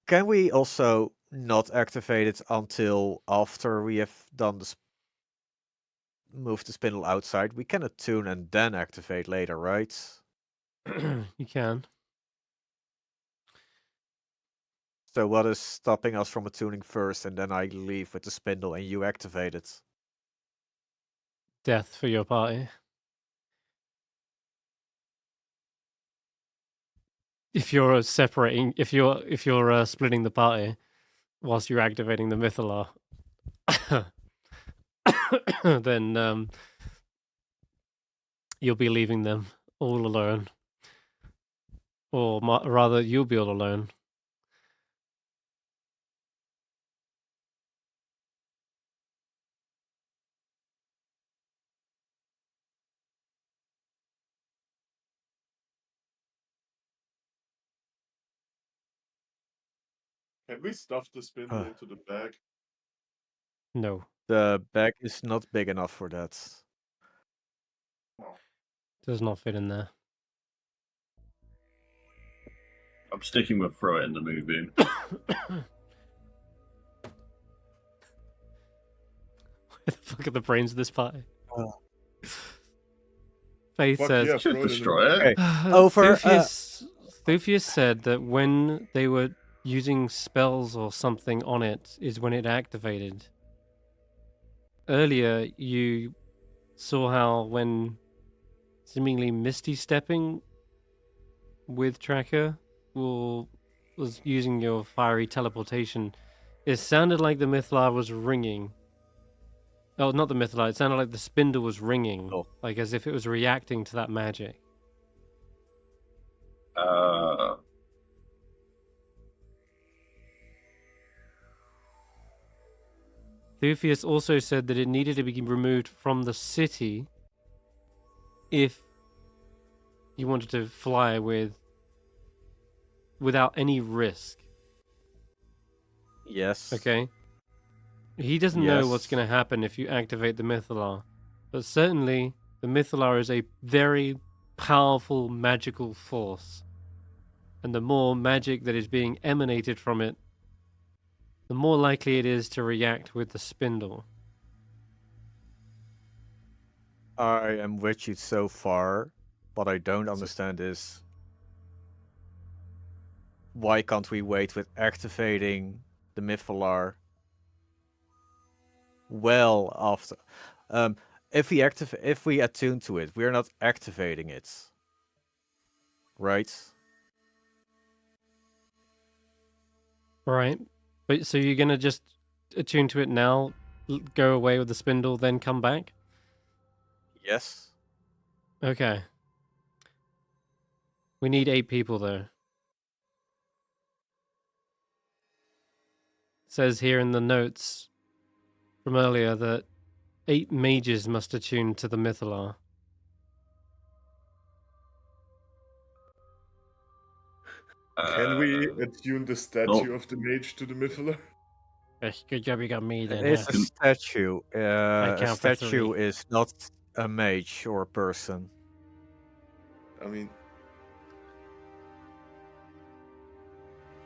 Can we also not activate it until after we have done the move the spindle outside? We can attune and then activate later, right? You can. So what is stopping us from attuning first, and then I leave with the spindle and you activate it? Death for your party. If you're separating, if you're splitting the party whilst you're activating the Mythallar, then you'll be leaving them all alone, or rather, you'll be all alone. Can we stuff the spindle into the bag? No, The bag is not big enough for that. does not fit in there. I'm sticking with throw it in the moonbeam. Where the fuck are the brains of this party? Faith Fuck says, yeah, Should throw it in the destroy it. Okay. Over, Thufius said that when they were using spells or something on it is when it activated. Earlier, you saw how when seemingly misty stepping with Tracker was using your fiery teleportation, it sounded like the Mythallar was ringing. Oh, not the Mythallar. It sounded like the spindle was ringing, like as if it was reacting to that magic. Thufius also said that it needed to be removed from the city if you wanted to fly without any risk. Yes. Okay. He doesn't know what's Yes. going to happen if you activate the Mythallar, but certainly the Mythallar is a very powerful magical force, and the more magic that is being emanated from it, the more likely it is to react with the spindle. I am with you so far. What I don't understand is why can't we wait with activating the Mythallar well after? If we attune to it, we're not activating it, right? Right. But so you're going to just attune to it now, go away with the spindle, then come back? Yes. Okay. We need 8 people though. It says here in the notes from earlier that 8 mages must attune to the Mythallar. Can we attune the statue of the mage to the Mythallar? Yes, good job you got me then. It's a statue. A count for statue 3. is not a mage or a person. I mean,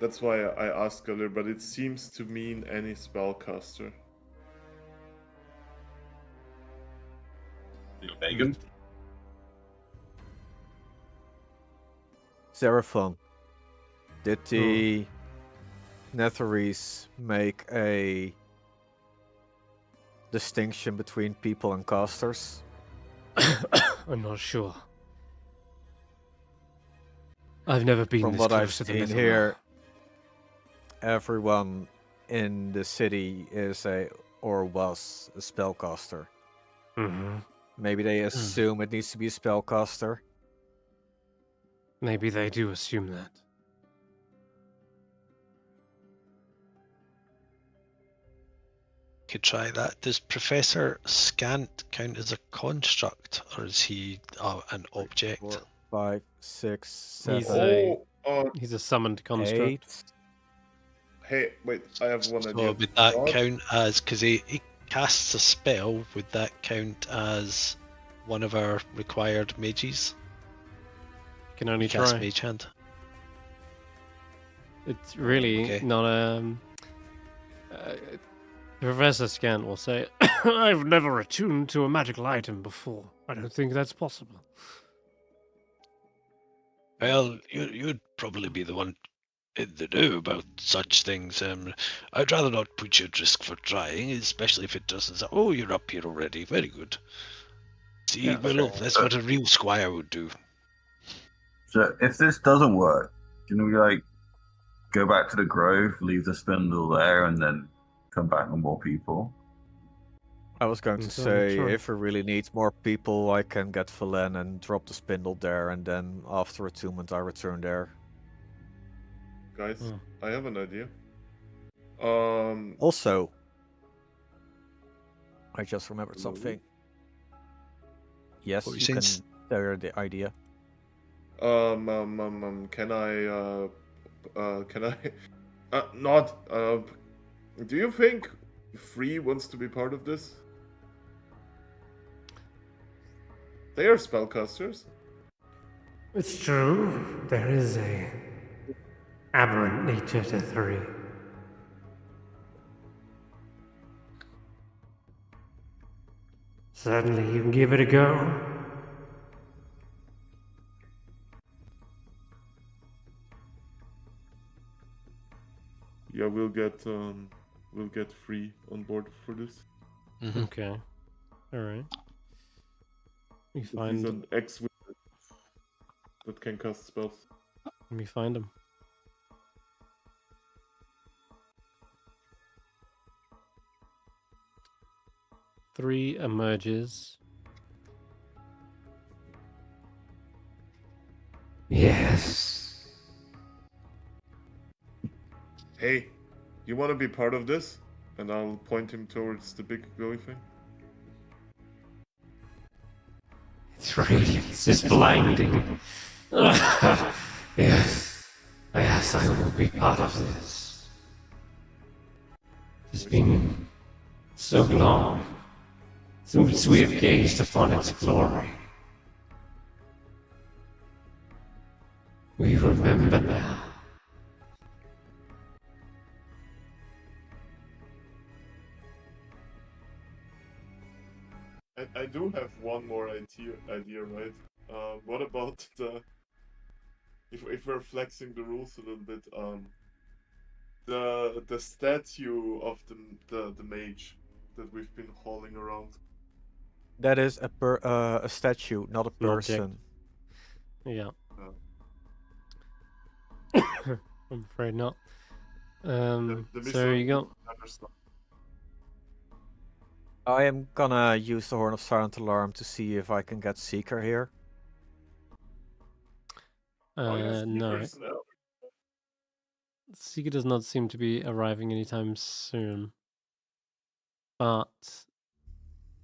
that's why I asked earlier, but it seems to mean any spellcaster. Megan? Seraphon, did the Netherese make a distinction between people and casters? I'm not sure. I've never been From this what I've close to the seen Mythallar. here, everyone in the city is or was a spellcaster. Mm-hmm. Maybe they assume it needs to be a spellcaster. Maybe they do assume that. Could try that. Does Professor Scant count as a construct, or is he an object? 4, 5, 6, He's 7, He's a summoned construct. 8. Hey, wait, I have one So idea. would that God? count as, because he casts a spell, would that count as one of our required mages? Can only Cast try. Mage Hand. It's really Okay. not Professor Scant will say, I've never attuned to a magical item before. I don't think that's possible. Well, you'd probably be the one in the know about such things. I'd rather not put you at risk for trying, especially if it doesn't. Oh, you're up here already. Very good. See, Yeah, Willow, sure. that's what a real squire would do. So if this doesn't work, can we like go back to the grove, leave the spindle there, and then come back with more people? I was going to So say, try. if it really needs more people, I can get Valen and drop the spindle there, and then after attunement, I return there. Guys, Hmm. I have an idea. Also, I just remembered Hello? something. Yes, What were you you can saying? share the idea. Can I, not, do you think Free wants to be part of this? They are spellcasters. It's true. There is a aberrant nature to 3. Certainly, you can give it a go. Yeah, we'll get Free on board for this. Mm-hmm. Okay. Alright. We He's find an ex-wizard that can cast spells. him. 3 emerges. Yes. Hey, you want to be part of this? And I'll point him towards the big glowy thing. Its radiance is blinding. Yes. Yes, I will be part of this. It's been so long since we have gazed upon its glory. We remember now. I do have one more idea, right? What about if we're flexing the rules a little bit, the statue of the mage that we've been hauling around. That is a statue, not a An object. person. Yeah. Oh. I'm afraid not. The So you got. I am gonna use the Horn of Silent Alarm to see if I can get Seeker here. No. Seeker does not seem to be arriving anytime soon. But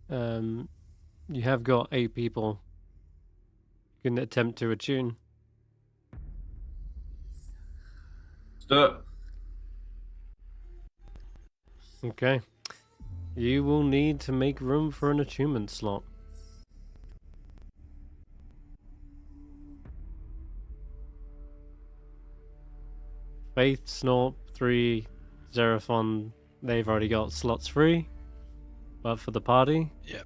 you have got 8 people who can attempt to attune. Stop. Okay. You will need to make room for an attunement slot. Faith, Snorp, 3, Xeraphon, they've already got slots free. But for the party, Yep.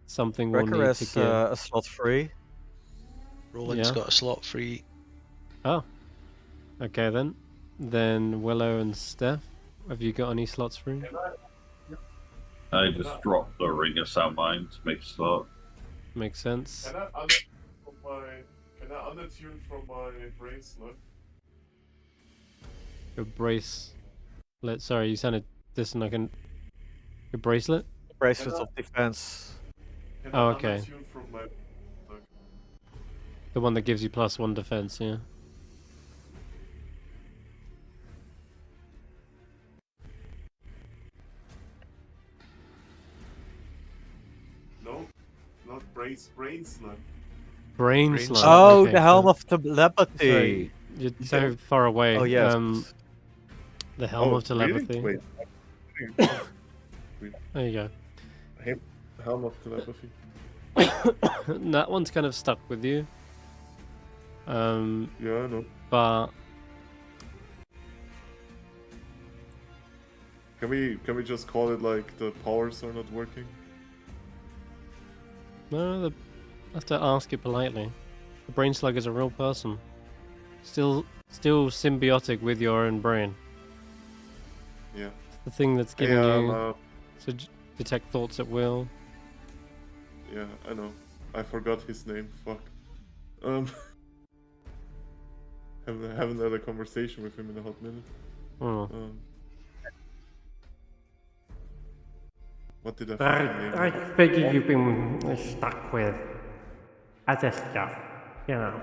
something we'll Wrecker need to has give. a slot free. Roland's Yeah. got a slot free. Oh. Okay then. Then Willow and Stef, have you got any slots free? I just dropped the Ring of Sound Mind to make a slot. Makes sense. Can I unattune from my bracelet? Your bracelet. Sorry, you sounded distant. Your bracelet? Bracelets of Defense. Can Oh, I okay. unattune from my The one that gives you +1 defense, yeah. No, not bracelet. Brain Brain slot. slot. Oh, Okay, the Helm so- of Telepathy. Sorry, you're so far away. Oh yes. The Helm of Telepathy. Really? Wait, There you Helm of Telepathy. go. That one's kind of stuck with you. Yeah, I know. But Can we just call it like the powers are not working? no, I have to ask it politely. The brain slug is a real person. Still symbiotic with your own brain. Yeah. The thing that's giving Hey, you to detect thoughts at will. yeah, I know. I forgot his name. Fuck. Haven't had a conversation with him in a hot minute. Oh. What did I fucking name I him? figure you've been stuck with other stuff, you know.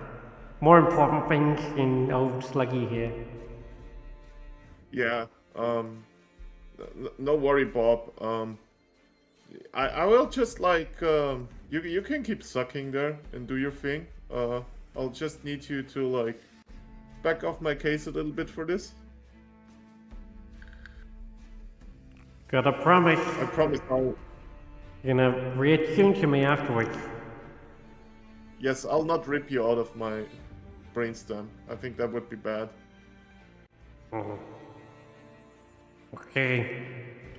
More important things in old Sluggy here. Yeah. No worry, Bob. I will just like you can keep sucking there and do your thing. I'll just need you to like back off my case a little bit for this. Gotta promise I promise I'll. you're gonna reattune to me afterwards. Yes, I'll not rip you out of my brainstem. I think that would be bad. Mhm. Okay.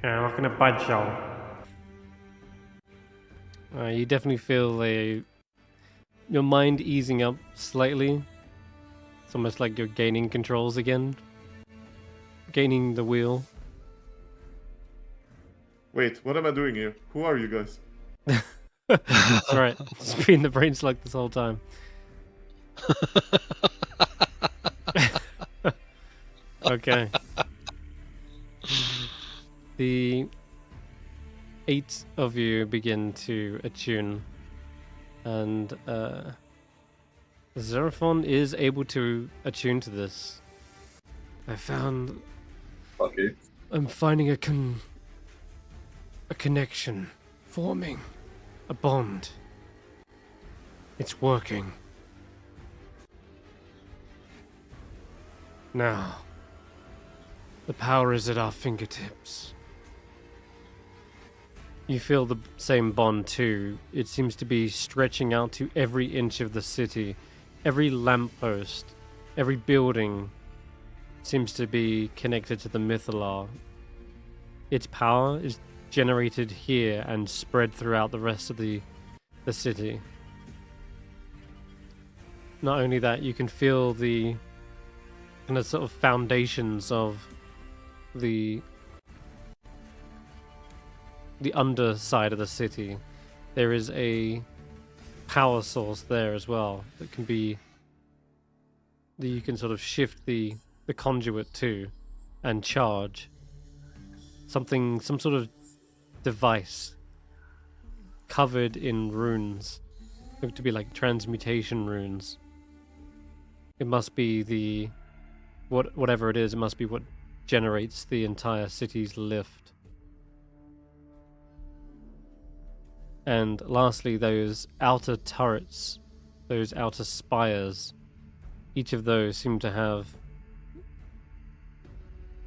I'm not gonna budge y'all. You definitely feel your mind easing up slightly. It's almost like you're gaining controls again. Gaining the wheel. Wait, what am I doing here? Who are you guys? That's right. It's been the brain slug this whole time. Okay. The 8 of you begin to attune, and Xeraphon is able to attune to this. Okay. I'm finding a connection forming, a bond. It's working. Now, The power is at our fingertips. You feel the same bond too. It seems to be stretching out to every inch of the city. Every lamppost, every building seems to be connected to the Mythallar. Its power is generated here and spread throughout the rest of the city. Not only that, you can feel the kind of sort of foundations of the underside of the city. There is a power source there as well that you can sort of shift the conduit to and charge some sort of device covered in runes, look to be like transmutation runes. It must be whatever it is, it must be what generates the entire city's lift. And lastly, those outer turrets, those outer spires, each of those seem to have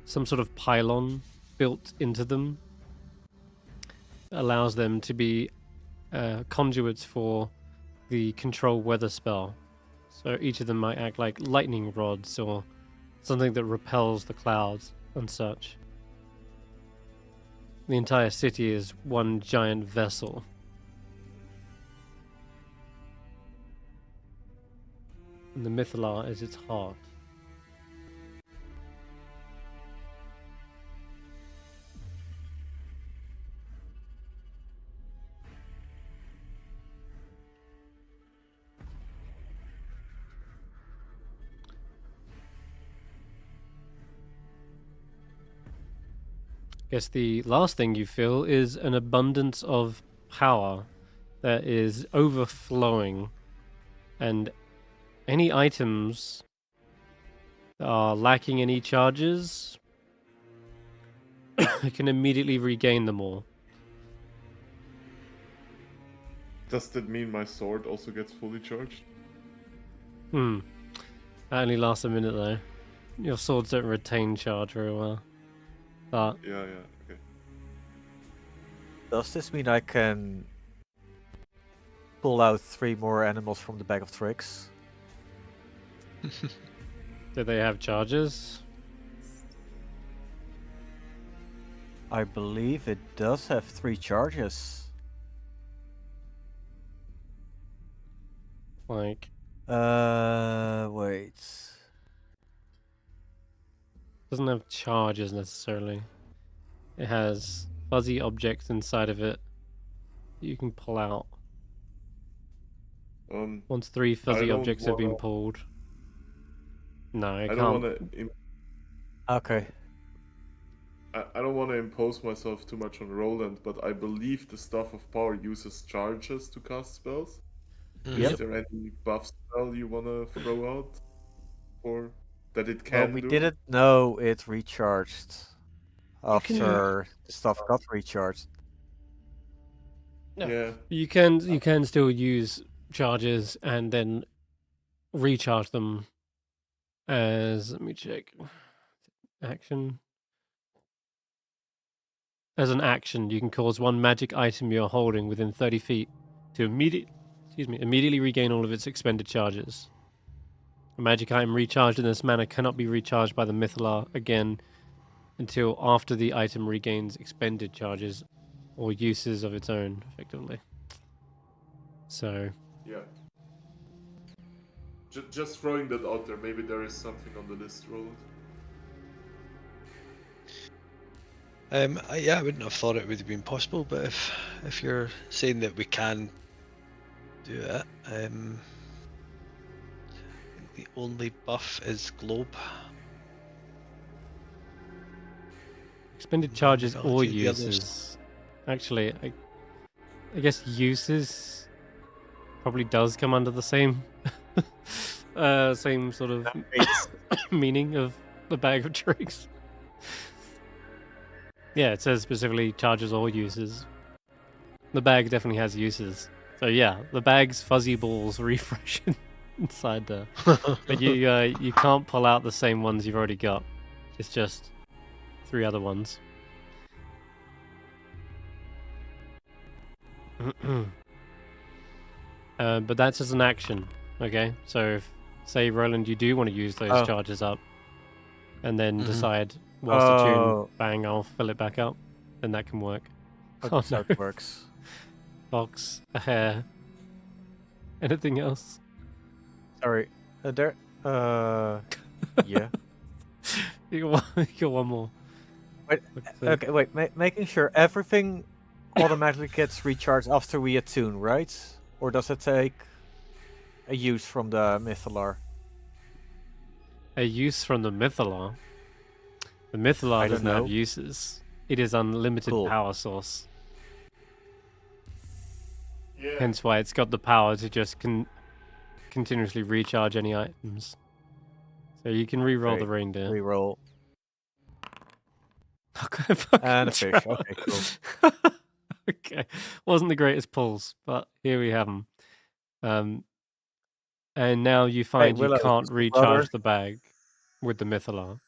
some sort of pylon built into them. It allows them to be conduits for the control weather spell. So each of them might act like lightning rods or something that repels the clouds and such. The entire city is one giant vessel. And the Mythallar is its heart. Guess the last thing you feel is an abundance of power that is overflowing, and any items that are lacking any charges, you can immediately regain them all. Does that mean my sword also gets fully charged? That only lasts a minute though. Your swords don't retain charge very well. But Yeah, okay. Does this mean I can pull out 3 more animals from the bag of tricks? do they have charges? I believe it does have 3 charges. Like, Wait. doesn't have charges necessarily. It has fuzzy objects inside of it that you can pull out. Once 3 fuzzy objects have been pulled. No, it I can't. don't want to. Okay. I don't want to impose myself too much on Roland, but I believe the Staff of Power uses charges to cast spells. Yep. Is there any buff spell you want to throw out, or that it can Well, we do? didn't know it recharged can- after the stuff got recharged. No. Yeah. You can still use charges and then recharge them as, let me check, action. As an action, you can cause one magic item you're holding within 30 feet to immediately regain all of its expended charges. A magic item recharged in this manner cannot be recharged by the Mythallar again until after the item regains expended charges or uses of its own, effectively. So, Yeah. Just throwing that out there. Maybe there is something on the list, Roland. Yeah, I wouldn't have thought it would have been possible, but if you're saying that we can do it, I think the only buff is globe. expended charges I'll or take the others. uses. Actually, I guess uses probably does come under the same same sort of meaning of the bag of tricks. Yeah, it says specifically charges or uses. The bag definitely has uses. So yeah, the bag's fuzzy balls refresh inside there. But you can't pull out the same ones you've already got. It's just 3 other ones. But that's as an action, okay? So if, say, Roland, you do want to use those charges up, and then decide, whilst attuned, bang, I'll fill it back up, then that can work. That's how it works. Fox, a hare. Anything else? Sorry. Yeah. You got one more. Wait, okay, wait. Making sure everything automatically gets recharged after we attune, right? Or does it take a use from the Mythallar? A use from the Mythallar? The Mythallar doesn't have uses. It is unlimited power source. Yeah. Hence why it's got the power to just continuously recharge any items. So you can re-roll the reindeer. Re-roll. Okay, and a fish. Okay, cool. Okay. Wasn't the greatest pulls, but here we have them. And now you find Willow, you can't recharge the bag with the Mythallar.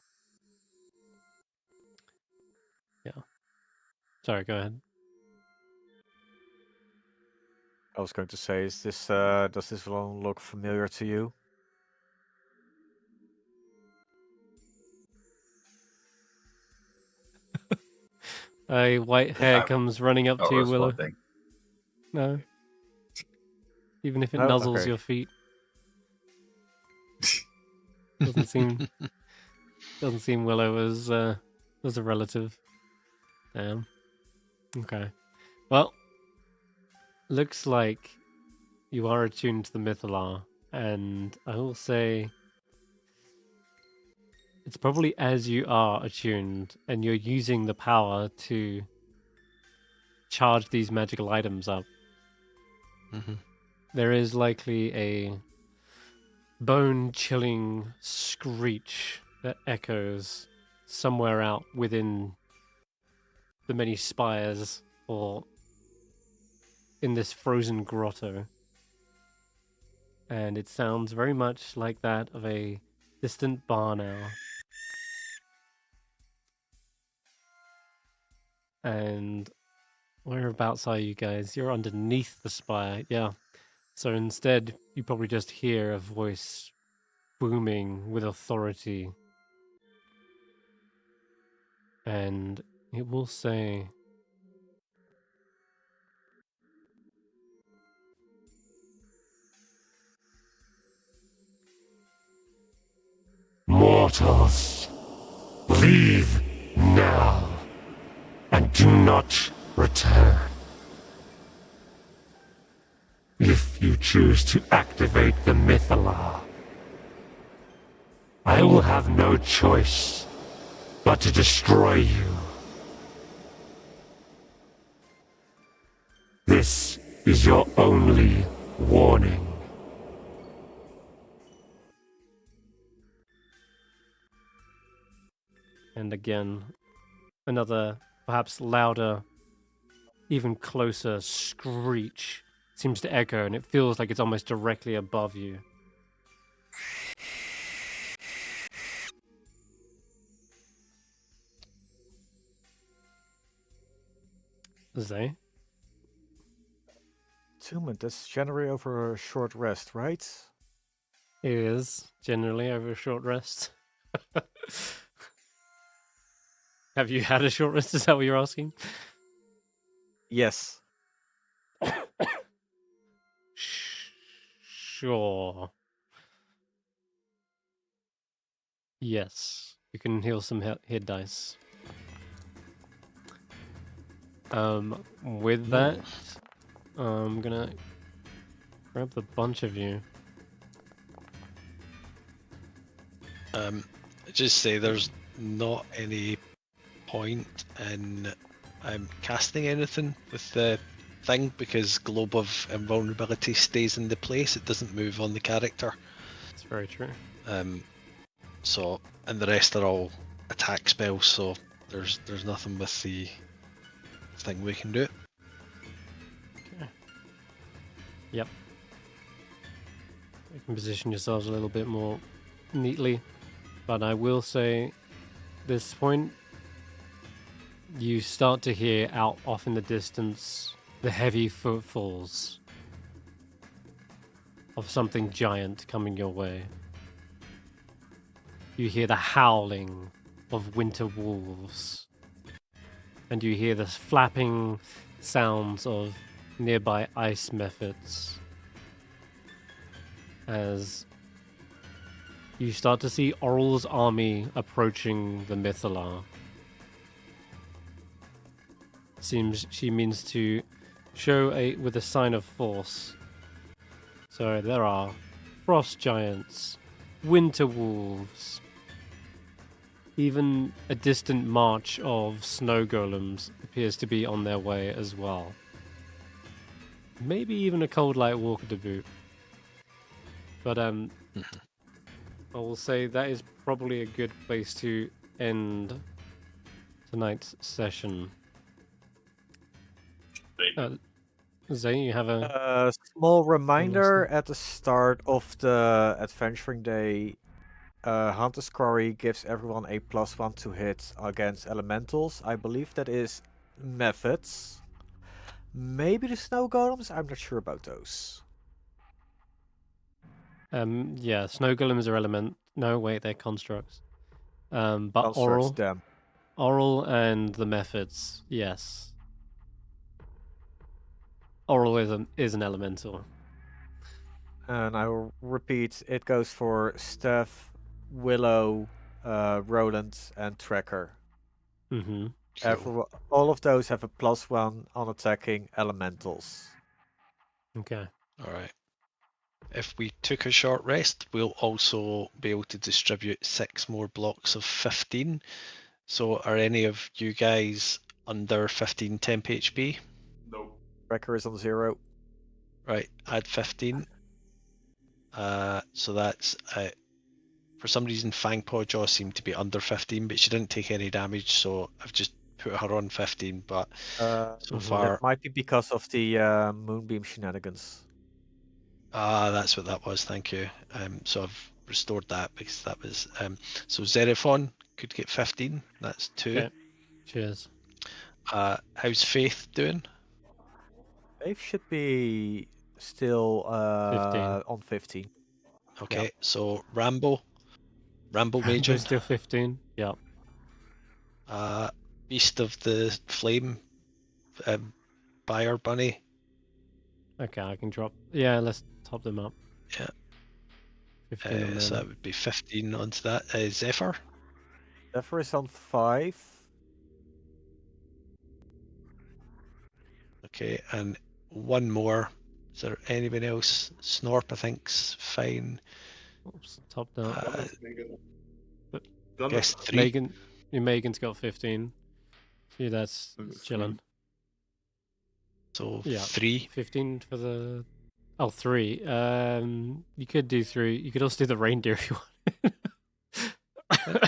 Yeah. Sorry, go ahead. I was going to say, is this does this one look familiar to you? A white hair comes running up to you, Willow. No. Even if it nuzzles your feet. Doesn't seem Willow as a relative. Damn. Okay. Well, looks like you are attuned to the Mythallar, and I will say it's probably as you are attuned and you're using the power to charge these magical items up. There is likely a bone-chilling screech that echoes somewhere out within the many spires or in this frozen grotto. And it sounds very much like that of a distant barn owl. And whereabouts are you guys? You're underneath the spire, yeah. So instead, you probably just hear a voice booming with authority. And it will say, Mortals, leave now and do not return. If you choose to activate the Mythallar, I will have no choice but to destroy you. This is your only warning. and again, another perhaps louder, even closer screech seems to echo, and it feels like it's almost directly above you. Zay? Attunement, that's generally over a short rest, right? It is generally over a short rest. Have you had a short rest? Is that what you're asking? Yes. Sure. Yes. You can heal some hit dice. With that, I'm gonna grab the bunch of you. Just say there's not any point in casting anything with the thing because Globe of Invulnerability stays in the place. It doesn't move on the character. That's very true. So, and the rest are all attack spells, so there's nothing with the thing we can do. Okay. Yep. You can position yourselves a little bit more neatly, but I will say this point, you start to hear out off in the distance the heavy footfalls of something giant coming your way. You hear the howling of winter wolves, and you hear the flapping sounds of nearby ice mephits as you start to see Oral's army approaching the Mythallar. Seems she means to show with a sign of force. So there are frost giants, winter wolves, even a distant march of snow golems appears to be on their way as well. Maybe even a cold light walker to boot. But I will say that is probably a good place to end tonight's session. Zay, you have A small reminder at the start of the adventuring day. Hunter's Quarry gives everyone a +1 to hit against elementals. I believe that is methods. Maybe the snow golems? I'm not sure about those. Yeah, snow golems are element. No, wait, they're constructs. But Constructs them. Oral and the methods, yes. Oral is an elemental. And I will repeat, it goes for Stef, Willow, Roland, and Tracker. Mm-hmm. All of those have a +1 on attacking elementals. Okay. All right. If we took a short rest, we'll also be able to distribute 6 more blocks of 15. So are any of you guys under 15 temp HP? No. Tracker is on 0. Right, add 15. So that's for some reason Fangpaw Jaw seemed to be under 15, but she didn't take any damage, so I've just put her on 15. But so far, that might be because of the Moonbeam shenanigans. that's what that was. Thank you. So I've restored that because that was so Xerophon could get 15. That's 2. Okay. Cheers. How's Faith doing? Faith should be still 15. on 15. Okay, so Rambo Major. Rambo's still 15. Yeah. Beast of the Flame, Buyer Bunny. Okay, I can drop. Yeah, let's top them up. Yeah. 15 on So them. that would be 15 onto that. Zephyr. Zephyr is on 5. Okay, and one more. Is there anybody else? Snorp, I think's fine. Oops, top down. Guess 3. Megan's got 15. See, that's chilling. So Yeah, 3. 15 for the... Oh, 3. You could do 3. You could also do the reindeer if you want.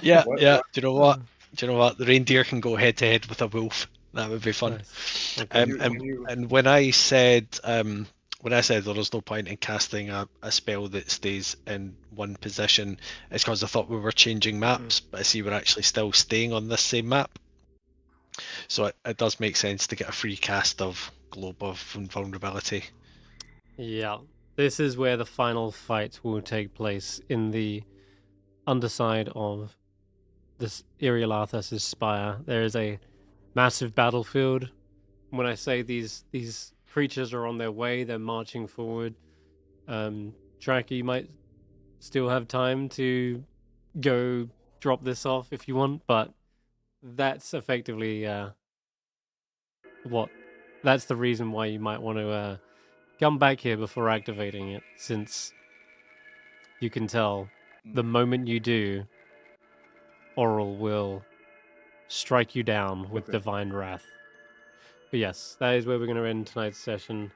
Yeah. Do you know what? The reindeer can go head to head with a wolf. That would be fun. Nice. Okay. And when I said there was no point in casting a spell that stays in one position, it's because I thought we were changing maps, but I see we're actually still staying on this same map. So it does make sense to get a free cast of Globe of Invulnerability. Yeah. This is where the final fight will take place in the underside of this Iriel Arthas' spire. There is a massive battlefield. When I say these creatures are on their way, they're marching forward. Tracker, you might still have time to go drop this off if you want, but that's effectively that's the reason why you might want to come back here before activating it, since you can tell the moment you do, Oral will strike you down with divine wrath. But yes, that is where we're going to end tonight's session,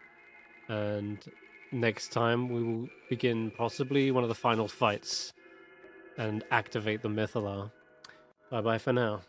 and next time we will begin possibly one of the final fights and activate the Mythallar. Bye bye for now.